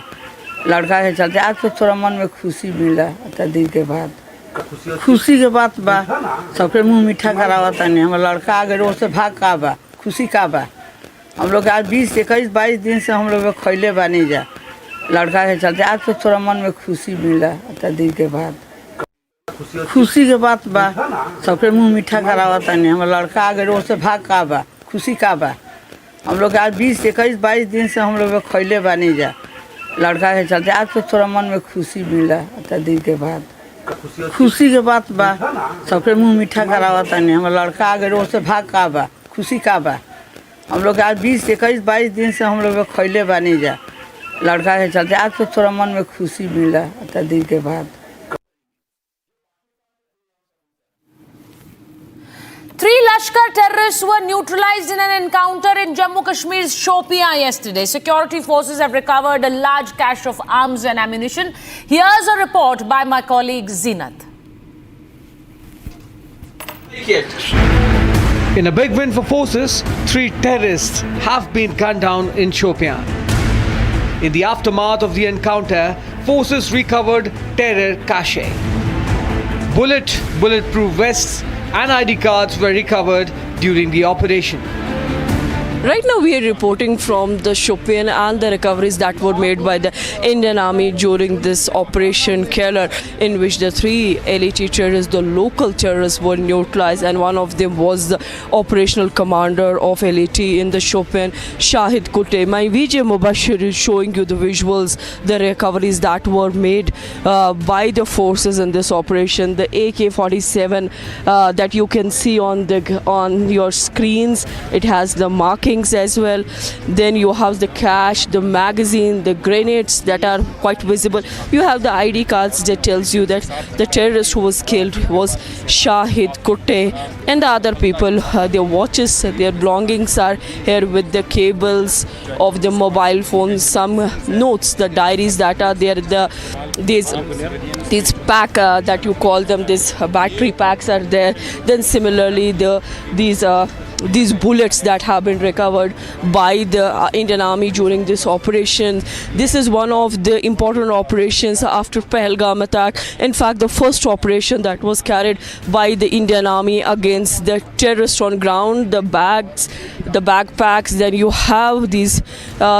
Speaker 1: लड़का के चलते आज तो थोड़ा मन में खुशी मिला इतना दिन के बाद खुशी के बात बा सबके मुंह मीठा करावता नहीं हम लड़का आगे रोड से भाग का बा खुशी का बा हम लोग आज 20-21-22 दिन से हम लोग खैले बानी जा लड़का के चलते आज तो थोड़ा मन में खुशी मिला इतना दिन के बाद खुशी के बात बा सबके मुंह मीठा करावता नहीं हम लड़का आगे रोड से भाग का बा खुशी का बा हम लोग आज 20-21-22 दिन से हम लोग खैले बानी जा लड़का के चलते आज तो थोड़ा मन में खुशी मिला इतना दिन के बाद खुशी के बात बा सबके मुंह मीठा करावता नहीं हम लड़का आगे रोड से भाग का बा खुशी का बा हम लोग आज 20-21-22 दिन से हम लोग खैले बानी जा लड़का के चलते आज तो थोड़ा मन में खुशी मिला इतना दिन के बाद
Speaker 26: 3 Lashkar terrorists were neutralized in an encounter in Jammu Kashmir's Shopian yesterday. Security forces have recovered a large cache of arms and ammunition. Here's a report by my colleague Zinat.
Speaker 2: In a big win for forces, 3 terrorists have been gunned down in Shopian. In the aftermath of the encounter, forces recovered terror cache. Bulletproof vests and ID cards were recovered during the operation.
Speaker 16: Right now we are reporting from the Shopian and the recoveries that were made by the Indian Army during this Operation Killer, in which the 3 LAT terrorists, the local terrorists, were neutralized, and one of them was the operational commander of LAT in the Shopian, Shahid Kutte. My VJ Mubashir is showing you the visuals, the recoveries that were made by the forces in this operation. The AK-47 that you can see on your screens, it has the marking as well. Then you have the cash, the magazine, the grenades that are quite visible. You have the ID cards that tells you that the terrorist who was killed was Shahid Kutte, and the other people, their watches, their belongings are here with the cables of the mobile phones, some notes, the diaries that are there, these pack that you call them, these battery packs are there. Then similarly these bullets that have been recovered by the Indian Army during this operation. This is one of the important operations after Pahalgam attack. In fact, the first operation that was carried by the Indian Army against the terrorists on ground, the bags, the backpacks. Then you have these,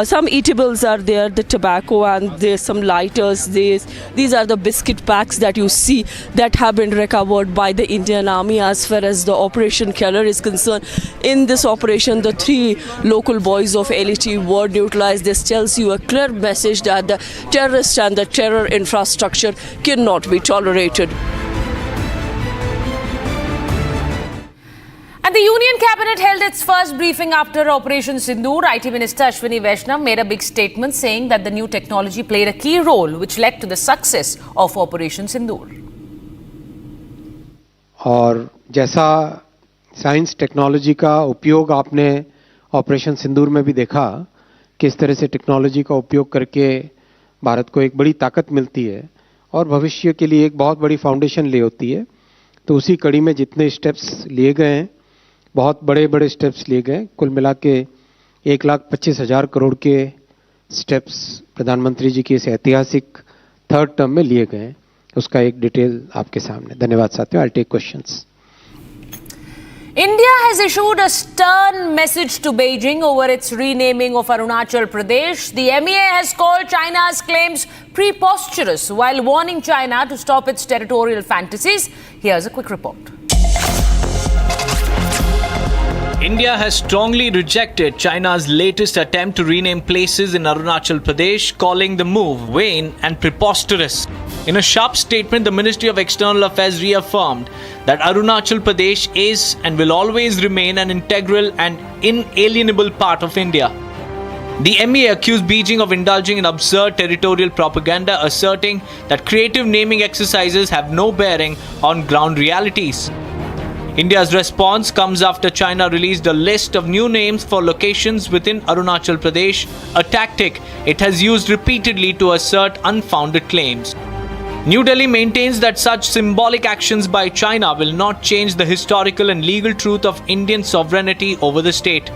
Speaker 16: some eatables are there, the tobacco, and there's some lighters. These are the biscuit packs that you see that have been recovered by the Indian Army as far as the Operation Killer is concerned. In this operation, the 3 local boys of LAT were neutralized. This tells you a clear message that the terrorists and the terror infrastructure cannot be tolerated.
Speaker 26: And the Union Cabinet held its first briefing after Operation Sindoor. IT Minister Ashwini Vaishnav made a big statement saying that the new technology played a key role which led to the success of Operation Sindoor.
Speaker 10: और जैसा science technology का उपयोग आपने operation सिंदूर में भी देखा, किस तरह से टेक्नोलॉजी का उपयोग करके भारत को एक बड़ी ताकत मिलती है और भविष्य के लिए एक बहुत बड़ी फाउंडेशन ले होती है. तो उसी कड़ी में जितने स्टेप्स लिए गए हैं, बहुत बड़े बड़े स्टेप्स लिए गए. कुल मिला के 1,25,000 करोड़ के स्टेप्स प्रधानमंत्री जी की इस ऐतिहासिक 3rd टर्म में लिए गए. उसका एक डिटेल आपके सामने. धन्यवाद साथियों. I take questions.
Speaker 26: India has issued a stern message to Beijing over its renaming of Arunachal Pradesh. The MEA has called China's claims preposterous while warning China to stop its territorial fantasies. Here's a quick report.
Speaker 13: India has strongly rejected China's latest attempt to rename places in Arunachal Pradesh, calling the move vain and preposterous. In a sharp statement, the Ministry of External Affairs reaffirmed that Arunachal Pradesh is and will always remain an integral and inalienable part of India. The MEA accused Beijing of indulging in absurd territorial propaganda, asserting that creative naming exercises have no bearing on ground realities. India's response comes after China released a list of new names for locations within Arunachal Pradesh, a tactic it has used repeatedly to assert unfounded claims. New Delhi maintains that such symbolic actions by China will not change the historical and legal truth of Indian sovereignty over the state.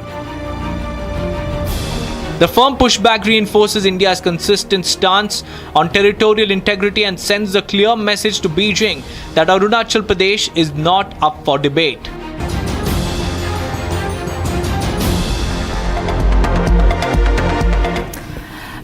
Speaker 13: The firm pushback reinforces India's consistent stance on territorial integrity and sends a clear message to Beijing that Arunachal Pradesh is not up for debate.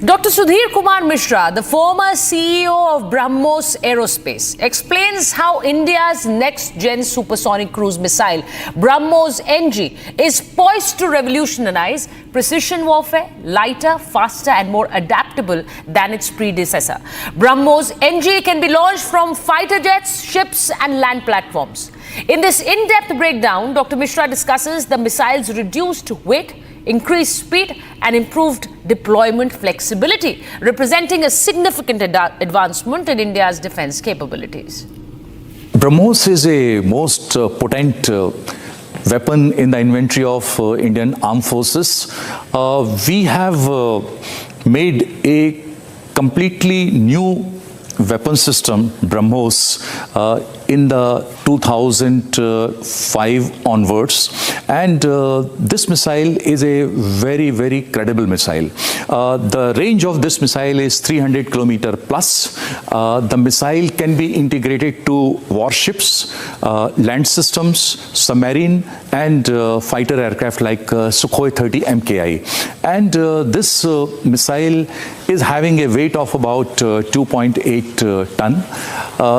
Speaker 26: Dr. Sudhir Kumar Mishra, the former CEO of BrahMos Aerospace, explains how India's next-gen supersonic cruise missile, BrahMos NG, is poised to revolutionize precision warfare, lighter, faster and more adaptable than its predecessor. BrahMos NG can be launched from fighter jets, ships and land platforms. In this in-depth breakdown, Dr. Mishra discusses the missile's reduced weight, increased speed and improved deployment flexibility, representing a significant advancement in India's defense capabilities.
Speaker 12: BrahMos is a most potent weapon in the inventory of Indian Armed Forces. We have made a completely new weapon system, BrahMos, in the 2005 onwards, and this missile is a very, very credible missile. The range of this missile is 300 kilometer plus. The missile can be integrated to warships, land systems, submarine and fighter aircraft like Sukhoi 30 MKI. And this missile is having a weight of about 2.8 ton,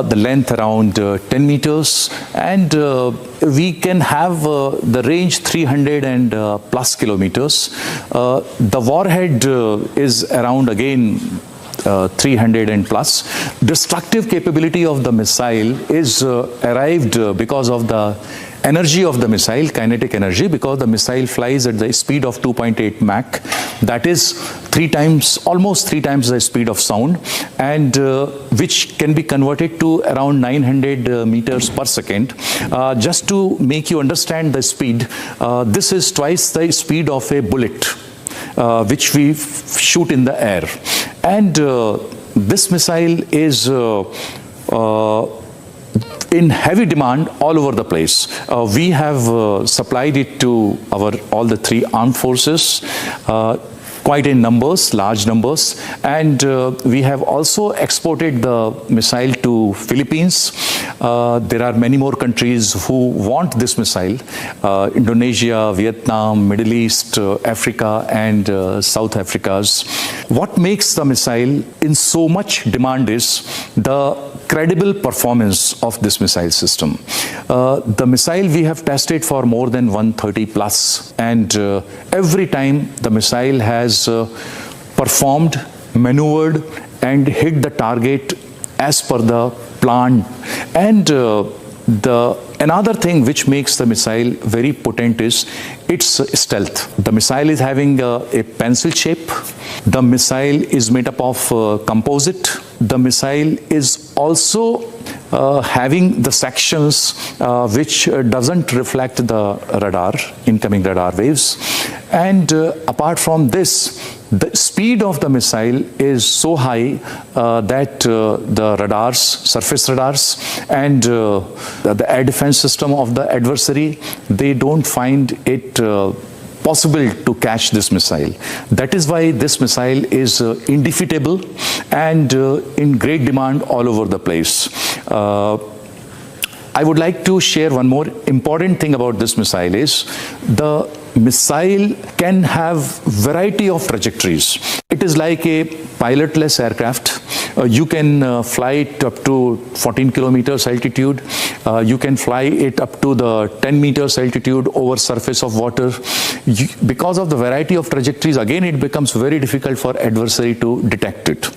Speaker 12: the length around 10 meters, and we can have the range 300 and plus kilometers. The warhead is around again 300 and plus. Destructive capability of the missile is arrived because of the energy of the missile, kinetic energy, because the missile flies at the speed of 2.8 Mach, that is almost three times the speed of sound, and which can be converted to around 900 meters per second. Just to make you understand the speed, this is twice the speed of a bullet, which we shoot in the air. And this missile is in heavy demand all over the place. We have supplied it to all the three armed forces, quite in numbers, large numbers, and we have also exported the missile to Philippines. There are many more countries who want this missile: Indonesia, Vietnam, Middle East, Africa and South Africa's. What makes the missile in so much demand is the credible performance of this missile system. The missile we have tested for more than 130 plus, and every time the missile has performed, maneuvered and hit the target as per the plan. And another thing which makes the missile very potent is its stealth. The missile is having a pencil shape. The missile is made up of composite. The missile is also having the sections which doesn't reflect the radar, incoming radar waves. And apart from this, the speed of the missile is so high that the radars, surface radars and the air defense system of the adversary, they don't find it possible to catch this missile. That is why this missile is indefeatable and in great demand all over the place. I would like to share one more important thing about this missile is the missile can have variety of trajectories. It is like a pilotless aircraft. You can fly it up to 14 kilometers altitude. You can fly it up to the 10 meters altitude over surface of water. Because of the variety of trajectories, again, it becomes very difficult for adversary to detect it.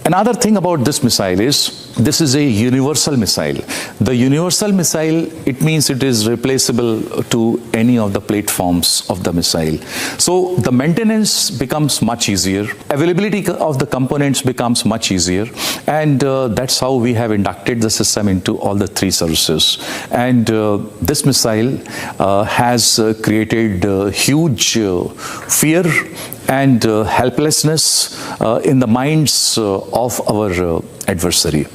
Speaker 12: Another thing about this missile is, this is a universal missile. The universal missile, it means it is replaceable to any of the platforms of the missile. So the maintenance becomes much easier. Availability of the components becomes much easier. And that's how we have inducted the system into all the three services. And this missile has created huge fear and helplessness in the minds of our adversary.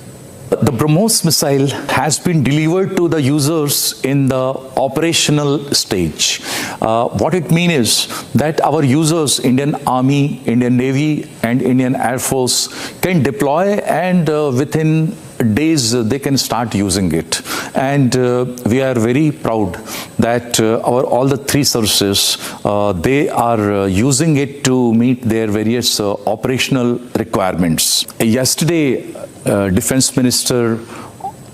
Speaker 12: The BrahMos missile has been delivered to the users in the operational stage. What it means is that our users, Indian Army, Indian Navy and Indian Air Force can deploy, and within days they can start using it. And we are very proud that all the three services, they are using it to meet their various operational requirements. Yesterday, Defense Minister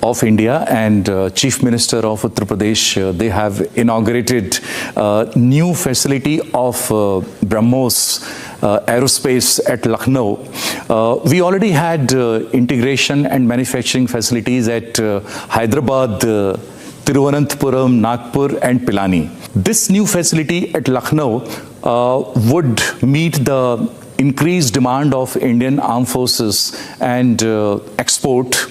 Speaker 12: of India and Chief Minister of Uttar Pradesh, they have inaugurated a new facility of BrahMos aerospace at Lucknow. We already had integration and manufacturing facilities at Hyderabad, Thiruvananthapuram, Nagpur and Pilani. This new facility at Lucknow would meet the increased demand of Indian Armed Forces and export.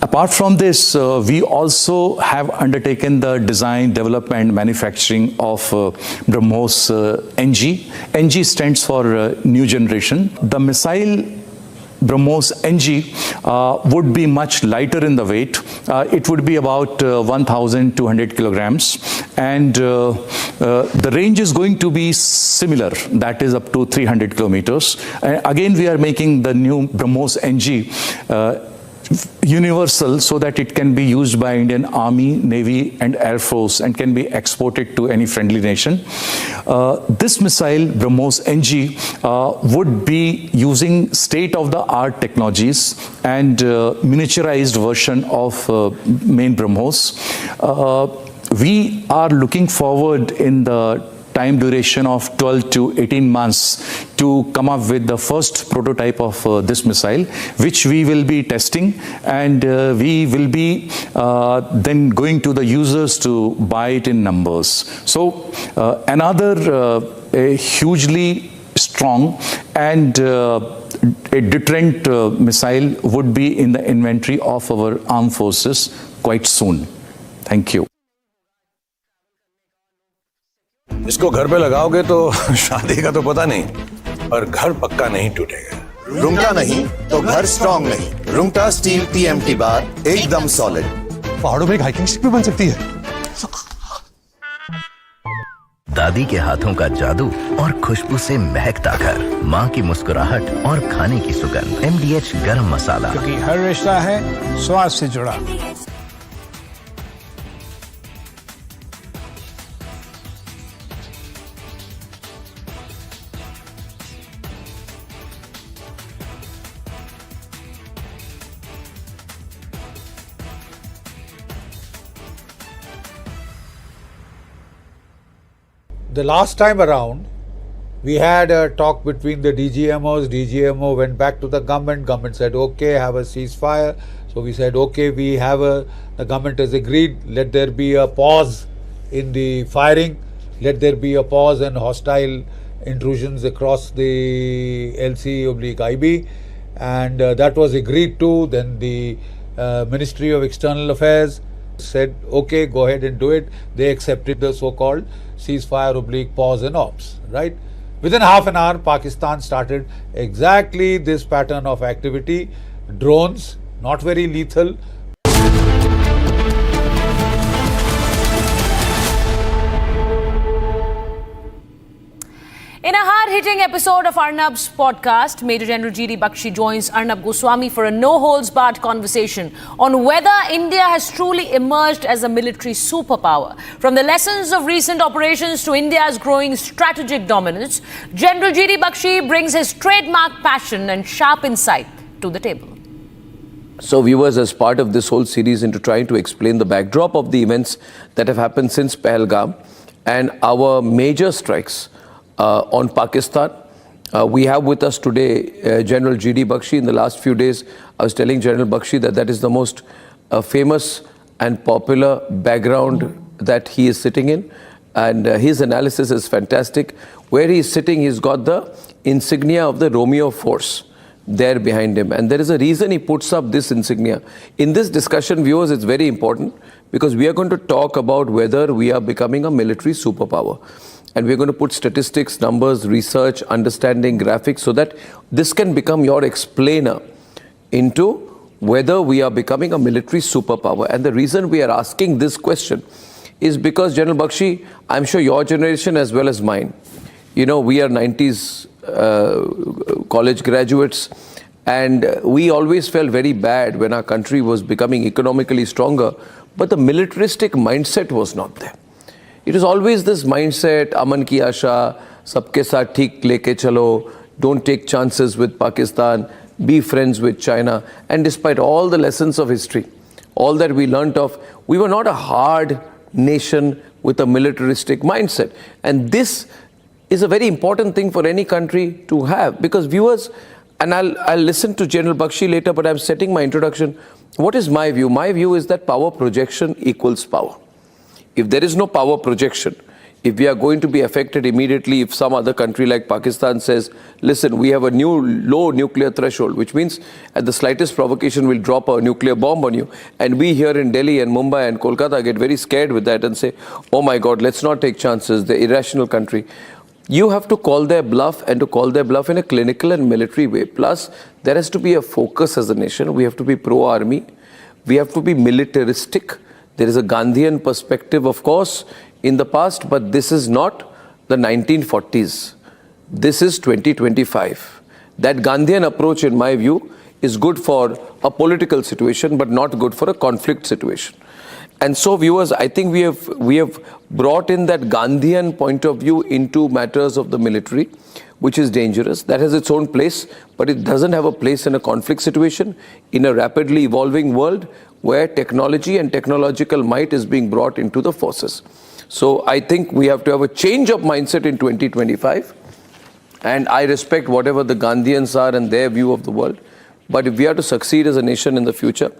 Speaker 12: Apart from this, we also have undertaken the design, development, manufacturing of BrahMos NG. NG stands for New Generation. The missile BrahMos NG would be much lighter in the weight. It would be about 1,200 kilograms. And the range is going to be similar, that is up to 300 kilometers. Again, we are making the new BrahMos NG universal so that it can be used by Indian Army, Navy and Air Force and can be exported to any friendly nation. This missile, BrahMos NG, would be using state-of-the-art technologies and miniaturized version of main BrahMos. We are looking forward in the time duration of 12 to 18 months to come up with the first prototype of this missile, which we will be testing, and we will be then going to the users to buy it in numbers. So another hugely strong and a deterrent missile would be in the inventory of our armed forces quite soon. Thank you.
Speaker 3: इसको घर पे लगाओगे तो शादी का तो पता नहीं, पर घर पक्का नहीं टूटेगा।
Speaker 7: रुंगटा नहीं तो घर स्ट्रॉन्ग नहीं। रुंगटा स्टील TMT बार एकदम सॉलिड।
Speaker 11: पहाड़ों में एक हाइकिंग शिप भी बन सकती है।
Speaker 7: दादी के हाथों का जादू और खुशबू से महकता घर, माँ की मुस्कुराहट और खाने की सुगंध। MDH गरम मसाला,
Speaker 11: क्योंकि हर रिश्ता है स्वाद से जुड़ा।
Speaker 17: The last time around, we had a talk between the DGMOs. DGMO went back to the government. Government said, okay, have a ceasefire. So we said, okay, the government has agreed. Let there be a pause in the firing. Let there be a pause in hostile intrusions across the LC/IB. And that was agreed to. Then the Ministry of External Affairs said, okay, go ahead and do it. They accepted the so-called ceasefire/pause and ops, right? Within half an hour, Pakistan started exactly this pattern of activity. Drones, not very lethal.
Speaker 26: In a hard-hitting episode of Arnab's podcast, Major General G.D. Bakshi joins Arnab Goswami for a no-holds-barred conversation on whether India has truly emerged as a military superpower. From the lessons of recent operations to India's growing strategic dominance, General G.D. Bakshi brings his trademark passion and sharp insight to the table.
Speaker 14: So viewers, as part of this whole series into trying to explain the backdrop of the events that have happened since Pahalgam and our major strikes on Pakistan. We have with us today General G.D. Bakshi. In the last few days, I was telling General Bakshi that is the most famous and popular background that he is sitting in. And his analysis is fantastic. Where he is sitting, he's got the insignia of the Romeo Force there behind him. And there is a reason he puts up this insignia. In this discussion, viewers, it's very important because we are going to talk about whether we are becoming a military superpower. And we're going to put statistics, numbers, research, understanding, graphics, so that this can become your explainer into whether we are becoming a military superpower. And the reason we are asking this question is because, General Bakshi, I'm sure your generation as well as mine, you know, we are 90s college graduates, and we always felt very bad when our country was becoming economically stronger, but the militaristic mindset was not there. It is always this mindset, aman ki asha, sabke saath theek leke chalo, don't take chances with Pakistan, be friends with China. And despite all the lessons of history, all that we learnt of, we were not a hard nation with a militaristic mindset. And this is a very important thing for any country to have, because viewers, and I'll listen to General Bakshi later, but I'm setting my introduction. What is my view? My view is that power projection equals power. If there is no power projection, if we are going to be affected immediately, if some other country like Pakistan says, listen, we have a new low nuclear threshold, which means at the slightest provocation we'll drop a nuclear bomb on you. And we here in Delhi and Mumbai and Kolkata get very scared with that and say, oh my God, let's not take chances, the irrational country. You have to call their bluff, and to call their bluff in a clinical and military way. Plus, there has to be a focus as a nation. We have to be pro-army. We have to be militaristic. There is a Gandhian perspective, of course, in the past, but this is not the 1940s. This is 2025. That Gandhian approach, in my view, is good for a political situation, but not good for a conflict situation. And so, viewers, I think we have brought in that Gandhian point of view into matters of the military, which is dangerous. That has its own place, but it doesn't have a place in a conflict situation, in a rapidly evolving world where technology and technological might is being brought into the forces. So I think we have to have a change of mindset in 2025. And I respect whatever the Gandhians are and their view of the world. But if we are to succeed as a nation in the future,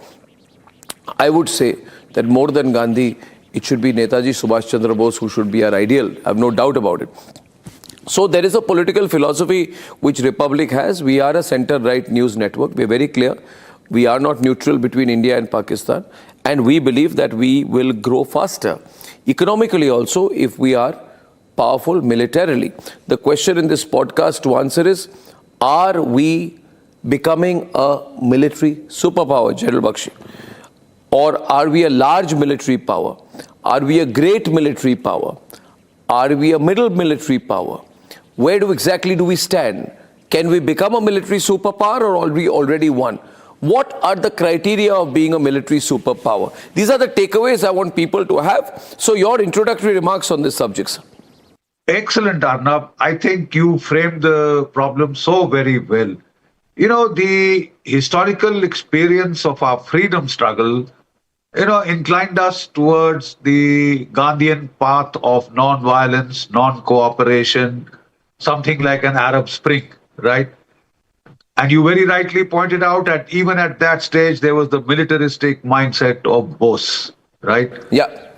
Speaker 14: I would say that more than Gandhi, it should be Netaji Subhash Chandra Bose who should be our ideal. I have no doubt about it. So there is a political philosophy which Republic has. We are a center-right news network. We are very clear. We are not neutral between India and Pakistan. And we believe that we will grow faster. Economically also, if we are powerful militarily. The question in this podcast to answer is, are we becoming a military superpower, General Bakshi? Or are we a large military power? Are we a great military power? Are we a middle military power? Where exactly do we stand? Can we become a military superpower, or are we already one? What are the criteria of being a military superpower? These are the takeaways I want people to have. So your introductory remarks on this subject, sir.
Speaker 17: Excellent, Arnab. I think you framed the problem so very well. You know, the historical experience of our freedom struggle, inclined us towards the Gandhian path of non-violence, non-cooperation, something like an Arab Spring, right? And you very rightly pointed out that even at that stage, there was the militaristic mindset of Bose, right?
Speaker 14: Yeah.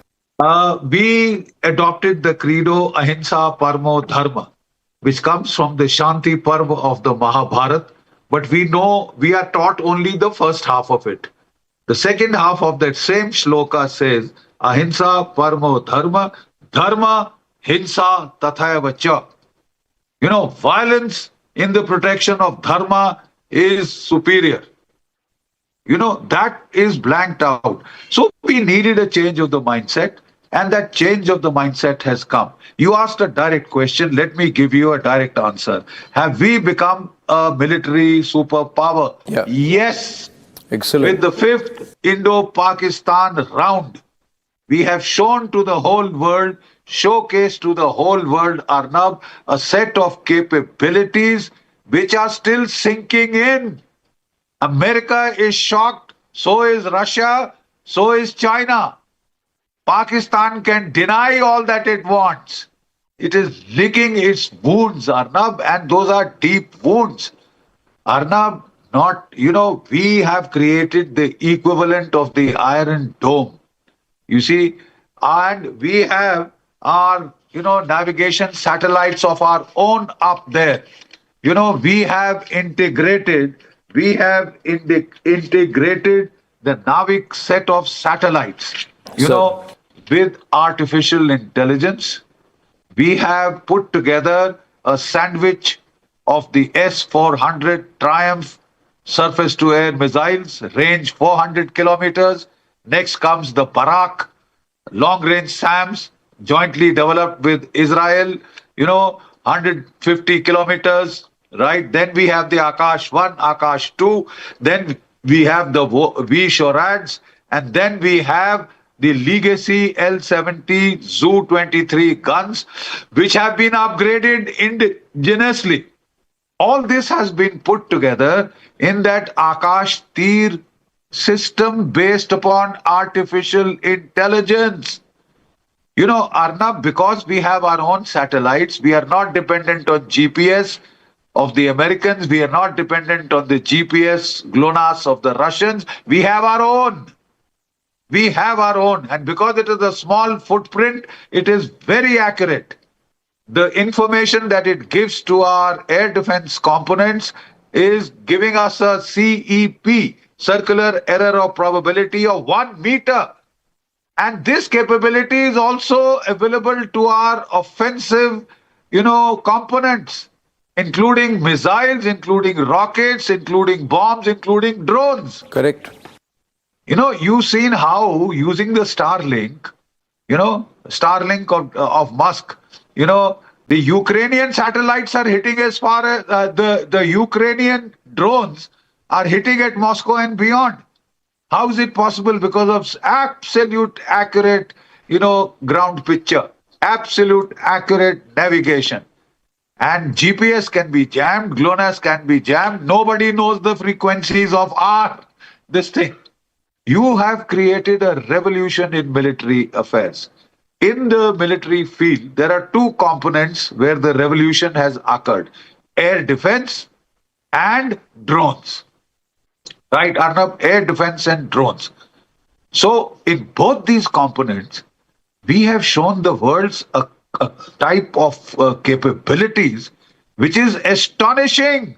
Speaker 17: We adopted the credo Ahimsa Paramo Dharma, which comes from the Shanti Parva of the Mahabharata. But we know we are taught only the first half of it. The second half of that same shloka says, Ahimsa Paramo Dharma, Dharma Hinsa Tathayava Cha. Violence in the protection of Dharma is superior. That is blanked out. So we needed a change of the mindset.
Speaker 25: And that change of the mindset has come. You asked a direct question. Let me give you a direct answer. Have we become a military superpower?
Speaker 5: Yeah.
Speaker 25: Yes.
Speaker 5: Excellent.
Speaker 25: With the 5th Indo-Pakistan round, we have shown to the whole world, showcased to the whole world, Arnab, a set of capabilities which are still sinking in. America is shocked, so is Russia, so is China. Pakistan can deny all that it wants. It is licking its wounds, Arnab, and those are deep wounds. Arnab, we have created the equivalent of the Iron Dome. You see, and we have our, navigation satellites of our own up there. We have integrated the Navik set of satellites, with artificial intelligence. We have put together a sandwich of the S-400 Triumph surface-to-air missiles, range 400 kilometers. Next comes the Barak, long-range SAMs, jointly developed with Israel, 150 kilometers, right? Then we have the Akash 1, Akash 2. Then we have the V-Shorads. And then we have the Legacy L-70 Zu-23 guns, which have been upgraded indigenously. All this has been put together in that Akash Tir system based upon artificial intelligence. Arnab, because we have our own satellites, we are not dependent on GPS of the Americans, we are not dependent on the GPS GLONASS of the Russians. We have our own. And because it is a small footprint, it is very accurate. The information that it gives to our air defense components is giving us a CEP, circular error of probability, of 1 meter. And this capability is also available to our offensive, components, including missiles, including rockets, including bombs, including drones.
Speaker 5: Correct.
Speaker 25: You've seen how using the Starlink, of Musk, the Ukrainian satellites are hitting as far as the Ukrainian drones are hitting at Moscow and beyond. How is it possible? Because of absolute accurate, ground picture, absolute accurate navigation. And GPS can be jammed, GLONASS can be jammed. Nobody knows the frequencies of this thing. You have created a revolution in military affairs. In the military field, there are two components where the revolution has occurred: air defense and drones. Right, Arnab? Air defense and drones. So, in both these components, we have shown the world's a type of capabilities which is astonishing.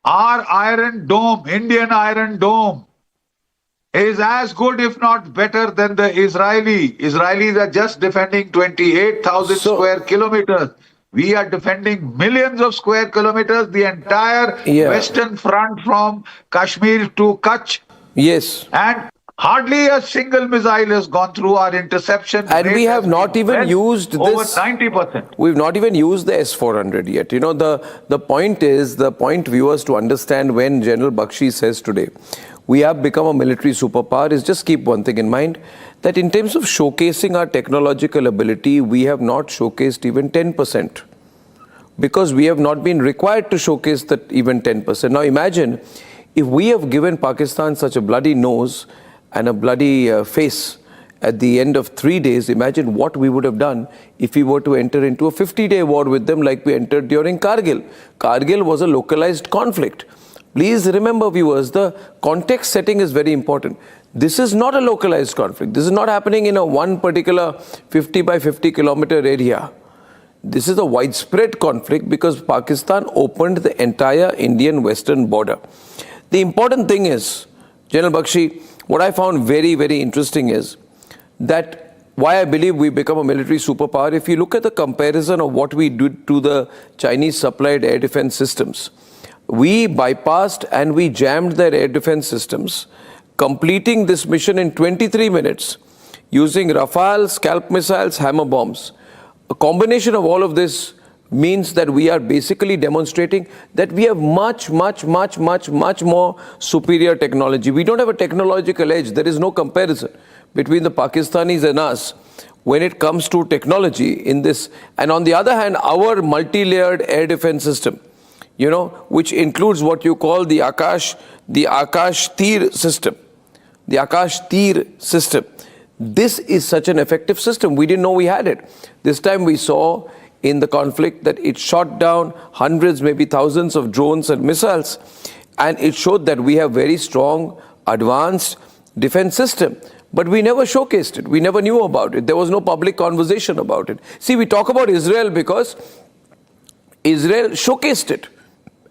Speaker 25: Our Iron Dome, Indian Iron Dome, is as good, if not better, than the Israeli. Israelis are just defending 28,000 square kilometers. We are defending millions of square kilometers, the entire western front from Kashmir to Kutch.
Speaker 5: Yes.
Speaker 25: And hardly a single missile has gone through our interception.
Speaker 5: And we have not even used
Speaker 25: over
Speaker 5: this.
Speaker 25: 90%.
Speaker 5: We've not even used the S-400 yet. The point viewers to understand when General Bakshi says today, we have become a military superpower, is just keep one thing in mind, that in terms of showcasing our technological ability, we have not showcased even 10%. Because we have not been required to showcase that even 10%. Now imagine if we have given Pakistan such a bloody nose and a bloody face at the end of 3 days, imagine what we would have done if we were to enter into a 50-day war with them like we entered during Kargil. Kargil was a localized conflict. Please remember, viewers, the context setting is very important. This is not a localized conflict. This is not happening in a one particular 50 by 50 kilometer area. This is a widespread conflict because Pakistan opened the entire Indian western border. The important thing is, General Bakshi, what I found very, very interesting is that why I believe we become a military superpower, if you look at the comparison of what we did to the Chinese supplied air defense systems, we bypassed and we jammed their air defense systems, completing this mission in 23 minutes using Rafale, scalp missiles, hammer bombs. A combination of all of this means that we are basically demonstrating that we have much more superior technology. We don't have a technological edge. There is no comparison between the Pakistanis and us when it comes to technology in this. And on the other hand, our multi-layered air defense system, you know, which includes what you call the Akash Tir system. The Akash Tir system. This is such an effective system. We didn't know we had it. This time we saw in the conflict that it shot down hundreds, maybe thousands of drones and missiles. And it showed that we have very strong, advanced defense system. But we never showcased it. We never knew about it. There was no public conversation about it. See, we talk about Israel because Israel showcased it.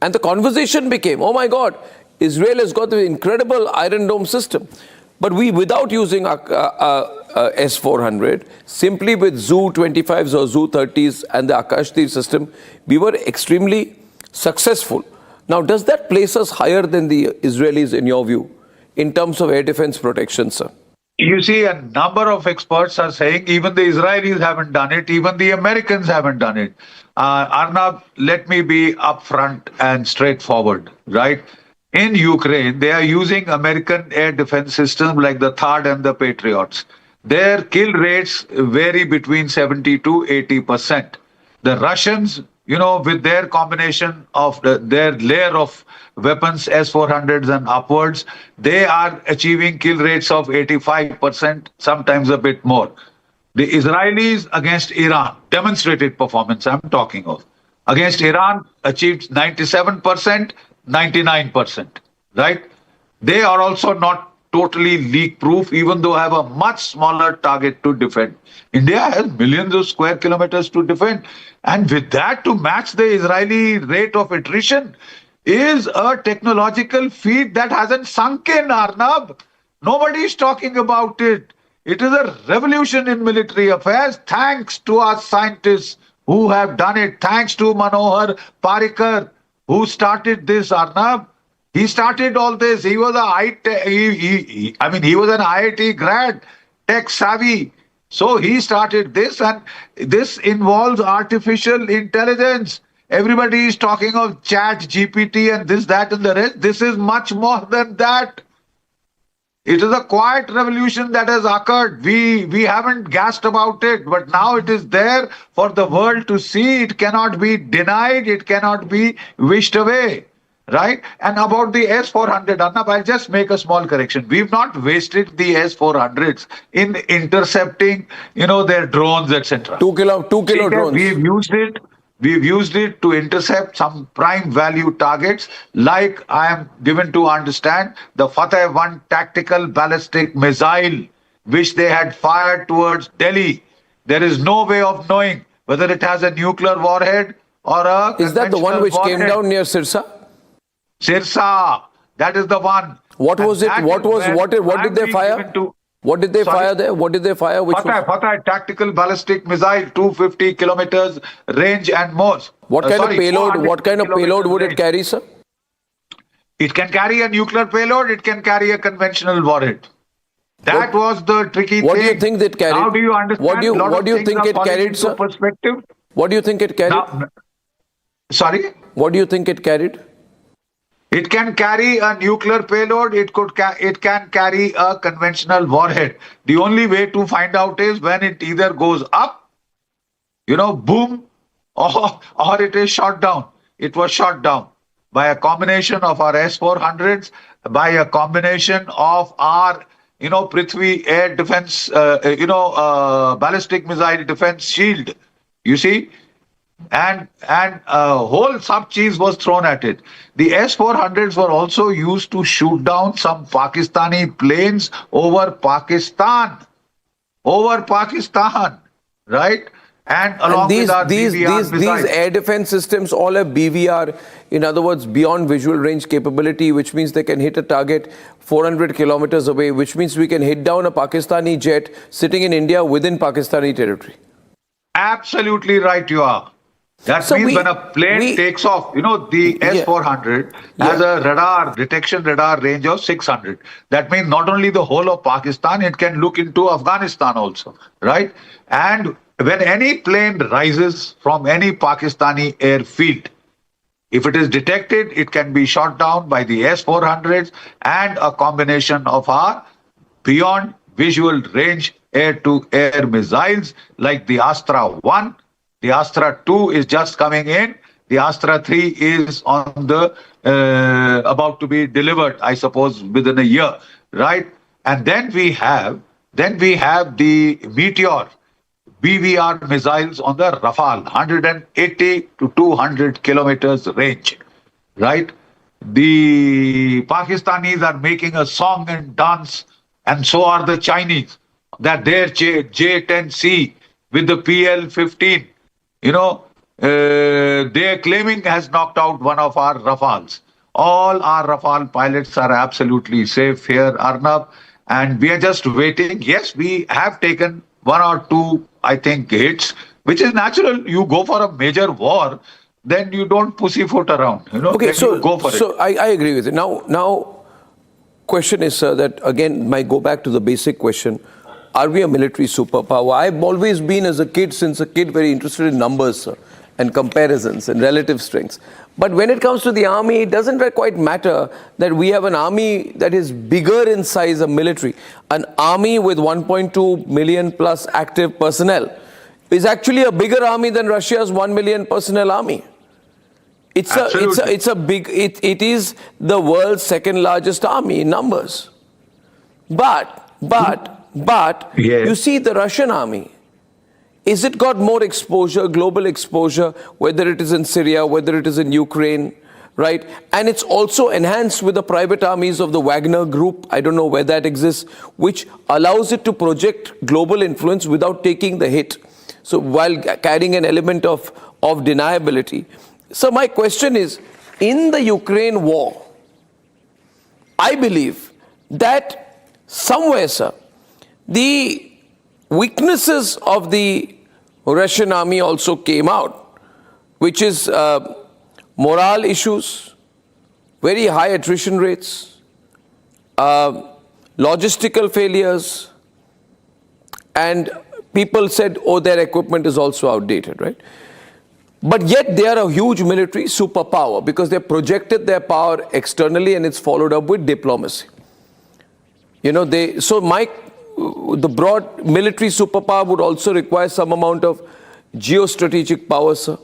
Speaker 5: And the conversation became, oh my God, Israel has got the incredible Iron Dome system. But we, without using S-400, simply with Zu-25s or Zu-30s and the Akash Tir system, we were extremely successful. Now, does that place us higher than the Israelis in your view, in terms of air defense protection, sir?
Speaker 25: You see, a number of experts are saying even the Israelis haven't done it, even the Americans haven't done it. Arnab, let me be upfront and straightforward, right? In Ukraine, they are using American air defense systems like the THAAD and the Patriots. Their kill rates vary between 70 to 80%. The Russians, you know, with their combination of their layer of weapons, S-400s and upwards, they are achieving kill rates of 85%, sometimes a bit more. The Israelis against Iran, demonstrated performance I'm talking of, against Iran achieved 97%, 99%, right? They are also not totally leak-proof, even though have a much smaller target to defend. India has millions of square kilometers to defend. And with that, to match the Israeli rate of attrition is a technological feat that hasn't sunk in, Arnab. Nobody is talking about it. It is a revolution in military affairs, thanks to our scientists who have done it, thanks to Manohar Parrikar, who started this, Arnab. He started all this. He was he was an IIT grad, tech savvy. So he started this, and this involves artificial intelligence. Everybody is talking of chat, GPT and this, that and the rest. This is much more than that. It is a quiet revolution that has occurred. We haven't gassed about it, but now it is there for the world to see. It cannot be denied. It cannot be wished away, right? And about the S-400, Arnab, I'll just make a small correction. We've not wasted the S-400s in intercepting, you know, their drones, etc.
Speaker 5: 2 kilo drones.
Speaker 25: We've used it to intercept some prime value targets, like I am given to understand the Fateh-1 tactical ballistic missile, which they had fired towards Delhi. There is no way of knowing whether it has a nuclear warhead or a
Speaker 5: Is that the one which came down near Sirsa?
Speaker 25: Sirsa, that is the one.
Speaker 5: What was it? What did they fire? What did they fire there? What did they fire?
Speaker 25: Fateh tactical ballistic missile, 250 kilometers range and more.
Speaker 5: What kind of payload? What kind of payload would it carry, sir?
Speaker 25: It can carry a nuclear payload. It can carry a conventional warhead. That was the tricky thing.
Speaker 5: What do you think that carried?
Speaker 25: How do you understand?
Speaker 5: What do you think it carried, sir?
Speaker 25: Perspective.
Speaker 5: What do you think it carried?
Speaker 25: Sorry?
Speaker 5: What do you think it carried?
Speaker 25: It can carry a nuclear payload. It can carry a conventional warhead. The only way to find out is when it either goes up, you know, boom, or it is shot down. It was shot down by a combination of our S-400s, by a combination of our, you know, Prithvi air defense, ballistic missile defense shield. You see? And a whole sub-cheese was thrown at it. The S-400s were also used to shoot down some Pakistani planes over Pakistan, right? And along with our BVR
Speaker 5: these air defense systems all have BVR, in other words, beyond visual range capability, which means they can hit a target 400 kilometers away, which means we can hit down a Pakistani jet sitting in India within Pakistani territory.
Speaker 25: Absolutely right you are. That means when a plane takes off, the S-400 has a detection radar range of 600. That means not only the whole of Pakistan, it can look into Afghanistan also, right? And when any plane rises from any Pakistani airfield, if it is detected, it can be shot down by the S-400s and a combination of our beyond visual range air-to-air missiles like the Astra-1. The Astra-2 is just coming in. The Astra-3 is on the about to be delivered, I suppose, within a year, right? And then we have the Meteor BVR missiles on the Rafale, 180 to 200 kilometers range, right? The Pakistanis are making a song and dance, and so are the Chinese, that their J-10C with the PL-15, they are claiming has knocked out one of our Rafales. All our Rafale pilots are absolutely safe here, Arnab, and we are just waiting. Yes, we have taken one or two, I think, hits, which is natural. You go for a major war, then you don't pussyfoot around.
Speaker 5: Okay, so
Speaker 25: you go for it.
Speaker 5: So I agree with it. Now, question is, sir, that again might go back to the basic question: are we a military superpower? I've always been, since a kid, very interested in numbers, sir, and comparisons and relative strengths. But when it comes to the army, it doesn't quite matter that we have an army that is bigger in size, a military. An army with 1.2 million plus active personnel is actually a bigger army than Russia's 1 million personnel army. It is the world's second largest army in numbers. But you see the Russian army, is it got more exposure, global exposure, whether it is in Syria, whether it is in Ukraine, right? And it's also enhanced with the private armies of the Wagner group, I don't know where that exists, which allows it to project global influence without taking the hit. So while carrying an element of deniability. So my question is, in the Ukraine war, I believe that somewhere, sir, the weaknesses of the Russian army also came out, which is morale issues, very high attrition rates, logistical failures, and people said, oh, their equipment is also outdated, right? But yet they are a huge military superpower because they projected their power externally and it's followed up with diplomacy. The broad military superpower would also require some amount of geostrategic power, sir,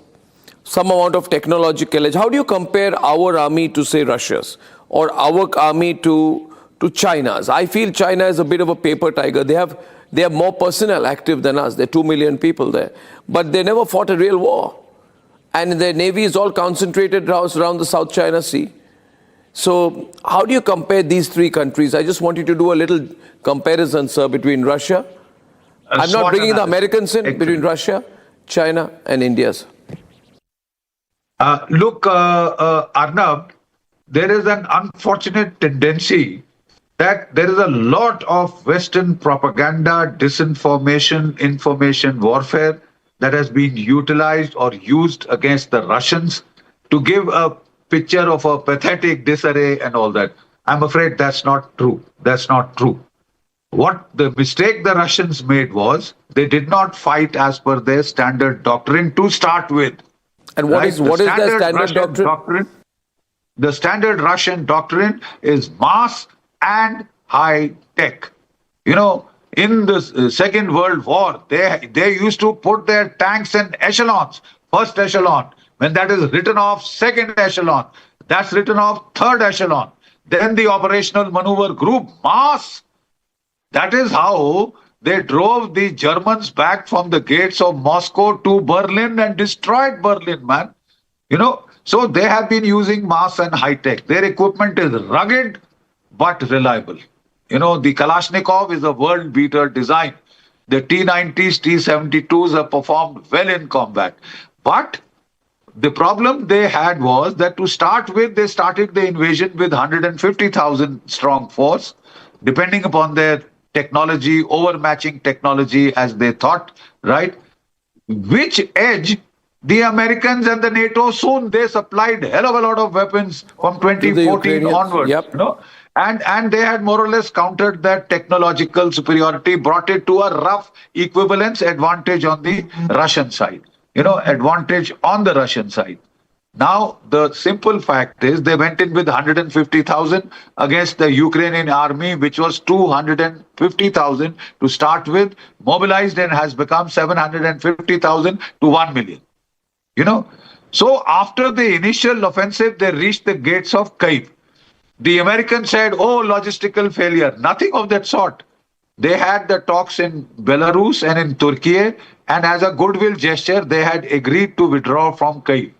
Speaker 5: some amount of technological edge. How do you compare our army to, say, Russia's or our army to China's? I feel China is a bit of a paper tiger. They have more personnel active than us. There are 2 million people there. But they never fought a real war. And their navy is all concentrated around the South China Sea. So how do you compare these three countries? I just want you to do a little comparison, sir, between Russia. I'm not bringing the Americans in, between Russia, China and India, sir.
Speaker 25: Look, Arnab, there is an unfortunate tendency that there is a lot of Western propaganda, disinformation, information warfare that has been utilized or used against the Russians to give a picture of a pathetic disarray and all that. I'm afraid that's not true. That's not true. What the mistake the Russians made was they did not fight as per their standard doctrine to start with.
Speaker 5: And what is their standard doctrine?
Speaker 25: The standard Russian doctrine is mass and high tech. In the Second World War, they used to put their tanks in echelons. First echelon. When that is written off, second echelon. That's written off, third echelon. Then the operational maneuver group, mass. That is how they drove the Germans back from the gates of Moscow to Berlin and destroyed Berlin, man. So they have been using mass and high tech. Their equipment is rugged but reliable. The Kalashnikov is a world beater design. The T-90s, T-72s have performed well in combat. But the problem they had was that to start with, they started the invasion with 150,000 strong force, depending upon their technology, overmatching technology as they thought, right? Which edge The Americans and the NATO, soon they supplied hell of a lot of weapons from 2014 onwards.
Speaker 5: Yep.
Speaker 25: You know? And they had more or less countered that technological superiority, brought it to a rough equivalence advantage on the Russian side. Advantage on the Russian side. Now, the simple fact is they went in with 150,000 against the Ukrainian army, which was 250,000 to start with, mobilized and has become 750,000 to 1 million. So after the initial offensive, they reached the gates of Kyiv. The Americans said, oh, logistical failure. Nothing of that sort. They had the talks in Belarus and in Turkey, and as a goodwill gesture, they had agreed to withdraw from Kyiv.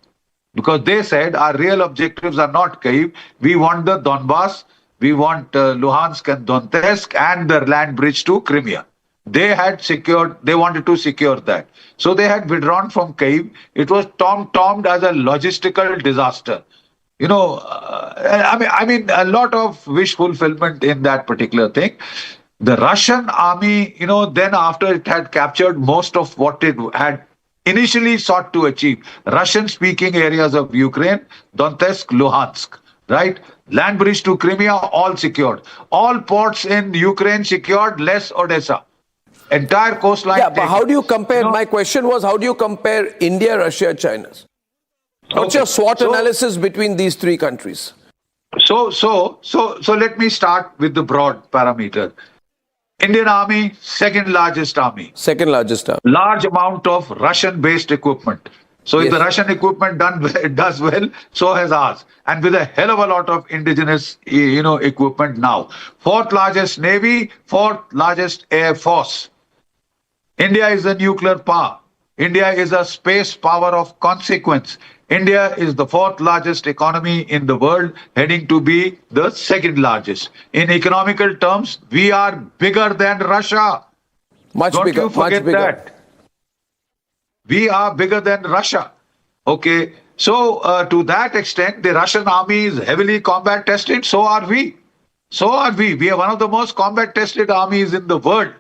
Speaker 25: Because they said our real objectives are not Kyiv. We want the Donbass, we want Luhansk and Donetsk and the land bridge to Crimea. They wanted to secure that. So they had withdrawn from Kyiv. It was termed as a logistical disaster. I mean, a lot of wish fulfillment in that particular thing. The Russian army, then after it had captured most of what it had initially sought to achieve, Russian-speaking areas of Ukraine, Donetsk, Luhansk, right? Land bridge to Crimea, all secured. All ports in Ukraine secured, less Odessa. Entire coastline.
Speaker 5: Yeah, but how do you compare? My question was, how do you compare India, Russia, China? What's your SWOT analysis between these three countries?
Speaker 25: So let me start with the broad parameter. Indian Army, second largest army.
Speaker 5: Second largest army.
Speaker 25: Large amount of Russian-based equipment. So if the Russian equipment does well, so has ours. And with a hell of a lot of indigenous, equipment now. Fourth largest Navy, fourth largest Air Force. India is a nuclear power. India is a space power of consequence. India is the fourth largest economy in the world, heading to be the second largest. In economical terms, we are bigger than Russia. Don't you forget that. We are bigger than Russia. Okay. So to that extent, the Russian army is heavily combat tested. So are we. We are one of the most combat tested armies in the world.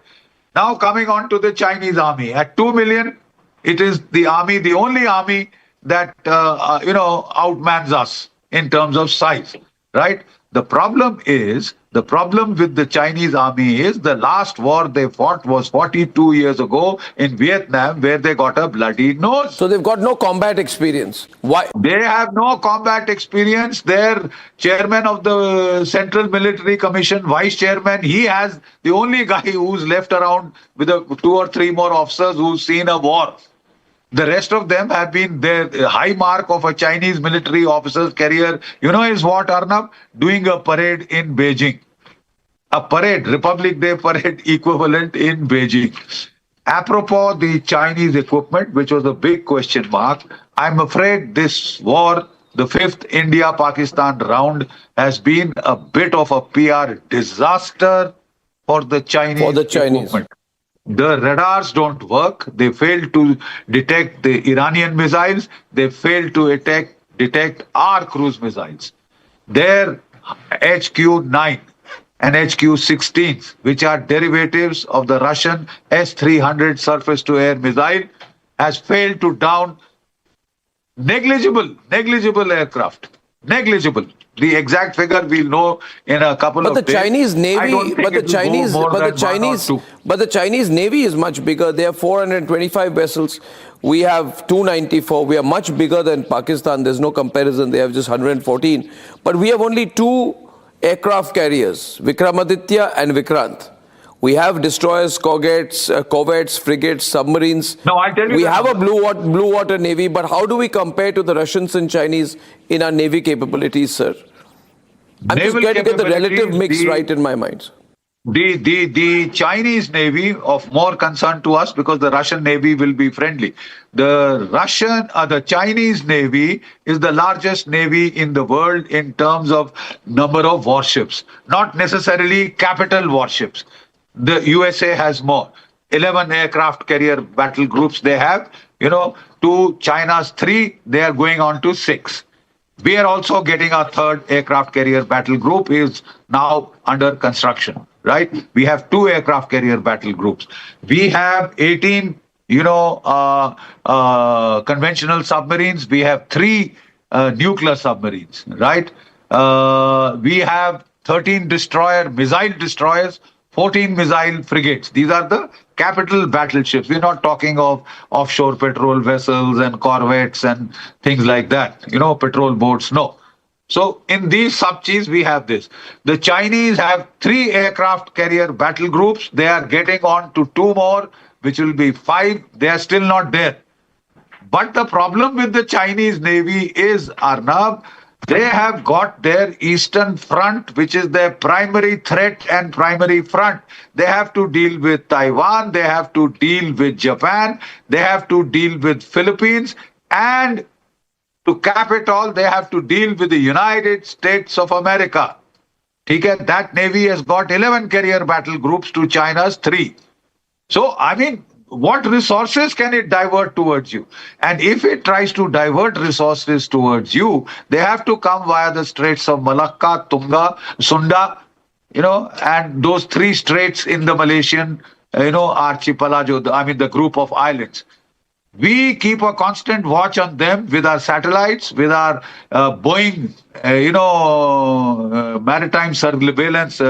Speaker 25: Now coming on to the Chinese army. At 2 million, it is the only army that, outmans us in terms of size, right? The problem with the Chinese army is the last war they fought was 42 years ago in Vietnam, where they got a bloody nose.
Speaker 5: So they've got no combat experience. Why?
Speaker 25: They have no combat experience. Their chairman of the Central Military Commission, vice chairman, he has the only guy who's left around with 2 or 3 more officers who's seen a war. The rest of them have been their high mark of a Chinese military officer's career. Is what, Arnab? Doing a parade in Beijing. A parade, Republic Day parade equivalent in Beijing. Apropos the Chinese equipment, which was a big question mark, I'm afraid this war, the 5th India-Pakistan round, has been a bit of a PR disaster for the Chinese equipment. The radars don't work. They failed to detect the Iranian missiles. They failed to detect our cruise missiles. Their HQ-9 and HQ-16, which are derivatives of the Russian S-300 surface-to-air missile, has failed to down negligible aircraft. Negligible. The exact figure we'll know in a couple of days.
Speaker 5: But the Chinese Navy is much bigger. They have 425 vessels. We have 294. We are much bigger than Pakistan. There's no comparison. They have just 114. But we have only 2 aircraft carriers, Vikramaditya and Vikrant. We have destroyers, corvettes, frigates, submarines.
Speaker 25: No, I tell you,
Speaker 5: we have a blue water navy, but how do we compare to the Russians and Chinese in our navy capabilities, sir? I'm just trying to get the relative mix right in my mind.
Speaker 25: The Chinese Navy of more concern to us because the Russian Navy will be friendly. The Chinese Navy is the largest navy in the world in terms of number of warships, not necessarily capital warships. The USA has more. 11 aircraft carrier battle groups they have, to China's 3, they are going on to 6. We are also getting our 3rd aircraft carrier battle group is now under construction, right? We have 2 aircraft carrier battle groups. We have 18 conventional submarines. We have 3 nuclear submarines, right? We have 13 missile destroyers, 14 missile frigates. These are the capital battleships. We're not talking of offshore patrol vessels and corvettes and things like that, patrol boats, no. So in these sub-chiefs, we have this. The Chinese have 3 aircraft carrier battle groups. They are getting on to 2 more, which will be 5. They are still not there. But the problem with the Chinese Navy is, Arnab, they have got their Eastern Front, which is their primary threat and primary front. They have to deal with Taiwan, they have to deal with Japan, they have to deal with Philippines, and to cap it all, they have to deal with the United States of America. Okay? That Navy has got 11 carrier battle groups to China's 3. So, I mean, what resources can it divert towards you? And if it tries to divert resources towards you, they have to come via the Straits of Malacca, Tunga, Sunda, and those 3 straits in the Malaysian, archipelago, the group of islands. We keep a constant watch on them with our satellites, with our Boeing, maritime surveillance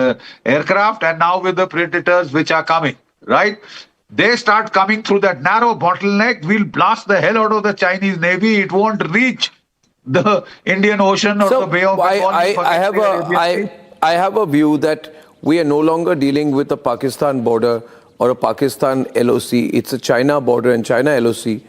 Speaker 25: aircraft, and now with the Predators which are coming, right? They start coming through that narrow bottleneck, we'll blast the hell out of the Chinese Navy. It won't reach the Indian Ocean or the Bay of Bengal.
Speaker 5: I have a view that we are no longer dealing with a Pakistan border or a Pakistan LOC. It's a China border and China LOC.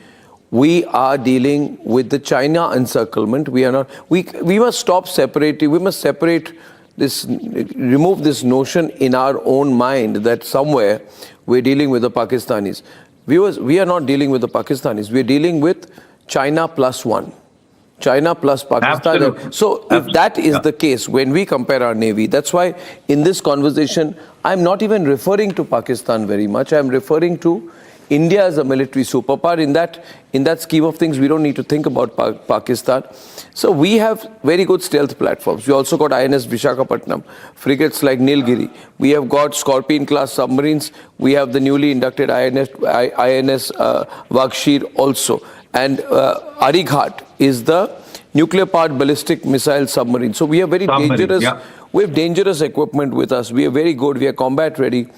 Speaker 5: We are dealing with the China encirclement. We are not. We must stop separating. We must separate this, remove this notion in our own mind that somewhere we're dealing with the Pakistanis. Viewers, we are not dealing with the Pakistanis. We're dealing with China plus 1. China plus Pakistan.
Speaker 25: Absolutely.
Speaker 5: So if that is the case, when we compare our Navy, that's why in this conversation, I'm not even referring to Pakistan very much. I'm referring to India as a military superpower. In that scheme of things, we don't need to think about Pakistan. So we have very good stealth platforms. We also got INS Visakhapatnam, frigates like Nilgiri. We have got Scorpion-class submarines. We have the newly inducted INS Wagha also. And Arighat is the nuclear-powered ballistic missile submarine. So we are very dangerous. Yeah. We have dangerous equipment with us. We are very good. We are combat ready.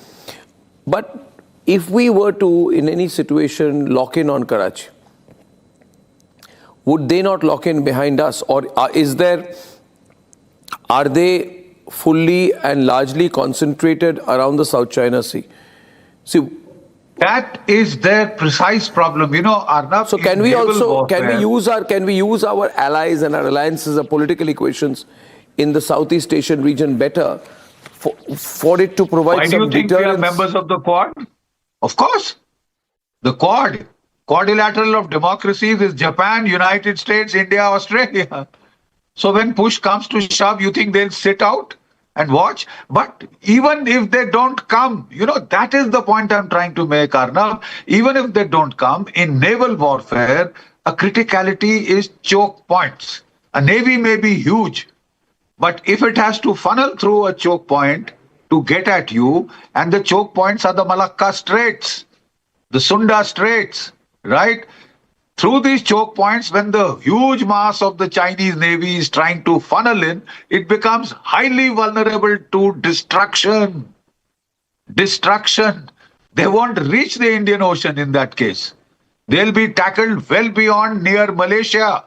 Speaker 5: But if we were to, in any situation, lock in on Karachi, would they not lock in behind us? Or are they fully and largely concentrated around the South China Sea? See,
Speaker 25: that is their precise problem, Arnab.
Speaker 5: So can we use our allies and our alliances, our political equations in the Southeast Asian region better for it to provide some deterrence?
Speaker 25: Why do you think we are members of the Quad? Of course. The quadrilateral of democracies is Japan, United States, India, Australia. So when push comes to shove, you think they'll sit out and watch? But even if they don't come, that is the point I'm trying to make, Arnav. Even if they don't come, in naval warfare, a criticality is choke points. A navy may be huge, but if it has to funnel through a choke point to get at you, and the choke points are the Malacca Straits, the Sunda Straits, right? Through these choke points, when the huge mass of the Chinese Navy is trying to funnel in, it becomes highly vulnerable to destruction. They won't reach the Indian Ocean in that case. They'll be tackled well beyond near Malaysia.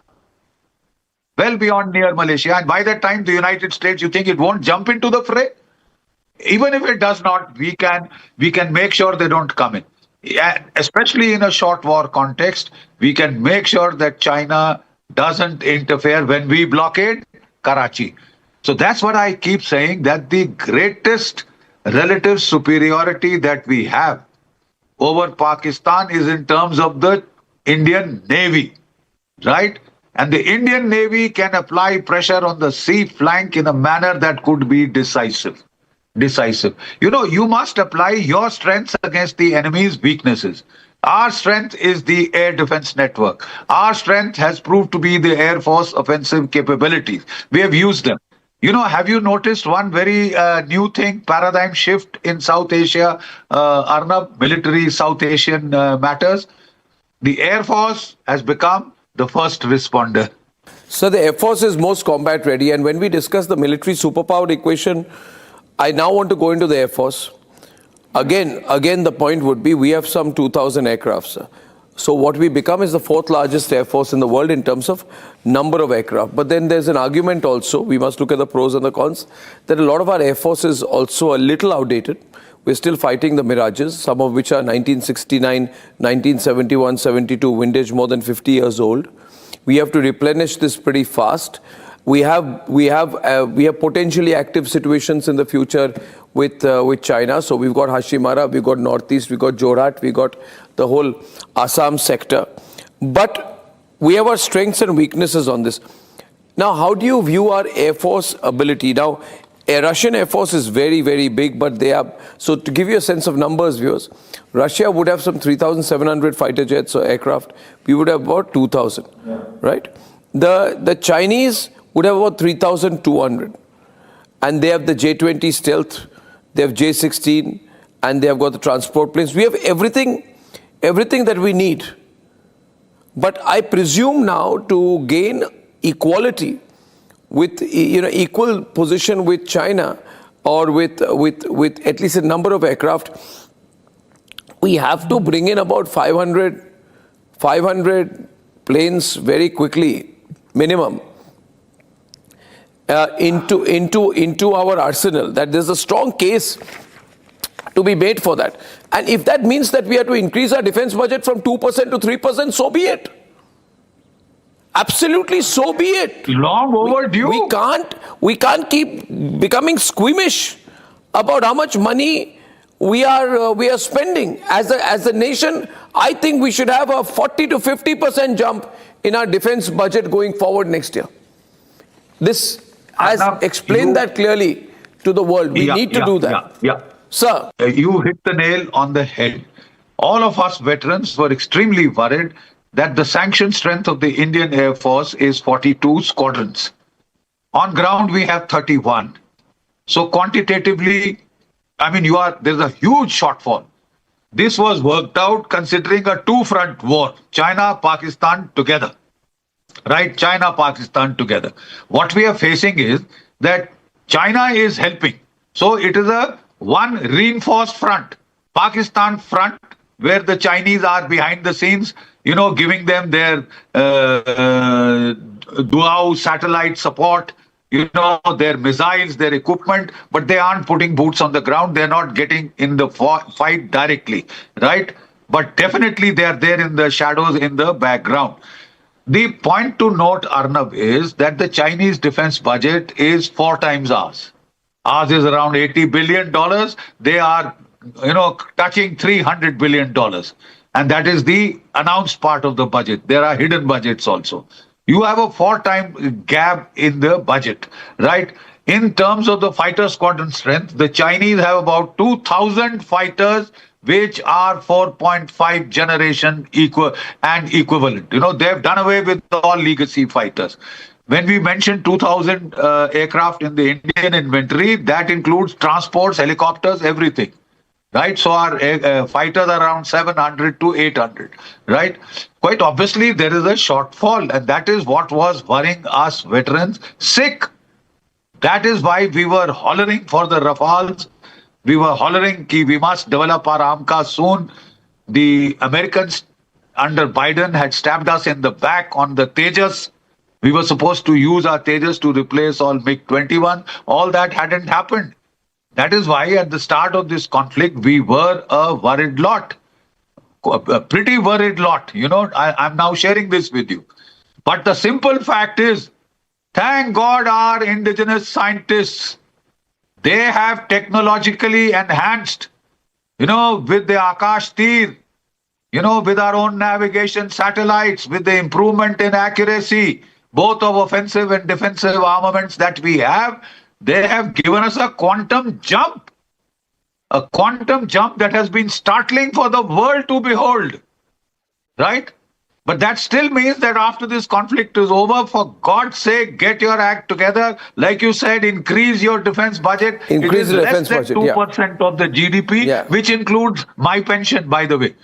Speaker 25: And by that time, the United States, you think it won't jump into the fray? Even if it does not, we can make sure they don't come in. Especially in a short war context, we can make sure that China doesn't interfere when we blockade Karachi. So that's what I keep saying, that the greatest relative superiority that we have over Pakistan is in terms of the Indian Navy, right? And the Indian Navy can apply pressure on the sea flank in a manner that could be decisive. You must apply your strengths against the enemy's weaknesses. Our strength is the air defense network. Our strength has proved to be the Air Force offensive capabilities. We have used them. Have you noticed one very new thing, paradigm shift in South Asia, Arnab, military South Asian matters? The Air Force has become the first responder.
Speaker 5: So the Air Force is most combat ready. And when we discuss the military superpower equation, I now want to go into the Air Force. Again, the point would be we have some 2,000 aircrafts. So what we become is the fourth largest air force in the world in terms of number of aircraft. But then there's an argument also, we must look at the pros and the cons, that a lot of our air force is also a little outdated. We're still fighting the Mirages, some of which are 1969, 1971, 72, windage more than 50 years old. We have to replenish this pretty fast. We have potentially active situations in the future with China. So we've got Hashimara, we've got Northeast, we've got Jorhat, we've got the whole Assam sector. But we have our strengths and weaknesses on this. Now, how do you view our Air Force ability? Now, a Russian Air Force is very, very big, but they are... So to give you a sense of numbers, viewers, Russia would have some 3,700 fighter jets or aircraft. We would have about 2,000, right? The Chinese would have about 3,200. And they have the J-20 stealth, they have J-16, and they have got the transport planes. We have everything that we need. But I presume now to gain equality with, equal position with China or with at least a number of aircraft, we have to bring in about 500 planes very quickly, minimum, into our arsenal. That there's a strong case to be made for that. And if that means that we have to increase our defense budget from 2% to 3%, so be it. Absolutely, so be it.
Speaker 25: Long overdue.
Speaker 5: We can't keep becoming squeamish about how much money we are spending. As a nation, I think we should have a 40 to 50% jump in our defense budget going forward next year. This has explained that clearly to the world. We need to do that. Sir.
Speaker 25: You hit the nail on the head. All of us veterans were extremely worried that the sanctioned strength of the Indian Air Force is 42 squadrons. On ground, we have 31. So quantitatively, there's a huge shortfall. This was worked out considering a two-front war, China-Pakistan together. Right? China-Pakistan together. What we are facing is that China is helping. So it is a one reinforced front, Pakistan front, where the Chinese are behind the scenes, giving them their Duao satellite support, their missiles, their equipment, but they aren't putting boots on the ground. They're not getting in the fight directly, right? But definitely they are there in the shadows, in the background. The point to note, Arnab, is that the Chinese defense budget is 4 times ours. Ours is around $80 billion. They are, touching $300 billion. And that is the announced part of the budget. There are hidden budgets also. You have a 4-time gap in the budget, right? In terms of the fighter squadron strength, the Chinese have about 2,000 fighters, which are 4.5 generation equivalent. They've done away with all legacy fighters. When we mention 2,000 aircraft in the Indian inventory, that includes transports, helicopters, everything, right? So our fighters are around 700 to 800, right? Quite obviously, there is a shortfall, and that is what was worrying us veterans sick. That is why we were hollering for the Rafales. We were hollering that we must develop our AMCA soon. The Americans under Biden had stabbed us in the back on the Tejas. We were supposed to use our Tejas to replace all MiG-21. All that hadn't happened. That is why at the start of this conflict, we were a worried lot. A pretty worried lot. I'm now sharing this with you. But the simple fact is, thank God our indigenous scientists, they have technologically enhanced, with the Akash Tir, with our own navigation satellites, with the improvement in accuracy, both of offensive and defensive armaments that we have, they have given us a quantum jump that has been startling for the world to behold, right? But that still means that after this conflict is over, for God's sake, get your act together. Like you said, increase your defense budget.
Speaker 5: Increase the defense budget,
Speaker 25: less than 2% of the GDP, which includes my pension, by the way.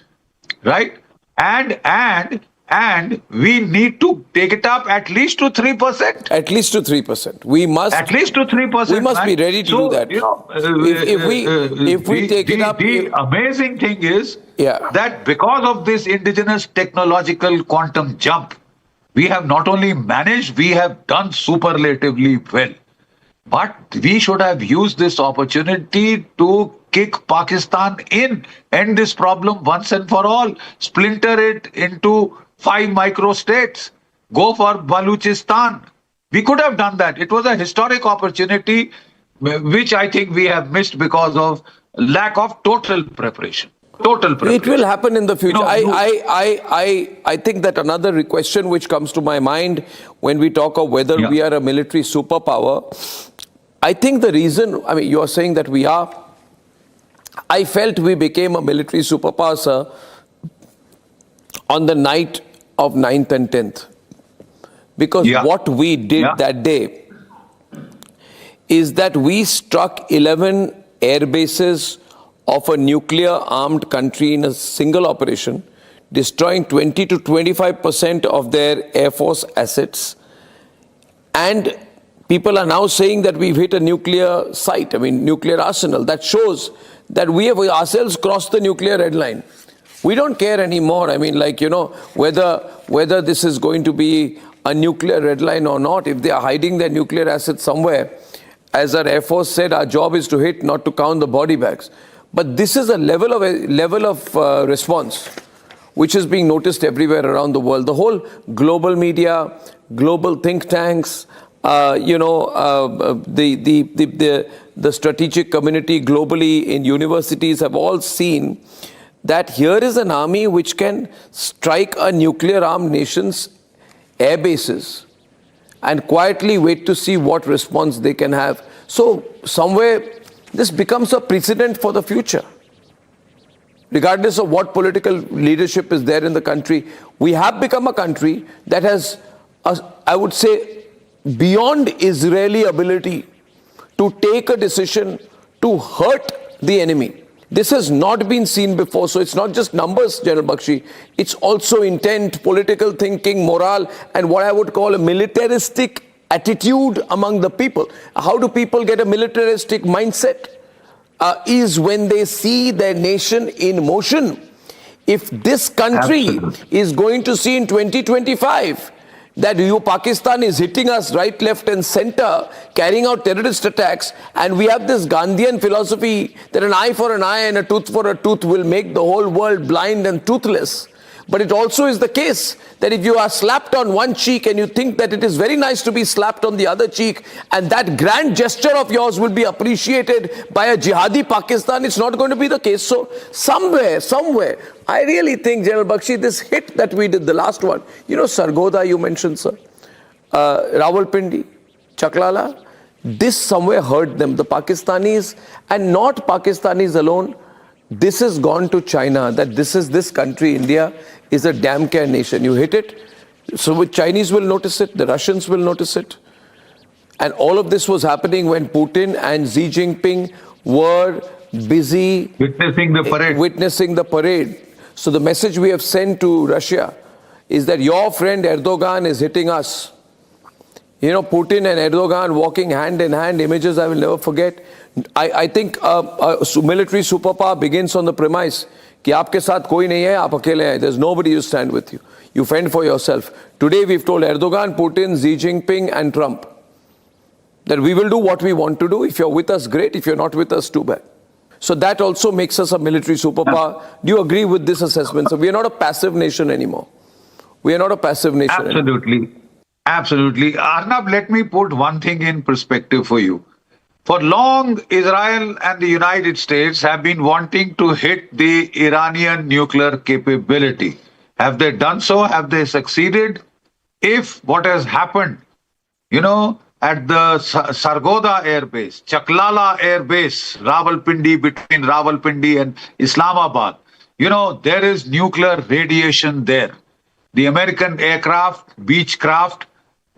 Speaker 25: Right? And we need to take it up at least to 3%.
Speaker 5: At least to 3%. We must.
Speaker 25: At least to 3%.
Speaker 5: We must be ready to do that.
Speaker 25: You know,
Speaker 5: if we take it up.
Speaker 25: The amazing thing is that because of this indigenous technological quantum jump, we have not only managed, we have done superlatively well. But we should have used this opportunity to kick Pakistan in, end this problem once and for all, splinter it into 5 micro-states, go for Baluchistan. We could have done that. It was a historic opportunity, which I think we have missed because of lack of total preparation.
Speaker 5: It will happen in the future. I think that another question which comes to my mind when we talk of whether we are a military superpower, I think the reason, I mean, you are saying that we are. I felt we became a military superpower, sir, on the night of 9th and 10th. Because what we did that day is that we struck 11 air bases of a nuclear-armed country in a single operation, destroying 20 to 25% of their air force assets. And people are now saying that we've hit a nuclear site, I mean, nuclear arsenal. That shows that we have ourselves crossed the nuclear red line. We don't care anymore. I mean, like, you know, whether this is going to be a nuclear red line or not, if they are hiding their nuclear assets somewhere, as our Air Force said, our job is to hit, not to count the body bags. But this is a level of response which is being noticed everywhere around the world. The whole global media, global think tanks, the strategic community globally in universities have all seen that here is an army which can strike a nuclear-armed nation's air bases and quietly wait to see what response they can have. So somewhere this becomes a precedent for the future. Regardless of what political leadership is there in the country, we have become a country that has, I would say, beyond Israeli ability to take a decision to hurt the enemy. This has not been seen before, so it's not just numbers, General Bakshi. It's also intent, political thinking, morale, and what I would call a militaristic attitude among the people. How do people get a militaristic mindset? Is when they see their nation in motion. If this country is going to see in 2025 that Pakistan is hitting us right, left and center, carrying out terrorist attacks, and we have this Gandhian philosophy that an eye for an eye and a tooth for a tooth will make the whole world blind and toothless. But it also is the case that if you are slapped on one cheek and you think that it is very nice to be slapped on the other cheek, and that grand gesture of yours will be appreciated by a jihadi Pakistan, it's not going to be the case. So somewhere, I really think, General Bakshi, this hit that we did, the last one, you know, Sargodha you mentioned, sir, Rawalpindi, Chaklala, this somewhere hurt them, the Pakistanis, and not Pakistanis alone. This has gone to China, that this country, India, is a damn care nation. You hit it, so the Chinese will notice it, the Russians will notice it. And all of this was happening when Putin and Xi Jinping were busy witnessing the parade. So the message we have sent to Russia is that your friend Erdogan is hitting us. You know, Putin and Erdogan walking hand in hand, images I will never forget. I think military superpower begins on the premise कि आपके साथ कोई नहीं है, आप अकेले हैं. There's nobody to stand with you. You fend for yourself. Today we've told Erdogan, Putin, Xi Jinping and Trump that we will do what we want to do. If you're with us, great. If you're not with us, too bad. So that also makes us a military superpower. Do you agree with this assessment? So we are not a passive nation anymore. We are not a passive nation anymore.
Speaker 25: Absolutely. Arnab, let me put one thing in perspective for you. For long, Israel and the United States have been wanting to hit the Iranian nuclear capability. Have they done so? Have they succeeded? If what has happened, you know, at the Sargodha Air Base, Chaklala Air Base, Rawalpindi, between Rawalpindi and Islamabad, you know, there is nuclear radiation there. The American aircraft, Beechcraft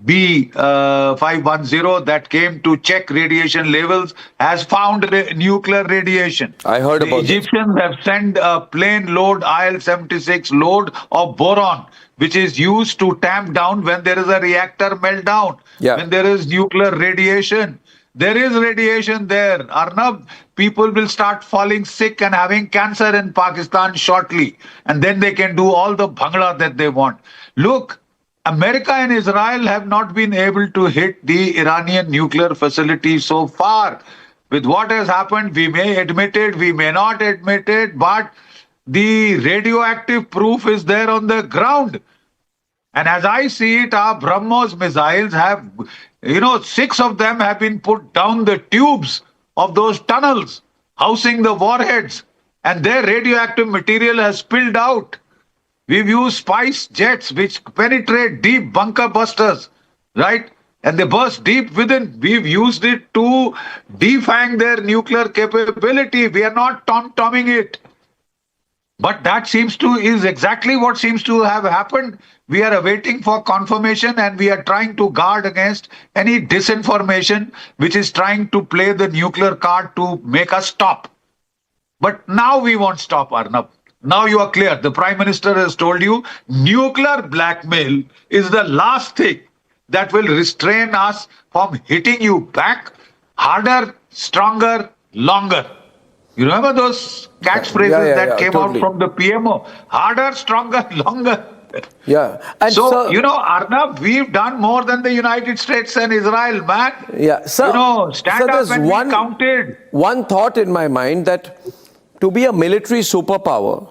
Speaker 25: B510 that came to check radiation levels has found nuclear radiation.
Speaker 5: I heard about
Speaker 25: the Egyptians have sent a plane load IL-76 load of boron, which is used to tamp down when there is a reactor meltdown, when there is nuclear radiation. There is radiation there. Arnab, people will start falling sick and having cancer in Pakistan shortly. And then they can do all the bhangla that they want. Look, America and Israel have not been able to hit the Iranian nuclear facility so far. With what has happened, we may admit it, we may not admit it, but the radioactive proof is there on the ground. And as I see it, our BrahMos missiles have, 6 of them have been put down the tubes of those tunnels, housing the warheads, and their radioactive material has spilled out. We've used spice jets which penetrate deep bunker busters, right? And they burst deep within. We've used it to defang their nuclear capability. We are not tom-tomming it. But that is exactly what seems to have happened. We are awaiting for confirmation and we are trying to guard against any disinformation which is trying to play the nuclear card to make us stop. But now we won't stop, Arnab. Now you are clear. The Prime Minister has told you nuclear blackmail is the last thing that will restrain us from hitting you back harder, stronger, longer. You remember those catchphrases that came out from the PMO? Harder, stronger, longer.
Speaker 5: Yeah.
Speaker 25: And so, Arnab, we've done more than the United States and Israel, man.
Speaker 5: Yeah. So,
Speaker 25: stand up and be counted.
Speaker 5: One thought in my mind that to be a military superpower,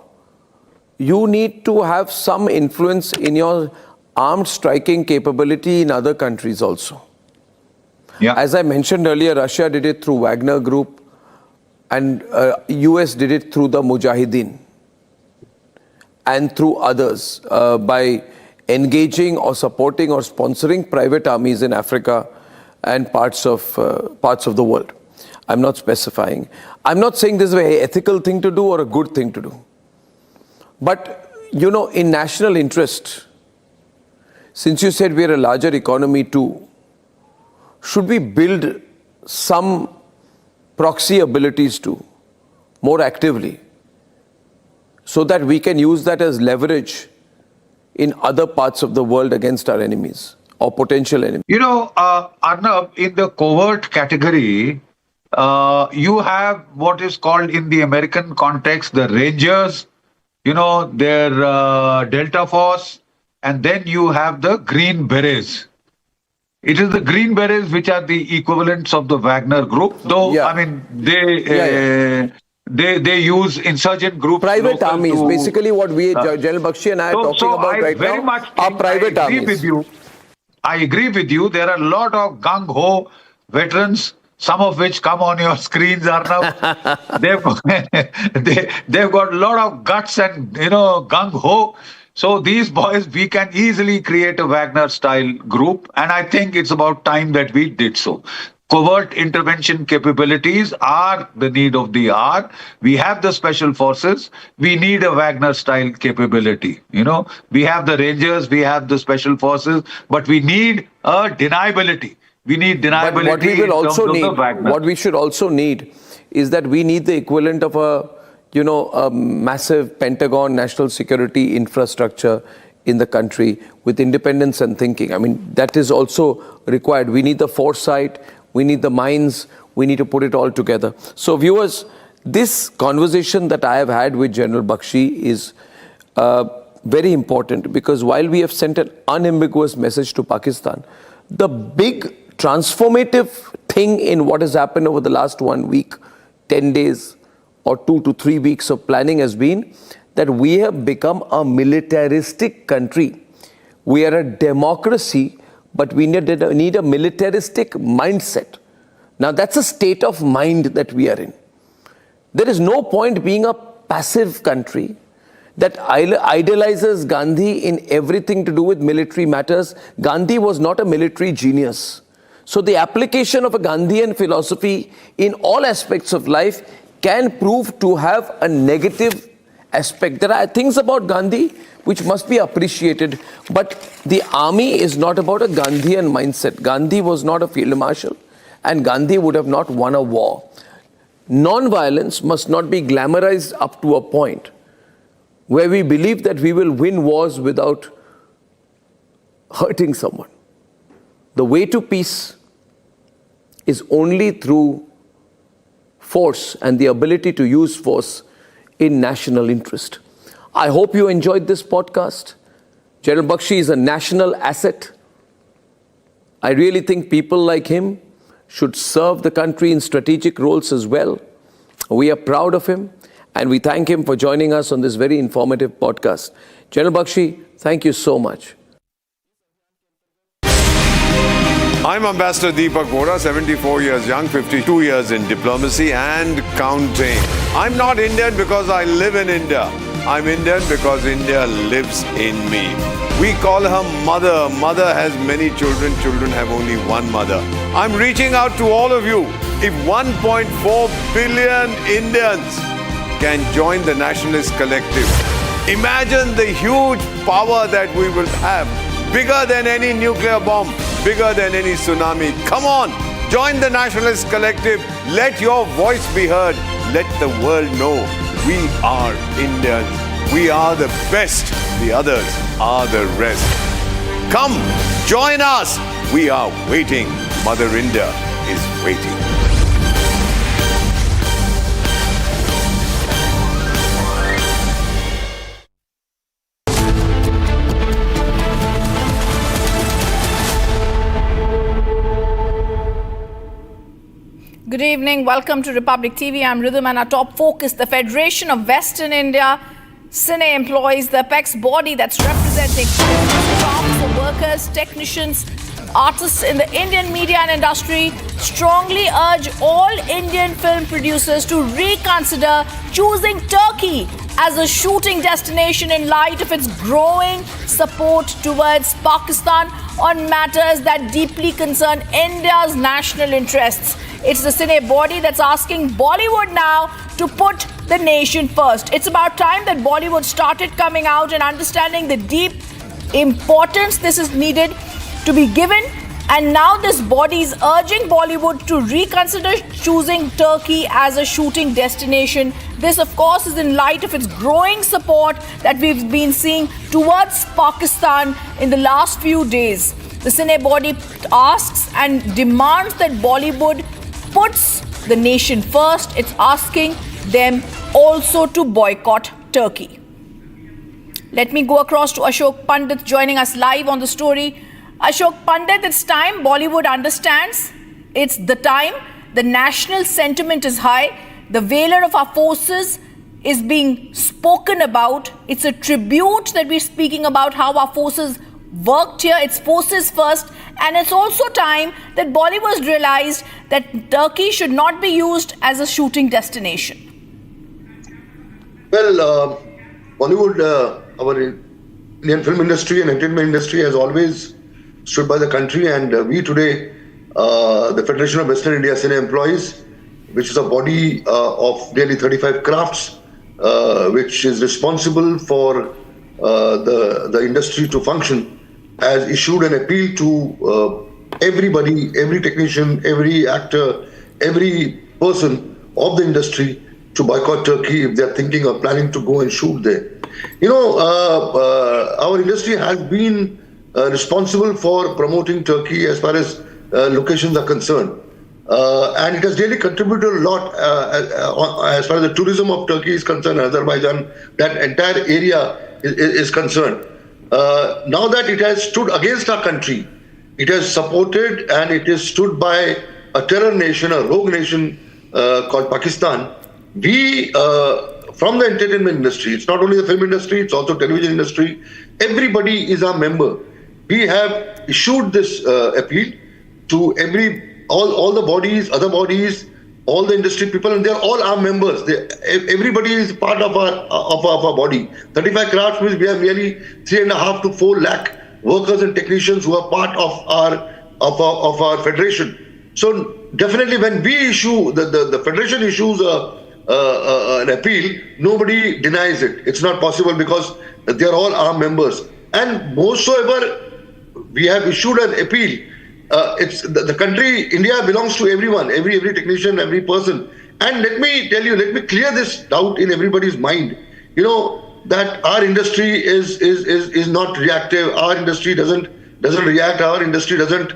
Speaker 5: you need to have some influence in your armed striking capability in other countries also.
Speaker 25: Yeah.
Speaker 5: As I mentioned earlier, Russia did it through Wagner Group and US did it through the Mujahideen and through others by engaging or supporting or sponsoring private armies in Africa and parts of the world. I'm not specifying. I'm not saying this is an ethical thing to do or a good thing to do. But, in national interest, since you said we're a larger economy too, should we build some proxy abilities too, more actively, so that we can use that as leverage in other parts of the world against our enemies or potential enemies?
Speaker 25: Arnab, in the covert category, you have what is called in the American context the Rangers, their Delta Force, and then you have the Green Berets. It is the Green Berets which are the equivalents of the Wagner Group, though, they use insurgent groups.
Speaker 5: Private armies, basically what General Bakshi and I are talking about right now are private armies.
Speaker 25: I agree with you. There are a lot of gung-ho veterans, some of which come on your screens, Arnab. they've got a lot of guts and, gung-ho. So these boys, we can easily create a Wagner-style group. And I think it's about time that we did so. Covert intervention capabilities are the need of the hour. We have the special forces. We need a Wagner-style capability. We have the Rangers, we have the special forces, but we need a deniability. We need deniability.
Speaker 5: What we should also need is that we need the equivalent of a massive Pentagon national security infrastructure in the country with independence and thinking. I mean, that is also required. We need the foresight, we need the minds, we need to put it all together. So viewers, this conversation that I have had with General Bakshi is very important, because while we have sent an unambiguous message to Pakistan, the big transformative thing in what has happened over the last 1 week, 10 days or 2 to 3 weeks of planning has been that we have become a militaristic country. We are a democracy, but we need a militaristic mindset. Now that's a state of mind that we are in. There is no point being a passive country that idolizes Gandhi in everything to do with military matters. Gandhi was not a military genius. So the application of a Gandhian philosophy in all aspects of life can prove to have a negative aspect. There are things about Gandhi which must be appreciated, but the army is not about a Gandhian mindset. Gandhi was not a field marshal, and Gandhi would have not won a war. Non-violence must not be glamorized up to a point where we believe that we will win wars without hurting someone. The way to peace is only through force and the ability to use force in national interest. I hope you enjoyed this podcast. General Bakshi is a national asset. I really think people like him should serve the country in strategic roles as well. We are proud of him and we thank him for joining us on this very informative podcast. General Bakshi, thank you so much.
Speaker 4: I'm Ambassador Deepak Vohra, 74 years young, 52 years in diplomacy and counting. I'm not Indian because I live in India. I'm Indian because India lives in me. We call her mother. Mother has many children. Children have only one mother. I'm reaching out to all of you. If 1.4 billion Indians can join the Nationalist Collective, imagine the huge power that we will have. Bigger than any nuclear bomb, bigger than any tsunami. Come on, join the Nationalist Collective. Let your voice be heard. Let the world know we are Indians. We are the best. The others are the rest. Come, join us. We are waiting. Mother India is waiting.
Speaker 15: Good evening. Welcome to Republic TV. I'm Rhythm and our top focus. The Federation of Western India Cine employs the apex body that's representing jobs for workers, technicians, artists in the Indian media and industry strongly urge all Indian film producers to reconsider choosing Turkey as a shooting destination in light of its growing support towards Pakistan on matters that deeply concern India's national interests. It's the Cine body that's asking Bollywood now to put the nation first. It's about time that Bollywood started coming out and understanding the deep importance this is needed to be given. And now this body is urging Bollywood to reconsider choosing Turkey as a shooting destination. This, of course, is in light of its growing support that we've been seeing towards Pakistan in the last few days. The Cine body asks and demands that Bollywood puts the nation first. It's asking them also to boycott Turkey. Let me go across to Ashok Pandit joining us live on the story. Ashok Pandit, it's time Bollywood understands. It's the time. The national sentiment is high. The valor of our forces is being spoken about. It's a tribute that we're speaking about how our forces worked here. It's forces first. And it's also time that Bollywood has realized that Turkey should not be used as a shooting destination.
Speaker 18: Well, Bollywood, our Indian film industry and entertainment industry has always stood by the country, and we today, the Federation of Western India Cine Employees, which is a body of nearly 35 crafts, which is responsible for the industry to function, has issued an appeal to everybody, every technician, every actor, every person of the industry to boycott Turkey if they're thinking or planning to go and shoot there. You know, our industry has been responsible for promoting Turkey as far as locations are concerned. And it has really contributed a lot as far as the tourism of Turkey is concerned, Azerbaijan, that entire area is concerned. Now that it has stood against our country, it has supported and it has stood by a terror nation, a rogue nation called Pakistan. We, from the entertainment industry, it's not only the film industry, it's also television industry, everybody is our member. We have issued this appeal to all the bodies, other bodies, all the industry people, and they're all our members. Everybody is part of our body. 35 crafts means we have nearly 3.5 to 4 lakh workers and technicians who are part of our federation. So definitely, when we issue the federation issues an appeal, nobody denies it. It's not possible because they are all our members. And moreover, we have issued an appeal. It's the country, India belongs to everyone, every technician, every person. And let me tell you, let me clear this doubt in everybody's mind. You know, that our industry is not reactive. Our industry doesn't react. Our industry doesn't.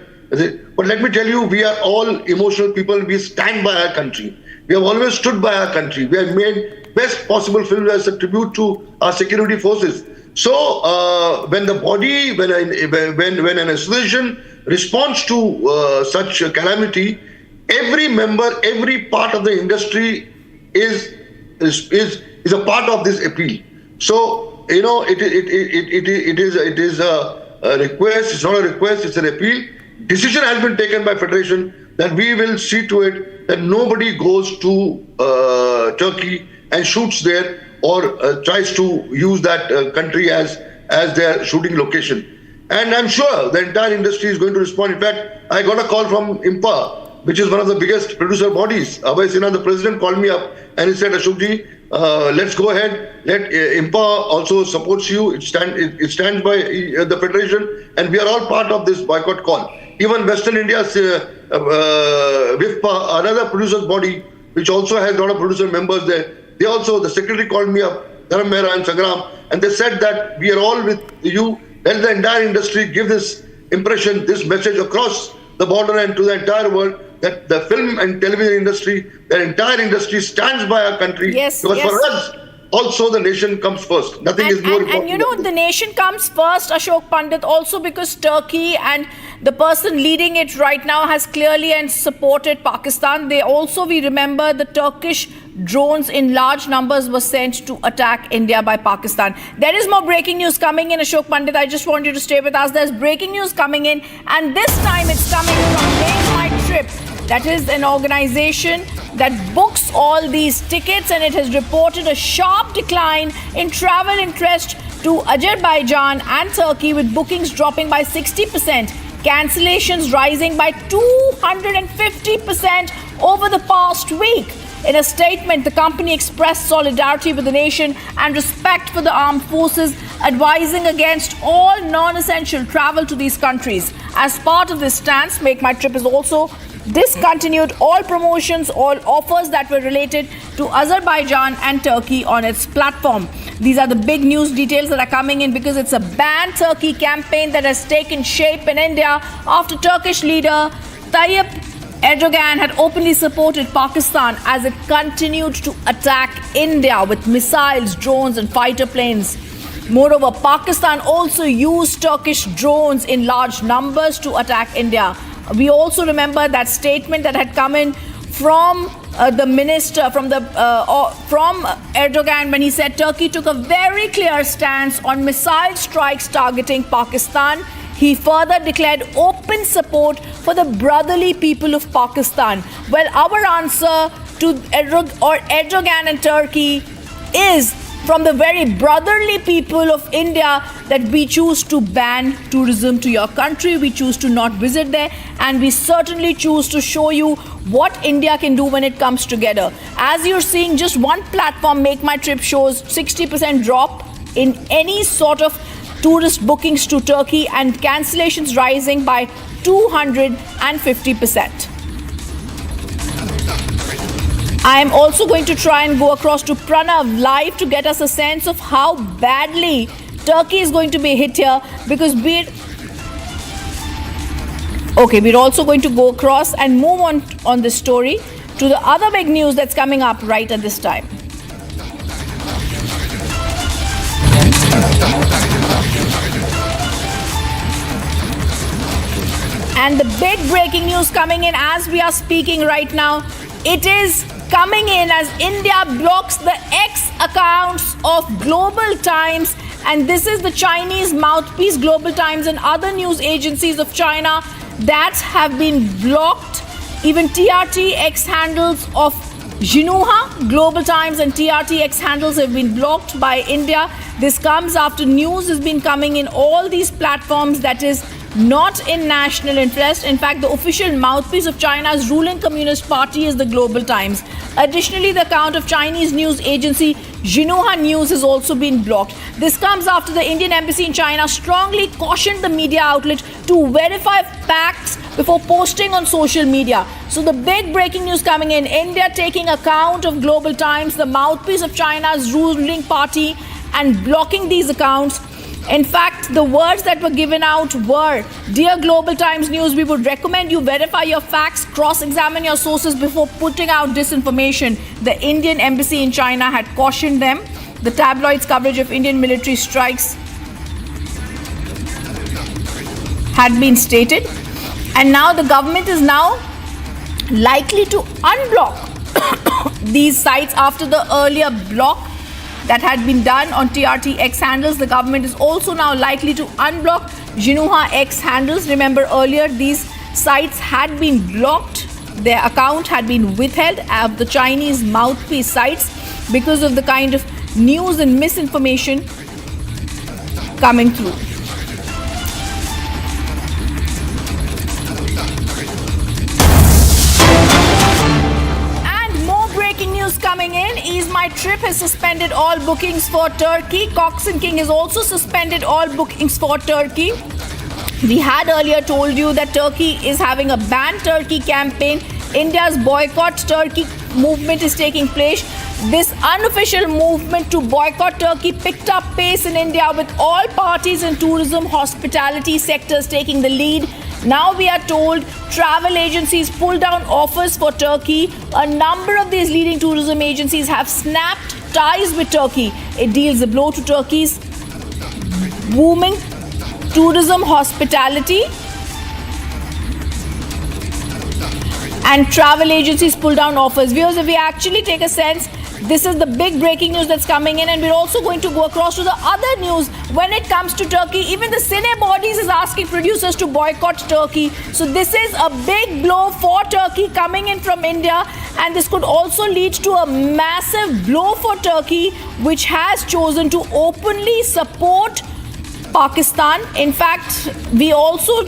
Speaker 18: But let me tell you, we are all emotional people. We stand by our country. We have always stood by our country. We have made best possible films as a tribute to our security forces. So when the body, when an association responds to such a calamity, every member, every part of the industry is a part of this appeal. So you know, it is a request. It's not a request. It's an appeal. Decision has been taken by Federation that we will see to it that nobody goes to Turkey and shoots there or tries to use that country as their shooting location. And I'm sure the entire industry is going to respond. In fact, I got a call from IMPA, which is one of the biggest producer bodies. Abhay Sinha, the president, called me up and he said, Ashokji, let's go ahead. Let IMPA also supports you. It stands by the Federation, and we are all part of this boycott call. Even Western India's WIFPA, another producers body, which also has a lot of producer members there, they also, the secretary called me up, Dharam Mehra and Sangram, and they said that we are all with you. Let the entire industry give this impression, this message across the border and to the entire world that the film and television industry, the entire industry stands by our country.
Speaker 15: Yes,
Speaker 18: because
Speaker 15: yes.
Speaker 18: for us, also the nation comes first. Nothing is more important.
Speaker 15: And you know, the nation comes first, Ashok Pandit, also because Turkey and the person leading it right now has clearly and supported Pakistan. They also, we remember, the Turkish drones in large numbers were sent to attack India by Pakistan. There is more breaking news coming in, Ashok Pandit. I just want you to stay with us. There's breaking news coming in, and this time it's coming from Make My Trip. That is an organization that books all these tickets, and it has reported a sharp decline in travel interest to Azerbaijan and Turkey, with bookings dropping by 60%, cancellations rising by 250% over the past week. In a statement, the company expressed solidarity with the nation and respect for the armed forces, advising against all non-essential travel to these countries. As part of this stance, Make My Trip is also discontinued all promotions, all offers that were related to Azerbaijan and Turkey on its platform. These are the big news details that are coming in because it's a Ban Turkey campaign that has taken shape in India after Turkish leader Tayyip Erdogan had openly supported Pakistan as it continued to attack India with missiles, drones and fighter planes. Moreover, Pakistan also used Turkish drones in large numbers to attack India. We also remember that statement that had come in from the minister, from Erdogan, when he said Turkey took a very clear stance on missile strikes targeting Pakistan. He further declared open support for the brotherly people of Pakistan. Well, our answer to Erdogan and Turkey is from the very brotherly people of India that we choose to ban tourism to your country. We choose to not visit there, and we certainly choose to show you what India can do when it comes together. As you're seeing, just one platform, Make My Trip, shows 60% drop in any sort of tourist bookings to Turkey and cancellations rising by 250%. I am also going to try and go across to Pranav live to get us a sense of how badly Turkey is going to be hit here, because we're also going to go across and move on this story to the other big news that's coming up right at this time. And the big breaking news coming in as we are speaking right now, it is coming in as India blocks the X accounts of Global Times, and this is the Chinese mouthpiece. Global Times and other news agencies of China that have been blocked. Even TRT X handles of Xinhua, Global Times and TRT X handles have been blocked by India. This comes after news has been coming in all these platforms that is not in national interest. In fact, the official mouthpiece of China's ruling Communist Party is the Global Times. Additionally, the account of Chinese news agency Xinhua News has also been blocked. This comes after the Indian embassy in China strongly cautioned the media outlet to verify facts before posting on social media. So the big breaking news coming in, India taking account of Global Times, the mouthpiece of China's ruling party, and blocking these accounts. In fact, the words that were given out were, "Dear Global Times News, we would recommend you verify your facts, cross-examine your sources before putting out disinformation." The Indian embassy in China had cautioned them. The tabloids' coverage of Indian military strikes had been stated. And now the government is now likely to unblock these sites after the earlier block that had been done on TRT X handles. The government is also now likely to unblock Xinhua X handles. Remember earlier these sites had been blocked. Their account had been withheld of the Chinese mouthpiece sites because of the kind of news and misinformation coming through. Coming in, Ease My Trip has suspended all bookings for Turkey. Cox & King has also suspended all bookings for Turkey. We had earlier told you that Turkey is having a Ban Turkey campaign. India's boycott Turkey movement is taking place. This unofficial movement to boycott Turkey picked up pace in India, with all parties in tourism, hospitality sectors taking the lead. Now we are told travel agencies pull down offers for Turkey. A number of these leading tourism agencies have snapped ties with Turkey. It deals a blow to Turkey's booming tourism, hospitality, and travel agencies pull down offers. Viewers, if we actually take a sense, this is the big breaking news that's coming in, and we're also going to go across to the other news when it comes to Turkey. Even the cine bodies is asking producers to boycott Turkey. So this is a big blow for Turkey coming in from India, and this could also lead to a massive blow for Turkey, which has chosen to openly support Pakistan. In fact, we also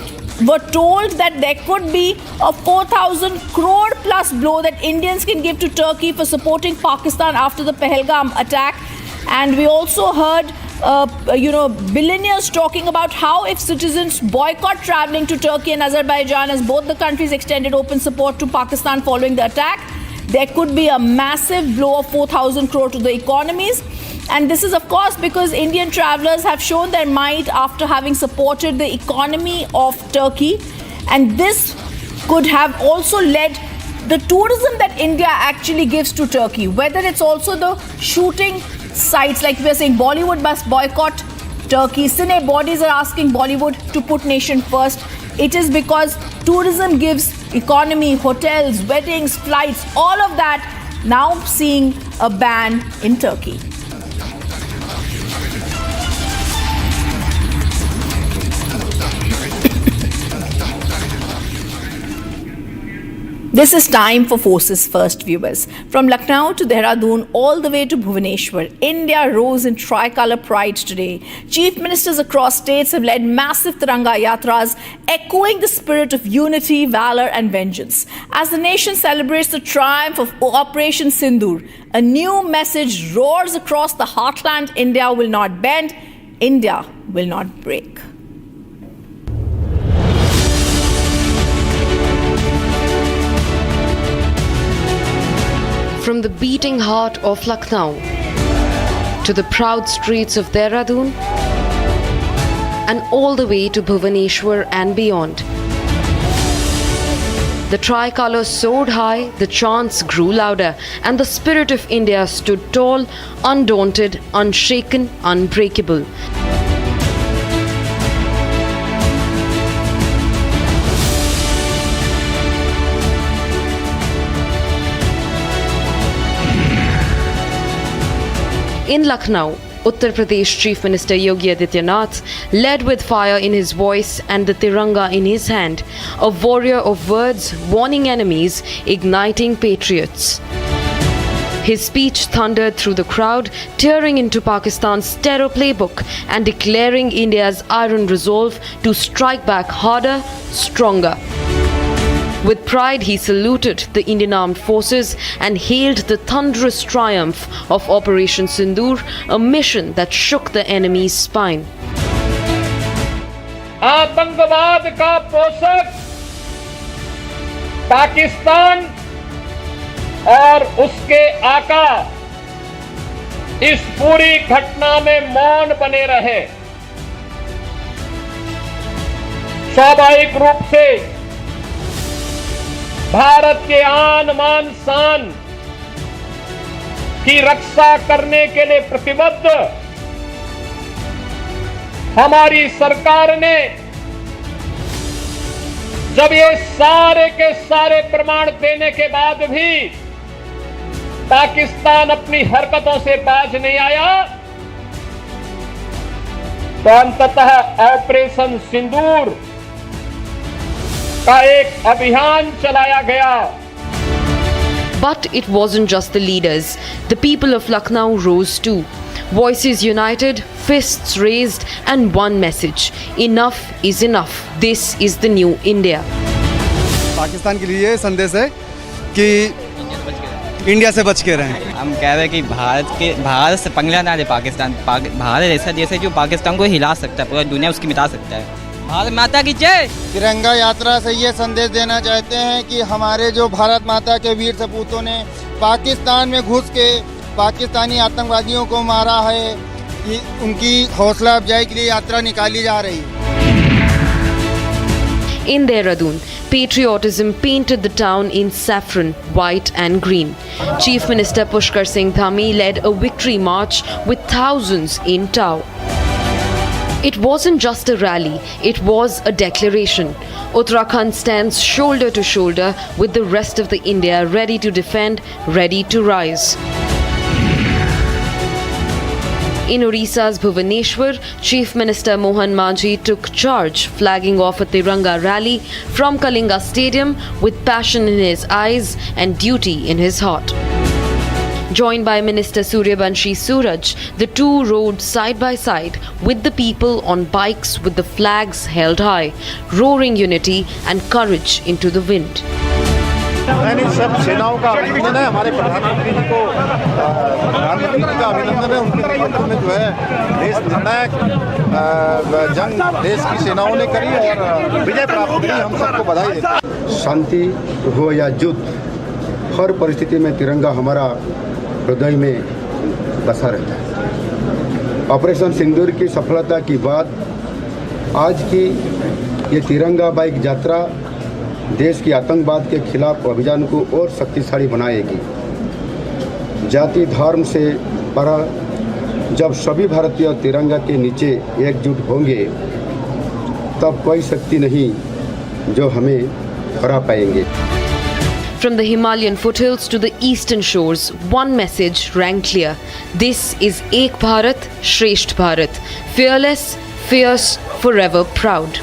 Speaker 15: were told that there could be a 4,000 crore plus blow that Indians can give to Turkey for supporting Pakistan after the Pahalgam attack. And we also heard billionaires talking about how if citizens boycott traveling to Turkey and Azerbaijan, as both the countries extended open support to Pakistan following the attack, there could be a massive blow of 4,000 crore to the economies. And this is, of course, because Indian travelers have shown their might after having supported the economy of Turkey. And this could have also led the tourism that India actually gives to Turkey, whether it's also the shooting sites, like we're saying Bollywood must boycott Turkey. Cine bodies are asking Bollywood to put nation first. It is because tourism gives economy, hotels, weddings, flights, all of that now seeing a ban in Turkey. This is time for Forces First, viewers. From Lucknow to Dehradun, all the way to Bhubaneswar, India rose in tricolour pride today. Chief ministers across states have led massive Tiranga Yatras, echoing the spirit of unity, valour and vengeance. As the nation celebrates the triumph of Operation Sindoor, a new message roars across the heartland: India will not bend, India will not break.
Speaker 6: From the beating heart of Lucknow to the proud streets of Dehradun and all the way to Bhubaneswar and beyond, the tricolour soared high, the chants grew louder, and the spirit of India stood tall, undaunted, unshaken, unbreakable. In Lucknow, Uttar Pradesh Chief Minister Yogi Adityanath led with fire in his voice and the Tiranga in his hand, a warrior of words warning enemies, igniting patriots. His speech thundered through the crowd, tearing into Pakistan's terror playbook and declaring India's iron resolve to strike back harder, stronger. With pride, he saluted the Indian Armed Forces and hailed the thunderous triumph of Operation Sindoor, a mission that shook the enemy's spine.
Speaker 19: आतंकवाद का पोषक पाकिस्तान और उसके आका इस पूरी घटना में मौन बने रहे। स्वाभाविक रूप से भारत के आन मान शान की रक्षा करने के लिए प्रतिबद्ध हमारी सरकार ने जब ये सारे के सारे प्रमाण देने के बाद भी पाकिस्तान अपनी हरकतों से बाज नहीं आया, तो अंततः ऑपरेशन सिंदूर का एक अभियान चलाया गया।
Speaker 6: But it wasn't just the leaders. The people of Lucknow rose too. Voices united, fists raised, and one message: enough is enough. This is the new India.
Speaker 20: Pakistan के लिए संदेश है कि इंडिया से बच के रहें।
Speaker 21: हम कह रहे हैं कि भारत से पंगा ना ले पाकिस्तान। भारत ऐसा देश है जो पाकिस्तान को हिला सकता है, पूरी दुनिया उसकी मिटा सकता है। भारत माता की जय।
Speaker 22: तिरंगा यात्रा से ये संदेश देना चाहते हैं कि हमारे जो भारत माता के वीर सपूतों ने पाकिस्तान में घुस के पाकिस्तानी आतंकवादियों को मारा है, उनकी हौसला अफजाई के लिए यात्रा निकाली जा रही है।
Speaker 6: In Dehradun, patriotism painted the town in saffron, white and green. Chief Minister Pushkar Singh Dhami led a victory march with thousands in tow. It wasn't just a rally, it was a declaration. Uttarakhand stands shoulder to shoulder with the rest of the India, ready to defend, ready to rise. In Odisha's Bhubaneswar, Chief Minister Mohan Manji took charge, flagging off a Tiranga rally from Kalinga Stadium with passion in his eyes and duty in his heart. Joined by Minister Suryabanshi Suraj, the two rode side by side with the people on bikes with the flags held high, roaring unity and courage into the wind.
Speaker 23: सब सेनाओं का अभिनंदन है। हमारे प्रधानमंत्री जी को प्रधानमंत्री जी का अभिनंदन है। उनके नेतृत्व में जो है देश निर्णायक जंग देश की सेनाओं ने करी और विजय प्राप्त करी। हम सबको बधाई देते हैं। शांति हो या युद्ध, हर परिस्थिति में तिरंगा हमारा हृदय में बसा रहता है। ऑपरेशन सिंदूर की सफलता की बाद आज की ये तिरंगा बाइक यात्रा देश की आतंकवाद के खिलाफ अभियान को और शक्तिशाली बनाएगी। जाति धर्म से परा जब सभी भारतीय तिरंगा के नीचे एकजुट होंगे, तब कोई शक्ति नहीं जो हमें हरा पाएंगे।
Speaker 6: From the Himalayan foothills to the eastern shores, one message rang clear. This is Ek Bharat, Shresht Bharat. Fearless, fierce, forever proud.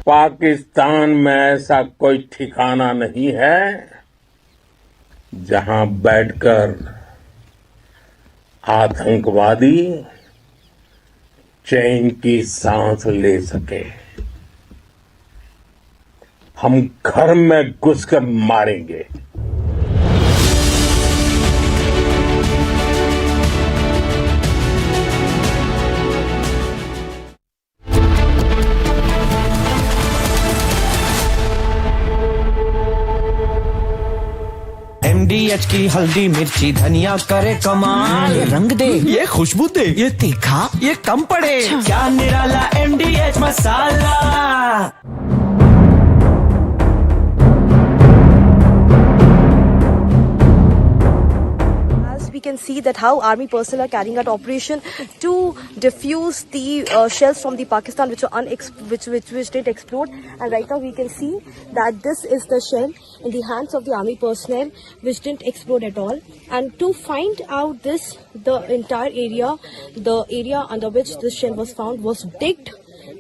Speaker 19: Pakistan में ऐसा कोई ठिकाना नहीं है जहां बैठकर आतंकवादी चैन की सांस ले सके। हम घर में घुसकर मारेंगे।
Speaker 24: MDH की हल्दी मिर्ची धनिया करे कमाल, ये रंग दे, ये खुशबू दे, ये तीखा, ये कम पड़े, क्या निराला MDH masala.
Speaker 27: We can see that how army personnel are carrying out operation to defuse the shells from the Pakistan which didn't explode, and right now we can see that this is the shell in the hands of the army personnel which didn't explode at all. And to find out this, the entire area, the area under which this shell was found was digged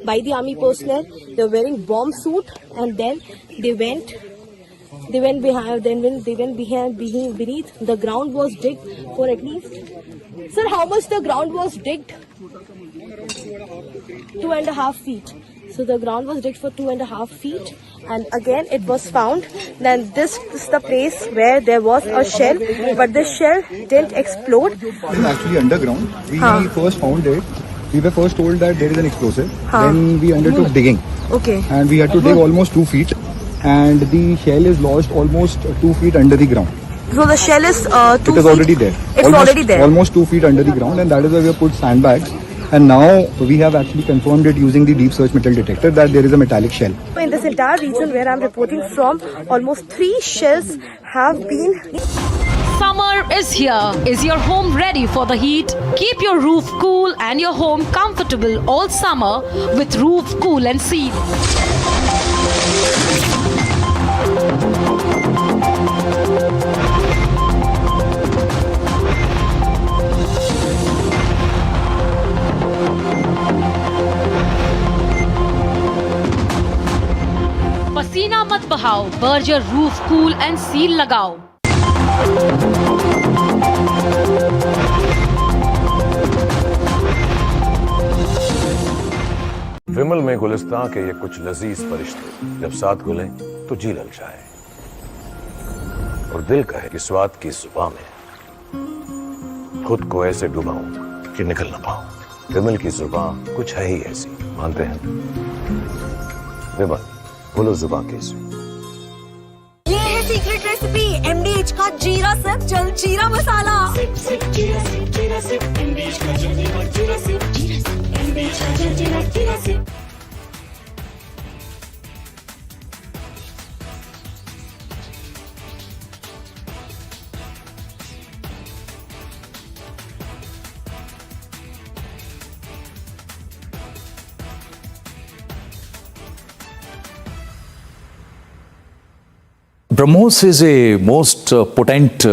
Speaker 27: by the army personnel. They were wearing bomb suit and then they went They went behind. Then when they went beneath, the ground was digged for at least. Sir, how much the ground was digged? 2.5 feet. So the ground was digged for 2.5 feet, and again it was found. Then this is the place where there was a shell, but the shell didn't explode.
Speaker 20: It's actually underground. We first found it. We were first told that there is an explosive. Then we undertook digging.
Speaker 27: Okay.
Speaker 20: And we had to dig almost 2 feet. And the shell is lodged almost 2 feet under the ground.
Speaker 27: So the shell is 2 feet?
Speaker 20: It is already there.
Speaker 27: It's already there?
Speaker 20: Almost 2 feet under the ground, and that is why we have put sandbags. And now we have actually confirmed it using the deep search metal detector that there is a metallic shell.
Speaker 27: In this entire region where I'm reporting from, almost 3 shells have been...
Speaker 26: Summer is here. Is your home ready for the heat? Keep your roof cool and your home comfortable all summer with Roof Cool and Seal. पसीना मत बहाओ, Berger roof cool and seal लगाओ।
Speaker 3: विमल में गुलिस्तां के ये कुछ लजीज फरिश्ते जब साथ गुलें तो जी ललचाए और दिल कहे कि स्वाद की जुबां में खुद को ऐसे डुबाऊं कि निकल ना पाऊं। विमल की जुबां कुछ है ही ऐसी, मानते हैं? विमल, बोलो जुबां कैसी?
Speaker 27: ये है सीक्रेट रेसिपी MDH का जीरा सिप जल जीरा मसाला।
Speaker 12: BrahMos is a most potent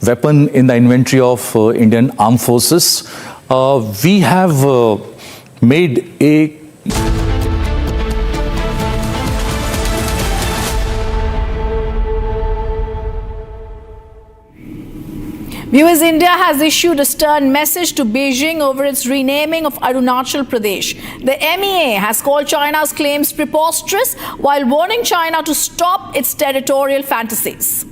Speaker 12: weapon in the inventory of Indian Armed Forces. We have made a
Speaker 15: Viewers, India has issued a stern message to Beijing over its renaming of Arunachal Pradesh. The MEA has called China's claims preposterous while warning China to stop its territorial fantasies.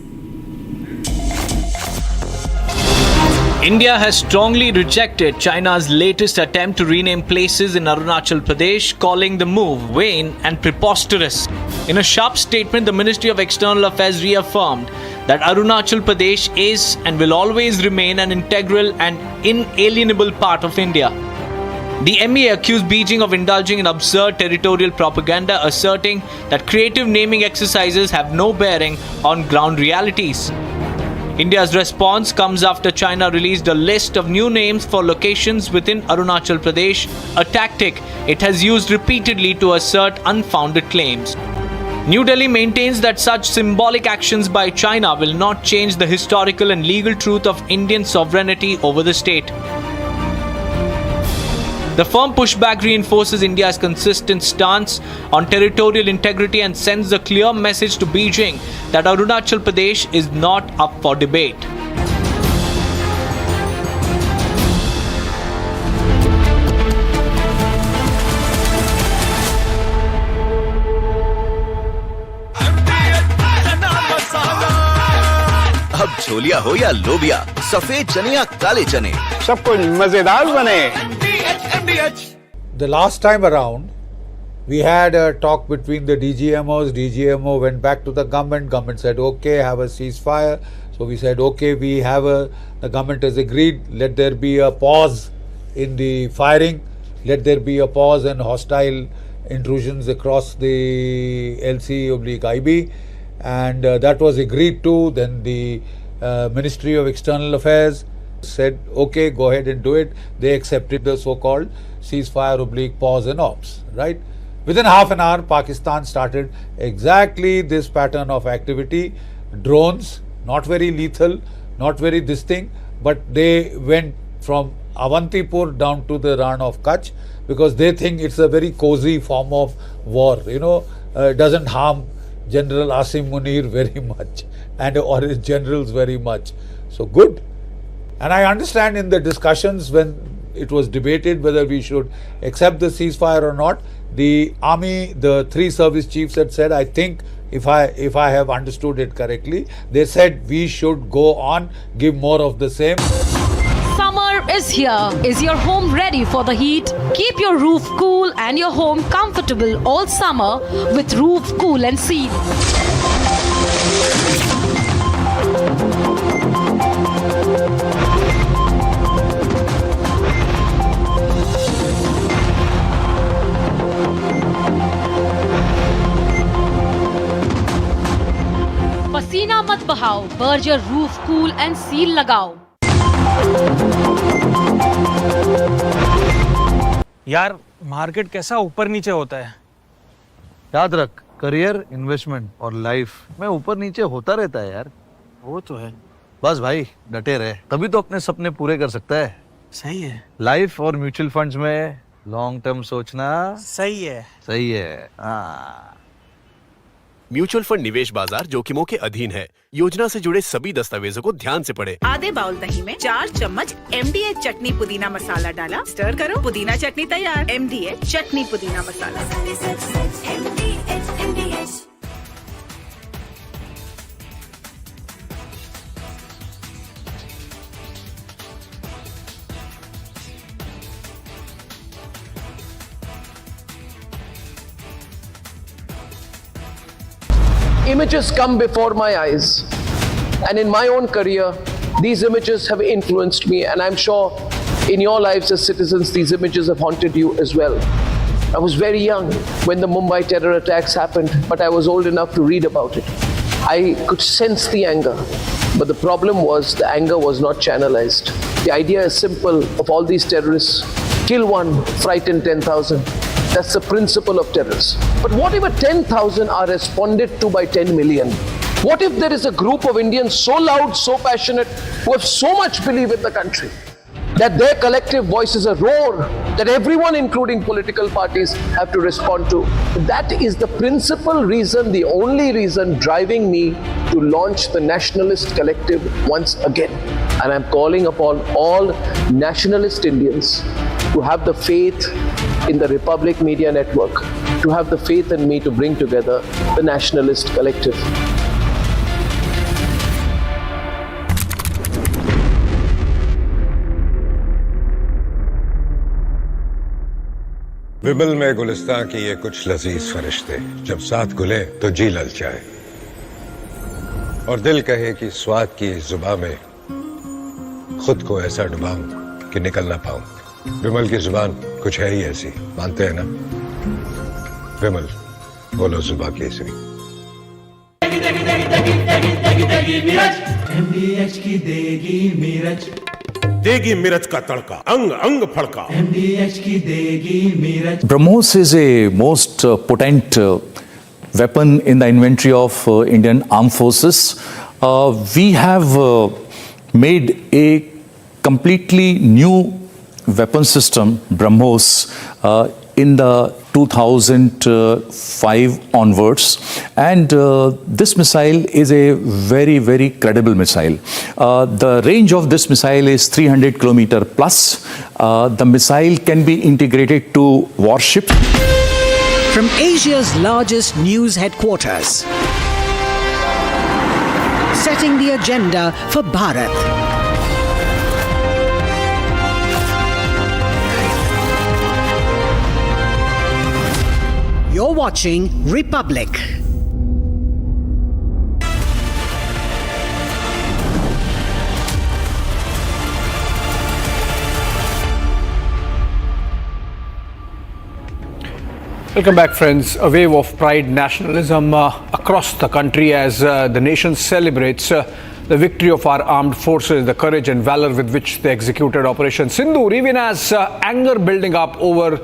Speaker 1: India has strongly rejected China's latest attempt to rename places in Arunachal Pradesh, calling the move vain and preposterous. In a sharp statement, the Ministry of External Affairs reaffirmed that Arunachal Pradesh is and will always remain an integral and inalienable part of India. The MEA accused Beijing of indulging in absurd territorial propaganda, asserting that creative naming exercises have no bearing on ground realities. India's response comes after China released a list of new names for locations within Arunachal Pradesh, a tactic it has used repeatedly to assert unfounded claims. New Delhi maintains that such symbolic actions by China will not change the historical and legal truth of Indian sovereignty over the state. The firm pushback reinforces India's consistent stance on territorial integrity and sends a clear message to Beijing that Arunachal Pradesh is not up for debate.
Speaker 7: अब छोलिया हो या लोबिया, सफेद चने या काले चने,
Speaker 23: सब कुछ मजेदार बने।
Speaker 17: The last time around, we had a talk between the DGMOs. DGMO went back to the government. Government said, okay, have a ceasefire. So we said, okay, the government has agreed. Let there be a pause in the firing. Let there be a pause in hostile intrusions across the LC/IB. And that was agreed to. Then the Ministry of External Affairs said, okay, go ahead and do it. They accepted the so-called ceasefire/pause and ops, right? Within half an hour, Pakistan started exactly this pattern of activity. Drones, not very lethal, not very distinct, but they went from Avantipur down to the Ran of Kutch because they think it's a very cozy form of war, doesn't harm General Asim Munir very much and or his generals very much. So good. And I understand in the discussions when it was debated whether we should accept the ceasefire or not, the army, the 3 service chiefs had said, I think if I have understood it correctly, they said we should go on, give more of the same.
Speaker 2: Summer is here. Is your home ready for the heat? Keep your roof cool and your home comfortable all summer with Roof Cool and Seal. पसीना मत बहाओ, Berger roof cool and seal लगाओ।
Speaker 8: यार market कैसा ऊपर नीचे होता है।
Speaker 23: याद रख, करियर, इन्वेस्टमेंट और लाइफ में ऊपर नीचे होता रहता है यार।
Speaker 8: वो तो है।
Speaker 23: बस भाई डटे रहे, तभी तो अपने सपने पूरे कर सकता है।
Speaker 8: सही है।
Speaker 23: लाइफ और म्यूचुअल फंड्स में लॉन्ग टर्म सोचना
Speaker 8: सही है।
Speaker 23: सही है। हाँ।
Speaker 9: म्यूचुअल फंड निवेश बाजार जोखिमों के अधीन है। योजना से जुड़े सभी दस्तावेजों को ध्यान से पढ़ें।
Speaker 10: आधे बाउल दही में 4 चम्मच MDH चटनी पुदीना मसाला डाला, स्टर करो, पुदीना चटनी तैयार। MDH चटनी पुदीना मसाला।
Speaker 14: Images come before my eyes, and in my own career, these images have influenced me, and I'm sure in your lives as citizens, these images have haunted you as well. I was very young when the Mumbai terror attacks happened, but I was old enough to read about it. I could sense the anger, but the problem was the anger was not channelized. The idea is simple of all these terrorists: kill one, frighten 10,000. That's the principle of terrorists. But what if 10,000 are responded to by 10 million? What if there is a group of Indians so loud, so passionate, who have so much belief in the country, that their collective voice is a roar that everyone, including political parties, have to respond to? That is the principal reason, the only reason driving me to launch the Nationalist Collective once again. And I'm calling upon all nationalist Indians to have the faith in the Republic Media Network, to have the faith in me to bring together the Nationalist Collective.
Speaker 3: विमल में गुलिस्तां की ये कुछ लजीज फरिश्ते जब साथ घुले तो जी ललचाए और दिल कहे कि स्वाद की जुबान में खुद को ऐसा डुबाऊं कि निकल ना पाऊं। विमल की जुबान कुछ है ही ऐसी, मानते हैं ना? विमल, बोलो जुबान कैसी?
Speaker 24: MDH की देगी मिर्च,
Speaker 11: देगी मिर्च का तड़का, अंग अंग फड़का।
Speaker 24: MDH की देगी मिर्च।
Speaker 12: BrahMos is a most potent weapon in the inventory of Indian armed forces. We have made a completely new weapon system, BrahMos, in the 2005 onwards, and this missile is a very, very credible missile. The range of this missile is 300 kilometer plus. The missile can be integrated to warships.
Speaker 13: From Asia's largest news headquarters, setting the agenda for Bharat. You're watching Republic.
Speaker 16: Welcome back, friends. A wave of pride nationalism across the country as the nation celebrates the victory of our armed forces, the courage and valor with which they executed Operation Sindoor, even as anger building up over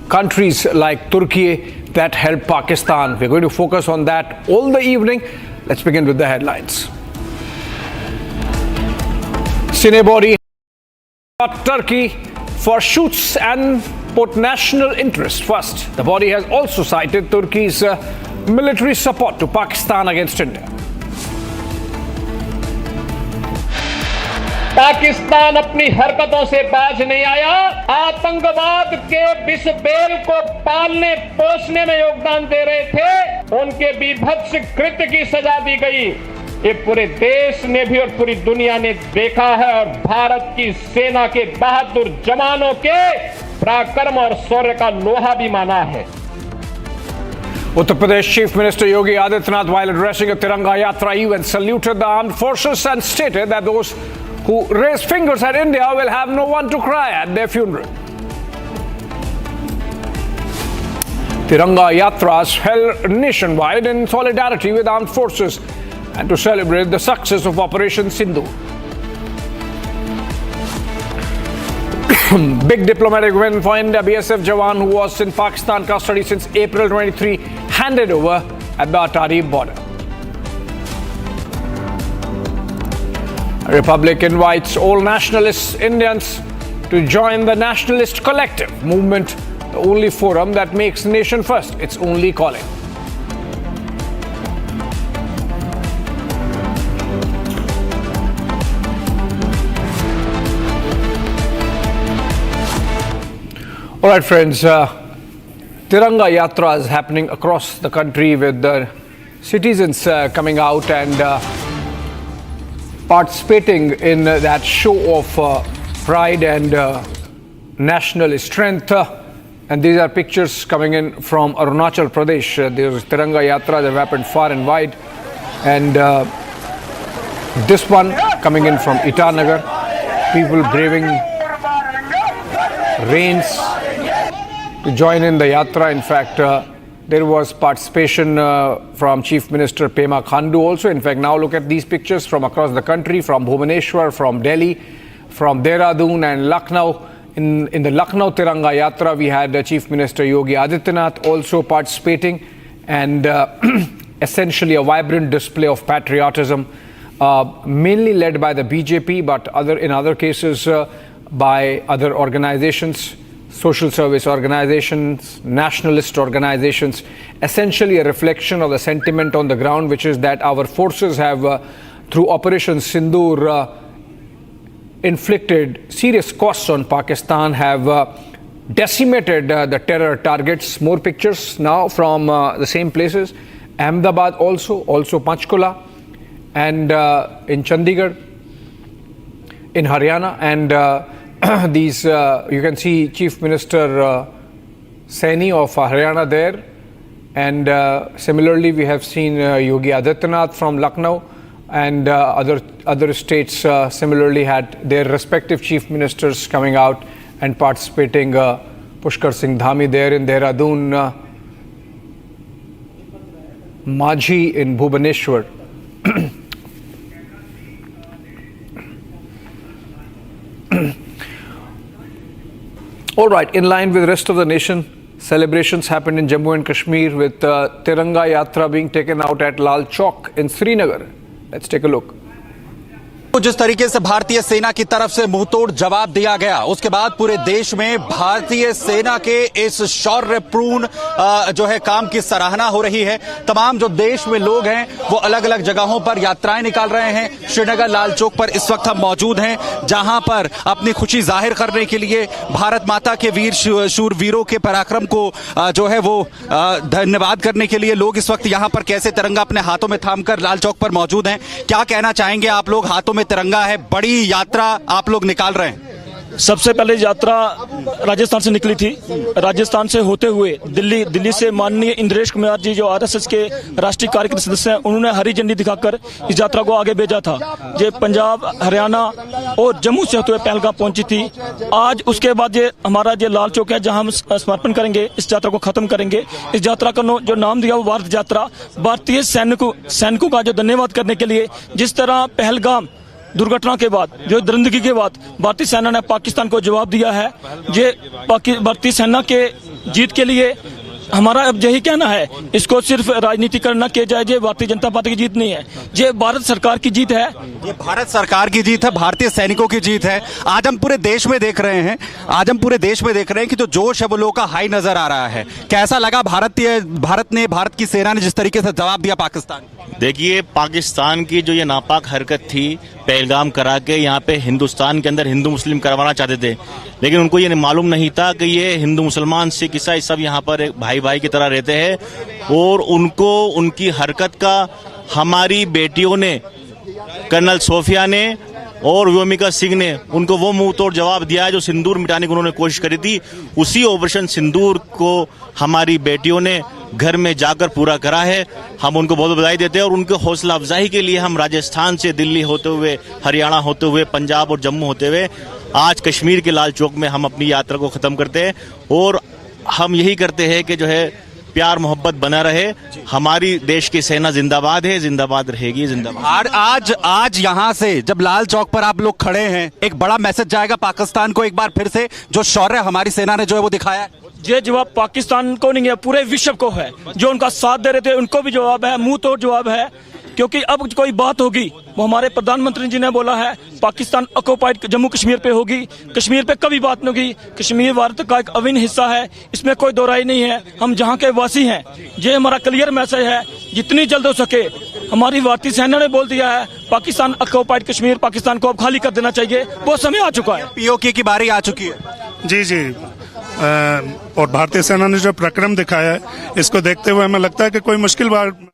Speaker 16: countries like Turkey that helped Pakistan. We're going to focus on that all the evening. Let's begin with the headlines. Sine body Turkey for shoots and put national interest first. The body has also cited Turkey's military support to Pakistan against India.
Speaker 19: Pakistan अपनी हरकतों से बाज नहीं आया। आतंकवाद के विष bell को पालने पोषने में योगदान दे रहे थे, उनके बीभत्स कृत्य की सजा दी गई। ये पूरे देश ने भी और पूरी दुनिया ने देखा है और भारत की सेना के बहादुर जवानों के पराक्रम और शौर्य का लोहा भी माना है।
Speaker 16: Uttar Pradesh Chief Minister Yogi Adityanath, while addressing a Tiranga Yatra event, saluted the armed forces and stated that those who raise fingers at India will have no one to cry at their funeral. Tiranga Yatras held nationwide in solidarity with armed forces and to celebrate the success of Operation Sindoor. Big diplomatic win for India. BSF Jawan, who was in Pakistan custody since April 23, handed over at the Attari border. Republic invites all nationalist Indians to join the Nationalist Collective movement, the only forum that makes nation first its only calling. All right, friends, Tiranga Yatra is happening across the country with the citizens coming out and participating in that show of pride and national strength. And these are pictures coming in from Arunachal Pradesh. There's Tiranga Yatra that happened far and wide. And this one coming in from Itanagar, people braving rains to join in the yatra. In fact, there was participation from Chief Minister Pema Khandu also. In fact, now look at these pictures from across the country, from Bhubaneswar, from Delhi, from Dehradun and Lucknow. In the Lucknow Tiranga Yatra, we had Chief Minister Yogi Adityanath also participating, and essentially a vibrant display of patriotism, mainly led by the BJP, but in other cases by other organizations, social service organizations, nationalist organizations, essentially a reflection of the sentiment on the ground, which is that our forces have, through Operation Sindoor, inflicted serious costs on Pakistan, have decimated the terror targets. More pictures now from the same places. Ahmedabad also Panchkula, and in Chandigarh, in Haryana, and these you can see Chief Minister Saini of Haryana there, and similarly we have seen Yogi Adityanath from Lucknow, and other states similarly had their respective chief ministers coming out and participating. Pushkar Singh Dhami there in Dehradun, Majhi in Bhubaneswar. All right, in line with the rest of the nation, celebrations happened in Jammu and Kashmir with Tiranga Yatra being taken out at Lal Chowk in Srinagar. Let's take a look.
Speaker 4: जिस तरीके से भारतीय सेना की तरफ से मुंहतोड़ जवाब दिया गया, उसके बाद पूरे देश में भारतीय सेना के इस शौर्यपूर्ण जो है काम की सराहना हो रही है। तमाम जो देश में लोग हैं वो अलग अलग जगहों पर यात्राएं निकाल रहे हैं। श्रीनगर लाल चौक पर इस वक्त हम मौजूद हैं, जहां पर अपनी खुशी जाहिर करने के लिए भारत माता के वीर शूरवीरों के पराक्रम को जो है वो धन्यवाद करने के लिए लोग इस वक्त यहां पर कैसे तिरंगा अपने हाथों में थामकर लाल चौक पर मौजूद हैं। क्या कहना चाहेंगे आप लोग? हाथों में तिरंगा है, बड़ी यात्रा आप लोग निकाल रहे हैं।
Speaker 5: सबसे पहले यात्रा राजस्थान से निकली थी। राजस्थान से होते हुए दिल्ली से माननीय इंद्रेश कुमार जी जो आरएसएस के राष्ट्रीय कार्यकारिणी सदस्य हैं, उन्होंने हरी झंडी दिखाकर इस यात्रा को आगे भेजा था। ये पंजाब, हरियाणा और जम्मू से होते हुए पहलगाम पहुंची थी। आज उसके बाद ये हमारा ये लाल चौक है, जहां हम समर्पण करेंगे, इस यात्रा को खत्म करेंगे। इस यात्रा का जो नाम दिया वो भारत यात्रा, भारतीय सैनिकों का जो धन्यवाद करने के लिए। जिस तरह पहलगाम दुर्घटना के बाद, जो दरिंदगी के बाद भारतीय सेना ने पाकिस्तान को जवाब दिया है, ये भारतीय सेना के जीत के लिए हमारा अब यही कहना है, इसको सिर्फ राजनीतिकरण न किया जाए। ये भारतीय जनता पार्टी की जीत नहीं है, ये भारत सरकार की जीत है।
Speaker 4: ये भारत सरकार की जीत है, भारतीय सैनिकों की जीत है। आज हम पूरे देश में देख रहे हैं, कि जो जोश है वो लोगों का हाई नजर आ रहा है। कैसा लगा भारत की सेना ने जिस तरीके से जवाब दिया पाकिस्तान?
Speaker 6: देखिए, पाकिस्तान की जो ये नापाक हरकत थी, पहलगाम करा के यहाँ पे हिंदुस्तान के अंदर हिंदू मुस्लिम करवाना चाहते थे, लेकिन उनको ये मालूम नहीं था कि ये हिंदू मुसलमान सिख ईसाई सब यहाँ पर एक भाई भाई की तरह रहते हैं। और उनको उनकी हरकत का हमारी बेटियों ने, कर्नल सोफिया ने और व्योमिका सिंह ने उनको वो मुंह तोड़ जवाब दिया है जो सिंदूर मिटाने की उन्होंने कोशिश करी थी। उसी ऑपरेशन सिंदूर को हमारी बेटियों ने घर में जाकर पूरा करा है। हम उनको बहुत बधाई देते हैं और उनके हौसला अफजाई के लिए हम राजस्थान से दिल्ली होते हुए, हरियाणा होते हुए, पंजाब और जम्मू होते हुए आज कश्मीर के लाल चौक में हम अपनी यात्रा को खत्म करते हैं। और हम यही करते हैं कि जो है प्यार मोहब्बत बना रहे। हमारी देश की सेना जिंदाबाद है, जिंदाबाद रहेगी, जिंदाबाद।
Speaker 4: आज यहाँ से जब लाल चौक पर आप लोग खड़े हैं, एक बड़ा मैसेज जाएगा पाकिस्तान को, एक बार फिर से जो शौर्य हमारी सेना ने जो है वो दिखाया है।
Speaker 5: ये जवाब पाकिस्तान को नहीं है, पूरे विश्व को है। जो उनका साथ दे रहे थे उनको भी जवाब है, मुंह तोड़ जवाब है। क्योंकि अब कोई बात होगी, वो हमारे प्रधानमंत्री जी ने बोला है, पाकिस्तान ऑक्युपाइड जम्मू कश्मीर पे होगी। कश्मीर पे कभी बात नहीं होगी। कश्मीर भारत का एक अभिन्न हिस्सा है, इसमें कोई दो राय नहीं है। हम जहाँ के वासी हैं, ये हमारा क्लियर मैसेज है। जितनी जल्द हो सके, हमारी भारतीय सेना ने बोल दिया है, पाकिस्तान ऑक्युपाइड कश्मीर, पाकिस्तान को अब खाली कर देना चाहिए। वो समय आ चुका है,
Speaker 4: पीओके की बारी आ चुकी है।
Speaker 18: जी और भारतीय सेना ने जो प्रक्रम दिखाया है, इसको देखते हुए हमें लगता है कि कोई मुश्किल बात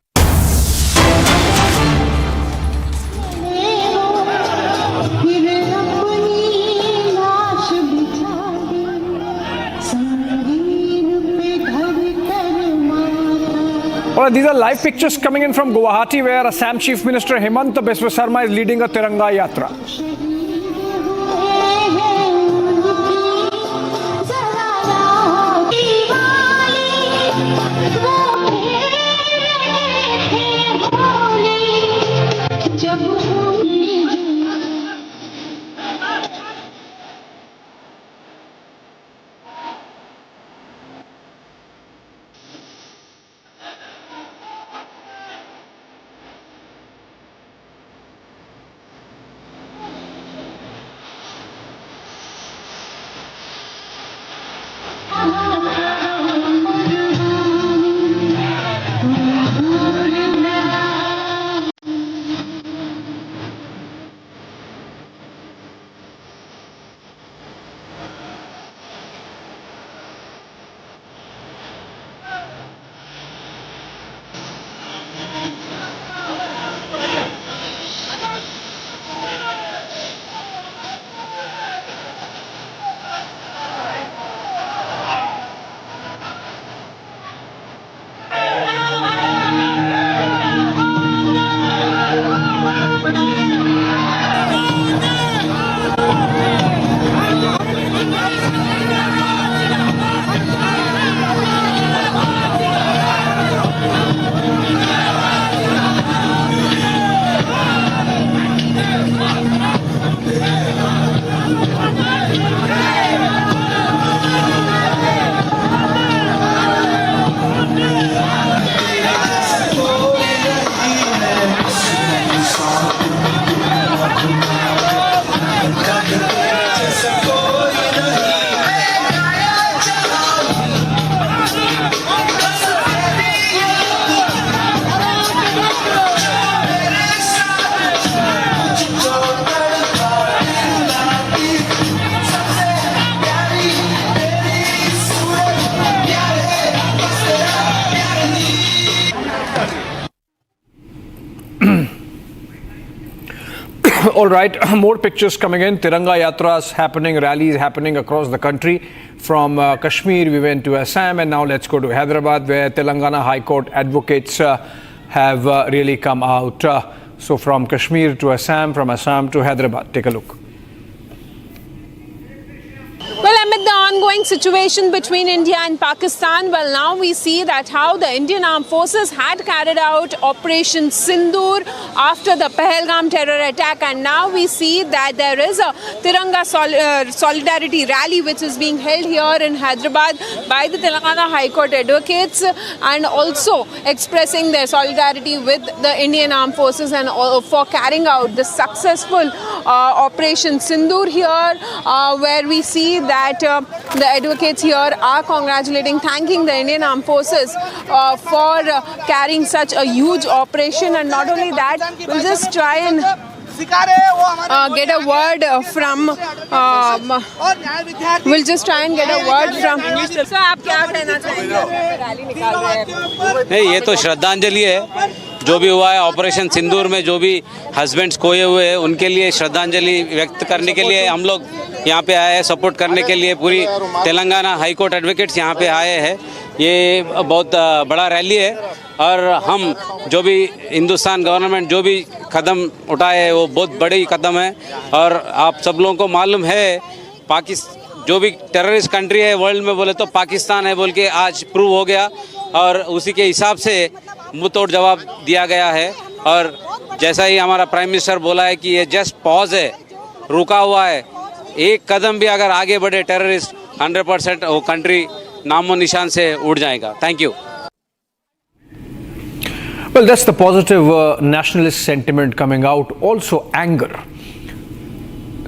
Speaker 16: Well, these are live pictures coming in from Guwahati, where Assam Chief Minister Himanta Biswa Sarma is leading a Tiranga Yatra. All right, more pictures coming in. Tiranga Yatras happening, rallies happening across the country. From Kashmir, we went to Assam, and now let's go to Hyderabad, where Telangana High Court advocates have really come out. So from Kashmir to Assam, from Assam to Hyderabad. Take a look.
Speaker 20: Well, amid the ongoing
Speaker 15: situation between India and Pakistan. Well, now we see that how the Indian Armed Forces had carried out Operation Sindoor after the Pahalgam terror attack, and now we see that there is a Tiranga solidarity rally which is being held here in Hyderabad by the Telangana High Court advocates, and also expressing their solidarity with the Indian Armed Forces and for carrying out the successful Operation Sindoor here, where we see that the advocates here are congratulating, thanking the Indian Armed Forces for carrying such a huge operation. And not only that, we'll just try and get a word from So आप क्या कहना चाहेंगे? Rally निकाल रहे हैं।
Speaker 20: नहीं, ये तो श्रद्धांजलि है। जो भी हुआ है ऑपरेशन सिंदूर में, जो भी हस्बैंड्स खोए हुए हैं उनके लिए श्रद्धांजलि व्यक्त करने के लिए हम लोग यहाँ पे आए हैं, सपोर्ट करने के लिए पूरी तेलंगाना हाई कोर्ट एडवोकेट्स यहाँ पे आए हैं। ये बहुत बड़ा रैली है और हम जो भी हिंदुस्तान गवर्नमेंट जो भी कदम उठाए है वो बहुत बड़ी कदम है। और आप सब लोगों को मालूम है जो भी टेररिस्ट कंट्री है वर्ल्ड में बोले तो पाकिस्तान है बोल के आज प्रूव हो गया, और उसी के हिसाब से मुंह तोड़ जवाब दिया गया है। और जैसा ही हमारा प्राइम मिनिस्टर बोला है कि ये जस्ट पॉज है, रुका हुआ है, एक कदम भी अगर आगे बढ़े टेररिस्ट 100% वो कंट्री नामो निशान से उड़ जाएगा। Thank you.
Speaker 16: Well, that's the positive nationalist sentiment coming out. Also anger.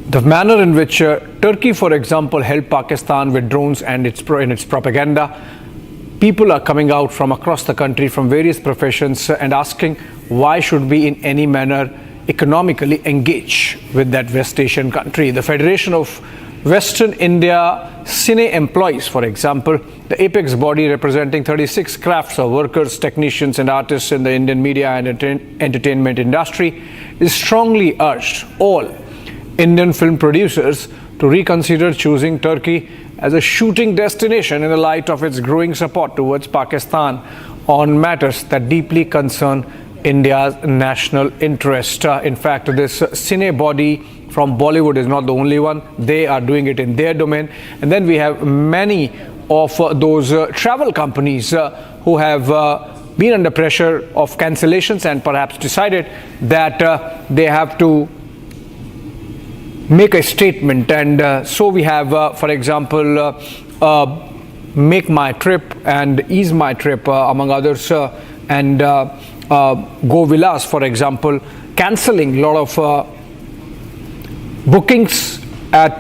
Speaker 16: The manner in which Turkey, for example, helped Pakistan with drones and in its propaganda. People are coming out from across the country from various professions and asking why should we in any manner economically engage with that West Asian country. The Federation of Western India Cine Employees, for example, the apex body representing 36 crafts of workers, technicians and artists in the Indian media and entertainment industry, is strongly urged all Indian film producers to reconsider choosing Turkey as a shooting destination in the light of its growing support towards Pakistan on matters that deeply concern India's national interest. In fact, this cine body from Bollywood is not the only one. They are doing it in their domain. And then we have many of those travel companies who have been under pressure of cancellations and perhaps decided that they have to make a statement. And so we have, for example, Make My Trip and Ease My Trip, among others, and Go Villas, for example, cancelling a lot of bookings at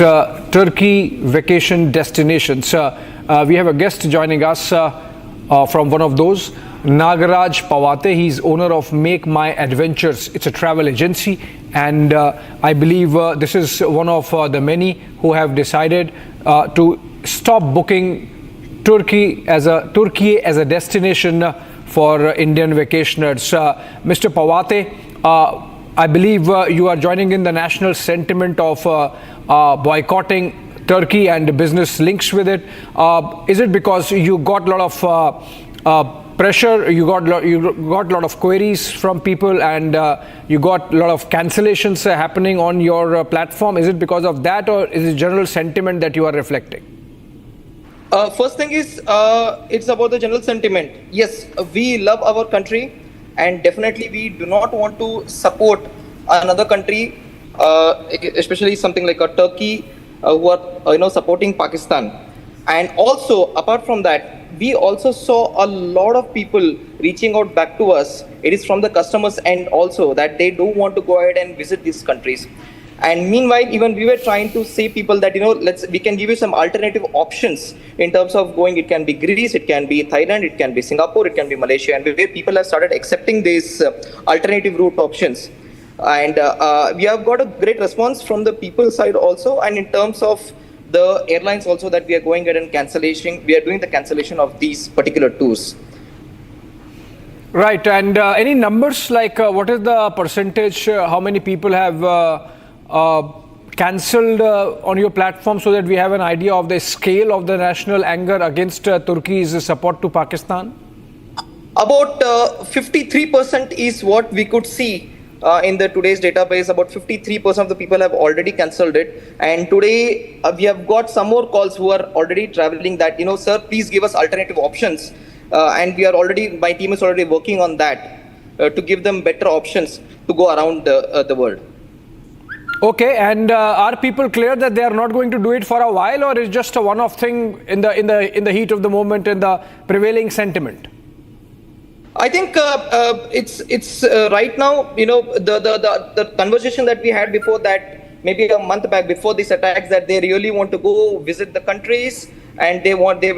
Speaker 16: Turkey vacation destinations. We have a guest joining us from one of those, Nagaraj Pawate. He's owner of Make My Adventures. It's a travel agency, and I believe this is one of the many who have decided to stop booking Turkey as a destination for Indian vacationers. Mr. Pawate, I believe you are joining in the national sentiment of boycotting Turkey and business links with it. Is it because you got a lot of pressure, you got a lot of queries from people, and you got a lot of cancellations happening on your platform? Is it because of that, or is it general sentiment that you are reflecting?
Speaker 21: First thing is, it's about the general sentiment. Yes, we love our country, and definitely we do not want to support another country, especially something like a Turkey, who are supporting Pakistan. And also, apart from that, we also saw a lot of people reaching out back to us. It is from the customers end also that they do want to go ahead and visit these countries. And meanwhile, even we were trying to say people that, we can give you some alternative options in terms of going. It can be Greece, it can be Thailand, it can be Singapore, it can be Malaysia, and where people have started accepting these alternative route options. And we have got a great response from the people side also. And in terms of the airlines also, that we are going ahead and we are doing the cancellation of these particular tours.
Speaker 16: Right. And any numbers like what is the percentage, how many people have cancelled on your platform, so that we have an idea of the scale of the national anger against Turkey's support to Pakistan?
Speaker 21: About 53% is what we could see in the today's database, about 53% of the people have already cancelled it. And today we have got some more calls who are already traveling that, sir, please give us alternative options. And my team is already working on that to give them better options to go around the world.
Speaker 16: Okay, and are people clear that they are not going to do it for a while, or is just a one-off thing in the heat of the moment and the prevailing sentiment?
Speaker 21: I think it's right now. The conversation that we had before that, maybe a month back before these attacks, that they really want to go visit the countries, and they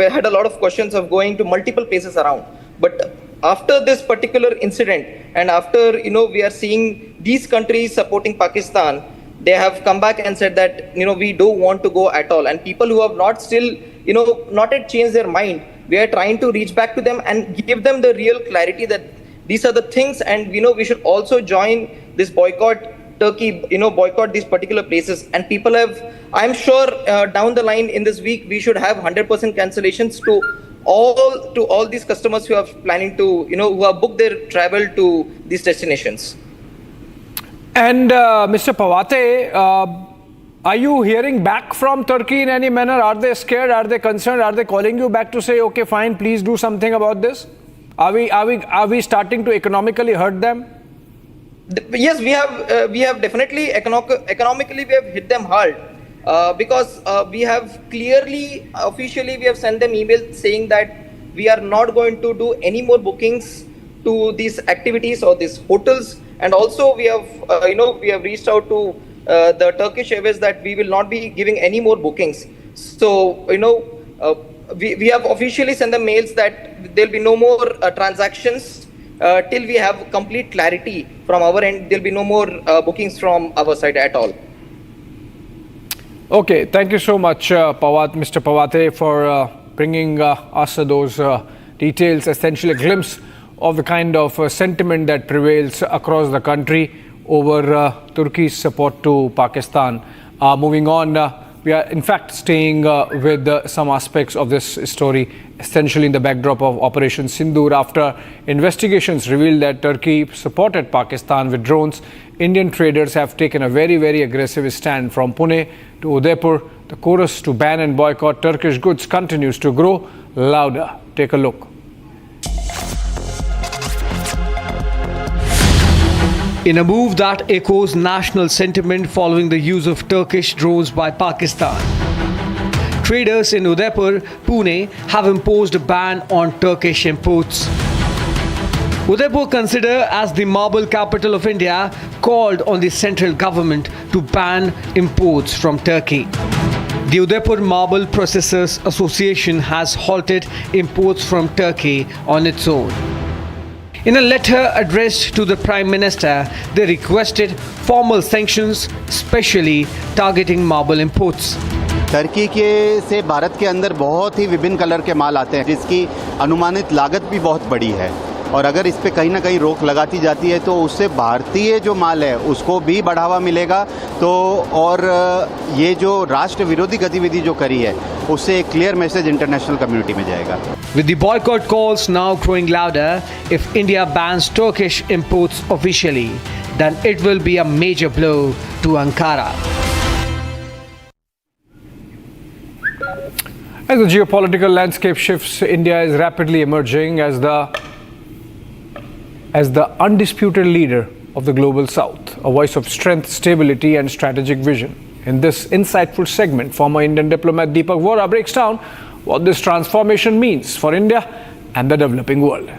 Speaker 21: had a lot of questions of going to multiple places around. But after this particular incident, and after we are seeing these countries supporting Pakistan, they have come back and said that we don't want to go at all. And people who have not yet changed their mind, we are trying to reach back to them and give them the real clarity that these are the things, and we should also join this boycott Turkey, boycott these particular places. And people I'm sure down the line in this week we should have 100% cancellations to all these customers who are planning to who have booked their travel to these destinations.
Speaker 16: And Mr. Pawate, are you hearing back from Turkey in any manner? Are they scared? Are they concerned? Are they calling you back to say, okay, fine, please do something about this? Are we starting to economically hurt them?
Speaker 21: Yes, we have definitely economically we have hit them hard because we have clearly officially we have sent them emails saying that we are not going to do any more bookings to these activities or these hotels. And also we have we have reached out to the Turkish Airways that we will not be giving any more bookings. So we have officially sent them mails that there will be no more transactions till we have complete clarity from our end. There will be no more bookings from our side at all.
Speaker 16: Okay, thank you so much, Mr. Pawate, for bringing us those details, essentially a glimpse of the kind of sentiment that prevails across the country over Turkey's support to Pakistan. Moving on, we are in fact staying with some aspects of this story, essentially in the backdrop of Operation Sindoor. After investigations revealed that Turkey supported Pakistan with drones, Indian traders have taken a very, very aggressive stand. From Pune to Udaipur, the chorus to ban and boycott Turkish goods continues to grow louder. Take a look.
Speaker 1: In a move that echoes national sentiment following the use of Turkish drones by Pakistan, traders in Udaipur, Pune have imposed a ban on Turkish imports. Udaipur, considered as the marble capital of India, called on the central government to ban imports from Turkey. The Udaipur Marble Processors Association has halted imports from Turkey on its own. In a letter addressed to the Prime Minister, they requested formal sanctions, especially targeting marble imports.
Speaker 7: Turkey के से भारत के अंदर बहुत ही विभिन्न colour के माल आते हैं, जिसकी अनुमानित लागत भी बहुत बड़ी है, और अगर इस पे कहीं ना कहीं रोक लगाती जाती है तो उससे भारतीय जो माल है उसको भी बढ़ावा मिलेगा। तो और ये जो राष्ट्र विरोधी गतिविधि जो करी है उससे एक क्लियर मैसेज इंटरनेशनल कम्युनिटी में जाएगा।
Speaker 1: With the boycott calls now growing louder, if India bans Turkish imports officially, then it will be a major blow to Ankara.
Speaker 16: As the geopolitical landscape shifts, India is rapidly emerging as the undisputed leader of the global south, a voice of strength, stability and strategic vision. In this insightful segment, former Indian diplomat Deepak Vora breaks down what this transformation means for India and the developing world.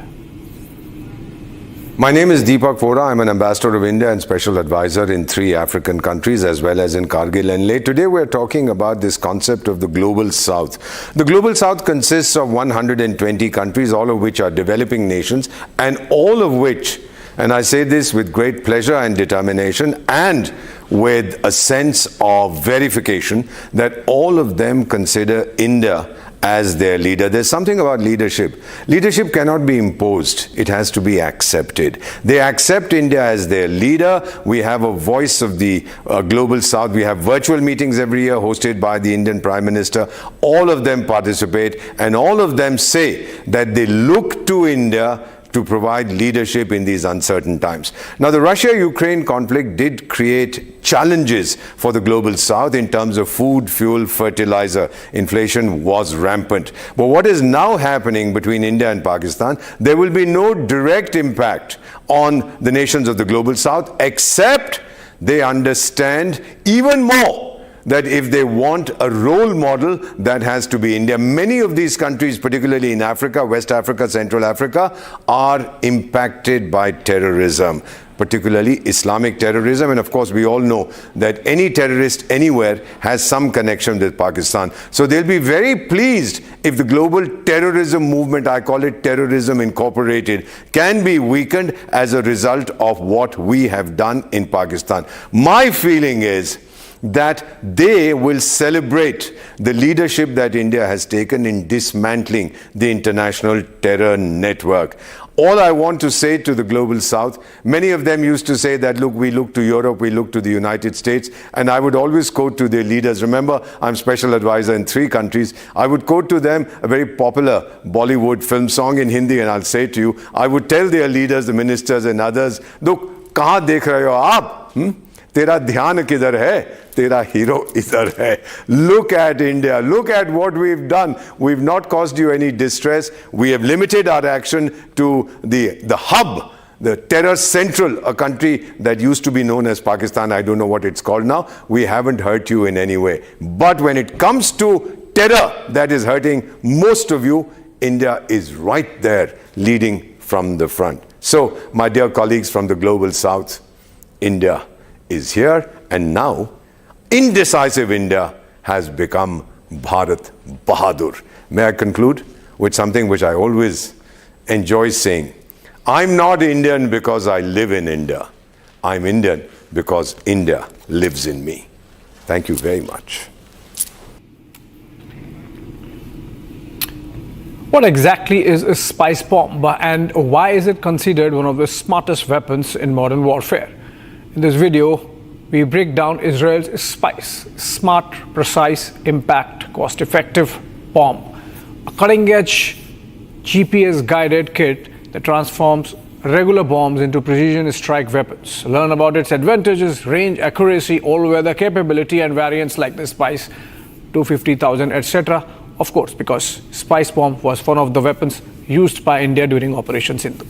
Speaker 3: My name is Deepak Vora. I'm an ambassador of India and special advisor in 3 African countries as well as in Kargil and Leh. Today we're talking about this concept of the global south. The global south consists of 120 countries, all of which are developing nations, and all of which, and I say this with great pleasure and determination and with a sense of verification, that all of them consider India as their leader. There's something about leadership. Leadership cannot be imposed. It has to be accepted. They accept India as their leader. We have a voice of the global south. We have virtual meetings every year hosted by the Indian Prime Minister. All of them participate and all of them say that they look to India to provide leadership in these uncertain times. Now, the Russia-Ukraine conflict did create challenges for the global south in terms of food, fuel, fertilizer. Inflation was rampant. But what is now happening between India and Pakistan, there will be no direct impact on the nations of the global south, except they understand even more that if they want a role model, that has to be India. Many of these countries, particularly in Africa, West Africa, Central Africa, are impacted by terrorism, particularly Islamic terrorism. And of course, we all know that any terrorist anywhere has some connection with Pakistan. So they'll be very pleased if the global terrorism movement, I call it Terrorism Incorporated, can be weakened as a result of what we have done in Pakistan. My feeling is that they will celebrate the leadership that India has taken in dismantling the international terror network. All I want to say to the global south, many of them used to say that, look, we look to Europe, we look to the United States, and I would always quote to their leaders. Remember, I'm special advisor in 3 countries. I would quote to them a very popular Bollywood film song in Hindi, and I'll say to you, I would tell their leaders, the ministers and others, look, kahan dekh rahe ho aap? तेरा ध्यान किधर है? तेरा hero इधर है. Look at India. Look at what we've done. We've not caused you any distress. We have limited our action to the hub, the terror central, a country that used to be known as Pakistan. I don't know what it's called now. We haven't hurt you in any way. But when it comes to terror that is hurting most of you, India is right there leading from the front. So, my dear colleagues from the global south, India is here, and now indecisive India has become Bharat Bahadur. May I conclude with something which I always enjoy saying? I'm not Indian because I live in India. I'm Indian because India lives in me. Thank you very much.
Speaker 16: What exactly is a spice bomb, and why is it considered one of the smartest weapons in modern warfare? In this video, we break down Israel's spice, smart, precise, impact, cost-effective bomb, a cutting-edge GPS-guided kit that transforms regular bombs into precision strike weapons. Learn about its advantages, range, accuracy, all-weather capability, and variants like the Spice 250,000, etc. Of course, because spice bomb was one of the weapons used by India during Operation Sindoor.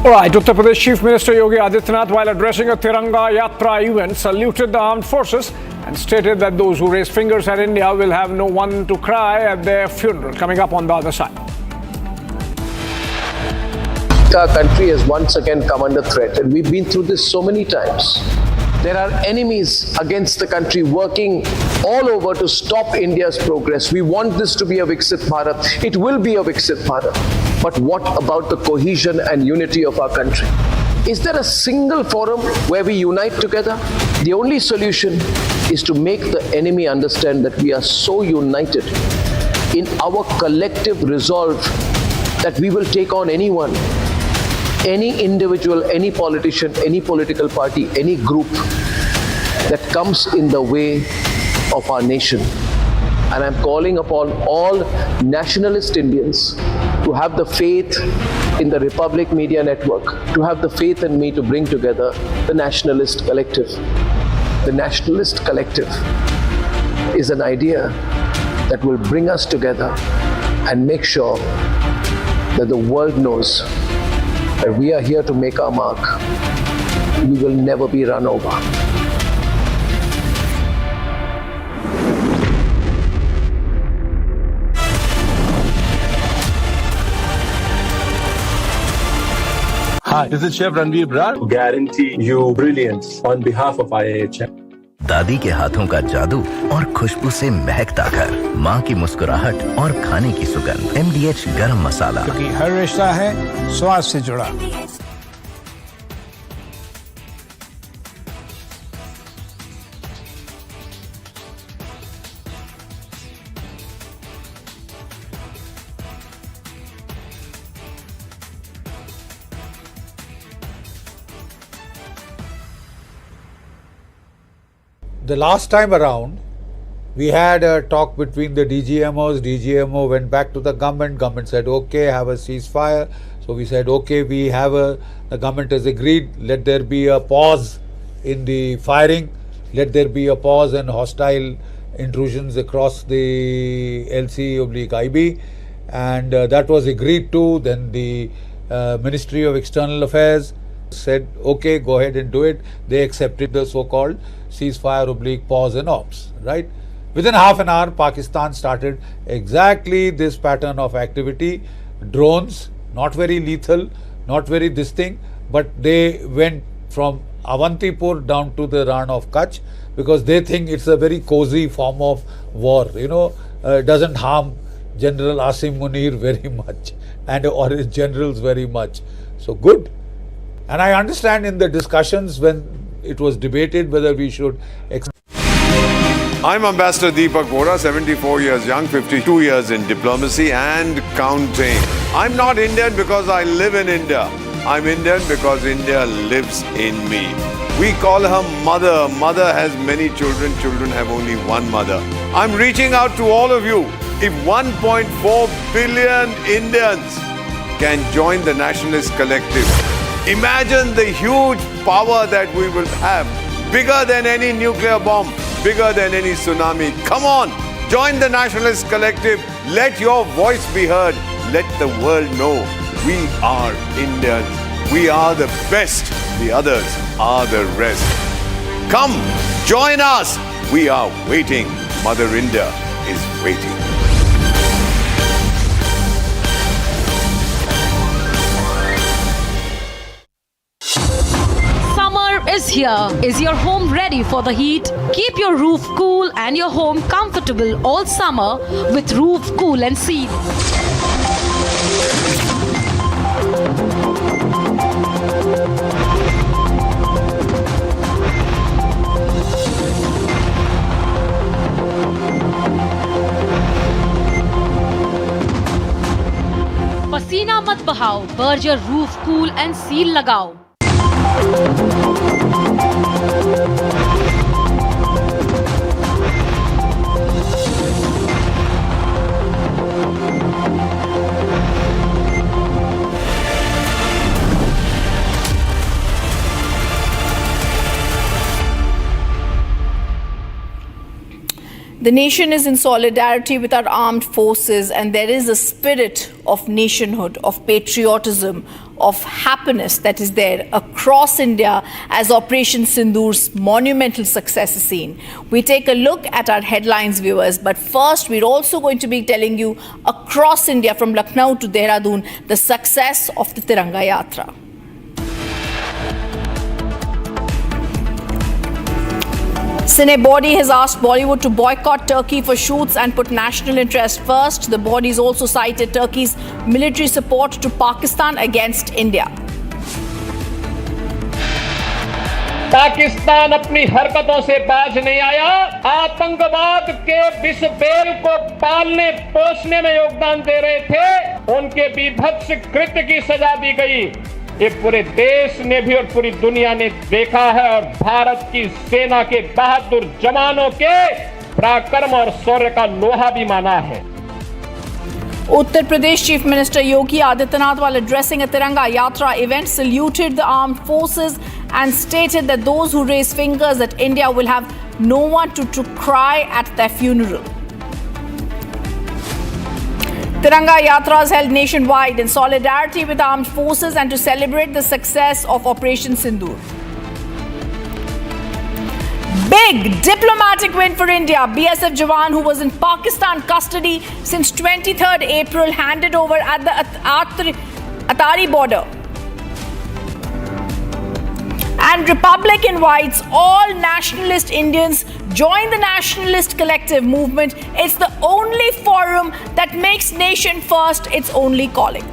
Speaker 16: All right, Uttar Pradesh Chief Minister Yogi Adityanath, while addressing a Tiranga Yatra event, saluted the armed forces and stated that those who raise fingers at India will have no one to cry at their funeral. Coming up on the other side.
Speaker 14: Our country has once again come under threat, and we've been through this so many times. There are enemies against the country working all over to stop India's progress. We want this to be a Viksit Bharat. It will be a Viksit Bharat. But what about the cohesion and unity of our country? Is there a single forum where we unite together? The only solution is to make the enemy understand that we are so united in our collective resolve that we will take on anyone, any individual, any politician, any political party, any group that comes in the way of our nation. And I'm calling upon all nationalist Indians to have the faith in the Republic Media Network, to have the faith in me to bring together the Nationalist Collective. The Nationalist Collective is an idea that will bring us together and make sure that the world knows that we are here to make our mark. We will never be run over.
Speaker 2: Hi, this is Chef Ranveer Brar. Guarantee you brilliance on behalf of IIHM.
Speaker 8: दादी के हाथों का जादू और खुशबू से महकता घर, माँ की मुस्कुराहट और खाने की सुगंध। MDH गरम मसाला,
Speaker 17: क्योंकि हर रिश्ता है स्वाद से जुड़ा।
Speaker 22: The last time around, we had a talk between the DGMOs. DGMO went back to the government. Government said, okay, have a ceasefire. So we said, okay, the government has agreed. Let there be a pause in the firing. Let there be a pause in hostile intrusions across the LC/IB. And that was agreed to. Then the Ministry of External Affairs said, okay, go ahead and do it. They accepted the so-called ceasefire/pause and ops, right? Within half an hour, Pakistan started exactly this pattern of activity. Drones, not very lethal, not very distinct, but they went from Avantipur down to the Ran of Kutch because they think it's a very cozy form of war, doesn't harm General Asim Munir very much and or his generals very much. So good. And I understand in the discussions when it was debated whether we should...
Speaker 25: I'm Ambassador Deepak Vora, 74 years young, 52 years in diplomacy and counting. I'm not Indian because I live in India. I'm Indian because India lives in me. We call her mother. Mother has many children. Children have only one mother. I'm reaching out to all of you. If 1.4 billion Indians can join the Nationalist Collective, imagine the huge power that we will have, bigger than any nuclear bomb, bigger than any tsunami. Come on, join the Nationalist Collective. Let your voice be heard. Let the world know we are Indians. We are the best. The others are the rest. Come, join us. We are waiting. Mother India is waiting.
Speaker 26: Is here. Is your home ready for the heat? Keep your roof cool and your home comfortable all summer with Roof Cool and Seal. पसीना मत बहाओ, Berger roof cool and seal लगाओ।
Speaker 27: The nation is in solidarity with our armed forces, and there is a spirit of nationhood, of patriotism, of happiness that is there across India as Operation Sindoor's monumental success is seen. We take a look at our headlines, viewers, but first we're also going to be telling you across India from Lucknow to Dehradun the success of the Tiranga Yatra. Cine body has asked Bollywood to boycott Turkey for shoots and put national interest first. The bodies also cited Turkey's military support to Pakistan against India.
Speaker 19: Pakistan अपनी हरकतों से बाज नहीं आया। आतंकवाद के विष bell को पालने पोषने में योगदान दे रहे थे, उनके बीभत्स कृत्य की सजा दी गई। ये पूरे देश ने भी और पूरी दुनिया ने देखा है और भारत की सेना के बहादुर जवानों के पराक्रम और शौर्य का लोहा भी माना है।
Speaker 27: Uttar Pradesh Chief Minister Yogi Adityanath, while addressing a Tiranga Yatra event, saluted the armed forces and stated that those who raise fingers at India will have no one to cry at their funeral. Tiranga Yatras held nationwide in solidarity with armed forces and to celebrate the success of Operation Sindoor. Big diplomatic win for India. BSF Jawan, who was in Pakistan custody since 23rd April, handed over at the Attari border. And Republic invites all nationalist Indians join the nationalist collective movement. It's the only forum that makes nation first its only calling.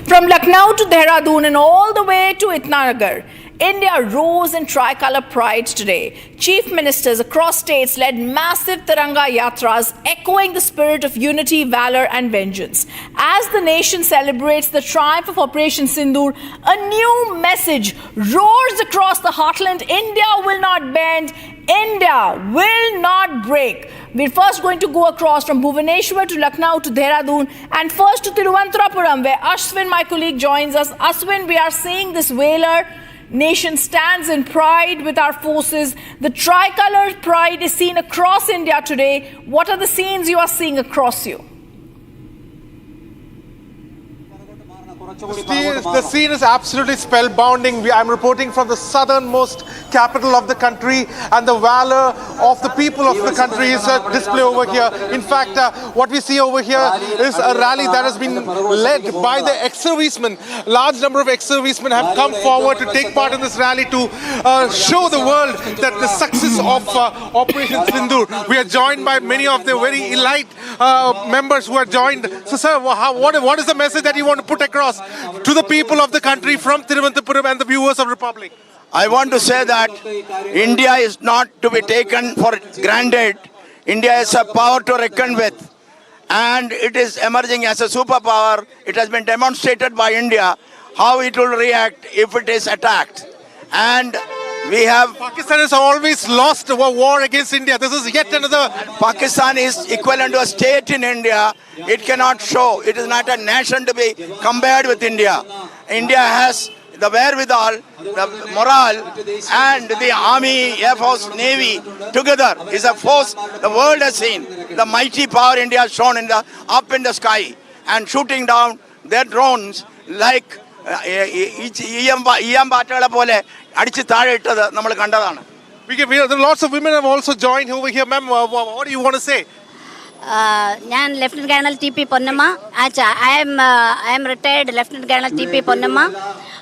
Speaker 27: From Lucknow to Dehradun and all the way to Itanagar, India rose in tricolour pride today. Chief ministers across states led massive Tiranga Yatras, echoing the spirit of unity, valour and vengeance. As the nation celebrates the triumph of Operation Sindoor, a new message roars across the heartland. India will not bend, India will not break. We're first going to go across from Bhubaneswar to Lucknow to Dehradun and first to Thiruvananthapuram, where Ashwin, my colleague, joins us. Ashwin, we are seeing this Valour nation stands in pride with our forces. The tricolour pride is seen across India today. What are the scenes you are seeing across you?
Speaker 9: The scene is absolutely spellbinding. I'm reporting from the southernmost capital of the country, and the valor of the people of the country is displayed over here. In fact, what we see over here is a rally that has been led by the ex-servicemen. Large number of ex-servicemen have come forward to take part in this rally to show the world that the success of Operation Sindoor. We are joined by many of the very elite members who are joined. So, sir, what is the message that you want to put across to the people of the country from Thiruvananthapuram and the viewers of Republic?
Speaker 10: I want to say that India is not to be taken for granted. India is a power to reckon with, and it is emerging as a superpower. It has been demonstrated by India how it will react if it is attacked. And we have...
Speaker 9: Pakistan has always lost a war against India. This is yet another...
Speaker 10: Pakistan is equivalent to a state in India. It cannot show. It is not a nation to be compared with India. India has the wherewithal, the morale, and the army, air force, navy together is a force the world has seen. The mighty power India has shown up in the sky and shooting down their drones like
Speaker 9: lots of women have also joined over here. Ma'am, what do you want to say?
Speaker 11: Lieutenant Colonel TP Purnam. I am retired Lieutenant Colonel TP Purnam.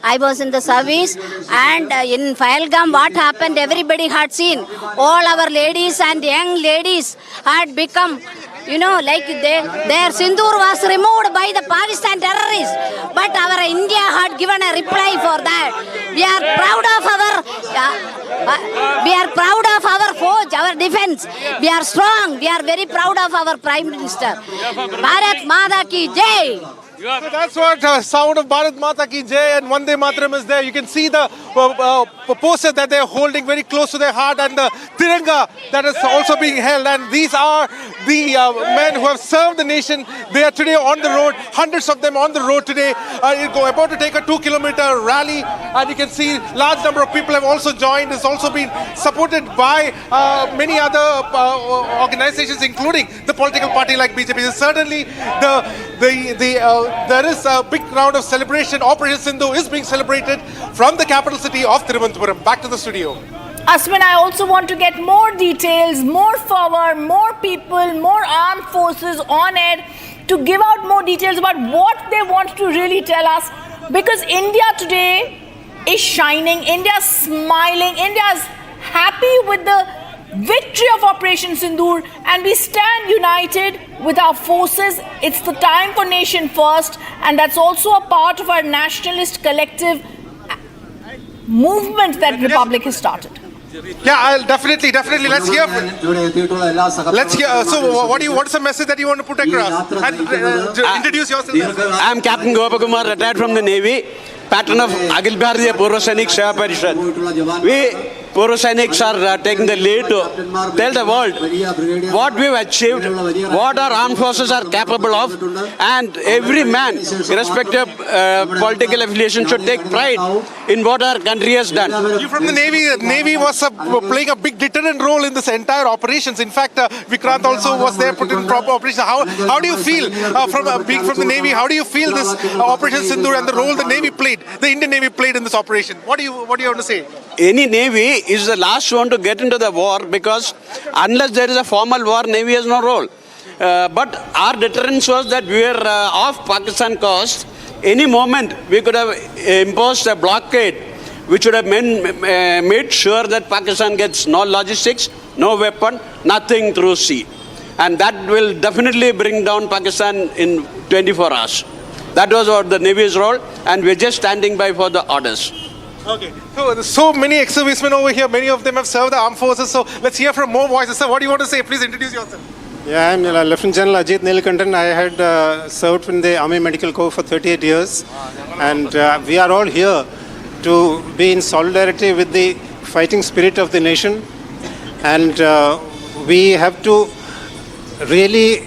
Speaker 11: I was in the service, and in Pahalgam what happened, everybody had seen. All our ladies and young ladies had become, like their Sindoor was removed by the Pakistan terrorists. But our India had given a reply for that. We are proud of our force, our defense. We are strong. We are very proud of our Prime Minister. Bharat Mata ki Jai.
Speaker 9: So that's what sound of Bharat Mata Ki Jai and Vande Mataram is there. You can see the poster that they're holding very close to their heart and the Tiranga that is also being held. And these are the men who have served the nation. They are today on the road, hundreds of them on the road today, about to take a 2-kilometer rally. And you can see large number of people have also joined. It's also been supported by many other organizations, including the political party like BJP. Certainly, there is a big round of celebration. Operation Sindhu is being celebrated from the capital city of Thiruvananthapuram. Back to the studio.
Speaker 27: Aswin, I also want to get more details, more power, more people, more armed forces on it to give out more details about what they want to really tell us. Because India today is shining, India is smiling, India is happy with the victory of Operation Sindoor, and we stand united with our forces. It's the time for nation first, and that's also a part of our nationalist collective movement that Republic has started.
Speaker 9: Yeah, I'll definitely. Let's hear. So, what is the message that you want to put across? And introduce yourself.
Speaker 4: I'm Captain Gopakumar, retired from the Navy, patron of Akhil Bharatiya Purva Sainik Seva Parishad. We Purva Sainiks are taking the lead to tell the world what we've achieved, what our armed forces are capable of, and every man, irrespective of political affiliation, should take pride in what our country has done.
Speaker 9: You're from the Navy. The Navy was playing a big deterrent role in this entire operations. In fact, Vikrant also was there put in proper operation. How do you feel from being from the Navy? How do you feel this Operation Sindoor and the role the Navy played, the Indian Navy played in this operation? What do you want to say?
Speaker 4: Any Navy is the last one to get into the war, because unless there is a formal war, Navy has no role. But our deterrence was that we were off Pakistan coast. Any moment we could have imposed a blockade which would have made sure that Pakistan gets no logistics, no weapon, nothing through sea. And that will definitely bring down Pakistan in 24 hours. That was what the Navy's role, and we're just standing by for the orders.
Speaker 9: Okay, so there's so many ex-servicemen over here. Many of them have served the armed forces. So let's hear from more voices. Sir, what do you want to say? Please introduce yourself.
Speaker 5: Yeah, I'm Lieutenant General Ajit Nilkantan. I had served in the Army Medical Corps for 38 years. And we are all here to be in solidarity with the fighting spirit of the nation. And we have to really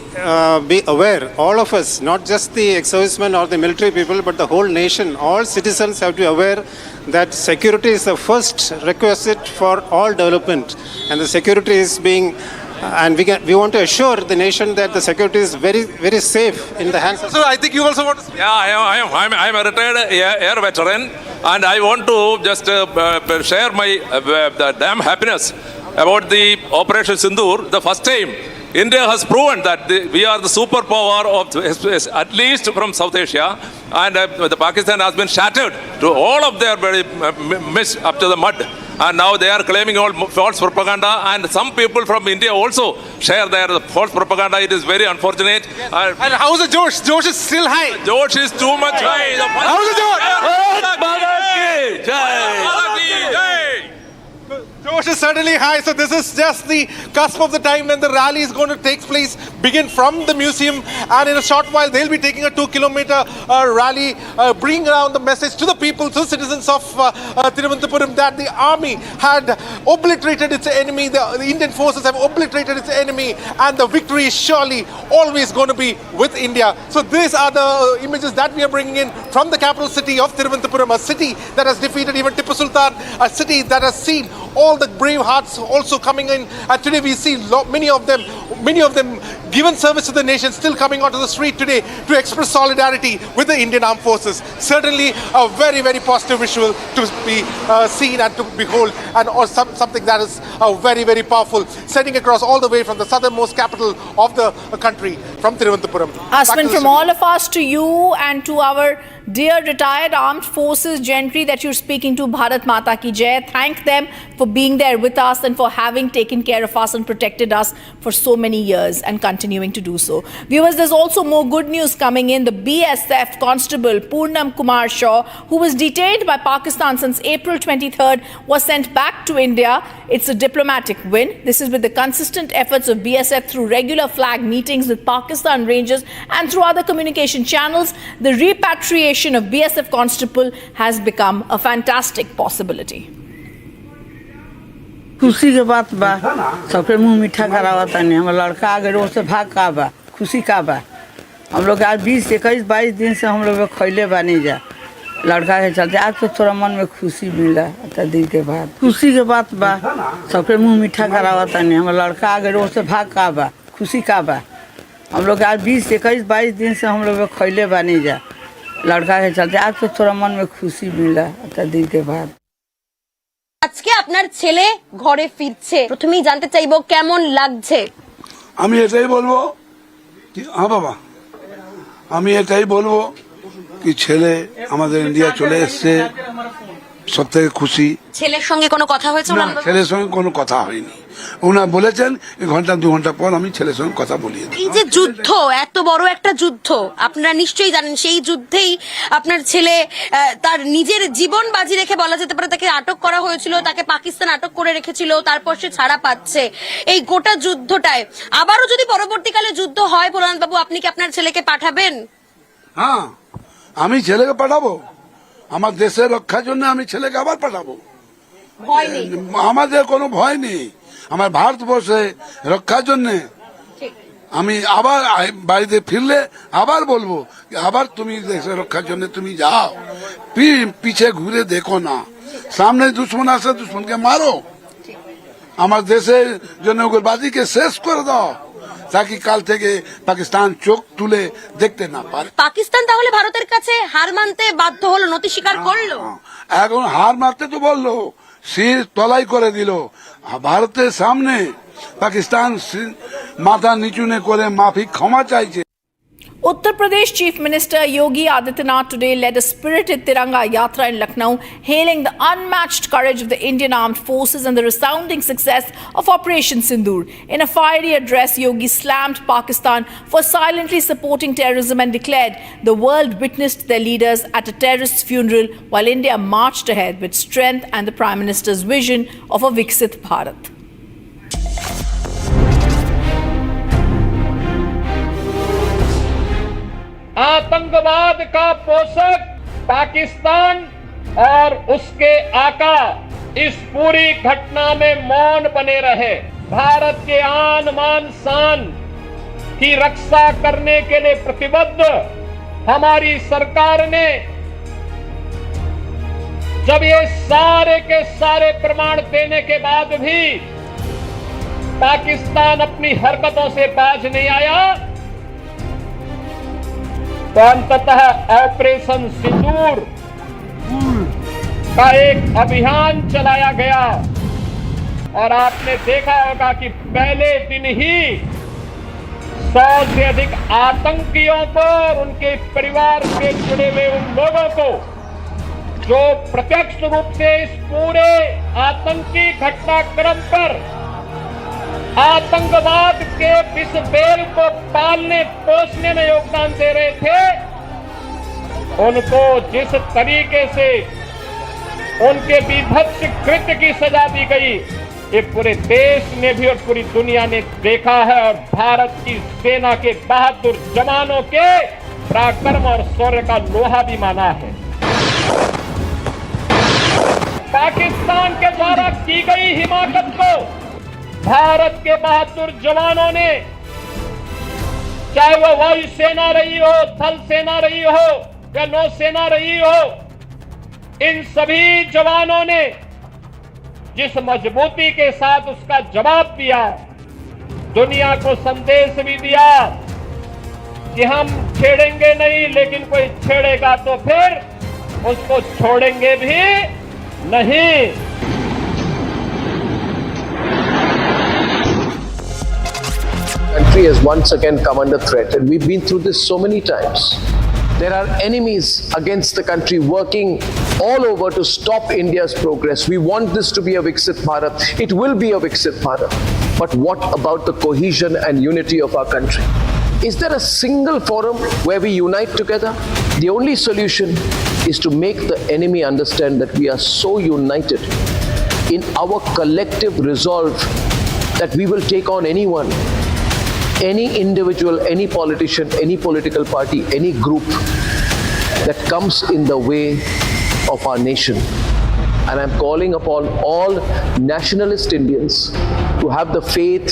Speaker 5: be aware, all of us, not just the ex-servicemen or the military people, but the whole nation, all citizens have to be aware that security is the first requisite for all development. And the security is being, and we want to assure the nation that the security is very, very safe in the hands of...
Speaker 9: So I think you also want to speak.
Speaker 6: Yeah, I'm a retired air veteran, and I want to just share my the damn happiness about the Operation Sindoor. The first time India has proven that we are the superpower of, at least from South Asia, and the Pakistan has been shattered to all of their very miss up to the mud. And now they are claiming all false propaganda, and some people from India also share their false propaganda. It is very unfortunate.
Speaker 9: And how's the Josh? Josh is still high.
Speaker 6: Josh is too much high.
Speaker 9: How's the
Speaker 6: Josh?
Speaker 9: Josh is certainly high, so this is just the cusp of the time when the rally is going to take place, begin from the museum, and in a short while they'll be taking a 2-kilometer rally, bringing around the message to the people, to the citizens of Thiruvananthapuram, that the army had obliterated its enemy, the Indian forces have obliterated its enemy, and the victory is surely always going to be with India. So these are the images that we are bringing in from the capital city of Thiruvananthapuram, a city that has defeated even Tipu Sultan, a city that has seen all the brave hearts also coming in, and today we see many of them given service to the nation, still coming onto the street today to express solidarity with the Indian Armed Forces. Certainly a very, very positive visual to be seen and to behold, and or something that is very, very powerful, setting across all the way from the southernmost capital of the country, from Thiruvananthapuram.
Speaker 27: Aswin, from all of us to you and to our dear retired armed forces gentry that you're speaking to, Bharat Mata Ki Jai. Thank them for being there with us and for having taken care of us and protected us for so many years and continuing to do so. Viewers, there's also more good news coming in. The BSF Constable Purnam Kumar Shaw, who was detained by Pakistan since April 23rd, was sent back to India. It's a diplomatic win. This is with the consistent efforts of BSF through regular flag meetings with Pakistan Pakistan ranges and through other communication channels, the repatriation of BSF Constable has become a fantastic possibility.
Speaker 12: खुशी के बात बा सबके मुंह मीठा करावता नहीं हम लड़का आगे रोज से भाग का बा खुशी का बा हम लोग आज 20 21 22 दिन से हम लोग खैले बानी जा लड़का के चलते आज तो थोड़ा मन में खुशी मिला दिन के बाद खुशी के बात बा सबके मुंह मीठा करावता नहीं हम लड़का आगे रोज से भाग का बा खुशी का बा हम लोग आज 20 21 22 दिन से हम लोग खैले बानी जा लड़का के चलते आज तो थोड़ा मन में खुशी मिला दिन के बाद
Speaker 13: আজকে আপনার ছেলে ঘরে ফিরছে প্রথমেই জানতে চাইবো কেমন লাগছে
Speaker 15: আমি এটাই বলবো কি হ্যাঁ বাবা আমি এটাই বলবো কি ছেলে আমাদের ইন্ডিয়া চলে এসেছে সবথেকে খুশি
Speaker 13: ছেলের সঙ্গে কোনো কথা হয়েছে
Speaker 15: না ছেলের সঙ্গে কোনো কথা হয়নি ওনা বলেছেন ঘন্টা 2 ঘন্টা পর আমি ছেলের সঙ্গে কথা বলিয়ে দেব
Speaker 13: এই যে যুদ্ধ এত বড় একটা যুদ্ধ আপনারা নিশ্চয়ই জানেন সেই যুদ্ধেই আপনার ছেলে তার নিজের জীবন বাজি রেখে বলা যেতে পারে তাকে আটক করা হয়েছিল তাকে পাকিস্তান আটক করে রেখেছিল তারপর সে ছাড়া পাচ্ছে এই গোটা যুদ্ধটায় আবারও যদি পরবর্তীকালে যুদ্ধ হয় প্রণান্ত বাবু আপনি কি আপনার ছেলেকে পাঠাবেন
Speaker 15: হ্যাঁ আমি ছেলেকে পাঠাবো আমার দেশের রক্ষার জন্য আমি ছেলেকে আবার পাঠাবো
Speaker 13: ভয় নেই
Speaker 15: আমাদের কোনো ভয় নেই আমার ভারতবর্ষে রক্ষার জন্য আমি আবার বাড়িতে ফিরলে আবার বলবো আবার তুমি দেশের রক্ষার জন্য তুমি যাও পিছে ঘুরে দেখো না সামনে দুশ্মন আসে দুশ্মনকে মারো আমার দেশের জন্য উগ্রবাদীকে শেষ করে দাও তাকে কাল থেকে পাকিস্তান চোখ তুলে দেখতে না পারে
Speaker 13: পাকিস্তান তাহলে ভারতের কাছে হার মানতে বাধ্য হলো নতি স্বীকার করলো
Speaker 15: এখন হার মারতে তো বললো सिर तलाई করে দিল ভারতের সামনে পাকিস্তান মাথা নিচু নে করে মাফি ক্ষমা চাইছে
Speaker 27: Uttar Pradesh Chief Minister Yogi Adityanath today led a spirited Tiranga Yatra in Lucknow, hailing the unmatched courage of the Indian Armed Forces and the resounding success of Operation Sindoor. In a fiery address, Yogi slammed Pakistan for silently supporting terrorism and declared the world witnessed their leaders at a terrorist's funeral while India marched ahead with strength and the Prime Minister's vision of a Viksit Bharat.
Speaker 19: आतंकवाद का पोषक पाकिस्तान और उसके आका इस पूरी घटना में मौन बने रहे भारत के आन मान शान की रक्षा करने के लिए प्रतिबद्ध हमारी सरकार ने जब ये सारे के सारे प्रमाण देने के बाद भी पाकिस्तान अपनी हरकतों से बाज नहीं आया तो अंततः ऑपरेशन सिंदूर का एक अभियान चलाया गया और आपने देखा होगा कि पहले दिन ही 100 से अधिक आतंकियों को और उनके परिवार से जुड़े हुए उन लोगों को जो प्रत्यक्ष रूप से इस पूरे आतंकी घटनाक्रम पर आतंकवाद के विष बेल को पालने पोषने में योगदान दे रहे थे उनको जिस तरीके से उनके विभत्स कृत्य की सजा दी गई ये पूरे देश ने भी और पूरी दुनिया ने देखा है और भारत की सेना के बहादुर जवानों के पराक्रम और शौर्य का लोहा भी माना है पाकिस्तान के द्वारा की गई हिमाकत को भारत के बहादुर जवानों ने चाहे वो वायुसेना रही हो थल सेना रही हो या नौसेना रही हो इन सभी जवानों ने जिस मजबूती के साथ उसका जवाब दिया दुनिया को संदेश भी दिया कि हम छेड़ेंगे नहीं लेकिन कोई छेड़ेगा तो फिर उसको छोड़ेंगे भी नहीं
Speaker 14: Country has once again come under threat, and we've been through this so many times. There are enemies against the country working all over to stop India's progress. We want this to be a Viksit Bharat. It will be a Viksit Bharat. But what about the cohesion and unity of our country? Is there a single forum where we unite together? The only solution is to make the enemy understand that we are so united in our collective resolve that we will take on anyone any individual, any politician, any political party, any group that comes in the way of our nation. And I'm calling upon all nationalist Indians to have the faith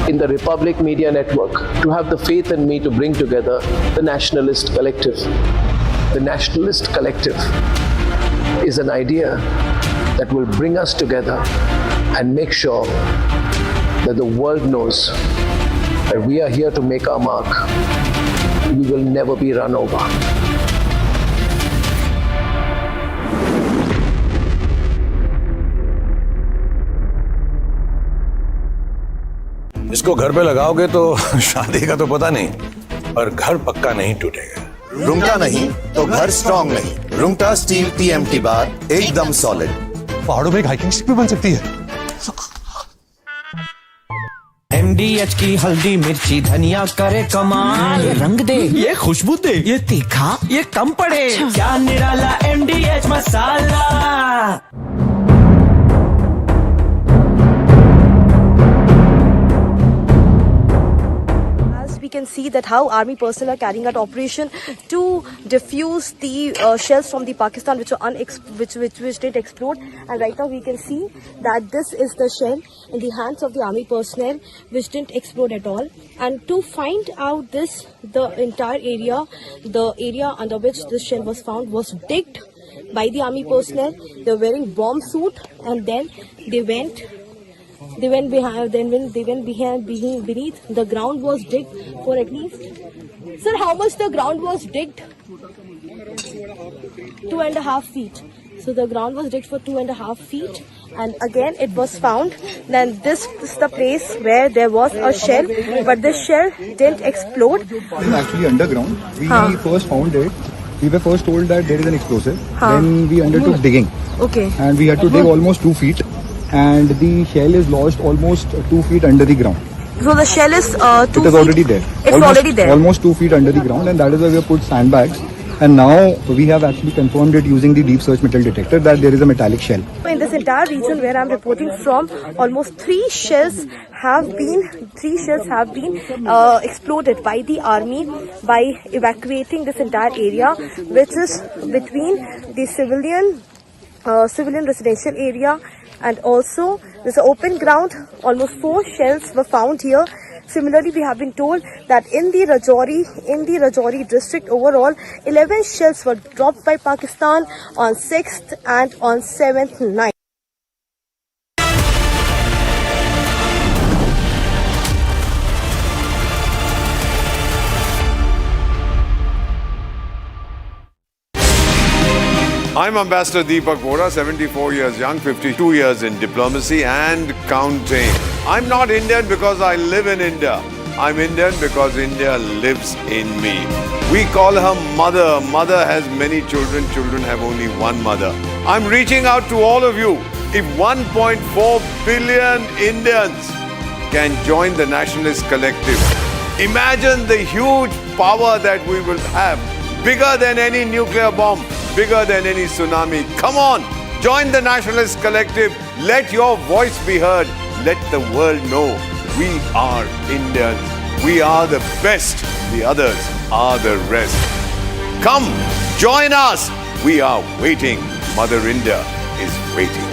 Speaker 14: in the Republic Media Network, to have the faith in me to bring together the Nationalist Collective. The Nationalist Collective is an idea that will bring us together and make sure that the world knows that we are here to make our mark. We will never be run over.
Speaker 1: इसको घर पे लगाओगे तो शादी का तो पता नहीं, पर घर पक्का नहीं टूटेगा।
Speaker 7: रुंगटा नहीं तो घर स्ट्रॉन्ग नहीं। रुंगटा स्टील TMT बार एकदम सॉलिड।
Speaker 1: पहाड़ों में एक हाइकिंग स्टिक भी बन सकती है।
Speaker 18: MDH की हल्दी मिर्ची धनिया करे कमाल, ये रंग दे, ये खुशबू दे, ये तीखा, ये कम पड़े, क्या निराला MDH masala.
Speaker 13: We can see that how army personnel are carrying out operation to defuse the shells from the Pakistan which were which did explode, and right now we can see that this is the shell in the hands of the army personnel which didn't explode at all. And to find out this, the entire area, the area under which this shell was found was digged by the army personnel. They were wearing bomb suit, and then they went beneath. The ground was digged for at least, sir, how much the ground was digged? 2.5 feet. So the ground was digged for 2.5 feet, and again it was found. Then this is the place where there was a shell, but the shell didn't explode.
Speaker 20: It is actually underground. We first found it. We were first told that there is an explosive. Then we undertook digging.
Speaker 13: Okay.
Speaker 20: And we had to dig almost 2 feet. And the shell is lodged almost 2 feet under the ground.
Speaker 13: So the shell is 2
Speaker 20: feet. It is already there.
Speaker 13: It's already there.
Speaker 20: Almost 2 feet under the ground, and that is why we have put sandbags. And now we have actually confirmed it using the deep search metal detector that there is a metallic shell.
Speaker 13: In this entire region where I'm reporting from, almost 3 shells have been exploded by the army by evacuating this entire area, which is between the civilian residential area. And also, there's an open ground. Almost 4 shells were found here. Similarly, we have been told that in the Rajouri district overall, 11 shells were dropped by Pakistan on 6th and on 7th night.
Speaker 25: I'm Ambassador Deepak Vora, 74 years young, 52 years in diplomacy and counting. I'm not Indian because I live in India. I'm Indian because India lives in me. We call her mother. Mother has many children. Children have only one mother. I'm reaching out to all of you. If 1.4 billion Indians can join the Nationalist Collective, imagine the huge power that we will have. Bigger than any nuclear bomb. Bigger than any tsunami. Come on, join the Nationalist Collective. Let your voice be heard. Let the world know we are Indians. We are the best. The others are the rest. Come, join us. We are waiting. Mother India is waiting.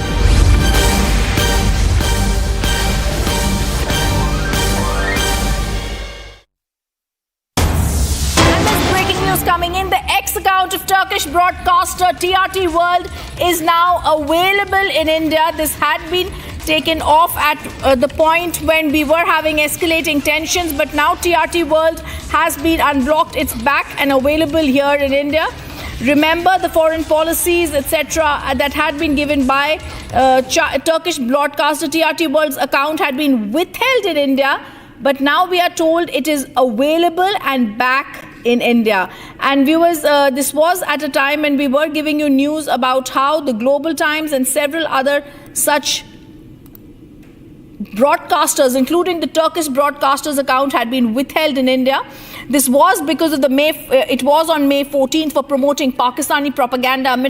Speaker 27: Coming in, the ex-account of Turkish broadcaster TRT World is now available in India. This had been taken off at the point when we were having escalating tensions, but now TRT World has been unblocked. It's back and available here in India. Remember the foreign policies, etc., that had been given by Turkish broadcaster TRT World's account had been withheld in India, but now we are told it is available and back in India. And viewers, this was at a time when we were giving you news about how the Global Times and several other such broadcasters, including the Turkish broadcasters account, had been withheld in India. This was because of it was on May 14th for promoting Pakistani propaganda amidst